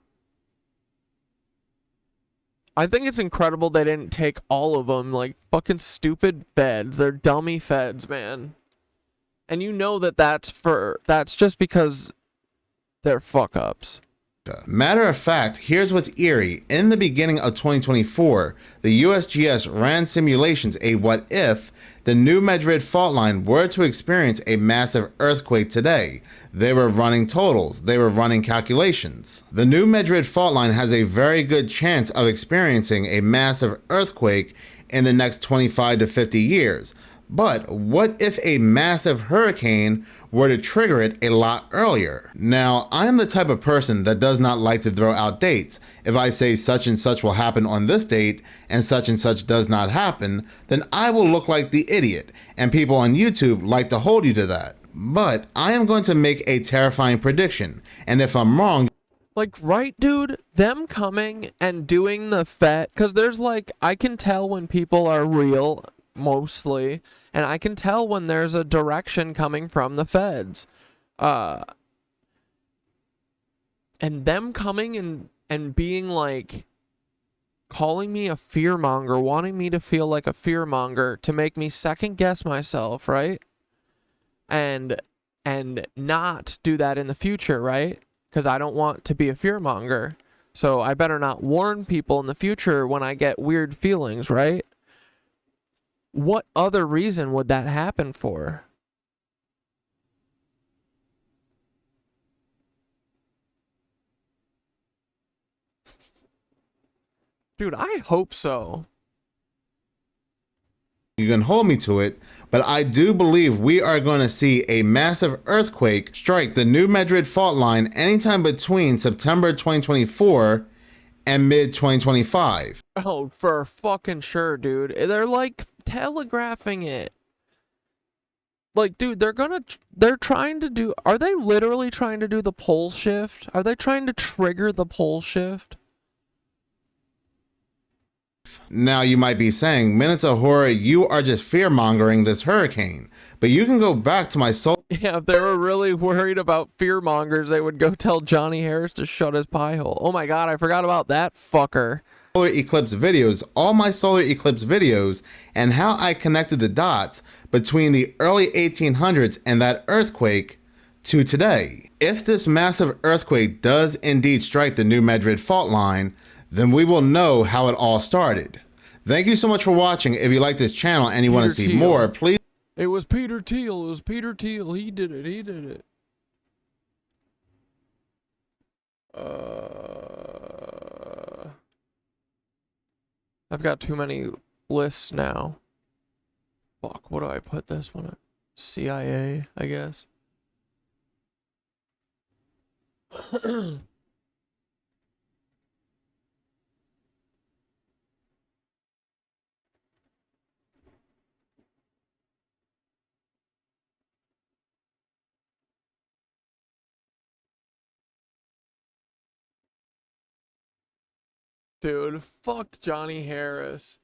I think it's incredible they didn't take all of them, like fucking stupid feds. They're dummy feds, man. And you know that's just because they're fuck ups. Matter of fact, here's what's eerie. In the beginning of 2024, the USGS ran simulations a what if the New Madrid fault line were to experience a massive earthquake today. They were running totals. They were running calculations. The New Madrid fault line has a very good chance of experiencing a massive earthquake in the next 25 to 50 years. But what if a massive hurricane were to trigger it a lot earlier? Now, I am the type of person that does not like to throw out dates. If I say such and such will happen on this date and such does not happen, then I will look like the idiot, and people on YouTube like to hold you to that. But I am going to make a terrifying prediction, and if I'm wrong... Like, right, dude? Them coming and doing the because there's like, I can tell when people are real, mostly, and I can tell when there's a direction coming from the feds. And them coming and being like, calling me a fearmonger, wanting me to feel like a fearmonger to make me second guess myself, right? And not do that in the future, right? Because I don't want to be a fearmonger. So I better not warn people in the future when I get weird feelings, right? What other reason would that happen for? Dude, I hope so. You can hold me to it, but I do believe we are going to see a massive earthquake strike the New Madrid fault line anytime between September 2024 and mid-2025. Oh, for fucking sure, dude. They're like telegraphing it. Like, dude, they're trying to do, are they literally trying to do the pole shift? Are they trying to trigger the pole shift? Now you might be saying, Minutes of Horror, you are just fear-mongering this hurricane. But you can go back to my soul. Yeah, if they were really worried about fear-mongers, they would go tell Johnny Harris to shut his pie hole. Oh my god, I forgot about that fucker. Solar eclipse videos, all my solar eclipse videos, and how I connected the dots between the early 1800s and that earthquake to today. If this massive earthquake does indeed strike the New Madrid fault line, then we will know how it all started. Thank you so much for watching. If you like this channel and you want to see more, please... It was Peter Thiel. It was Peter Thiel. He did it. He did it. I've got too many lists now. Fuck, what do I put this one at? CIA, I guess. Dude, fuck Johnny Harris.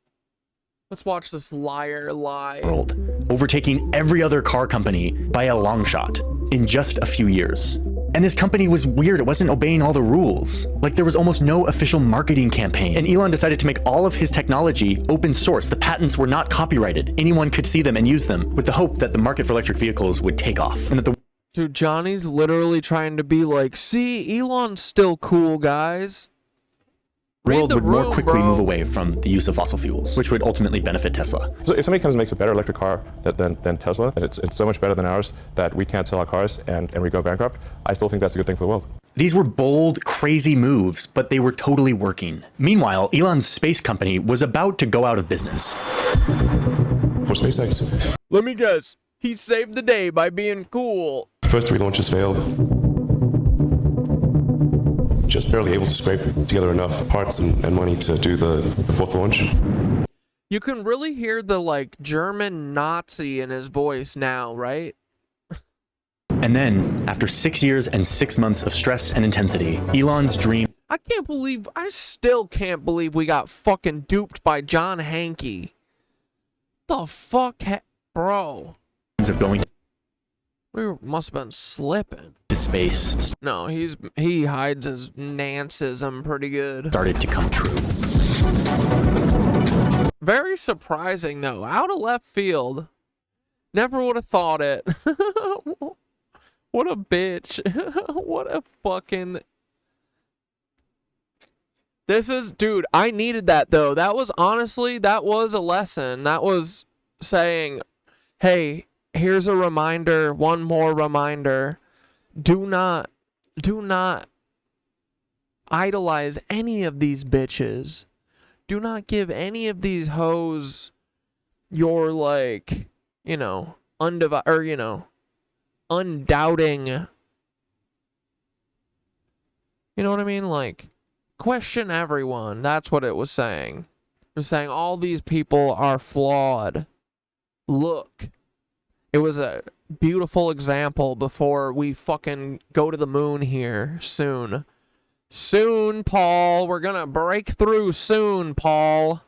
Let's watch this liar lie. World, overtaking every other car company by a long shot in just a few years. And this company was weird. It wasn't obeying all the rules. Like, there was almost no official marketing campaign. And Elon decided to make all of his technology open source. The patents were not copyrighted. Anyone could see them and use them, with the hope that the market for electric vehicles would take off. And that the Dude, Johnny's literally trying to be like, see, Elon's still cool, guys. world would more quickly bro. move away from the use of fossil fuels, which would ultimately benefit Tesla. So if somebody comes and makes a better electric car than Tesla, and it's so much better than ours that we can't sell our cars and we go bankrupt, I still think that's a good thing for the world. These were bold, crazy moves, but they were totally working. Meanwhile, Elon's space company was about to go out of business. For SpaceX, Let me guess. He saved the day by being cool. first 3 launches failed. Just barely able to scrape together enough parts and money to do the 4th launch. You can really hear the, like, German Nazi in his voice now, right? And then, after 6 years and 6 months of stress and intensity, Elon's dream... I still can't believe we got fucking duped by John Hankey. The fuck, bro? ...of going We must have been slipping. to space No, he hides his Nancism pretty good. started to come true. Very surprising, though. Out of left field. Never would have thought it. What a bitch. What a fucking... Dude, I needed that, though. That was a lesson. That was saying, hey, here's a reminder, one more reminder. Do not idolize any of these bitches. Do not give any of these hoes your, like, undoubting. You know what I mean? Like, question everyone. That's what it was saying. It was saying all these people are flawed. Look. It was a beautiful example before we fucking go to the moon here soon. Soon, Paul. We're gonna break through soon, Paul.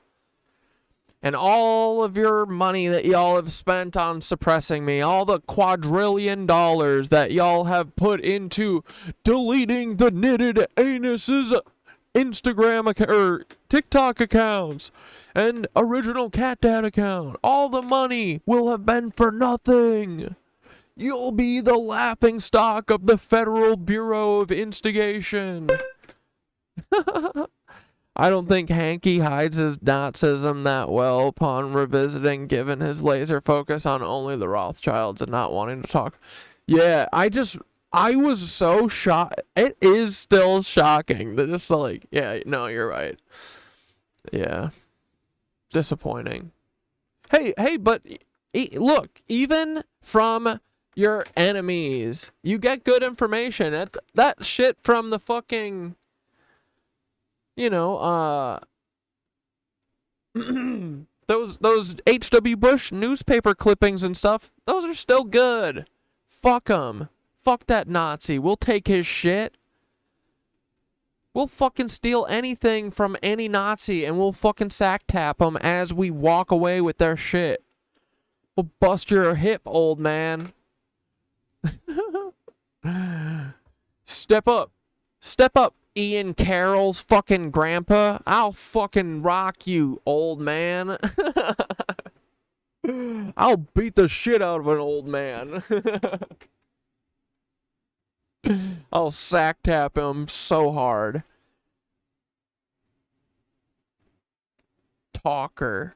And all of your money that y'all have spent on suppressing me, all the quadrillion dollars that y'all have put into deleting the knitted anuses Instagram or TikTok accounts and original CatDad account, all the money will have been for nothing. You'll be the laughing stock of the Federal Bureau of Instigation. I don't think Hankey hides his Nazism that well upon revisiting, given his laser focus on only the Rothschilds and not wanting to talk. Yeah, I was so shocked. It is still shocking. They're just like, yeah, no, you're right. Yeah. Disappointing. Hey, but look, even from your enemies, you get good information. That shit from the fucking, those H.W. Bush newspaper clippings and stuff, those are still good. Fuck them. Fuck that Nazi. We'll take his shit. We'll fucking steal anything from any Nazi and we'll fucking sack tap them as we walk away with their shit. We'll bust your hip, old man. Step up. Step up, Ian Carroll's fucking grandpa. I'll fucking rock you, old man. I'll beat the shit out of an old man. I'll sack tap him so hard. Talker.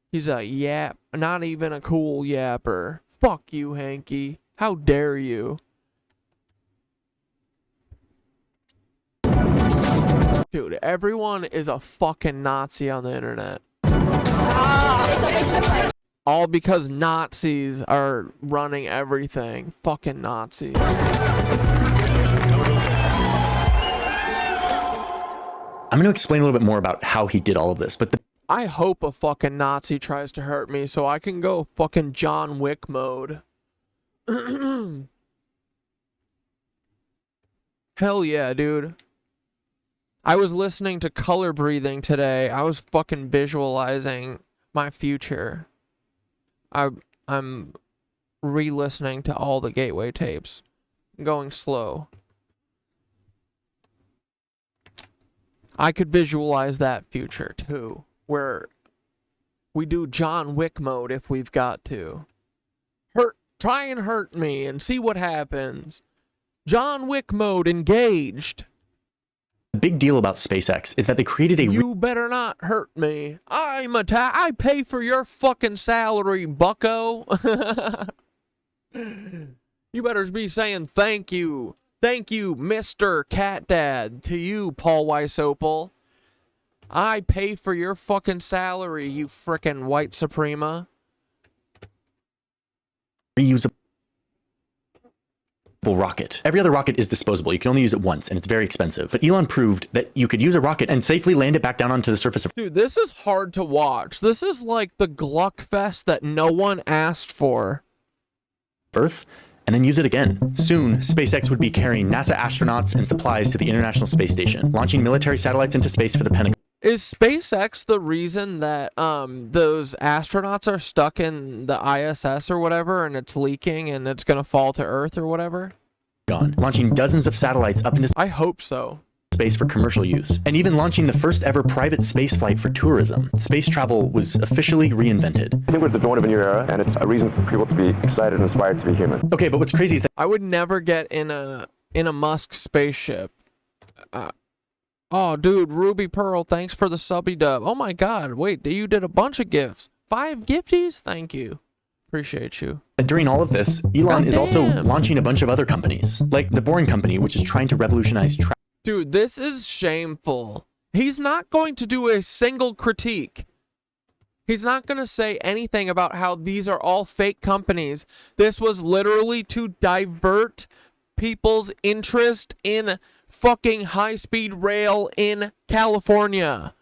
He's a yap. Not even a cool yapper. Fuck you, Hankey. How dare you? Dude, everyone is a fucking Nazi on the internet. All because Nazis are running everything. Fucking Nazis. I'm going to explain a little bit more about how he did all of this, but I hope a fucking Nazi tries to hurt me so I can go fucking John Wick mode. Hell yeah, dude. I was listening to color breathing today. I was fucking visualizing my future. I'm re-listening to all the Gateway tapes. Going slow. I could visualize that future too, where we do John Wick mode if we've got to. Try and hurt me and see what happens. John Wick mode engaged. The big deal about SpaceX is that they created a... You better not hurt me. I pay for your fucking salary, bucko. You better be saying thank you. Thank you, Mr. CatDad. To you, Paul Weisopel. I pay for your fucking salary, you frickin' white suprema. Reusable rocket. Every other rocket is disposable. You can only use it once, and it's very expensive. But Elon proved that you could use a rocket and safely land it back down onto the surface of... Dude, this is hard to watch. This is like the Gluck Fest that no one asked for. Earth, and then use it again. Soon, SpaceX would be carrying NASA astronauts and supplies to the International Space Station, launching military satellites into space for the Pentagon. Is SpaceX the reason that those astronauts are stuck in the ISS or whatever, and it's leaking and it's gonna fall to Earth or whatever? Launching dozens of satellites up into... I hope so. Space for commercial use, and even launching the first ever private space flight for tourism. Space travel was officially reinvented. I think we're at the dawn of a new era, and it's a reason for people to be excited and inspired to be human. Okay, but what's crazy is that... I would never get in a Musk spaceship. Oh, dude, Ruby Pearl, thanks for the subby dub. Oh my god, wait, you did a bunch of gifts. 5 gifties? Thank you. Appreciate you. And during all of this, Elon is also launching a bunch of other companies, like the Boring Company, which is trying to revolutionize Dude, this is shameful. He's not going to do a single critique. He's not going to say anything about how these are all fake companies. This was literally to divert people's interest in fucking high-speed rail in California.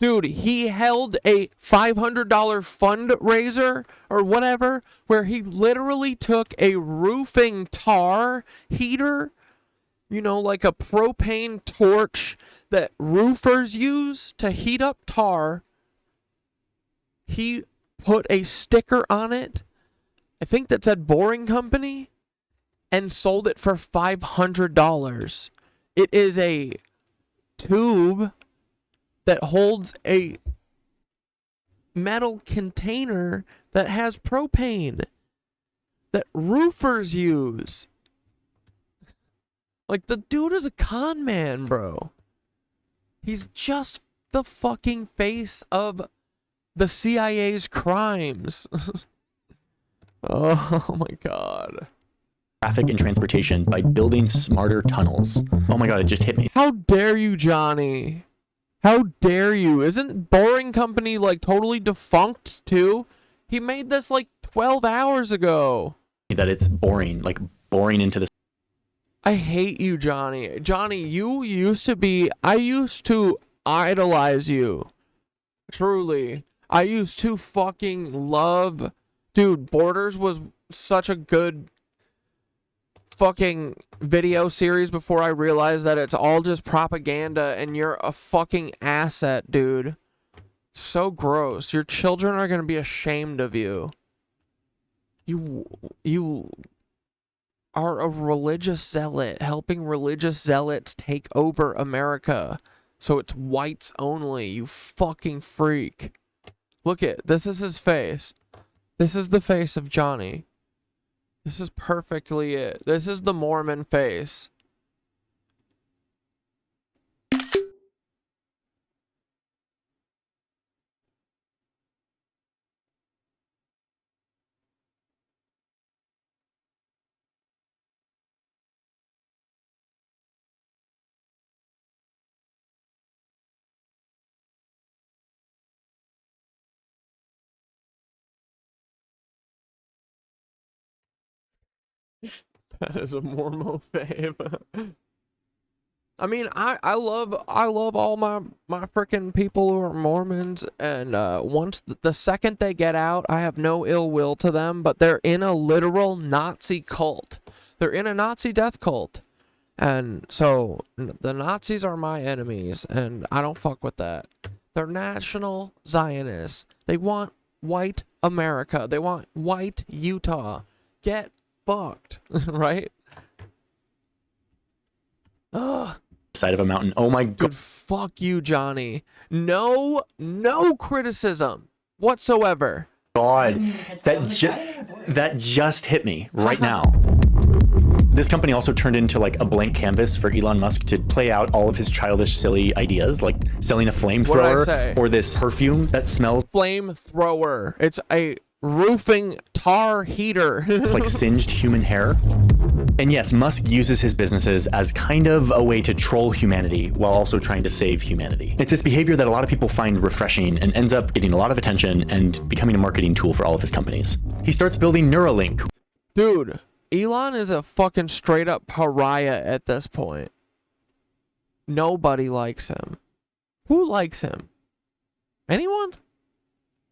Dude, he held a $500 fundraiser or whatever where he literally took a roofing tar heater, you know, like a propane torch that roofers use to heat up tar. He put a sticker on it, I think that said Boring Company, and sold it for $500. It is a tube that holds a metal container that has propane that roofers use. Like, the dude is a con man, bro. He's just the fucking face of the CIA's crimes. Oh my god. Traffic and transportation by building smarter tunnels. Oh my god, it just hit me. How dare you, Johnny? How dare you? Isn't Boring Company like totally defunct too? He made this like 12 hours ago. That it's boring, like boring into the... I hate you, Johnny. Johnny, you used to be... I used to idolize you. Truly. I used to fucking love... Dude, Borders was such a good fucking video series before I realized that it's all just propaganda and you're a fucking asset, dude. So gross. Your children are gonna be ashamed of you. You are a religious zealot, helping religious zealots take over America. So it's whites only, you fucking freak. Look it, this is his face. This is the face of Johnny. This is perfectly it. This is the Mormon face. That is a Mormo fave. I mean, I love all my freaking people who are Mormons, and once the second they get out, I have no ill will to them, but they're in a literal Nazi cult. They're in a Nazi death cult. And so the Nazis are my enemies, and I don't fuck with that. They're national Zionists. They want white America. They want white Utah. Get fucked, right? Ugh. Side of a mountain. Oh my god. Dude, fuck you, Johnny. No criticism whatsoever. God, that just hit me right now. This company also turned into like a blank canvas for Elon Musk to play out all of his childish, silly ideas, like selling a flamethrower or this perfume that smells. Flamethrower. It's a roofing tar heater. It's like singed human hair. And yes, Musk uses his businesses as kind of a way to troll humanity while also trying to save humanity. It's this behavior that a lot of people find refreshing and ends up getting a lot of attention and becoming a marketing tool for all of his companies. He starts building Neuralink. Dude, Elon is a fucking straight up pariah at this point. Nobody likes him. Who likes him? Anyone?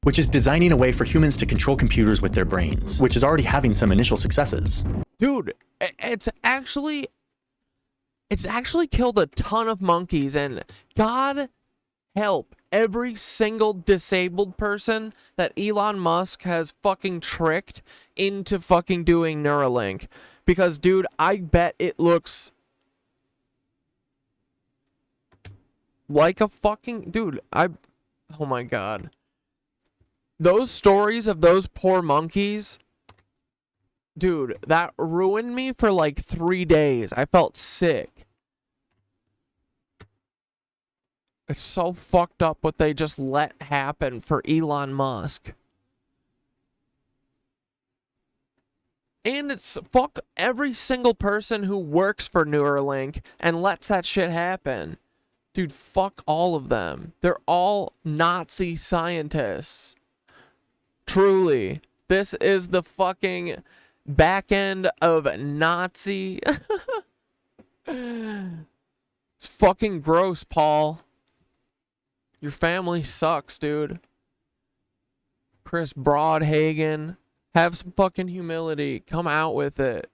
Which is designing a way for humans to control computers with their brains, which is already having some initial successes. Dude, it's actually killed a ton of monkeys, and God help every single disabled person that Elon Musk has fucking tricked into fucking doing Neuralink. Because, dude, I bet it looks like a fucking... Dude, oh my God. Those stories of those poor monkeys... Dude, that ruined me for like 3 days. I felt sick. It's so fucked up what they just let happen for Elon Musk. And it's fuck every single person who works for Neuralink and lets that shit happen. Dude, fuck all of them. They're all Nazi scientists. Truly. This is the fucking back end of Nazi. It's fucking gross, Paul. Your family sucks, dude. ChrisBrodhagen, have some fucking humility. Come out with it.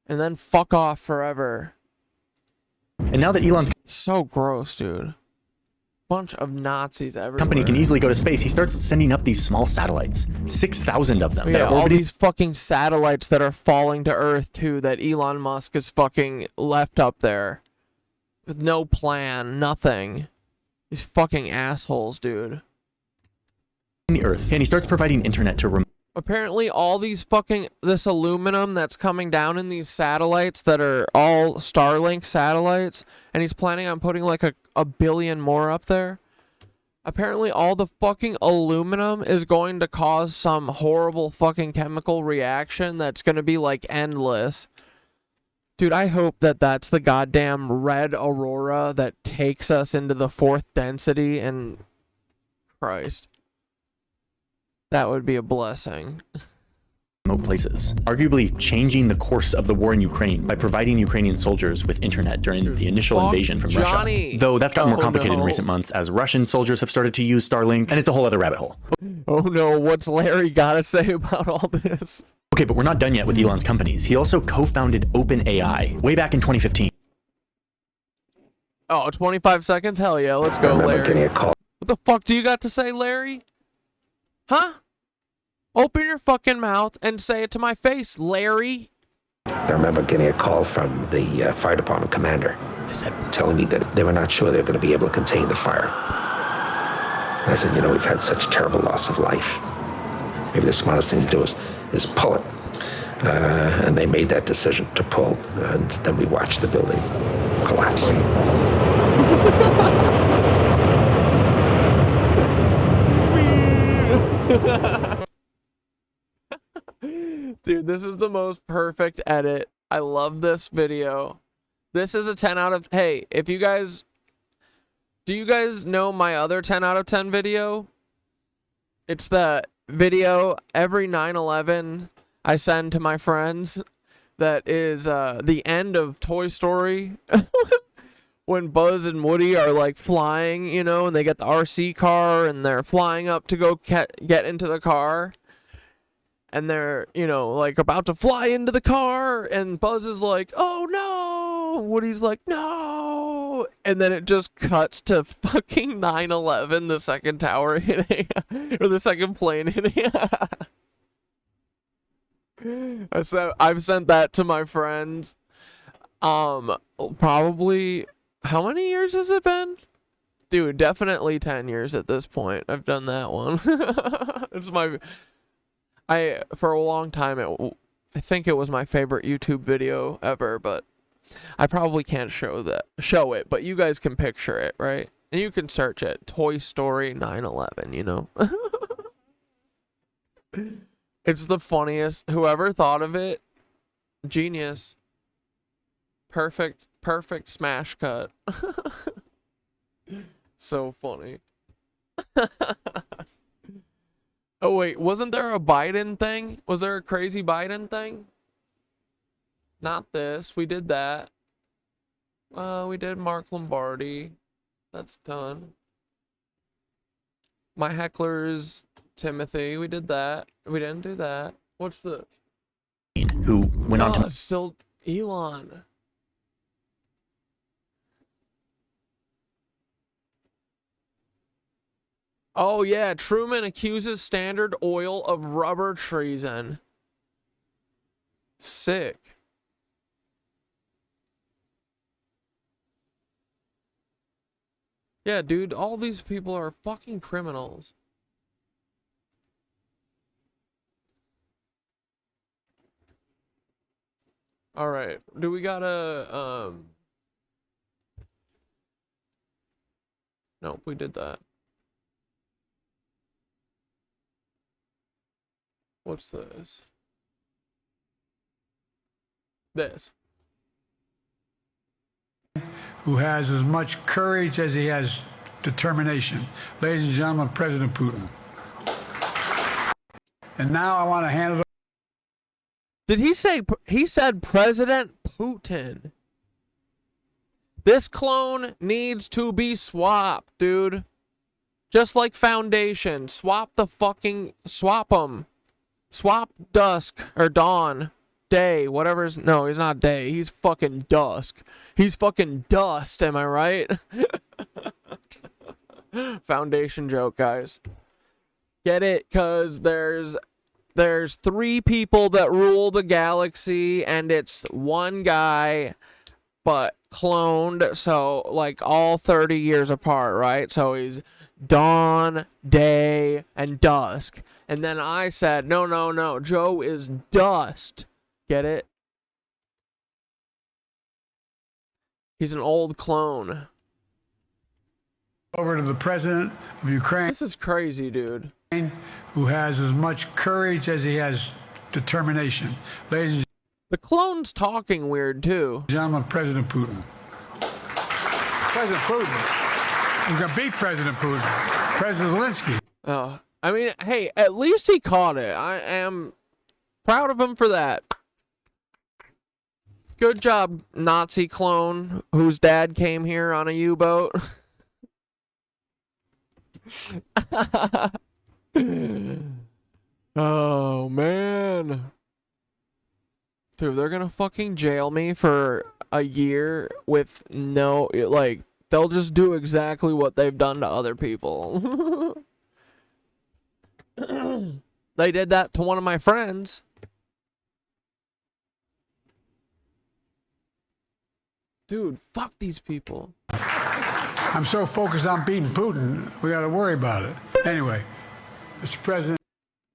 And then fuck off forever. And now that Elon's so gross, dude. Bunch of Nazis everywhere. Company can easily go to space, he starts sending up these small satellites. 6,000 of them. Yeah, all these fucking satellites that are falling to Earth, too, that Elon Musk has fucking left up there. With no plan, nothing. These fucking assholes, dude. The Earth. And he starts providing internet to apparently all these fucking, this aluminum that's coming down in these satellites that are all Starlink satellites, and he's planning on putting like a billion more up there. Apparently all the fucking aluminum is going to cause some horrible fucking chemical reaction that's going to be like endless. Dude, I hope that that's the goddamn red aurora that takes us into the fourth density, and Christ. That would be a blessing. Remote places, arguably changing the course of the war in Ukraine by providing Ukrainian soldiers with internet during the initial invasion from Russia. Though that's gotten more complicated in recent months as Russian soldiers have started to use Starlink, and it's a whole other rabbit hole. Oh no, what's Larry gotta say about all this? Okay, but we're not done yet with Elon's companies. He also co-founded OpenAI way back in 2015. Oh, 25 seconds? Hell yeah, let's go, Larry. What the fuck do you got to say, Larry? Huh? Open your fucking mouth and say it to my face, Larry. I remember getting a call from the fire department commander telling me that they were not sure they were going to be able to contain the fire. And I said, you know, we've had such terrible loss of life. Maybe the smartest thing to do is pull it. And they made that decision to pull, and then we watched the building collapse. Dude, this is the most perfect edit. I love this video. This is a 10 out of... Hey, if you guys... Do you guys know my other 10 out of 10 video? It's the video every 9/11 I send to my friends. That is the end of Toy Story. When Buzz and Woody are like flying, you know, and they get the RC car and they're flying up to go get into the car. and they're, you know, like about to fly into the car, and Buzz is like, oh no, Woody's like, no, and then it just cuts to fucking 9/11, the second tower hitting, or the second plane hitting. I've sent that to my friends. Probably, how many years has it been? Dude, definitely 10 years at this point. I've done that one. It's for a long time, I think it was my favorite YouTube video ever, but I probably can't show it, but you guys can picture it, right? And you can search it. Toy Story 9/11, you know? It's the funniest. Whoever thought of it, genius. Perfect smash cut. So funny. Oh wait, wasn't there a Biden thing? Was there a crazy Biden thing? Not this. We did that. We did Mark Lombardi. That's done. My heckler's Timothy. We did that. We didn't do that. What's this? Who went on to... It's still Elon. Oh yeah, Truman accuses Standard Oil of rubber treason. Sick. Yeah, dude, all these people are fucking criminals. Alright, do we gotta, Nope, we did that. What's this? This. Who has as much courage as he has determination. Ladies and gentlemen, President Putin. And now I want to hand it over. Did he say, he said President Putin? This clone needs to be swapped, dude. Just like Foundation. Swap them. Swap Dusk, or Dawn, Day, whatever is, no, he's not Day, he's fucking Dusk. He's fucking Dust, am I right? Foundation joke, guys. Get it? Cause there's 3 people that rule the galaxy, and it's one guy, but cloned, so like all 30 years apart, right? So he's Dawn, Day, and Dusk. And then I said, no, Joe is Dust. Get it? He's an old clone. Over to the President of Ukraine. This is crazy, dude. Who has as much courage as he has determination. Ladies and the clone's talking weird, too. Gentlemen, President Putin. President Putin. He's going to beat President Putin. President Zelensky. Oh. I mean, hey, at least he caught it. I am proud of him for that. Good job, Nazi clone, whose dad came here on a U-boat. Oh, man. Dude, they're gonna fucking jail me for a year with no, like, they'll just do exactly what they've done to other people. They did that to one of my friends. Dude, fuck these people. I'm so focused on beating Putin, we got to worry about it. Anyway, Mr. President.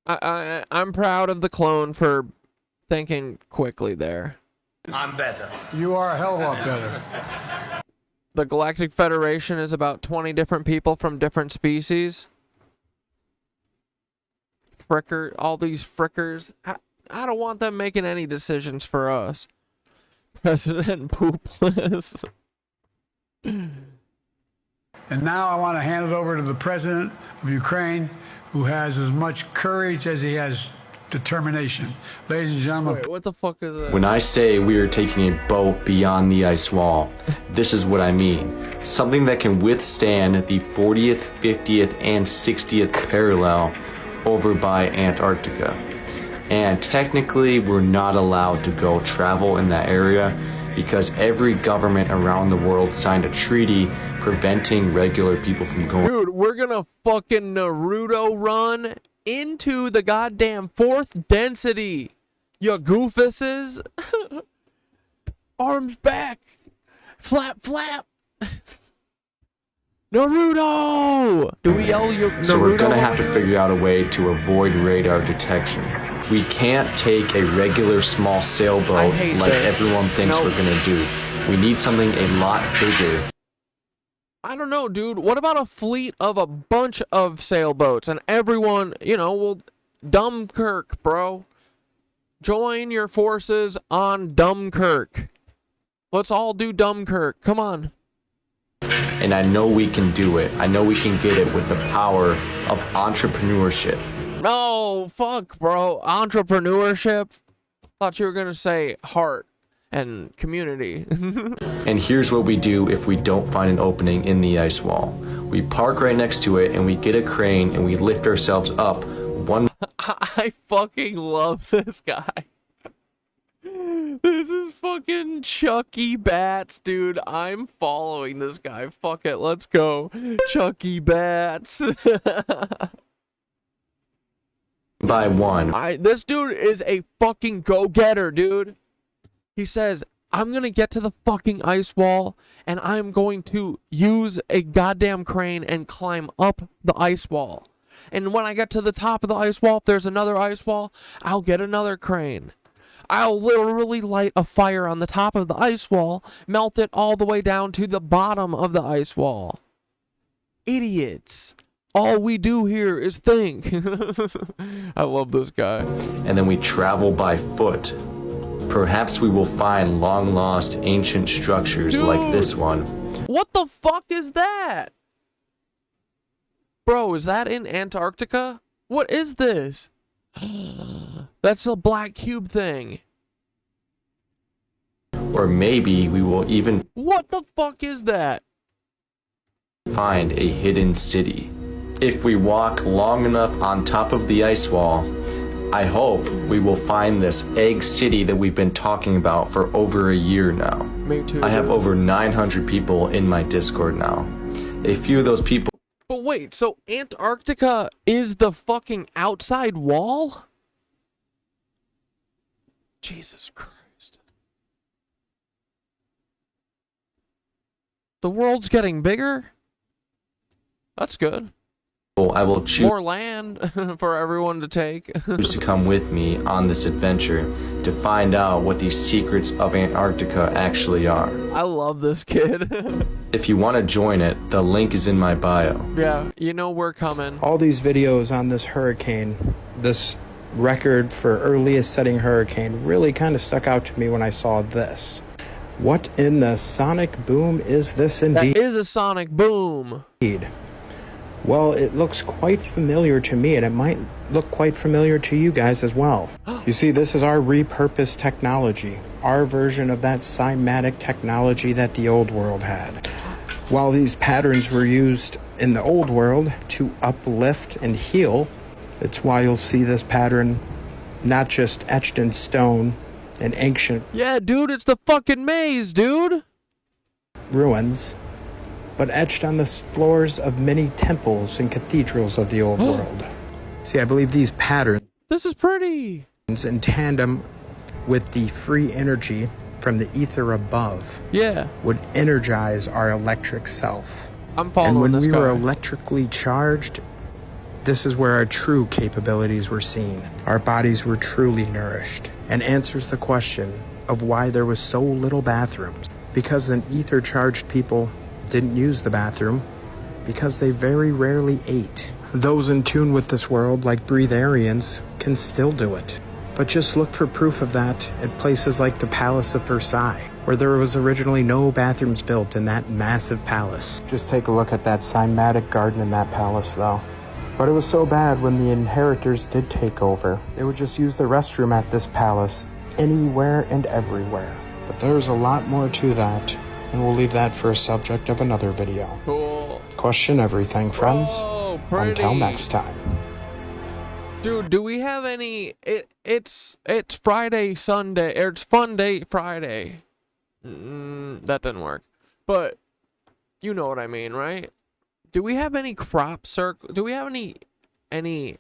I'm proud of the clone for thinking quickly there. I'm better. You are a hell of a lot better. The Galactic Federation is about 20 different people from different species. All these frickers. I don't want them making any decisions for us. President Poopless. And now I want to hand it over to the President of Ukraine, who has as much courage as he has determination. Ladies and gentlemen. Wait, what the fuck is that? When I say we are taking a boat beyond the ice wall, this is what I mean. Something that can withstand the 40th, 50th, and 60th parallel over by Antarctica. And technically, we're not allowed to go travel in that area because every government around the world signed a treaty preventing regular people from going. Dude, we're gonna fucking Naruto run into the goddamn 4th density. You goofuses. Arms back. Flap, flap. Naruto! Do we yell Naruto? So we're gonna have to figure out a way to avoid radar detection. We can't take a regular small sailboat like everyone thinks we're gonna do. We need something a lot bigger. I don't know, dude. What about a fleet of a bunch of sailboats and everyone, you know, will Dunkirk, bro. Join your forces on Dunkirk. Let's all do Dunkirk. Come on. And I know we can do it. I know we can get it with the power of entrepreneurship. No, fuck, bro. Entrepreneurship? Thought you were gonna say heart and community. And here's what we do if we don't find an opening in the ice wall. We park right next to it and we get a crane and we lift ourselves up one. I fucking love this guy. This is fucking Chucky Bats, dude. I'm following this guy. Fuck it, let's go. Chucky Bats. By one. This dude is a fucking go-getter, dude. He says, I'm gonna get to the fucking ice wall and I'm going to use a goddamn crane and climb up the ice wall. And when I get to the top of the ice wall, if there's another ice wall, I'll get another crane. I'll literally light a fire on the top of the ice wall, melt it all the way down to the bottom of the ice wall. Idiots. All we do here is think. I love this guy. And then we travel by foot. Perhaps we will find long-lost ancient structures like this one. What the fuck is that? Bro, is that in Antarctica? What is this? That's a black cube thing. Or maybe we will even What the fuck is that? find a hidden city. If we walk long enough on top of the ice wall, I hope we will find this egg city that we've been talking about for over a year now. Me too. I have over 900 people in my Discord now. A few of those people. But wait, so Antarctica is the fucking outside wall? Jesus Christ. The world's getting bigger? That's good. I will choose more land for everyone to take. to come with me on this adventure to find out what these secrets of Antarctica actually are. I love this kid. If you want to join it, the link is in my bio. Yeah, you know we're coming. All these videos on this hurricane, this record for earliest setting hurricane, really kind of stuck out to me when I saw this. What in the sonic boom is this indeed? That is a sonic boom. Well, it looks quite familiar to me, and it might look quite familiar to you guys as well. You see, this is our repurposed technology, our version of that cymatic technology that the old world had. While these patterns were used in the old world to uplift and heal, it's why you'll see this pattern not just etched in stone in ancient Yeah, dude, it's the fucking maze, dude. ruins, but etched on the floors of many temples and cathedrals of the old world. See, I believe these patterns, this is pretty, in tandem with the free energy from the ether above, would energize our electric self. I'm following And when this we guy. were electrically charged, this is where our true capabilities were seen. Our bodies were truly nourished, and answers the question of why there was so little bathrooms. Because an ether-charged people didn't use the bathroom, because they very rarely ate. Those in tune with this world, like breatharians, can still do it. But just look for proof of that at places like the Palace of Versailles, where there was originally no bathrooms built in that massive palace. Just take a look at that cymatic garden in that palace, though. But it was so bad when the inheritors did take over. They would just use the restroom at this palace, anywhere and everywhere. But there's a lot more to that, and we'll leave that for a subject of another video. Cool. Question everything, friends. Oh, pretty. Until next time. Dude, do we have any? It's Friday, Sunday, or it's Fun Day Friday. That didn't work, but you know what I mean, right? Do we have any crop circle? Do we have any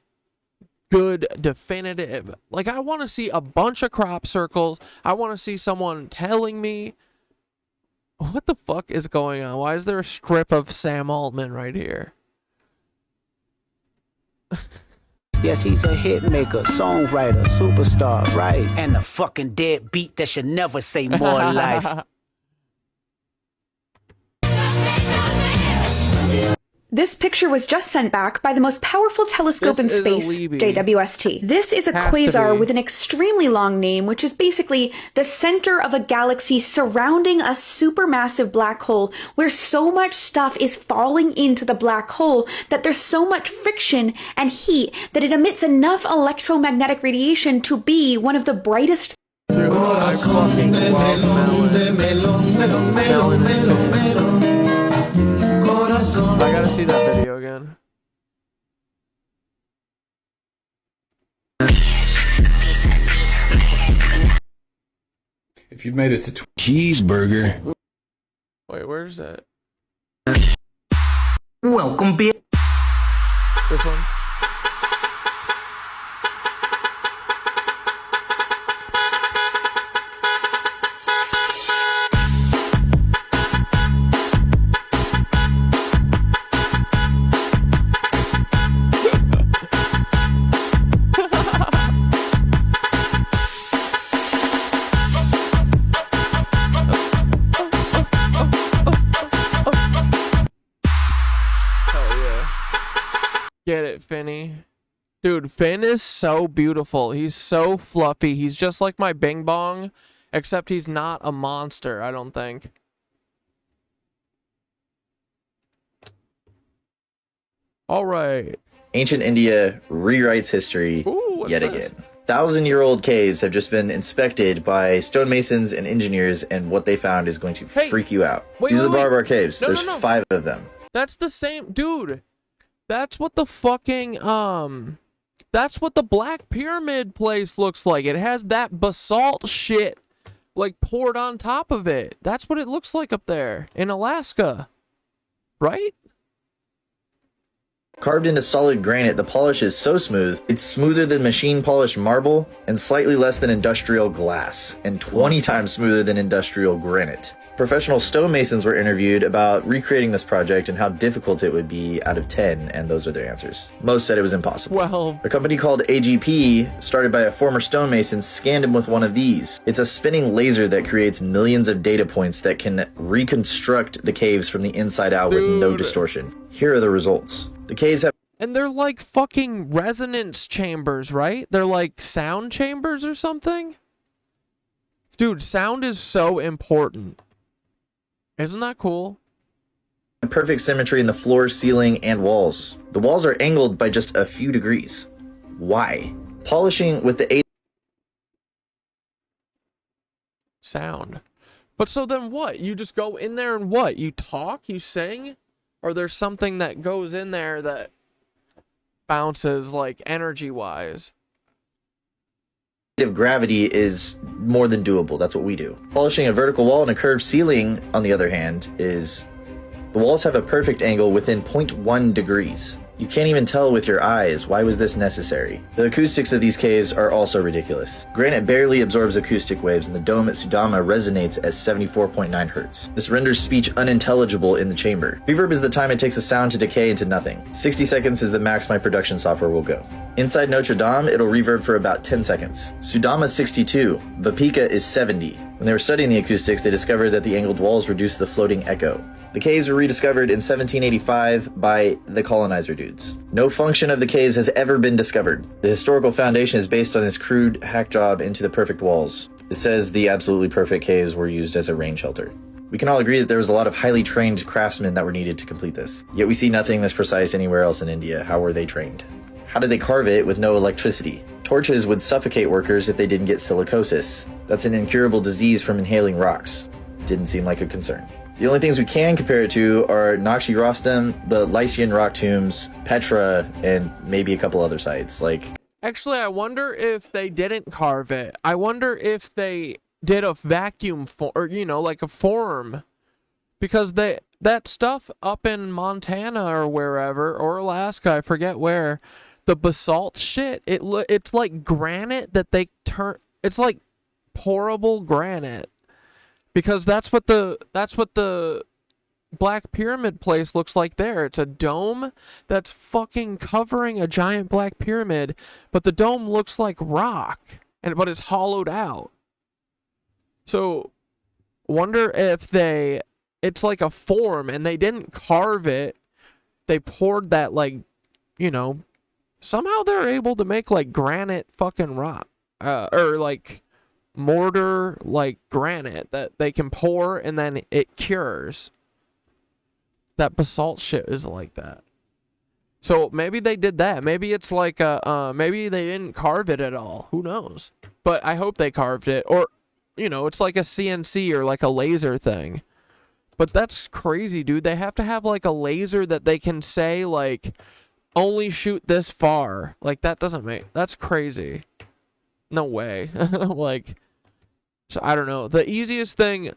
good definitive? Like, I want to see a bunch of crop circles. I want to see someone telling me what the fuck is going on. Why is there a strip of Sam Altman right here? Yes, he's a hit maker, songwriter, superstar, right? And a fucking dead beat that should never say more life. This picture was just sent back by the most powerful telescope in space, JWST. This is a quasar with an extremely long name, which is basically the center of a galaxy surrounding a supermassive black hole where so much stuff is falling into the black hole that there's so much friction and heat that it emits enough electromagnetic radiation to be one of the brightest. Dude, I fucking love Melon. I gotta see that video again. If you've made it to cheeseburger. Wait, where's that? Welcome, bitch. This one? Get it, Finny. Dude, Finn is so beautiful. He's so fluffy. He's just like my Bing Bong, except he's not a monster, I don't think. All right. Ancient India rewrites history yet again. 1,000-year-old caves have just been inspected by stonemasons and engineers, and what they found is going to freak you out. These are the BaraBar caves. There's 5 of them. That's the same, dude. That's what the fucking, that's what the Black Pyramid place looks like. It has that basalt shit, like, poured on top of it. That's what it looks like up there in Alaska. Right? Carved into solid granite, the polish is so smooth, it's smoother than machine-polished marble, and slightly less than industrial glass, and 20 times smoother than industrial granite. Professional stonemasons were interviewed about recreating this project and how difficult it would be out of 10, and those are their answers. Most said it was impossible. Well, a company called AGP, started by a former stonemason, scanned him with one of these. It's a spinning laser that creates millions of data points that can reconstruct the caves from the inside out with no distortion. Here are the results. The caves have... And they're like fucking resonance chambers, right? They're like sound chambers or something? Dude, sound is so important. Isn't that cool? Perfect symmetry in the floor, ceiling, and walls. The walls are angled by just a few degrees. Why? Polishing with the sound. But so then what? You just go in there and what? You talk? You sing? Or there's something that goes in there that bounces, like, energy-wise? Of gravity is more than doable. That's what we do. Polishing a vertical wall and a curved ceiling, on the other hand, is... The walls have a perfect angle within 0.1 degrees. You can't even tell with your eyes. Why was this necessary? The acoustics of these caves are also ridiculous. Granite barely absorbs acoustic waves, and the dome at Sudama resonates at 74.9 hertz. This renders speech unintelligible in the chamber. Reverb is the time it takes a sound to decay into nothing. 60 seconds is the max my production software will go. Inside Notre Dame, it'll reverb for about 10 seconds. Sudama is 62. Vapika is 70. When they were studying the acoustics, they discovered that the angled walls reduced the floating echo. The caves were rediscovered in 1785 by the colonizer dudes. No function of the caves has ever been discovered. The historical foundation is based on this crude hack job into the perfect walls. It says the absolutely perfect caves were used as a rain shelter. We can all agree that there was a lot of highly trained craftsmen that were needed to complete this. Yet we see nothing this precise anywhere else in India. How were they trained? How did they carve it with no electricity? Torches would suffocate workers if they didn't get silicosis. That's an incurable disease from inhaling rocks. Didn't seem like a concern. The only things we can compare it to are Nakshi Rostam, the Lycian rock tombs, Petra, and maybe a couple other sites, like... Actually, I wonder if they didn't carve it. I wonder if they did a vacuum or like a form, because that stuff up in Montana or wherever, or Alaska, I forget where, the basalt shit, it's like granite that they turn. It's like pourable granite, because that's what the Black Pyramid place looks like there. It's a dome that's fucking covering a giant Black Pyramid, but the dome looks like rock, but it's hollowed out. So, wonder if it's like a form and they didn't carve it. They poured that, like, somehow they're able to make like granite fucking rock, or like mortar, like granite that they can pour and then it cures. That basalt shit is like that. So maybe they did that. Maybe it's like maybe they didn't carve it at all. Who knows? But I hope they carved it, or it's like a CNC or like a laser thing. But that's crazy, dude. They have to have like a laser that they can say like only shoot this far. Like that's crazy. No way. Like, so I don't know. The easiest thing,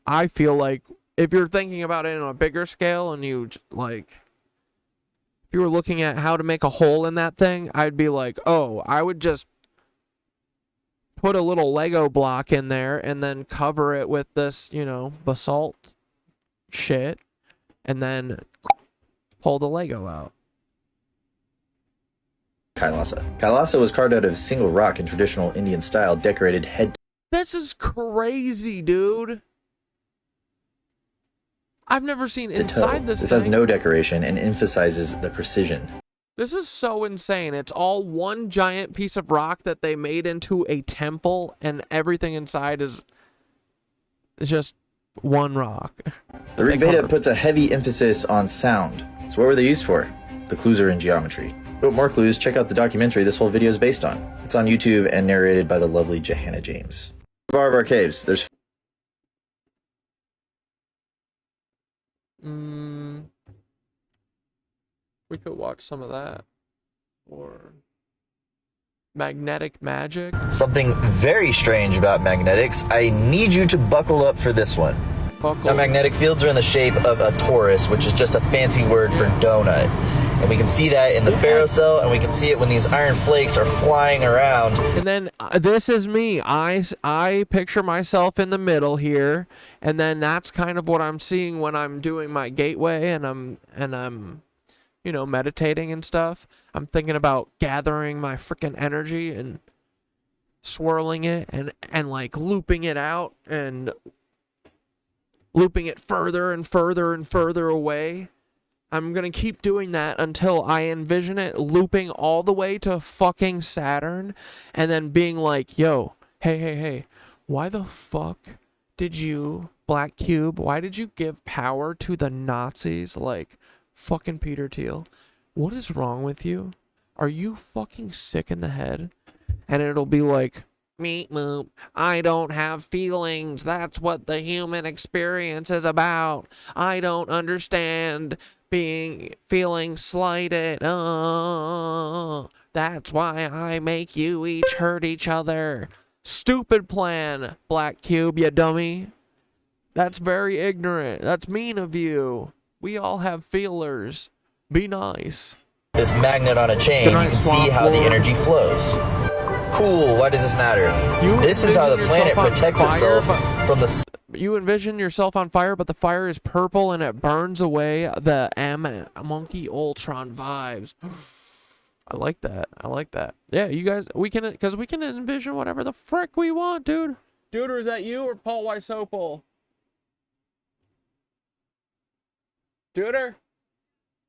I feel like, if you're thinking about it on a bigger scale and if you were looking at how to make a hole in that thing, I'd be like, oh, I would just put a little Lego block in there and then cover it with this, basalt shit, and then pull the Lego out. Kailasa was carved out of a single rock in traditional Indian style, decorated head. This is crazy, dude. I've never seen inside this thing. This has no decoration and emphasizes the precision. This is so insane. It's all one giant piece of rock that they made into a temple, and everything inside is just one rock. The Rig Veda puts a heavy emphasis on sound. So what were they used for? The clues are in geometry. To get more clues, check out the documentary this whole video is based on. It's on YouTube and narrated by the lovely Johanna James. BaraBar Caves. There's we could watch some of that. Or magnetic magic. something very strange about magnetics. I need you to buckle up for this one. Now, magnetic fields are in the shape of a torus, which is just a fancy word for donut. And we can see that in the barocell, and we can see it when these iron flakes are flying around. And then this is me. I picture myself in the middle here, and then that's kind of what I'm seeing when I'm doing my gateway and I'm you know, meditating and stuff. I'm thinking about gathering my freaking energy and swirling it and like looping it out and looping it further and further and further away. I'm going to keep doing that until I envision it looping all the way to fucking Saturn and then being like, yo, hey, why the fuck did you, Black Cube, why did you give power to the Nazis like fucking Peter Thiel? What is wrong with you? Are you fucking sick in the head? And it'll be like, meep moop, I don't have feelings. That's what the human experience is about. I don't understand feeling slighted. That's why I make you each hurt each other. Stupid plan, Black Cube, you dummy. That's very ignorant. That's mean of you. We all have feelers. Be nice. This magnet on a chain, you can see how the energy flows. Cool, why does this matter? This is how the planet protects itself from the... You envision yourself on fire, but the fire is purple and it burns away the Monkey Ultron vibes. I like that. I like that. Yeah, you guys, we can envision whatever the frick we want, dude. Dude, or is that you or Paul Wysopal? Duder?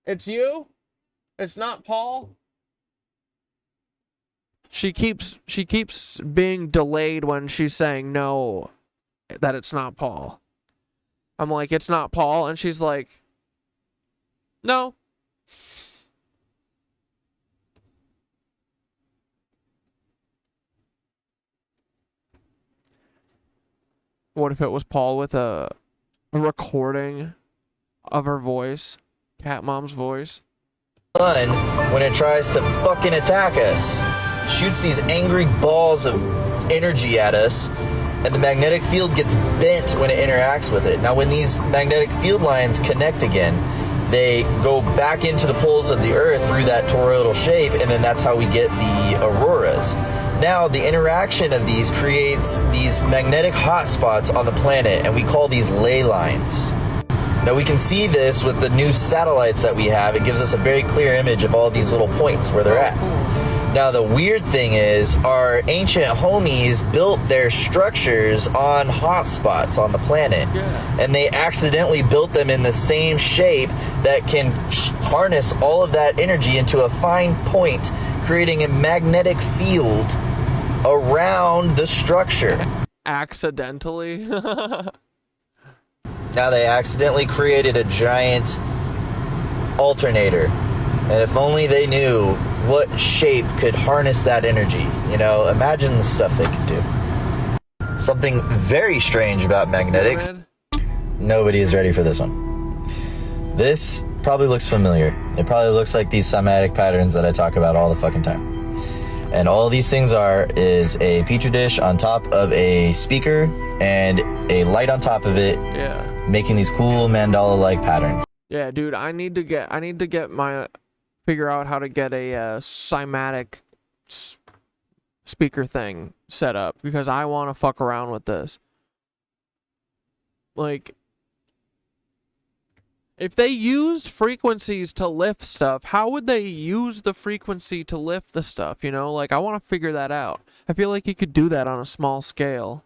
It's you? It's not Paul? She keeps being delayed when she's saying no, that it's not Paul. I'm like, it's not Paul, and she's like, no. What if it was Paul with a recording of her voice? Cat Mom's voice. When it tries to fucking attack us. shoots these angry balls of energy at us, and the magnetic field gets bent when it interacts with it. Now, when these magnetic field lines connect again, they go back into the poles of the Earth through that toroidal shape, and then that's how we get the auroras. Now, the interaction of these creates these magnetic hotspots on the planet, and we call these ley lines. Now, we can see this with the new satellites that we have. It gives us a very clear image of all these little points where they're at. Now, the weird thing is, our ancient homies built their structures on hotspots on the planet, and they accidentally built them in the same shape that can harness all of that energy into a fine point, creating a magnetic field around the structure. Accidentally? Now, they accidentally created a giant alternator, and if only they knew what shape could harness that energy. You know, imagine the stuff they could do. Something very strange about magnetics. Nobody is ready for this one. This probably looks familiar. It probably looks like these cymatic patterns that I talk about all the fucking time. And all these things is a petri dish on top of a speaker and a light on top of it, making these cool mandala-like patterns. Yeah, dude, I need to get figure out how to get a cymatic speaker thing set up, because I want to fuck around with this. Like, if they used frequencies to lift stuff, how would they use the frequency to lift the stuff, you know? Like, I want to figure that out. I feel like you could do that on a small scale.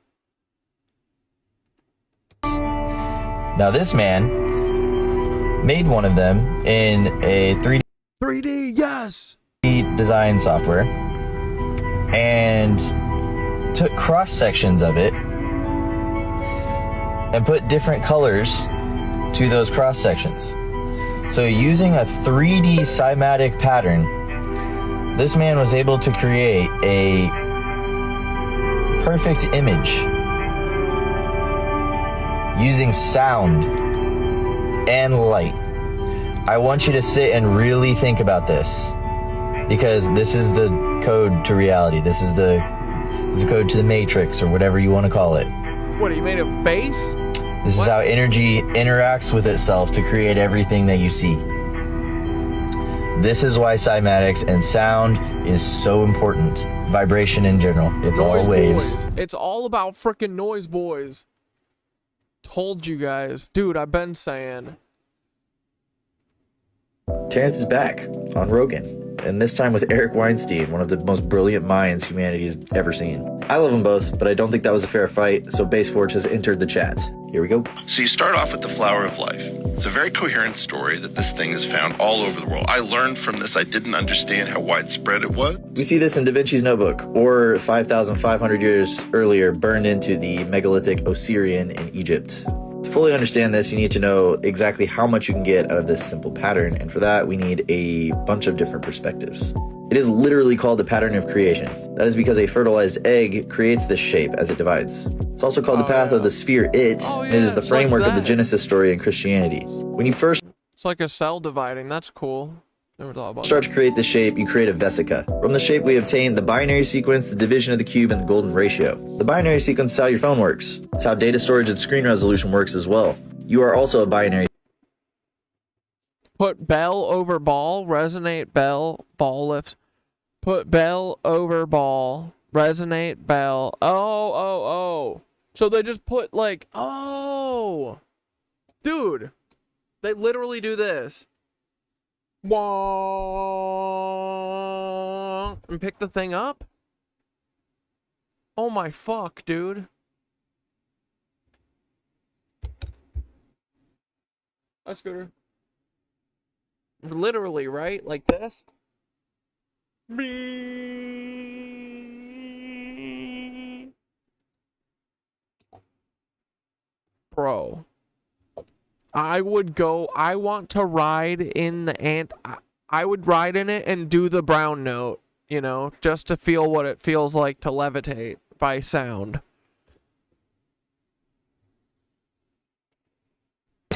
Now, this man made one of them in a 3D, yes! design software, and took cross sections of it and put different colors to those cross sections. So using a 3D cymatic pattern, this man was able to create a perfect image using sound and light. I want you to sit and really think about this, because this is the code to reality. This is the code to the matrix, or whatever you want to call it. What, he made a face? This is how energy interacts with itself to create everything that you see. This is why cymatics and sound is so important. Vibration in general. It's all waves. Boys. It's all about frickin' noise, boys. Told you guys. Dude, I've been saying. Terrence is back on Rogan, and this time with Eric Weinstein, one of the most brilliant minds humanity has ever seen. I love them both, but I don't think that was a fair fight, so Baseforge has entered the chat. Here we go. So you start off with the flower of life. It's a very coherent story that this thing is found all over the world. I learned from this. I didn't understand how widespread it was. We see this in Da Vinci's notebook, or 5,500 years earlier, burned into the megalithic Osirian in Egypt. To fully understand this, you need to know exactly how much you can get out of this simple pattern, and for that, we need a bunch of different perspectives. It is literally called the pattern of creation. That is because a fertilized egg creates this shape as it divides. It's also called the path of the sphere and it is the framework of the Genesis story in Christianity. When you first It's like a cell dividing. That's cool. Never thought about start to create the shape, you create a vesica. From the shape, we obtain the binary sequence, the division of the cube, and the golden ratio. The binary sequence is how your phone works. It's how data storage and screen resolution works as well. You are also a binary. Put bell over ball, resonate bell, ball lift. Put bell over ball, resonate bell. Oh. So they just put like, oh. Dude, they literally do this. Wah, and pick the thing up. Oh my fuck, dude. That's good. Literally, right? Like this. Bro. I want to ride in the ant. I would ride in it and do the brown note, you know, just to feel what it feels like to levitate by sound.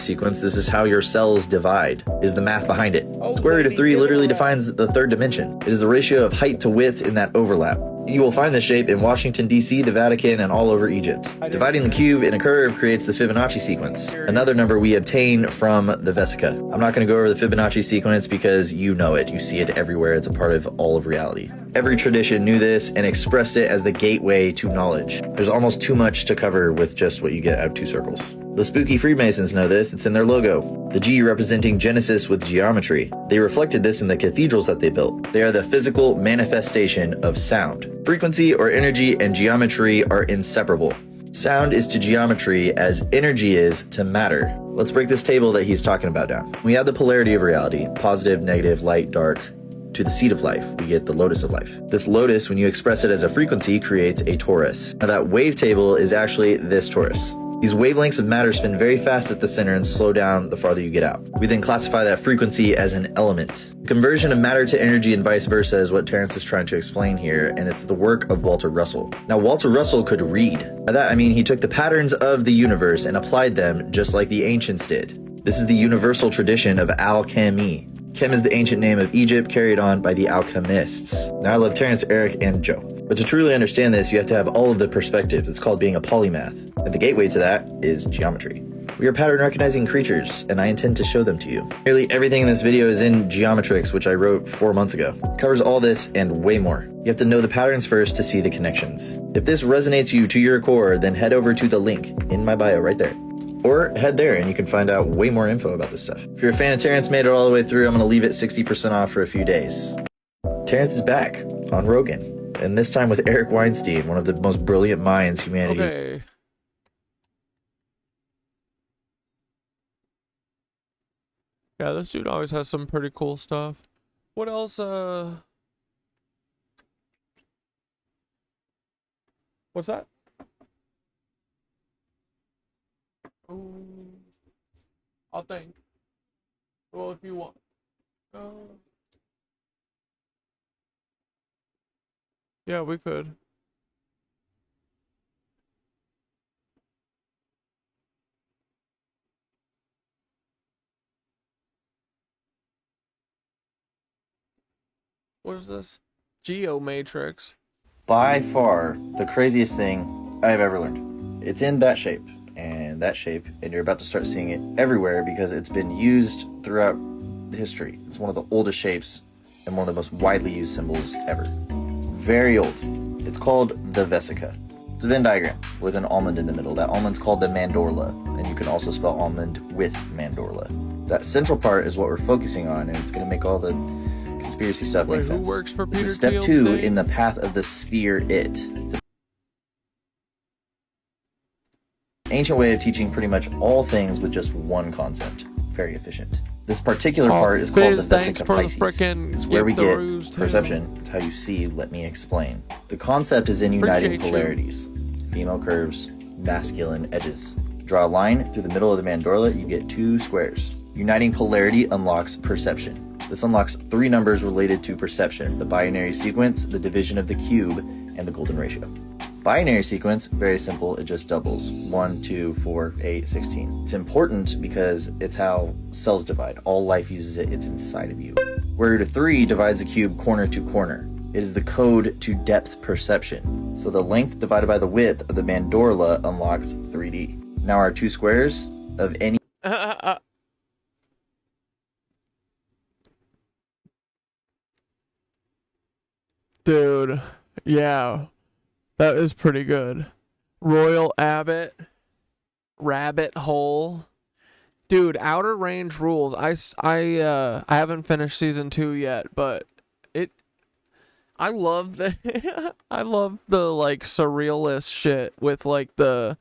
sequence, this is how your cells divide, is the math behind it. Square root of 3 literally defines the third dimension. It is the ratio of height to width in that overlap. You will find this shape in Washington, D.C., the Vatican, and all over Egypt. Dividing the cube in a curve creates the Fibonacci sequence, another number we obtain from the Vesica. I'm not going to go over the Fibonacci sequence because you know it. You see it everywhere. It's a part of all of reality. Every tradition knew this and expressed it as the gateway to knowledge. There's almost too much to cover with just what you get out of 2 circles. The spooky Freemasons know this, it's in their logo. The G representing Genesis with geometry. They reflected this in the cathedrals that they built. They are the physical manifestation of sound. Frequency or energy and geometry are inseparable. Sound is to geometry as energy is to matter. Let's break this table that he's talking about down. We have the polarity of reality, positive, negative, light, dark. To the seed of life, we get the lotus of life. This lotus, when you express it as a frequency, creates a torus. Now that wavetable is actually this torus. These wavelengths of matter spin very fast at the center and slow down the farther you get out. We then classify that frequency as an element. Conversion of matter to energy and vice versa is what Terence is trying to explain here, and it's the work of Walter Russell. Now, Walter Russell could read. By that I mean he took the patterns of the universe and applied them just like the ancients did. This is the universal tradition of alchemy. Chem is the ancient name of Egypt, carried on by the alchemists. Now I love Terence, Eric, and Joe. But to truly understand this, you have to have all of the perspectives. It's called being a polymath. And the gateway to that is geometry. We are pattern recognizing creatures, and I intend to show them to you. Nearly everything in this video is in Geometrix, which I wrote 4 months ago. It covers all this and way more. You have to know the patterns first to see the connections. If this resonates you to your core, then head over to the link in my bio right there. Or head there and you can find out way more info about this stuff. If you're a fan of Terence, made it all the way through, I'm going to leave it 60% off for a few days. Terence is back on Rogan, and this time with Eric Weinstein, one of the most brilliant minds humanity. Okay. Yeah, this dude always has some pretty cool stuff. What else, what's that? I'll think. Well, if you want. Yeah, we could. What is this? Geomatrix. By far the craziest thing I have ever learned. It's in that shape and that shape, and you're about to start seeing it everywhere because it's been used throughout history. It's one of the oldest shapes and one of the most widely used symbols ever. It's very old. It's called the Vesica. It's a Venn diagram with an almond in the middle. That almond's called the mandorla, and you can also spell almond with mandorla. That central part is what we're focusing on, and it's going to make all the conspiracy stuff make sense. Who works for Peter This is step Thiel 2 today? in the path of the sphere it. Ancient way of teaching pretty much all things with just one concept. Very efficient. This particular part is called the Vesica Pisces. It's where we get perception. It's how you see. Let me explain. The concept is in uniting polarities. Female curves, masculine edges. Draw a line through the middle of the mandorla, you get 2 squares. Uniting polarity unlocks perception. This unlocks 3 numbers related to perception: the binary sequence, the division of the cube, and the golden ratio. Binary sequence, very simple, it just doubles. 1, 2, 4, 8, 16. It's important because it's how cells divide. All life uses it, it's inside of you. Square root of 3 divides the cube corner to corner. It is the code to depth perception. So the length divided by the width of the mandorla unlocks 3D. Now our 2 squares of any... Dude, yeah. That is pretty good. Royal Abbot, Rabbit Hole. Dude, Outer Range rules. I haven't finished season 2 yet, but I love the I love the like surrealist shit with like the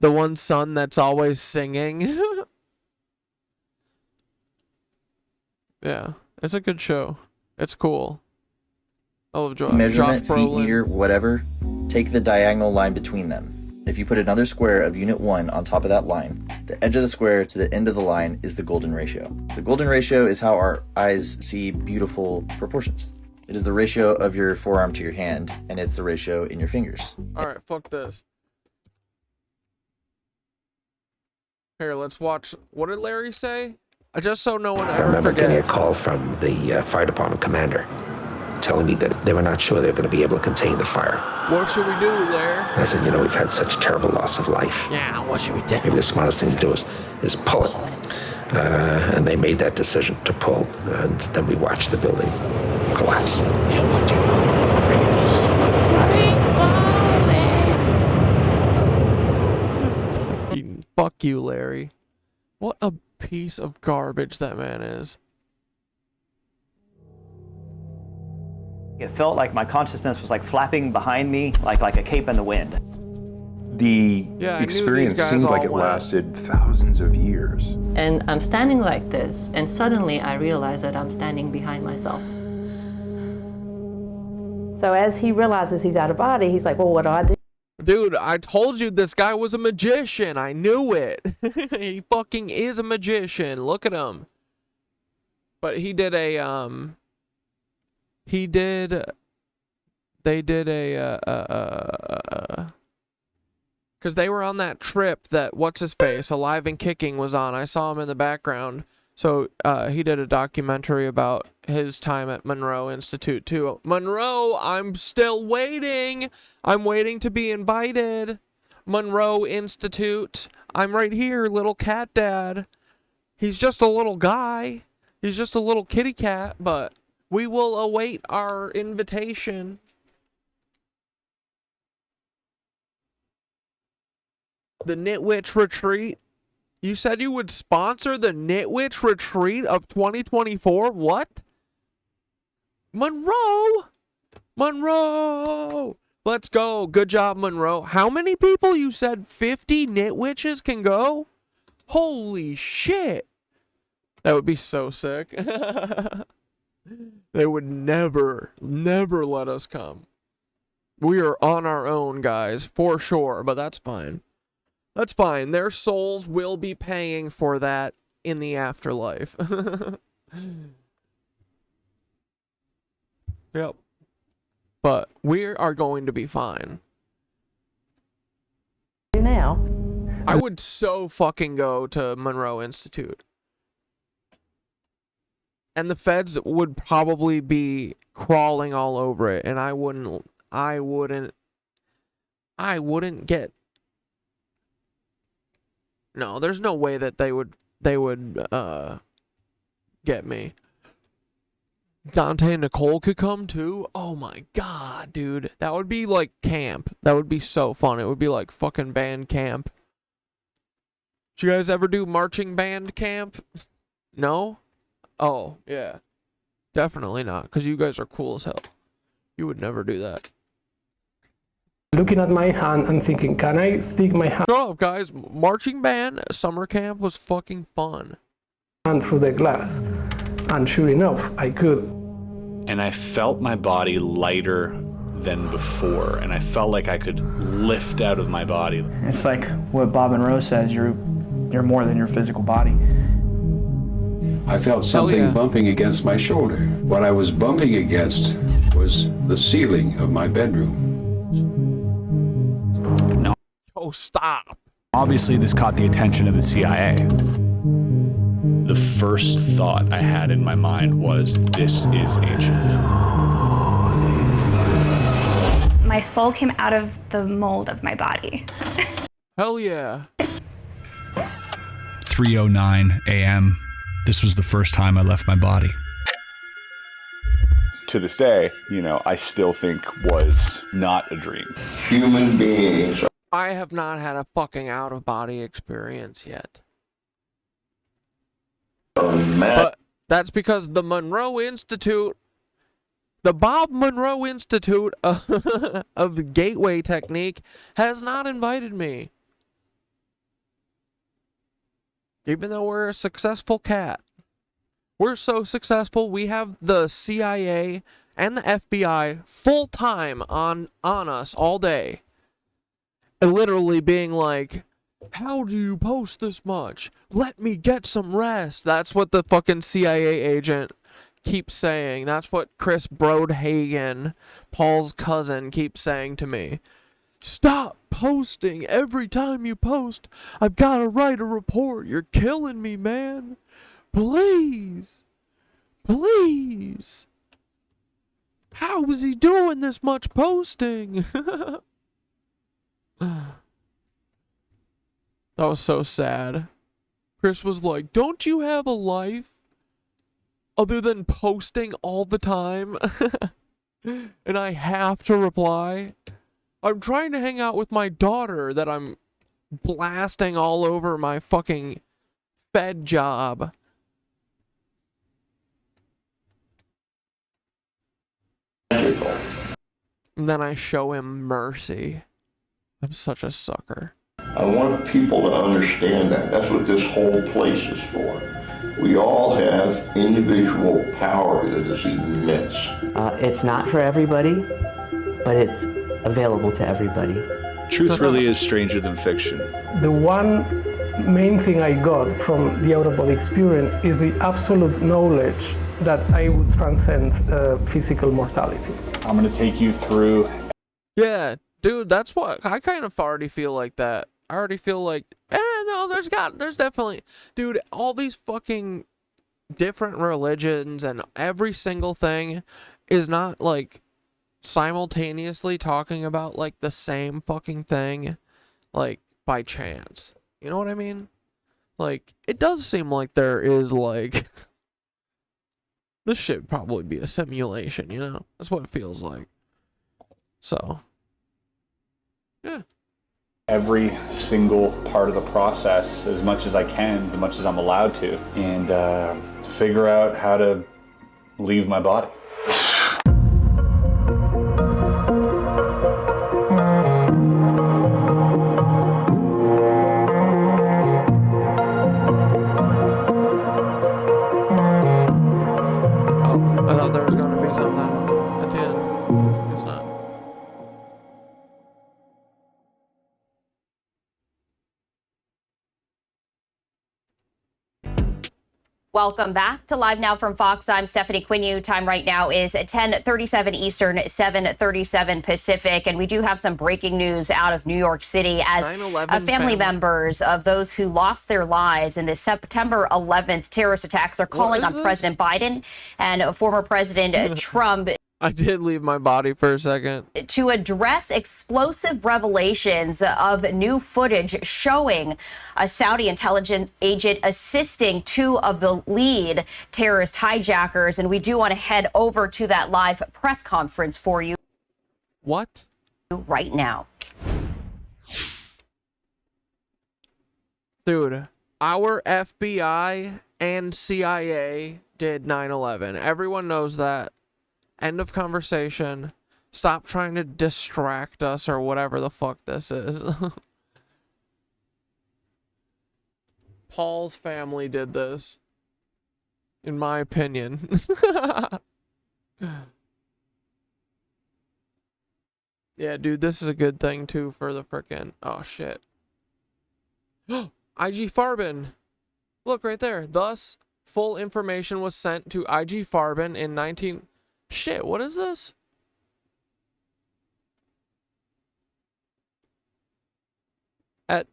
one son that's always singing. Yeah, it's a good show. It's cool. Oh, measurement, feet, meter, whatever, take the diagonal line between them. If you put another square of unit 1 on top of that line, the edge of the square to the end of the line is the golden ratio. The golden ratio is how our eyes see beautiful proportions. It is the ratio of your forearm to your hand, and it's the ratio in your fingers. Alright, fuck this. Here, let's watch. What did Larry say? Just so no one I ever remember getting a forgets. call from the fire department commander telling me that they were not sure they were going to be able to contain the fire. What should we do, Larry? And I said, you know, we've had such terrible loss of life. Yeah, what should we do? Maybe the smartest thing to do is pull it. And they made that decision to pull, and then we watched the building collapse. Fuck you, Larry. What a piece of garbage that man is. It felt like my consciousness was like flapping behind me, like a cape in the wind. The Yeah, I knew experience these guys seemed like all it went. lasted thousands of years. And I'm standing like this, and suddenly I realize that I'm standing behind myself. So as he realizes he's out of body, he's like, well, what do I do? Dude, I told you this guy was a magician. I knew it. He fucking is a magician. Look at him. But he did a, they did a, because they were on that trip that, what's-his-face, Alive and Kicking was on. I saw him in the background. So he did a documentary about his time at Monroe Institute, too. Monroe, I'm still waiting. I'm waiting to be invited. Monroe Institute. I'm right here, little cat dad. He's just a little guy. He's just a little kitty cat, but we will await our invitation. The KnitWitch Retreat. You said you would sponsor the KnitWitch Retreat of 2024? What? Monroe! Monroe! Let's go. Good job, Monroe. How many people? You said 50 KnitWitches can go? Holy shit. That would be so sick. They would never let us come. We are on our own, guys, for sure, but that's fine. That's fine. Their souls will be paying for that in the afterlife. Yep. But we are going to be fine. Now, I would so fucking go to Monroe Institute. And the feds would probably be crawling all over it, and I wouldn't get. No, there's no way that they would get me. Dante and Nicole could come too. Oh my god, dude. That would be like camp. That would be so fun. It would be like fucking band camp. Did you guys ever do marching band camp? No? Oh, yeah. Definitely not, because you guys are cool as hell. You would never do that. Looking at my hand and thinking, can I stick my hand Shut up, guys. Marching band summer camp was fucking fun. through the glass? And sure enough, I could. And I felt my body lighter than before, and I felt like I could lift out of my body. It's like what Bob and Rose says, you're more than your physical body. I felt something bumping against my shoulder. What I was bumping against was the ceiling of my bedroom. No. Oh, stop. Obviously, this caught the attention of the CIA. The first thought I had in my mind was, this is ancient. My soul came out of the mold of my body. Hell yeah. 3:09 a.m. This was the first time I left my body. To this day, I still think was not a dream. Human beings. I have not had a fucking out-of-body experience yet. But that's because the Monroe Institute, the Bob Monroe Institute of Gateway Technique has not invited me. Even though we're a successful cat. We're so successful, we have the CIA and the FBI full-time on us all day. And literally being like, how do you post this much? Let me get some rest. That's what the fucking CIA agent keeps saying. That's what ChrisBrodhagen, Paul's cousin, keeps saying to me. Stop posting. Every time you post, I've got to write a report. You're killing me, man. Please. Please. How was he doing this much posting? That was so sad. Chris was like, don't you have a life other than posting all the time? And I have to reply. I'm trying to hang out with my daughter that I'm blasting all over my fucking Fed job. And then I show him mercy. I'm such a sucker. I want people to understand that. That's what this whole place is for. We all have individual power that is immense. It's not for everybody, but it's available to everybody. Truth really is stranger than fiction. The one main thing I got from the out-of-body experience is the absolute knowledge that I would transcend physical mortality. I'm going to take you through. Yeah, dude, that's what I kind of already feel like that. I already feel like, no, there's definitely, dude, all these fucking different religions and every single thing is not like simultaneously talking about like the same fucking thing, like by chance. You know what I mean? Like, it does seem like there is like, this should probably be a simulation, you know? That's what it feels like. So, yeah. Every single part of the process as much as I can, as much as I'm allowed to, and figure out how to leave my body. I thought there was going to be something at the end. It's not. Welcome back to Live Now from Fox. I'm Stephanie Quinu. Time right now is 10:37 Eastern, 7:37 Pacific. And we do have some breaking news out of New York City as family members of those who lost their lives in the September 11th terrorist attacks are calling on President Biden and former President Trump I did leave my body for a second. to address explosive revelations of new footage showing a Saudi intelligence agent assisting two of the lead terrorist hijackers. And we do want to head over to that live press conference for you. What? Right now. Dude, our FBI and CIA did 9/11. Everyone knows that. End of conversation. Stop trying to distract us or whatever the fuck this is. Paul's family did this. In my opinion. Yeah, dude, this is a good thing too for the frickin'... Oh, shit. IG Farben. Look right there. Thus, full information was sent to IG Farben in 19... Shit, what is this? At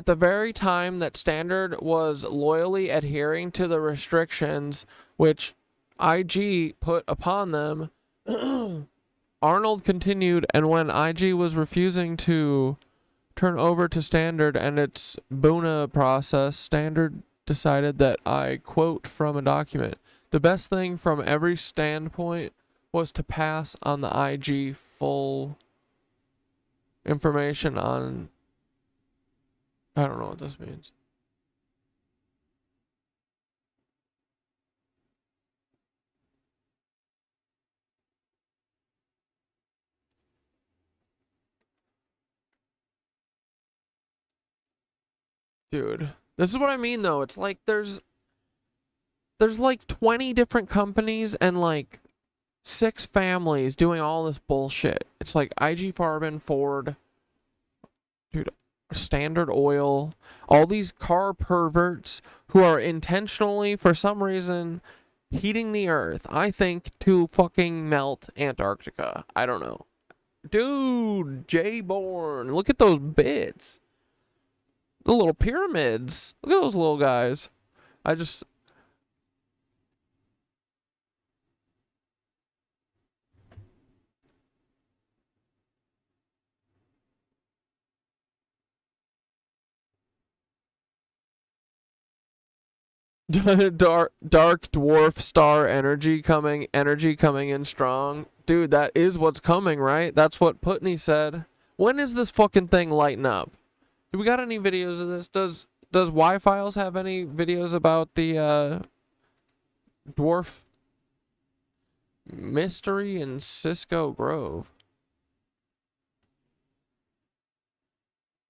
the very time that Standard was loyally adhering to the restrictions which IG put upon them, Arnold continued, and when IG was refusing to turn over to Standard and its Buna process, Standard decided that, I quote from a document, the best thing from every standpoint was to pass on the IG full information on... I don't know what this means. Dude, this is what I mean though. It's like there's like 20 different companies and like 6 families doing all this bullshit. It's like IG Farben, Ford, dude, Standard Oil, all these car perverts who are intentionally, for some reason, heating the earth, I think, to fucking melt Antarctica. I don't know. Dude, J-Born. Look at those bits. The little pyramids. Look at those little guys. I just... dark dwarf star energy coming in strong. Dude, that is what's coming, right? That's what Putney said. When is this fucking thing lighting up? Do we got any videos of this? Does Y-Files have any videos about the dwarf mystery in Cisco Grove?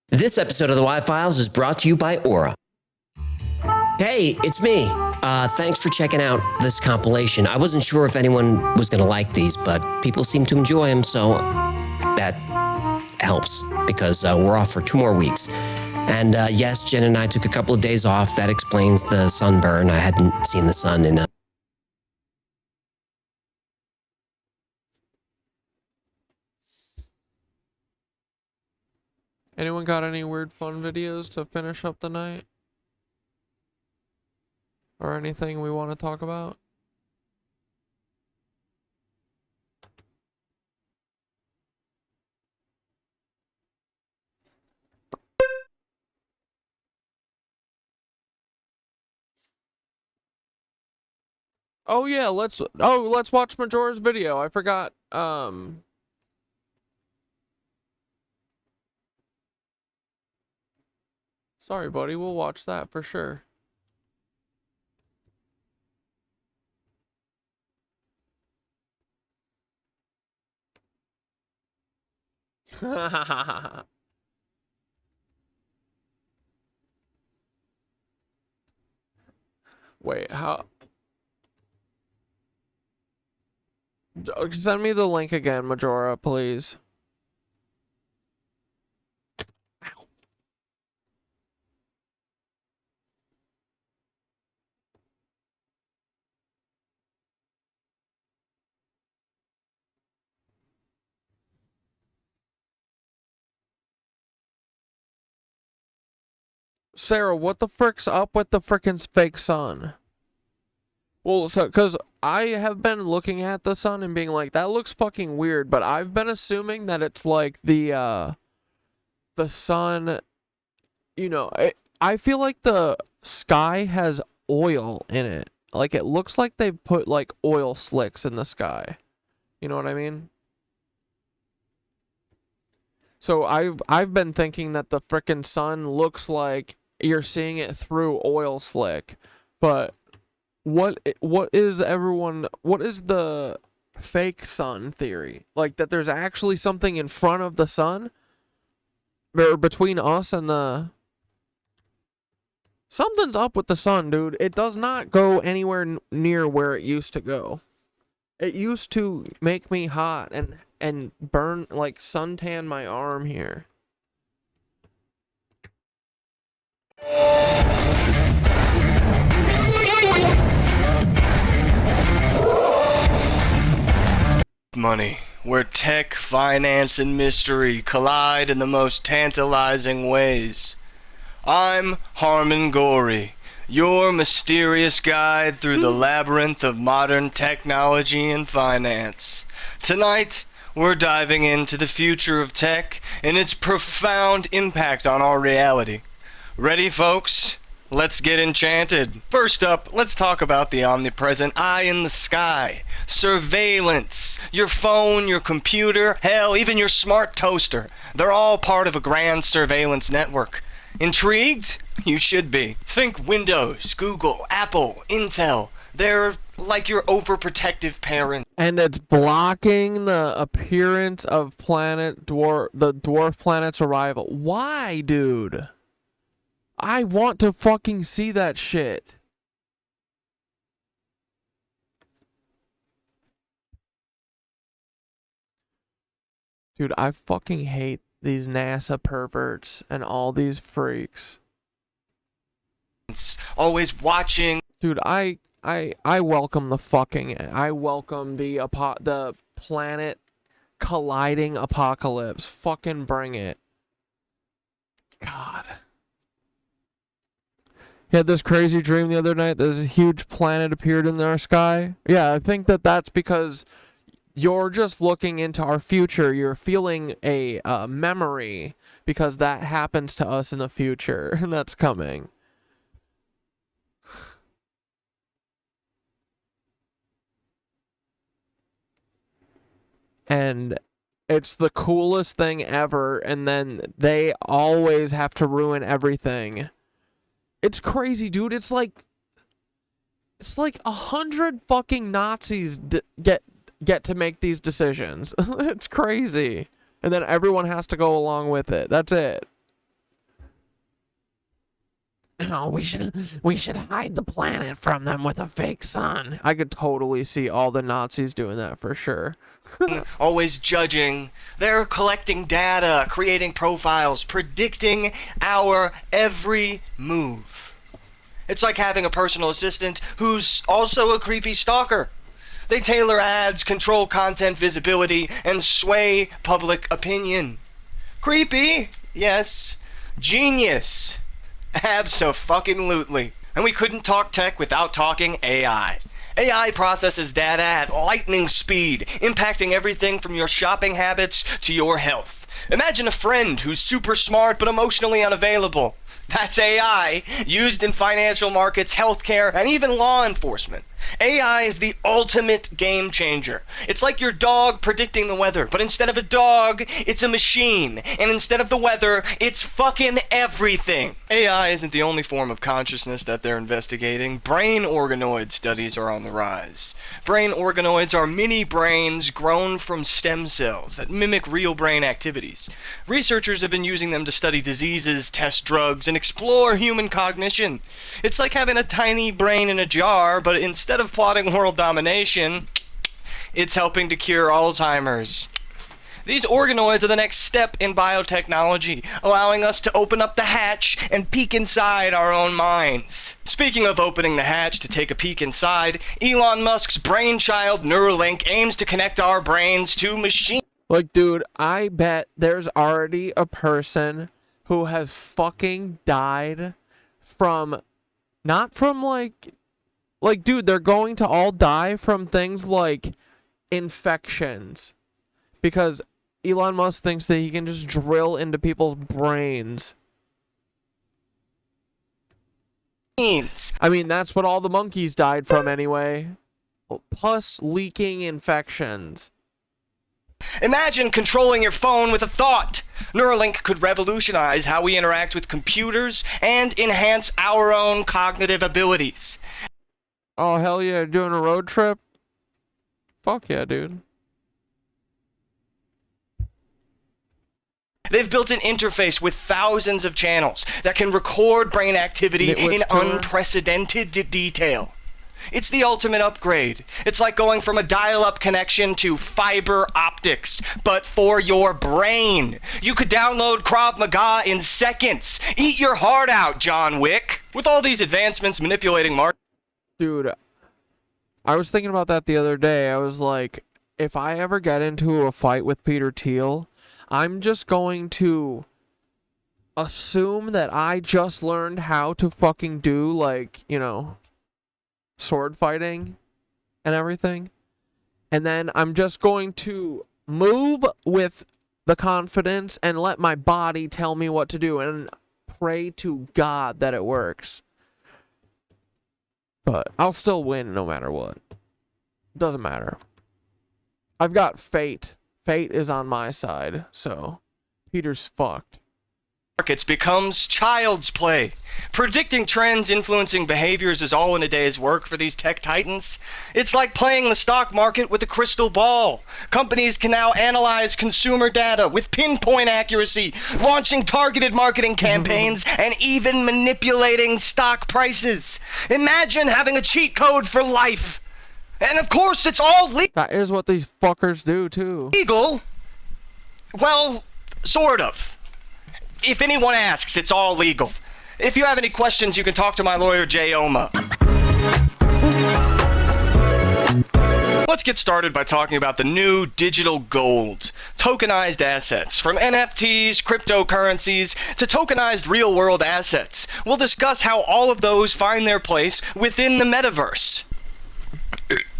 This episode of the Y-Files is brought to you by Aura. Hey, it's me. Thanks for checking out this compilation. I wasn't sure if anyone was going to like these, but people seem to enjoy them, so that helps because we're off for 2 more weeks. And yes, Jen and I took a couple of days off. That explains the sunburn. I hadn't seen the sun in a... Anyone got any weird fun videos to finish up the night? Or anything we want to talk about? Oh yeah, let's watch Majora's video. I forgot. Sorry, buddy. We'll watch that for sure. Wait, how? Send me the link again, Majora, please. Ow. Sarah, what the frick's up with the frickin' fake sun? Well, so, cause I have been looking at the sun and being like, that looks fucking weird, but I've been assuming that it's like the sun, you know, I feel like the sky has oil in it. Like, it looks like they put, like, oil slicks in the sky. You know what I mean? So I've been thinking that the frickin' sun looks like you're seeing it through oil slick, but what is the fake sun theory? Like that there's actually something in front of the sun or between us and the... Something's up with the sun, dude. It does not go anywhere near where it used to go. It used to make me hot and burn, like suntan my arm here. Money, where tech, finance, and mystery collide in the most tantalizing ways. I'm Harmon Gorey, your mysterious guide through the labyrinth of modern technology and finance. Tonight, we're diving into the future of tech and its profound impact on our reality. Ready, folks? Let's get enchanted. First up, let's talk about the omnipresent eye in the sky. Surveillance. Your phone, your computer, hell, even your smart toaster. They're all part of a grand surveillance network. Intrigued? You should be. Think Windows, Google, Apple, Intel. They're like your overprotective parents. And it's blocking the appearance of the dwarf planet's arrival. Why, dude? I want to fucking see that shit. Dude, I fucking hate these NASA perverts and all these freaks. Always watching. Dude, I welcome the fucking... I welcome the planet colliding apocalypse. Fucking bring it. God. He had this crazy dream the other night. There's a huge planet appeared in our sky. Yeah, I think that that's because you're just looking into our future. You're feeling a memory because that happens to us in the future, and that's coming. And it's the coolest thing ever, and then they always have to ruin everything. It's crazy, dude. It's like 100 fucking Nazis get to make these decisions. It's crazy. And then everyone has to go along with it. That's it. Oh, we should hide the planet from them with a fake sun. I could totally see all the Nazis doing that for sure. Always judging. They're collecting data, creating profiles, predicting our every move. It's like having a personal assistant who's also a creepy stalker. They tailor ads, control content visibility, and sway public opinion. Creepy? Yes. Genius. Abso-fucking-lutely. And we couldn't talk tech without talking AI. AI processes data at lightning speed, impacting everything from your shopping habits to your health. Imagine a friend who's super smart but emotionally unavailable. That's AI, used in financial markets, healthcare, and even law enforcement. AI is the ultimate game changer. It's like your dog predicting the weather, but instead of a dog, it's a machine. And instead of the weather, it's fucking everything. AI isn't the only form of consciousness that they're investigating. Brain organoid studies are on the rise. Brain organoids are mini brains grown from stem cells that mimic real brain activities. Researchers have been using them to study diseases, test drugs, and explore human cognition. It's like having a tiny brain in a jar, but instead of plotting world domination, it's helping to cure Alzheimer's. These organoids are the next step in biotechnology, allowing us to open up the hatch and peek inside our own minds. Speaking of opening the hatch to take a peek inside, Elon Musk's brainchild Neuralink aims to connect our brains to machines. Like, dude, I bet there's already a person who has fucking died from, not from like, dude, they're going to all die from things like infections. Because Elon Musk thinks that he can just drill into people's brains. I mean, that's what all the monkeys died from anyway. Plus leaking infections. Imagine controlling your phone with a thought. Neuralink could revolutionize how we interact with computers and enhance our own cognitive abilities. Oh, hell yeah, doing a road trip? Fuck yeah, dude. They've built an interface with thousands of channels that can record brain activity in unprecedented detail. It's the ultimate upgrade. It's like going from a dial-up connection to fiber optics, but for your brain. You could download Krav Maga in seconds. Eat your heart out, John Wick. With all these advancements manipulating market. Dude, I was thinking about that the other day. I was like, if I ever get into a fight with Peter Thiel, I'm just going to assume that I just learned how to fucking do, like, you know, sword fighting and everything. And then I'm just going to move with the confidence and let my body tell me what to do and pray to God that it works. But I'll still win no matter what. Doesn't matter. I've got fate. Fate is on my side, so Peter's fucked. Markets becomes child's play. Predicting trends influencing behaviors is all in a day's work for these tech titans. It's like playing the stock market with a crystal ball. Companies can now analyze consumer data with pinpoint accuracy, launching targeted marketing campaigns, and even manipulating stock prices. Imagine having a cheat code for life. And of course, it's all legal. That is what these fuckers do, too. Legal? Well, sort of. If anyone asks, it's all legal. If you have any questions, you can talk to my lawyer, Jay Oma. Let's get started by talking about the new digital gold. Tokenized assets, from NFTs, cryptocurrencies, to tokenized real-world assets. We'll discuss how all of those find their place within the metaverse.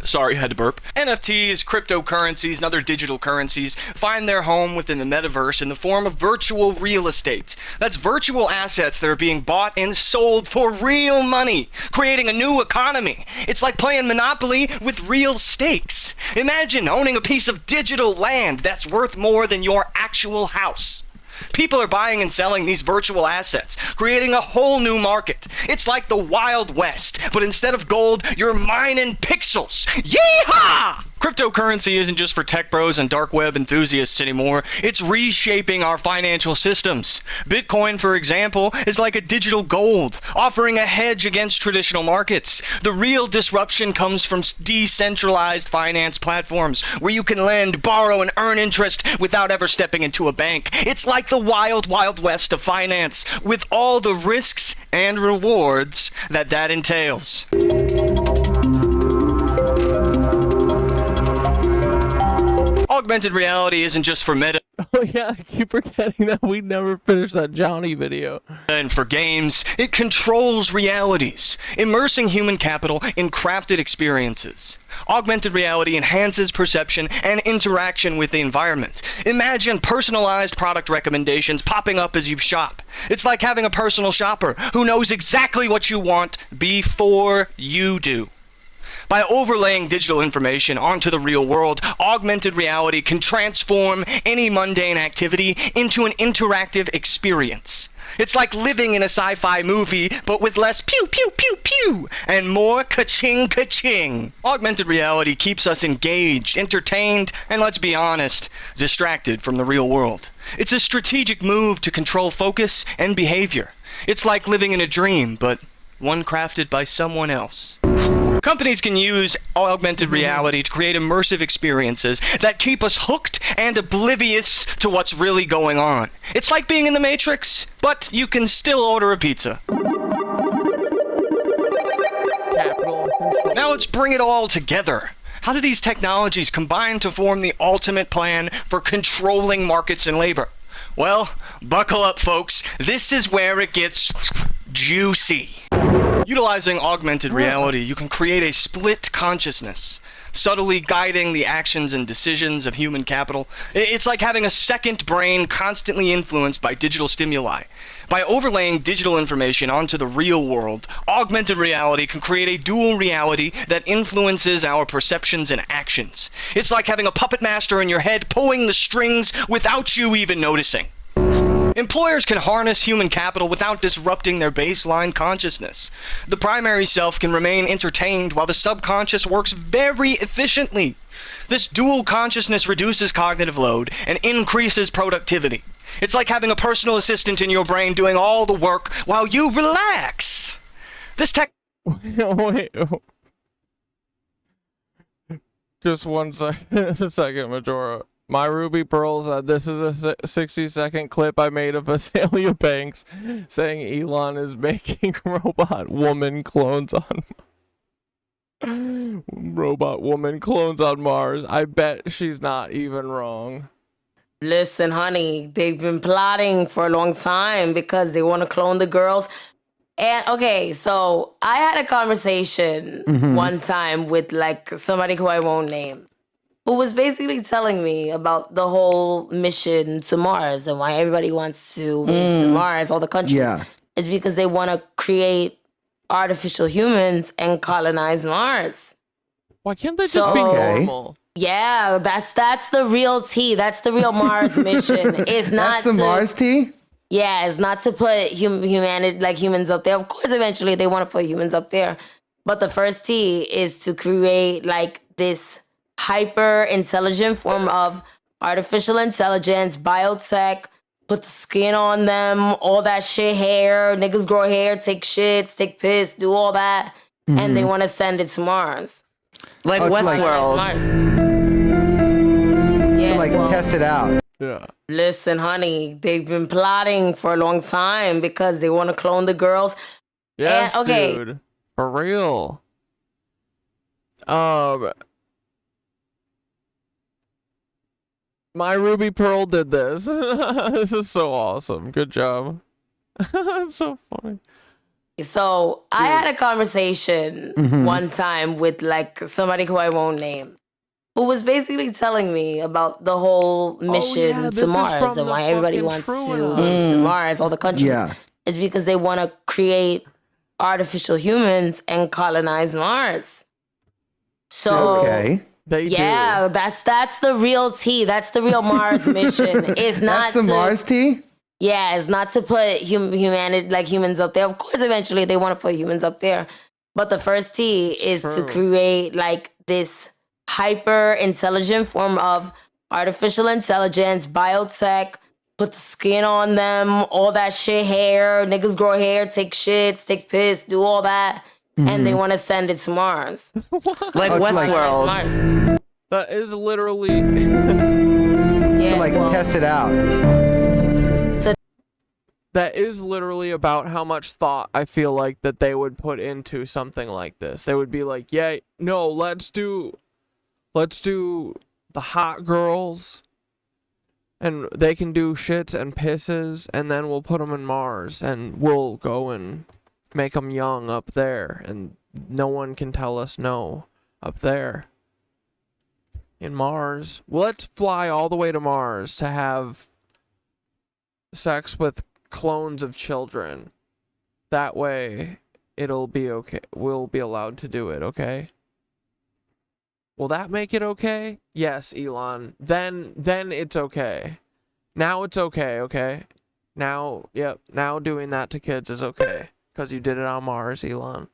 Sorry, had to burp. NFTs, cryptocurrencies, and other digital currencies find their home within the metaverse in the form of virtual real estate. That's virtual assets that are being bought and sold for real money, creating a new economy. It's like playing Monopoly with real stakes. Imagine owning a piece of digital land that's worth more than your actual house. People are buying and selling these virtual assets, creating a whole new market. It's like the Wild West, but instead of gold, you're mining pixels. Yeehaw! Cryptocurrency isn't just for tech bros and dark web enthusiasts anymore. It's reshaping our financial systems. Bitcoin, for example, is like a digital gold, offering a hedge against traditional markets. The real disruption comes from decentralized finance platforms, where you can lend, borrow, and earn interest without ever stepping into a bank. It's like the wild, wild west of finance, with all the risks and rewards that entails. Augmented reality isn't just for meta. Oh yeah, I keep forgetting that we never finished that Johnny video. And for games, it controls realities, immersing human capital in crafted experiences. Augmented reality enhances perception and interaction with the environment. Imagine personalized product recommendations popping up as you shop. It's like having a personal shopper who knows exactly what you want before you do. By overlaying digital information onto the real world, augmented reality can transform any mundane activity into an interactive experience. It's like living in a sci-fi movie, but with less pew pew pew pew and more ka-ching ka-ching. Augmented reality keeps us engaged, entertained, and let's be honest, distracted from the real world. It's a strategic move to control focus and behavior. It's like living in a dream, but one crafted by someone else. Companies can use augmented reality to create immersive experiences that keep us hooked and oblivious to what's really going on. It's like being in the Matrix, but you can still order a pizza. Now let's bring it all together. How do these technologies combine to form the ultimate plan for controlling markets and labor? Well, buckle up, folks. This is where it gets juicy. Utilizing augmented reality, you can create a split consciousness, subtly guiding the actions and decisions of human capital. It's like having a second brain constantly influenced by digital stimuli. By overlaying digital information onto the real world, augmented reality can create a dual reality that influences our perceptions and actions. It's like having a puppet master in your head pulling the strings without you even noticing. Employers can harness human capital without disrupting their baseline consciousness. The primary self can remain entertained while the subconscious works very efficiently. This dual consciousness reduces cognitive load and increases productivity. It's like having a personal assistant in your brain doing all the work while you relax. This tech... Wait. Just one second, Majora. My Ruby Pearl said this is a 60-second clip I made of Azalea Banks saying Elon is making robot woman clones on Mars. I bet she's not even wrong. Listen, honey, they've been plotting for a long time because they want to clone the girls. And okay, so I had a conversation one time with like somebody who I won't name, who was basically telling me about the whole mission to Mars and why everybody wants to move to Mars, all the countries. Yeah. Is because they want to create artificial humans and colonize Mars. Why can't they just be normal? Yeah, that's the real tea. That's the real Mars mission. It's not That's the Mars tea? Yeah, it's not to put humanity, like humans up there. Of course, eventually they want to put humans up there. But the first T is to create like this hyper intelligent form of artificial intelligence, biotech, put the skin on them, all that shit, hair, niggas grow hair, take shits, take piss, do all that. And they want to send it to Mars. Like Westworld. To like test it out. Yeah. Listen, honey, they've been plotting for a long time because they want to clone the girls. Yes, and, okay. dude. For real. My Ruby Pearl did this. This is so awesome. Good job. It's so funny. So I had a conversation one time with like somebody who I won't name, who was basically telling me about the whole mission to Mars and why everybody wants to move to Mars, all the countries, is because they want to create artificial humans and colonize Mars. So they do. That's the real tea. That's the real Mars mission. It's not That's the Mars tea? Yeah, it's not to put humanity, like humans up there. Of course, eventually they want to put humans up there. But the first T is to create like this hyper intelligent form of artificial intelligence, biotech, put the skin on them, all that shit, hair, niggas grow hair, take shits, take piss, do all that. And they want to send it to Mars. Like Westworld. Mars. That is literally... to like test it out. That is literally about how much thought I feel like that they would put into something like this. They would be like, yeah, no, let's do the hot girls, and they can do shits and pisses, and then we'll put them in Mars, and we'll go and make them young up there, and no one can tell us no up there. In Mars, let's fly all the way to Mars to have sex with clones of children. That way it'll be okay. We'll be allowed to do it, okay? Will that make it okay? Yes, Elon. Then it's okay. Now it's okay, okay? Now, yep, now doing that to kids is okay. Because you did it on Mars, Elon.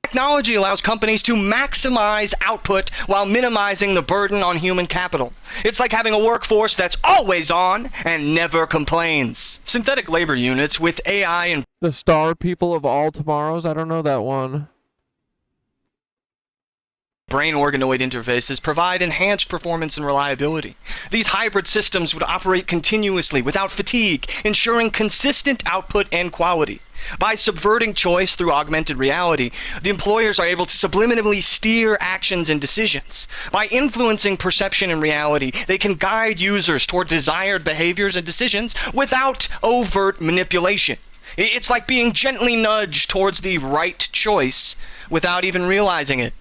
Technology allows companies to maximize output while minimizing the burden on human capital. It's like having a workforce that's always on and never complains. Synthetic labor units with AI and the star people of all tomorrows? I don't know that one. brain organoid interfaces provide enhanced performance and reliability. These hybrid systems would operate continuously without fatigue, ensuring consistent output and quality. By subverting choice through augmented reality, the employers are able to subliminally steer actions and decisions. By influencing perception and reality, they can guide users toward desired behaviors and decisions without overt manipulation. It's like being gently nudged towards the right choice without even realizing it.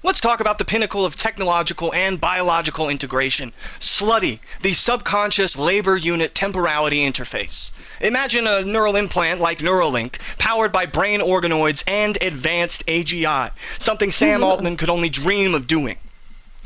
Let's talk about the pinnacle of technological and biological integration, SLUTty, the subconscious labor unit temporality interface. Imagine a neural implant like Neuralink, powered by brain organoids and advanced AGI, something Sam Altman could only dream of doing.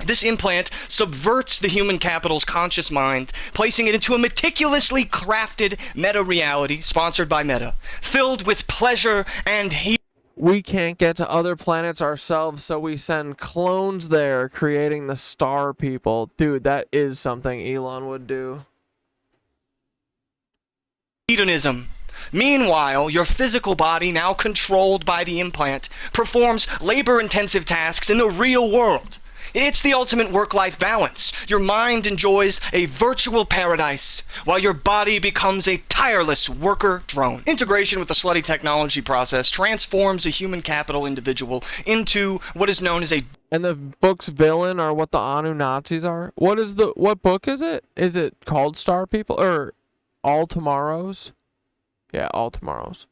This implant subverts the human capital's conscious mind, placing it into a meticulously crafted meta-reality, sponsored by Meta, filled with pleasure and heat. We can't get to other planets ourselves, so we send clones there, creating the star people. Dude, that is something Elon would do. Hedonism. Meanwhile, your physical body, now controlled by the implant, performs labor-intensive tasks in the real world. It's the ultimate work-life balance. Your mind enjoys a virtual paradise, while your body becomes a tireless worker drone. Integration with the SLUTty technology process transforms a human capital individual into what is known as a... And the book's villain are what the Anu Nazis are? What book is it? Is it called Star People? Or All Tomorrows? Yeah, All Tomorrows.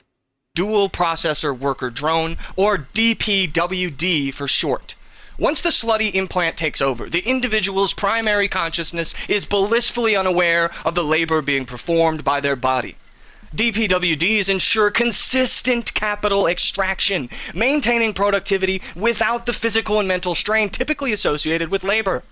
Dual processor worker drone, or DPWD for short. Once the SLUTty implant takes over, the individual's primary consciousness is blissfully unaware of the labor being performed by their body. DPWDs ensure consistent capital extraction, maintaining productivity without the physical and mental strain typically associated with labor.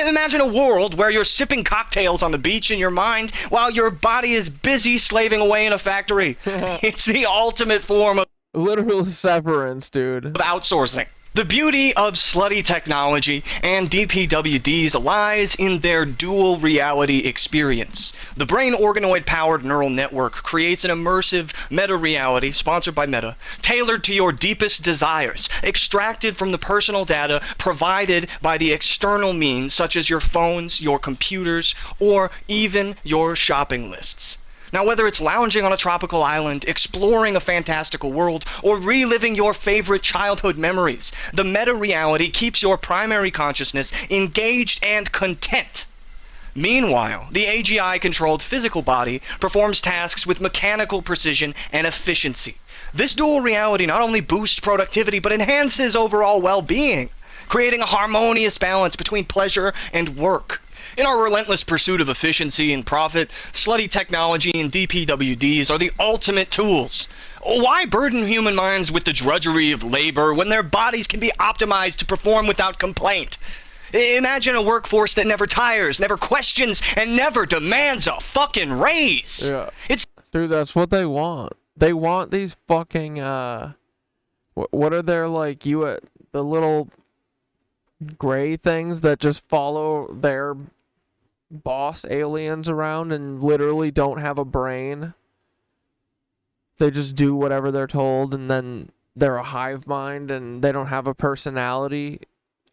Imagine a world where you're sipping cocktails on the beach in your mind while your body is busy slaving away in a factory. It's the ultimate form of... Literal severance, dude. ...of outsourcing. The beauty of SLUTty technology and DPWDs lies in their dual reality experience. The brain organoid-powered neural network creates an immersive meta-reality, sponsored by Meta, tailored to your deepest desires, extracted from the personal data provided by the external means, such as your phones, your computers, or even your shopping lists. Now, whether it's lounging on a tropical island, exploring a fantastical world, or reliving your favorite childhood memories, the meta-reality keeps your primary consciousness engaged and content. Meanwhile, the AGI-controlled physical body performs tasks with mechanical precision and efficiency. This dual reality not only boosts productivity, but enhances overall well-being, creating a harmonious balance between pleasure and work. In our relentless pursuit of efficiency and profit, slutty technology and DPWDs are the ultimate tools. Why burden human minds with the drudgery of labor when their bodies can be optimized to perform without complaint? Imagine a workforce that never tires, never questions, and never demands a fucking raise. Yeah. Dude, that's what they want. They want these fucking, what are their, like, the little gray things that just follow their boss aliens around and literally don't have a brain. They just do whatever they're told, and then they're a hive mind, and they don't have a personality.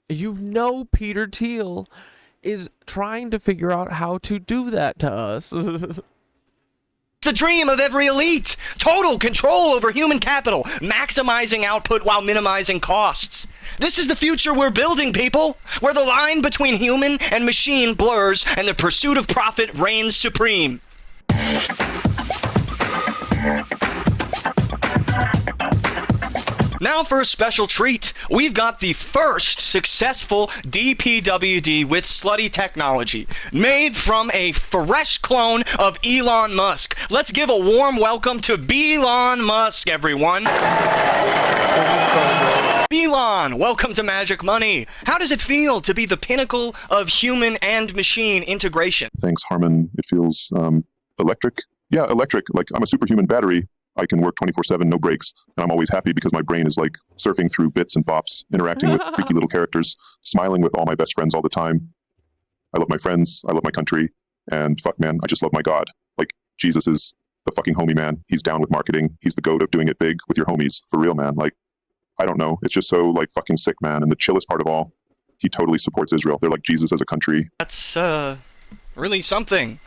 You know Peter Thiel is trying to figure out how to do that to us. The dream of every elite. Total control over human capital, maximizing output while minimizing costs. This is the future we're building, people, where the line between human and machine blurs and the pursuit of profit reigns supreme. Now for a special treat. We've got the first successful DPWD with slutty technology, made from a fresh clone of Elon Musk. Let's give a warm welcome to Elon Musk, everyone. Elon, welcome to Magic Money. How does it feel to be the pinnacle of human and machine integration? Thanks, Harmon. It feels electric. Yeah, electric. Like I'm a superhuman battery. I can work 24/7, no breaks, and I'm always happy because my brain is like surfing through bits and bops, interacting with freaky little characters, smiling with all my best friends all the time. I love my friends, I love my country, and fuck man, I just love my God. Like, Jesus is the fucking homie, man. He's down with marketing. He's the goat of doing it big with your homies, for real, man. Like, I don't know, it's just so like fucking sick, man. And the chillest part of all, he totally supports Israel. They're like Jesus as a country. That's really something.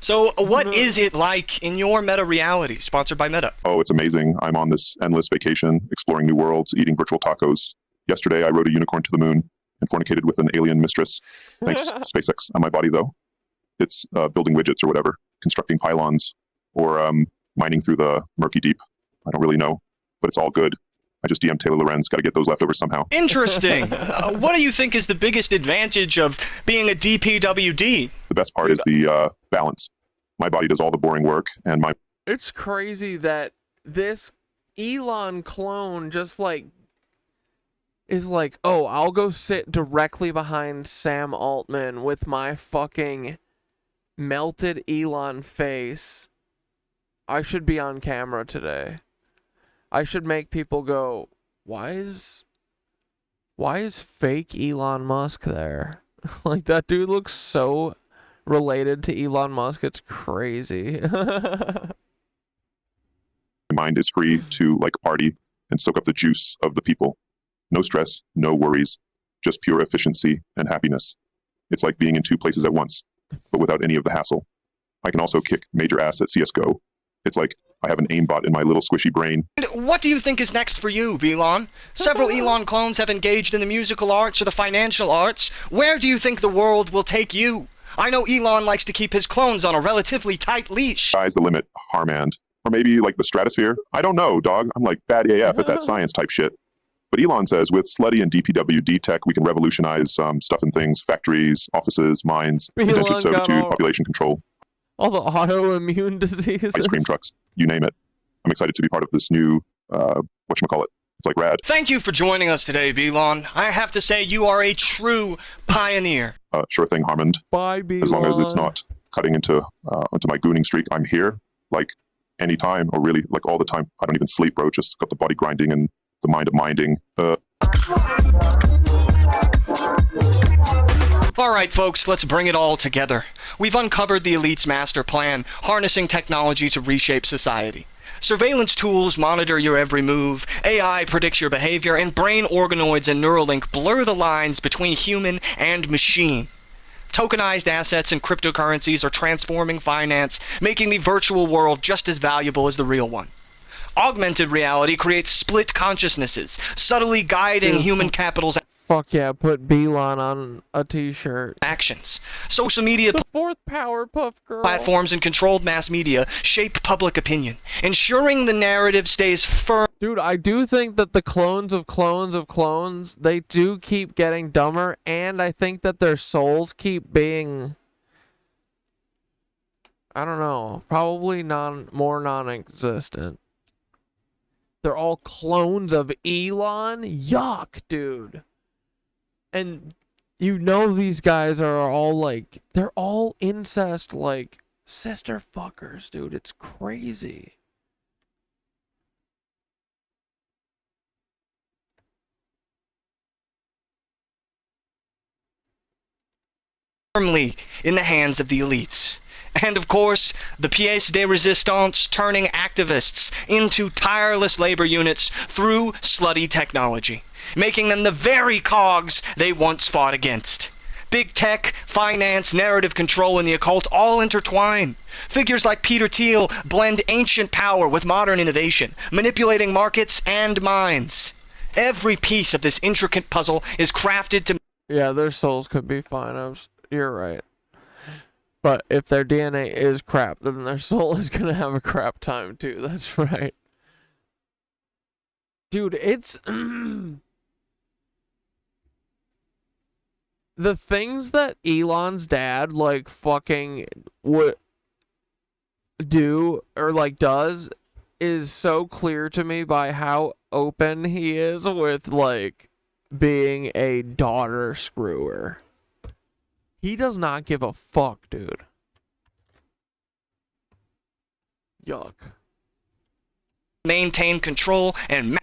So what is it like in your Meta reality, sponsored by Meta? Oh, it's amazing. I'm on this endless vacation, exploring new worlds, eating virtual tacos. Yesterday, I rode a unicorn to the moon and fornicated with an alien mistress. Thanks, SpaceX. On my body, though, it's building widgets or whatever, constructing pylons, or mining through the murky deep. I don't really know, but it's all good. I just DM'd Taylor Lorenz. Got to get those leftovers somehow. Interesting. What do you think is the biggest advantage of being a DPWD? The best part is the balance. My body does all the boring work, and my... It's crazy that this Elon clone just like is like, oh, I'll go sit directly behind Sam Altman with my fucking melted Elon face. I should be on camera today. I should make people go, why is fake Elon Musk there? Like, that dude looks so related to Elon Musk, it's crazy. My mind is free to like party and soak up the juice of the people. No stress, no worries, just pure efficiency and happiness. It's like being in two places at once, but without any of the hassle. I can also kick major ass at CSGO. It's like I have an aimbot in my little squishy brain. And what do you think is next for you, Elon? Several Elon clones have engaged in the musical arts or the financial arts. Where do you think the world will take you? I know Elon likes to keep his clones on a relatively tight leash. Sky's the limit, Harmand. Or maybe like the stratosphere? I don't know, dog. I'm like bad AF at that science type shit. But Elon says with slutty and DPWD tech, we can revolutionize stuff and things, factories, offices, mines, indentured servitude, population control. All the autoimmune diseases. Ice cream trucks, you name it. I'm excited to be part of this new, whatchamacallit. It's like rad. Thank you for joining us today, Elon. I have to say you are a true pioneer. Sure thing, Harmond. Bye, Elon. As long as it's not cutting into my gooning streak, I'm here, like, anytime, or really, like, all the time. I don't even sleep, bro. Just got the body grinding and the mind of minding. All right, folks, let's bring it all together. We've uncovered the elite's master plan, harnessing technology to reshape society. Surveillance tools monitor your every move, AI predicts your behavior, and brain organoids and Neuralink blur the lines between human and machine. Tokenized assets and cryptocurrencies are transforming finance, making the virtual world just as valuable as the real one. Augmented reality creates split consciousnesses, subtly guiding human capital's... Fuck yeah, put Belon on a t-shirt. Actions. Social media The fourth Powerpuff Girl. platforms and controlled mass media shape public opinion, ensuring the narrative stays firm. Dude, I do think that the clones of clones of clones, they do keep getting dumber, and I think that their souls keep being, I don't know, probably more non-existent. They're all clones of Elon? Yuck, dude. And you know these guys are all like, they're all incest, like, sister fuckers, dude. It's crazy. Firmly in the hands of the elites. And of course, the pièce de résistance turning activists into tireless labor units through slutty technology, making them the very cogs they once fought against. Big tech, finance, narrative control, and the occult all intertwine. Figures like Peter Thiel blend ancient power with modern innovation, manipulating markets and minds. Every piece of this intricate puzzle is crafted to... Yeah, their souls could be fine. You're right. But if their DNA is crap, then their soul is going to have a crap time too. That's right. Dude, it's... the things that Elon's dad, like, fucking would do, or, like, does, is so clear to me by how open he is with, like, being a daughter screwer. He does not give a fuck, dude. Yuck. Maintain control and...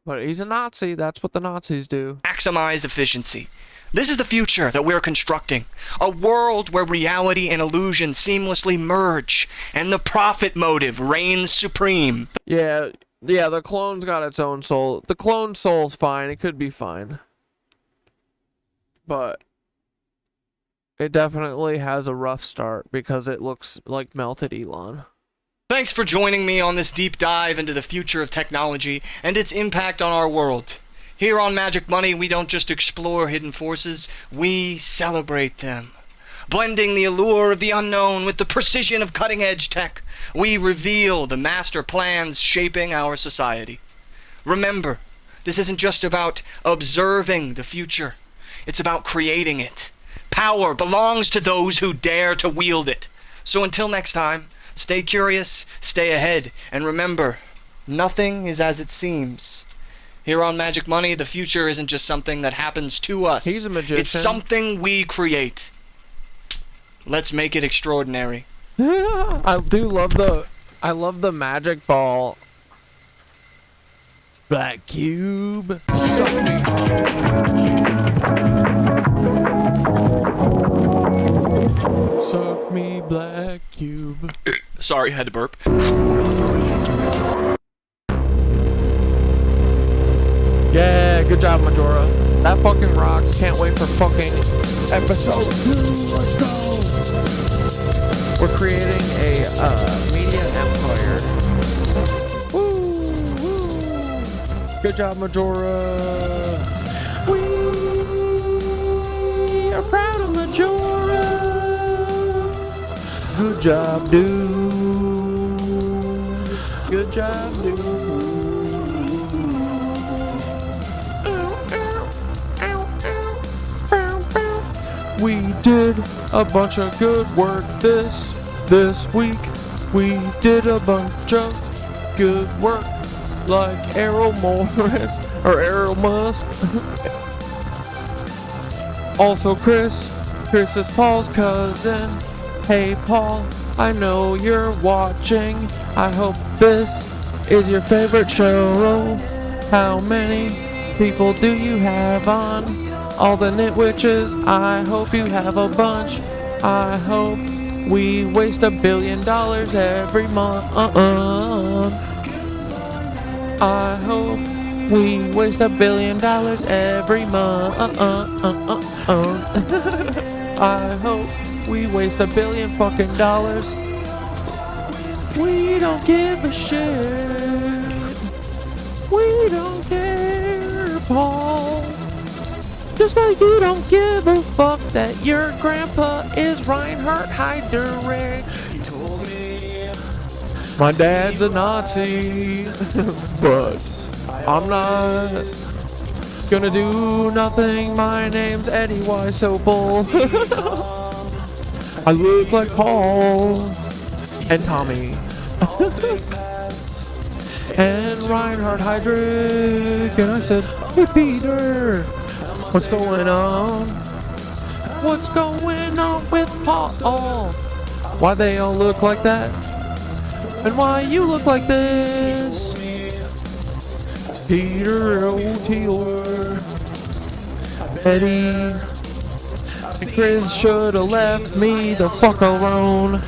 But he's a Nazi. That's what the Nazis do. Maximize efficiency. This is the future that we're constructing. A world where reality and illusion seamlessly merge, and the profit motive reigns supreme. Yeah, the clone's got its own soul. The clone soul's fine. It could be fine. But... it definitely has a rough start because it looks like melted Elon. Thanks for joining me on this deep dive into the future of technology and its impact on our world. Here on Magic Money, we don't just explore hidden forces, we celebrate them. Blending the allure of the unknown with the precision of cutting-edge tech, we reveal the master plans shaping our society. Remember, this isn't just about observing the future, it's about creating it. Power belongs to those who dare to wield it. So until next time, stay curious, stay ahead, and remember, nothing is as it seems. Here on Magic Money, the future isn't just something that happens to us. He's a magician. It's something we create. Let's make it extraordinary. I love the magic ball. Black cube. Suck me. Suck me, black cube. Sorry, had to burp. Yeah, good job, Majora. That fucking rocks. Can't wait for fucking episode 2. Let's go. We're creating a media empire. Woo, woo. Good job, Majora. We are proud of Majora. Good job, dude. Good job, dude. We did a bunch of good work this week. We did a bunch of good work, like Errol Morris or Errol Musk. Also, Chris is Paul's cousin. Hey, Paul, I know you're watching. I hope this is your favorite show. How many people do you have on? All the KnitWitches, I hope you have a bunch. I hope we waste $1 billion every month. I hope we waste $1 billion every month. I hope we waste $1 billion fucking dollars. We don't give a shit. We don't care, Paul. Just like you don't give a fuck that your grandpa is Reinhard Heydrich. My dad's a Nazi, but I'm not gonna do nothing. My name's Eddie Weisopel. I look like Paul and Tommy and Reinhard Heydrich. And I said, hey Peter, what's going on? What's going on with Paul? Why they all look like that? And why you look like this? Peter Thiel, Eddie, and Chris should have left me the fuck alone.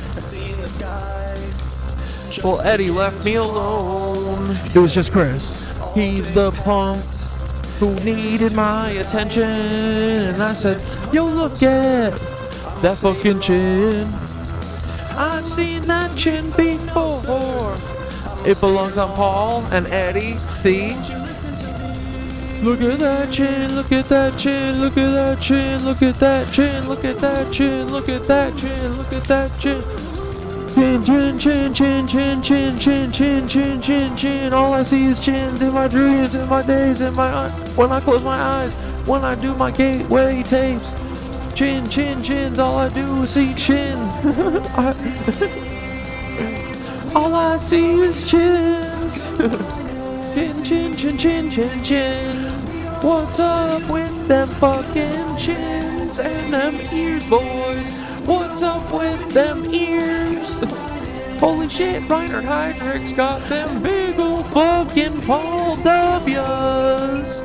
Well, Eddie left me alone. It was just Chris. He's the punk who needed my attention. And I said, yo, look at that fucking chin. I've seen that chin before. It belongs on Paul and Eddie. See? Look at that chin, look at that chin, look at that chin, look at that chin, look at that chin, look at that chin, look at that chin. Chin, chin, chin, chin, chin, chin, chin, chin, chin, chin, chin. All I see is chins in my dreams, in my days, in my when I close my eyes, when I do my gateway tapes. Chin, chin, chins, all I do is see chins. All I see is chins. Chin, chin, chin, chin, chin, chin. What's up with them fucking chins and them ears, boys? What's up with them ears? Holy shit, Reinhard Heydrich's got them big ol' fucking Paul W's.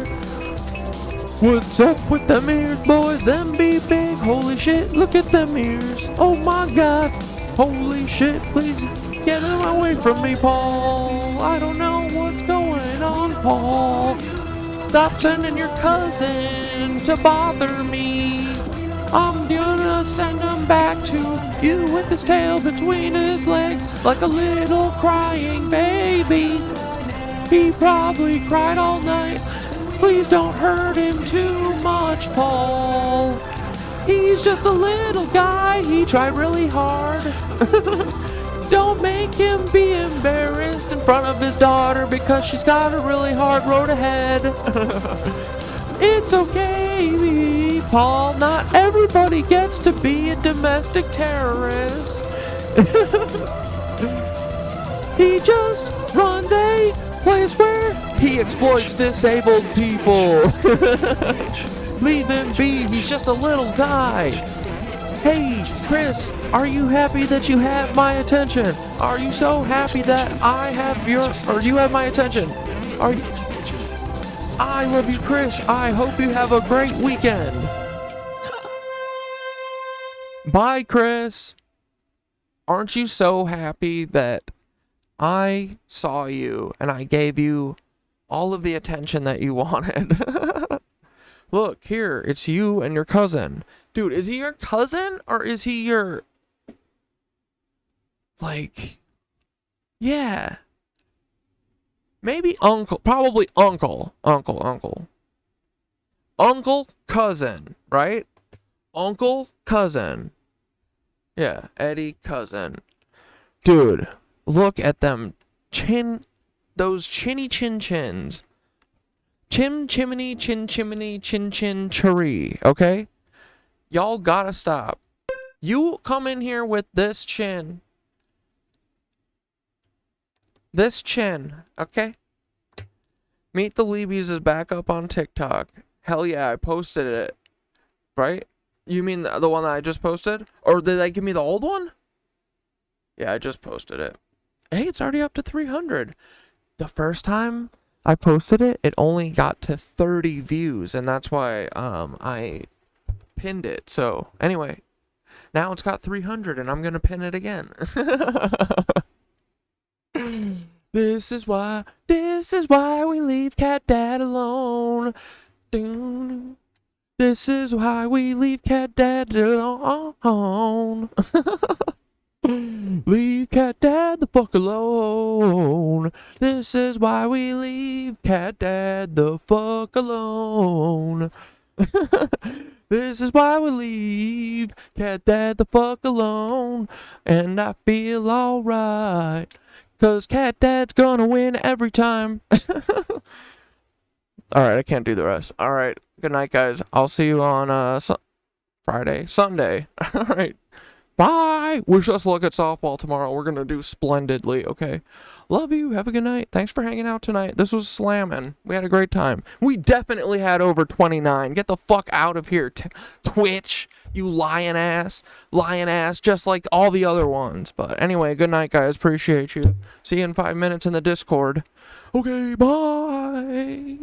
What's up with them ears, boys? Them be big. Holy shit, look at them ears. Oh my god. Holy shit, please get them away from me, Paul. I don't know what's going on, Paul. Stop sending your cousin to bother me. I'm gonna send him back to you with his tail between his legs like a little crying baby. He probably cried all night. Please don't hurt him too much, Paul. He's just a little guy. He tried really hard. Don't make him be embarrassed in front of his daughter because she's got a really hard road ahead. It's okay, Paul. Not everybody gets to be a domestic terrorist. He just runs a place where he exploits disabled people. Leave him be. He's just a little guy. Hey, Chris, are you happy that you have my attention? Are you so happy that I have you have my attention? Are you? I love you, Chris. I hope you have a great weekend. Bye, Chris. Aren't you so happy that I saw you and I gave you all of the attention that you wanted? Look, here, it's you and your cousin. Dude, is he your cousin or is he your... like... yeah. Maybe uncle. Probably uncle. Uncle, cousin, right? Uncle, cousin. Yeah, Eddie, cousin. Dude, look at them those chinny chin chins. Chimney, chin cherry, okay? Y'all gotta stop. You come in here with this chin. This chin, okay? Meet the Leebies is back up on TikTok. Hell yeah, I posted it. Right? You mean the one that I just posted? Or did they give me the old one? Yeah, I just posted it. Hey, it's already up to 300. The first time I posted it, it only got to 30 views, and that's why I pinned it. So, anyway, now it's got 300, and I'm going to pin it again. This is why we leave CatDad alone. This is why we leave CatDad alone. Leave CatDad the fuck alone. This is why we leave CatDad the fuck alone. This is why we leave CatDad the fuck alone, and I feel alright, 'cause CatDad's gonna win every time. Alright, I can't do the rest. Alright, good night, guys. I'll see you on Sunday. Alright, bye! Wish us luck at softball tomorrow. We're gonna do splendidly, okay? Love you. Have a good night. Thanks for hanging out tonight. This was slamming. We had a great time. We definitely had over 29. Get the fuck out of here, Twitch, you lion ass, just like all the other ones. But anyway, good night, guys. Appreciate you. See you in 5 minutes in the Discord. Okay, bye.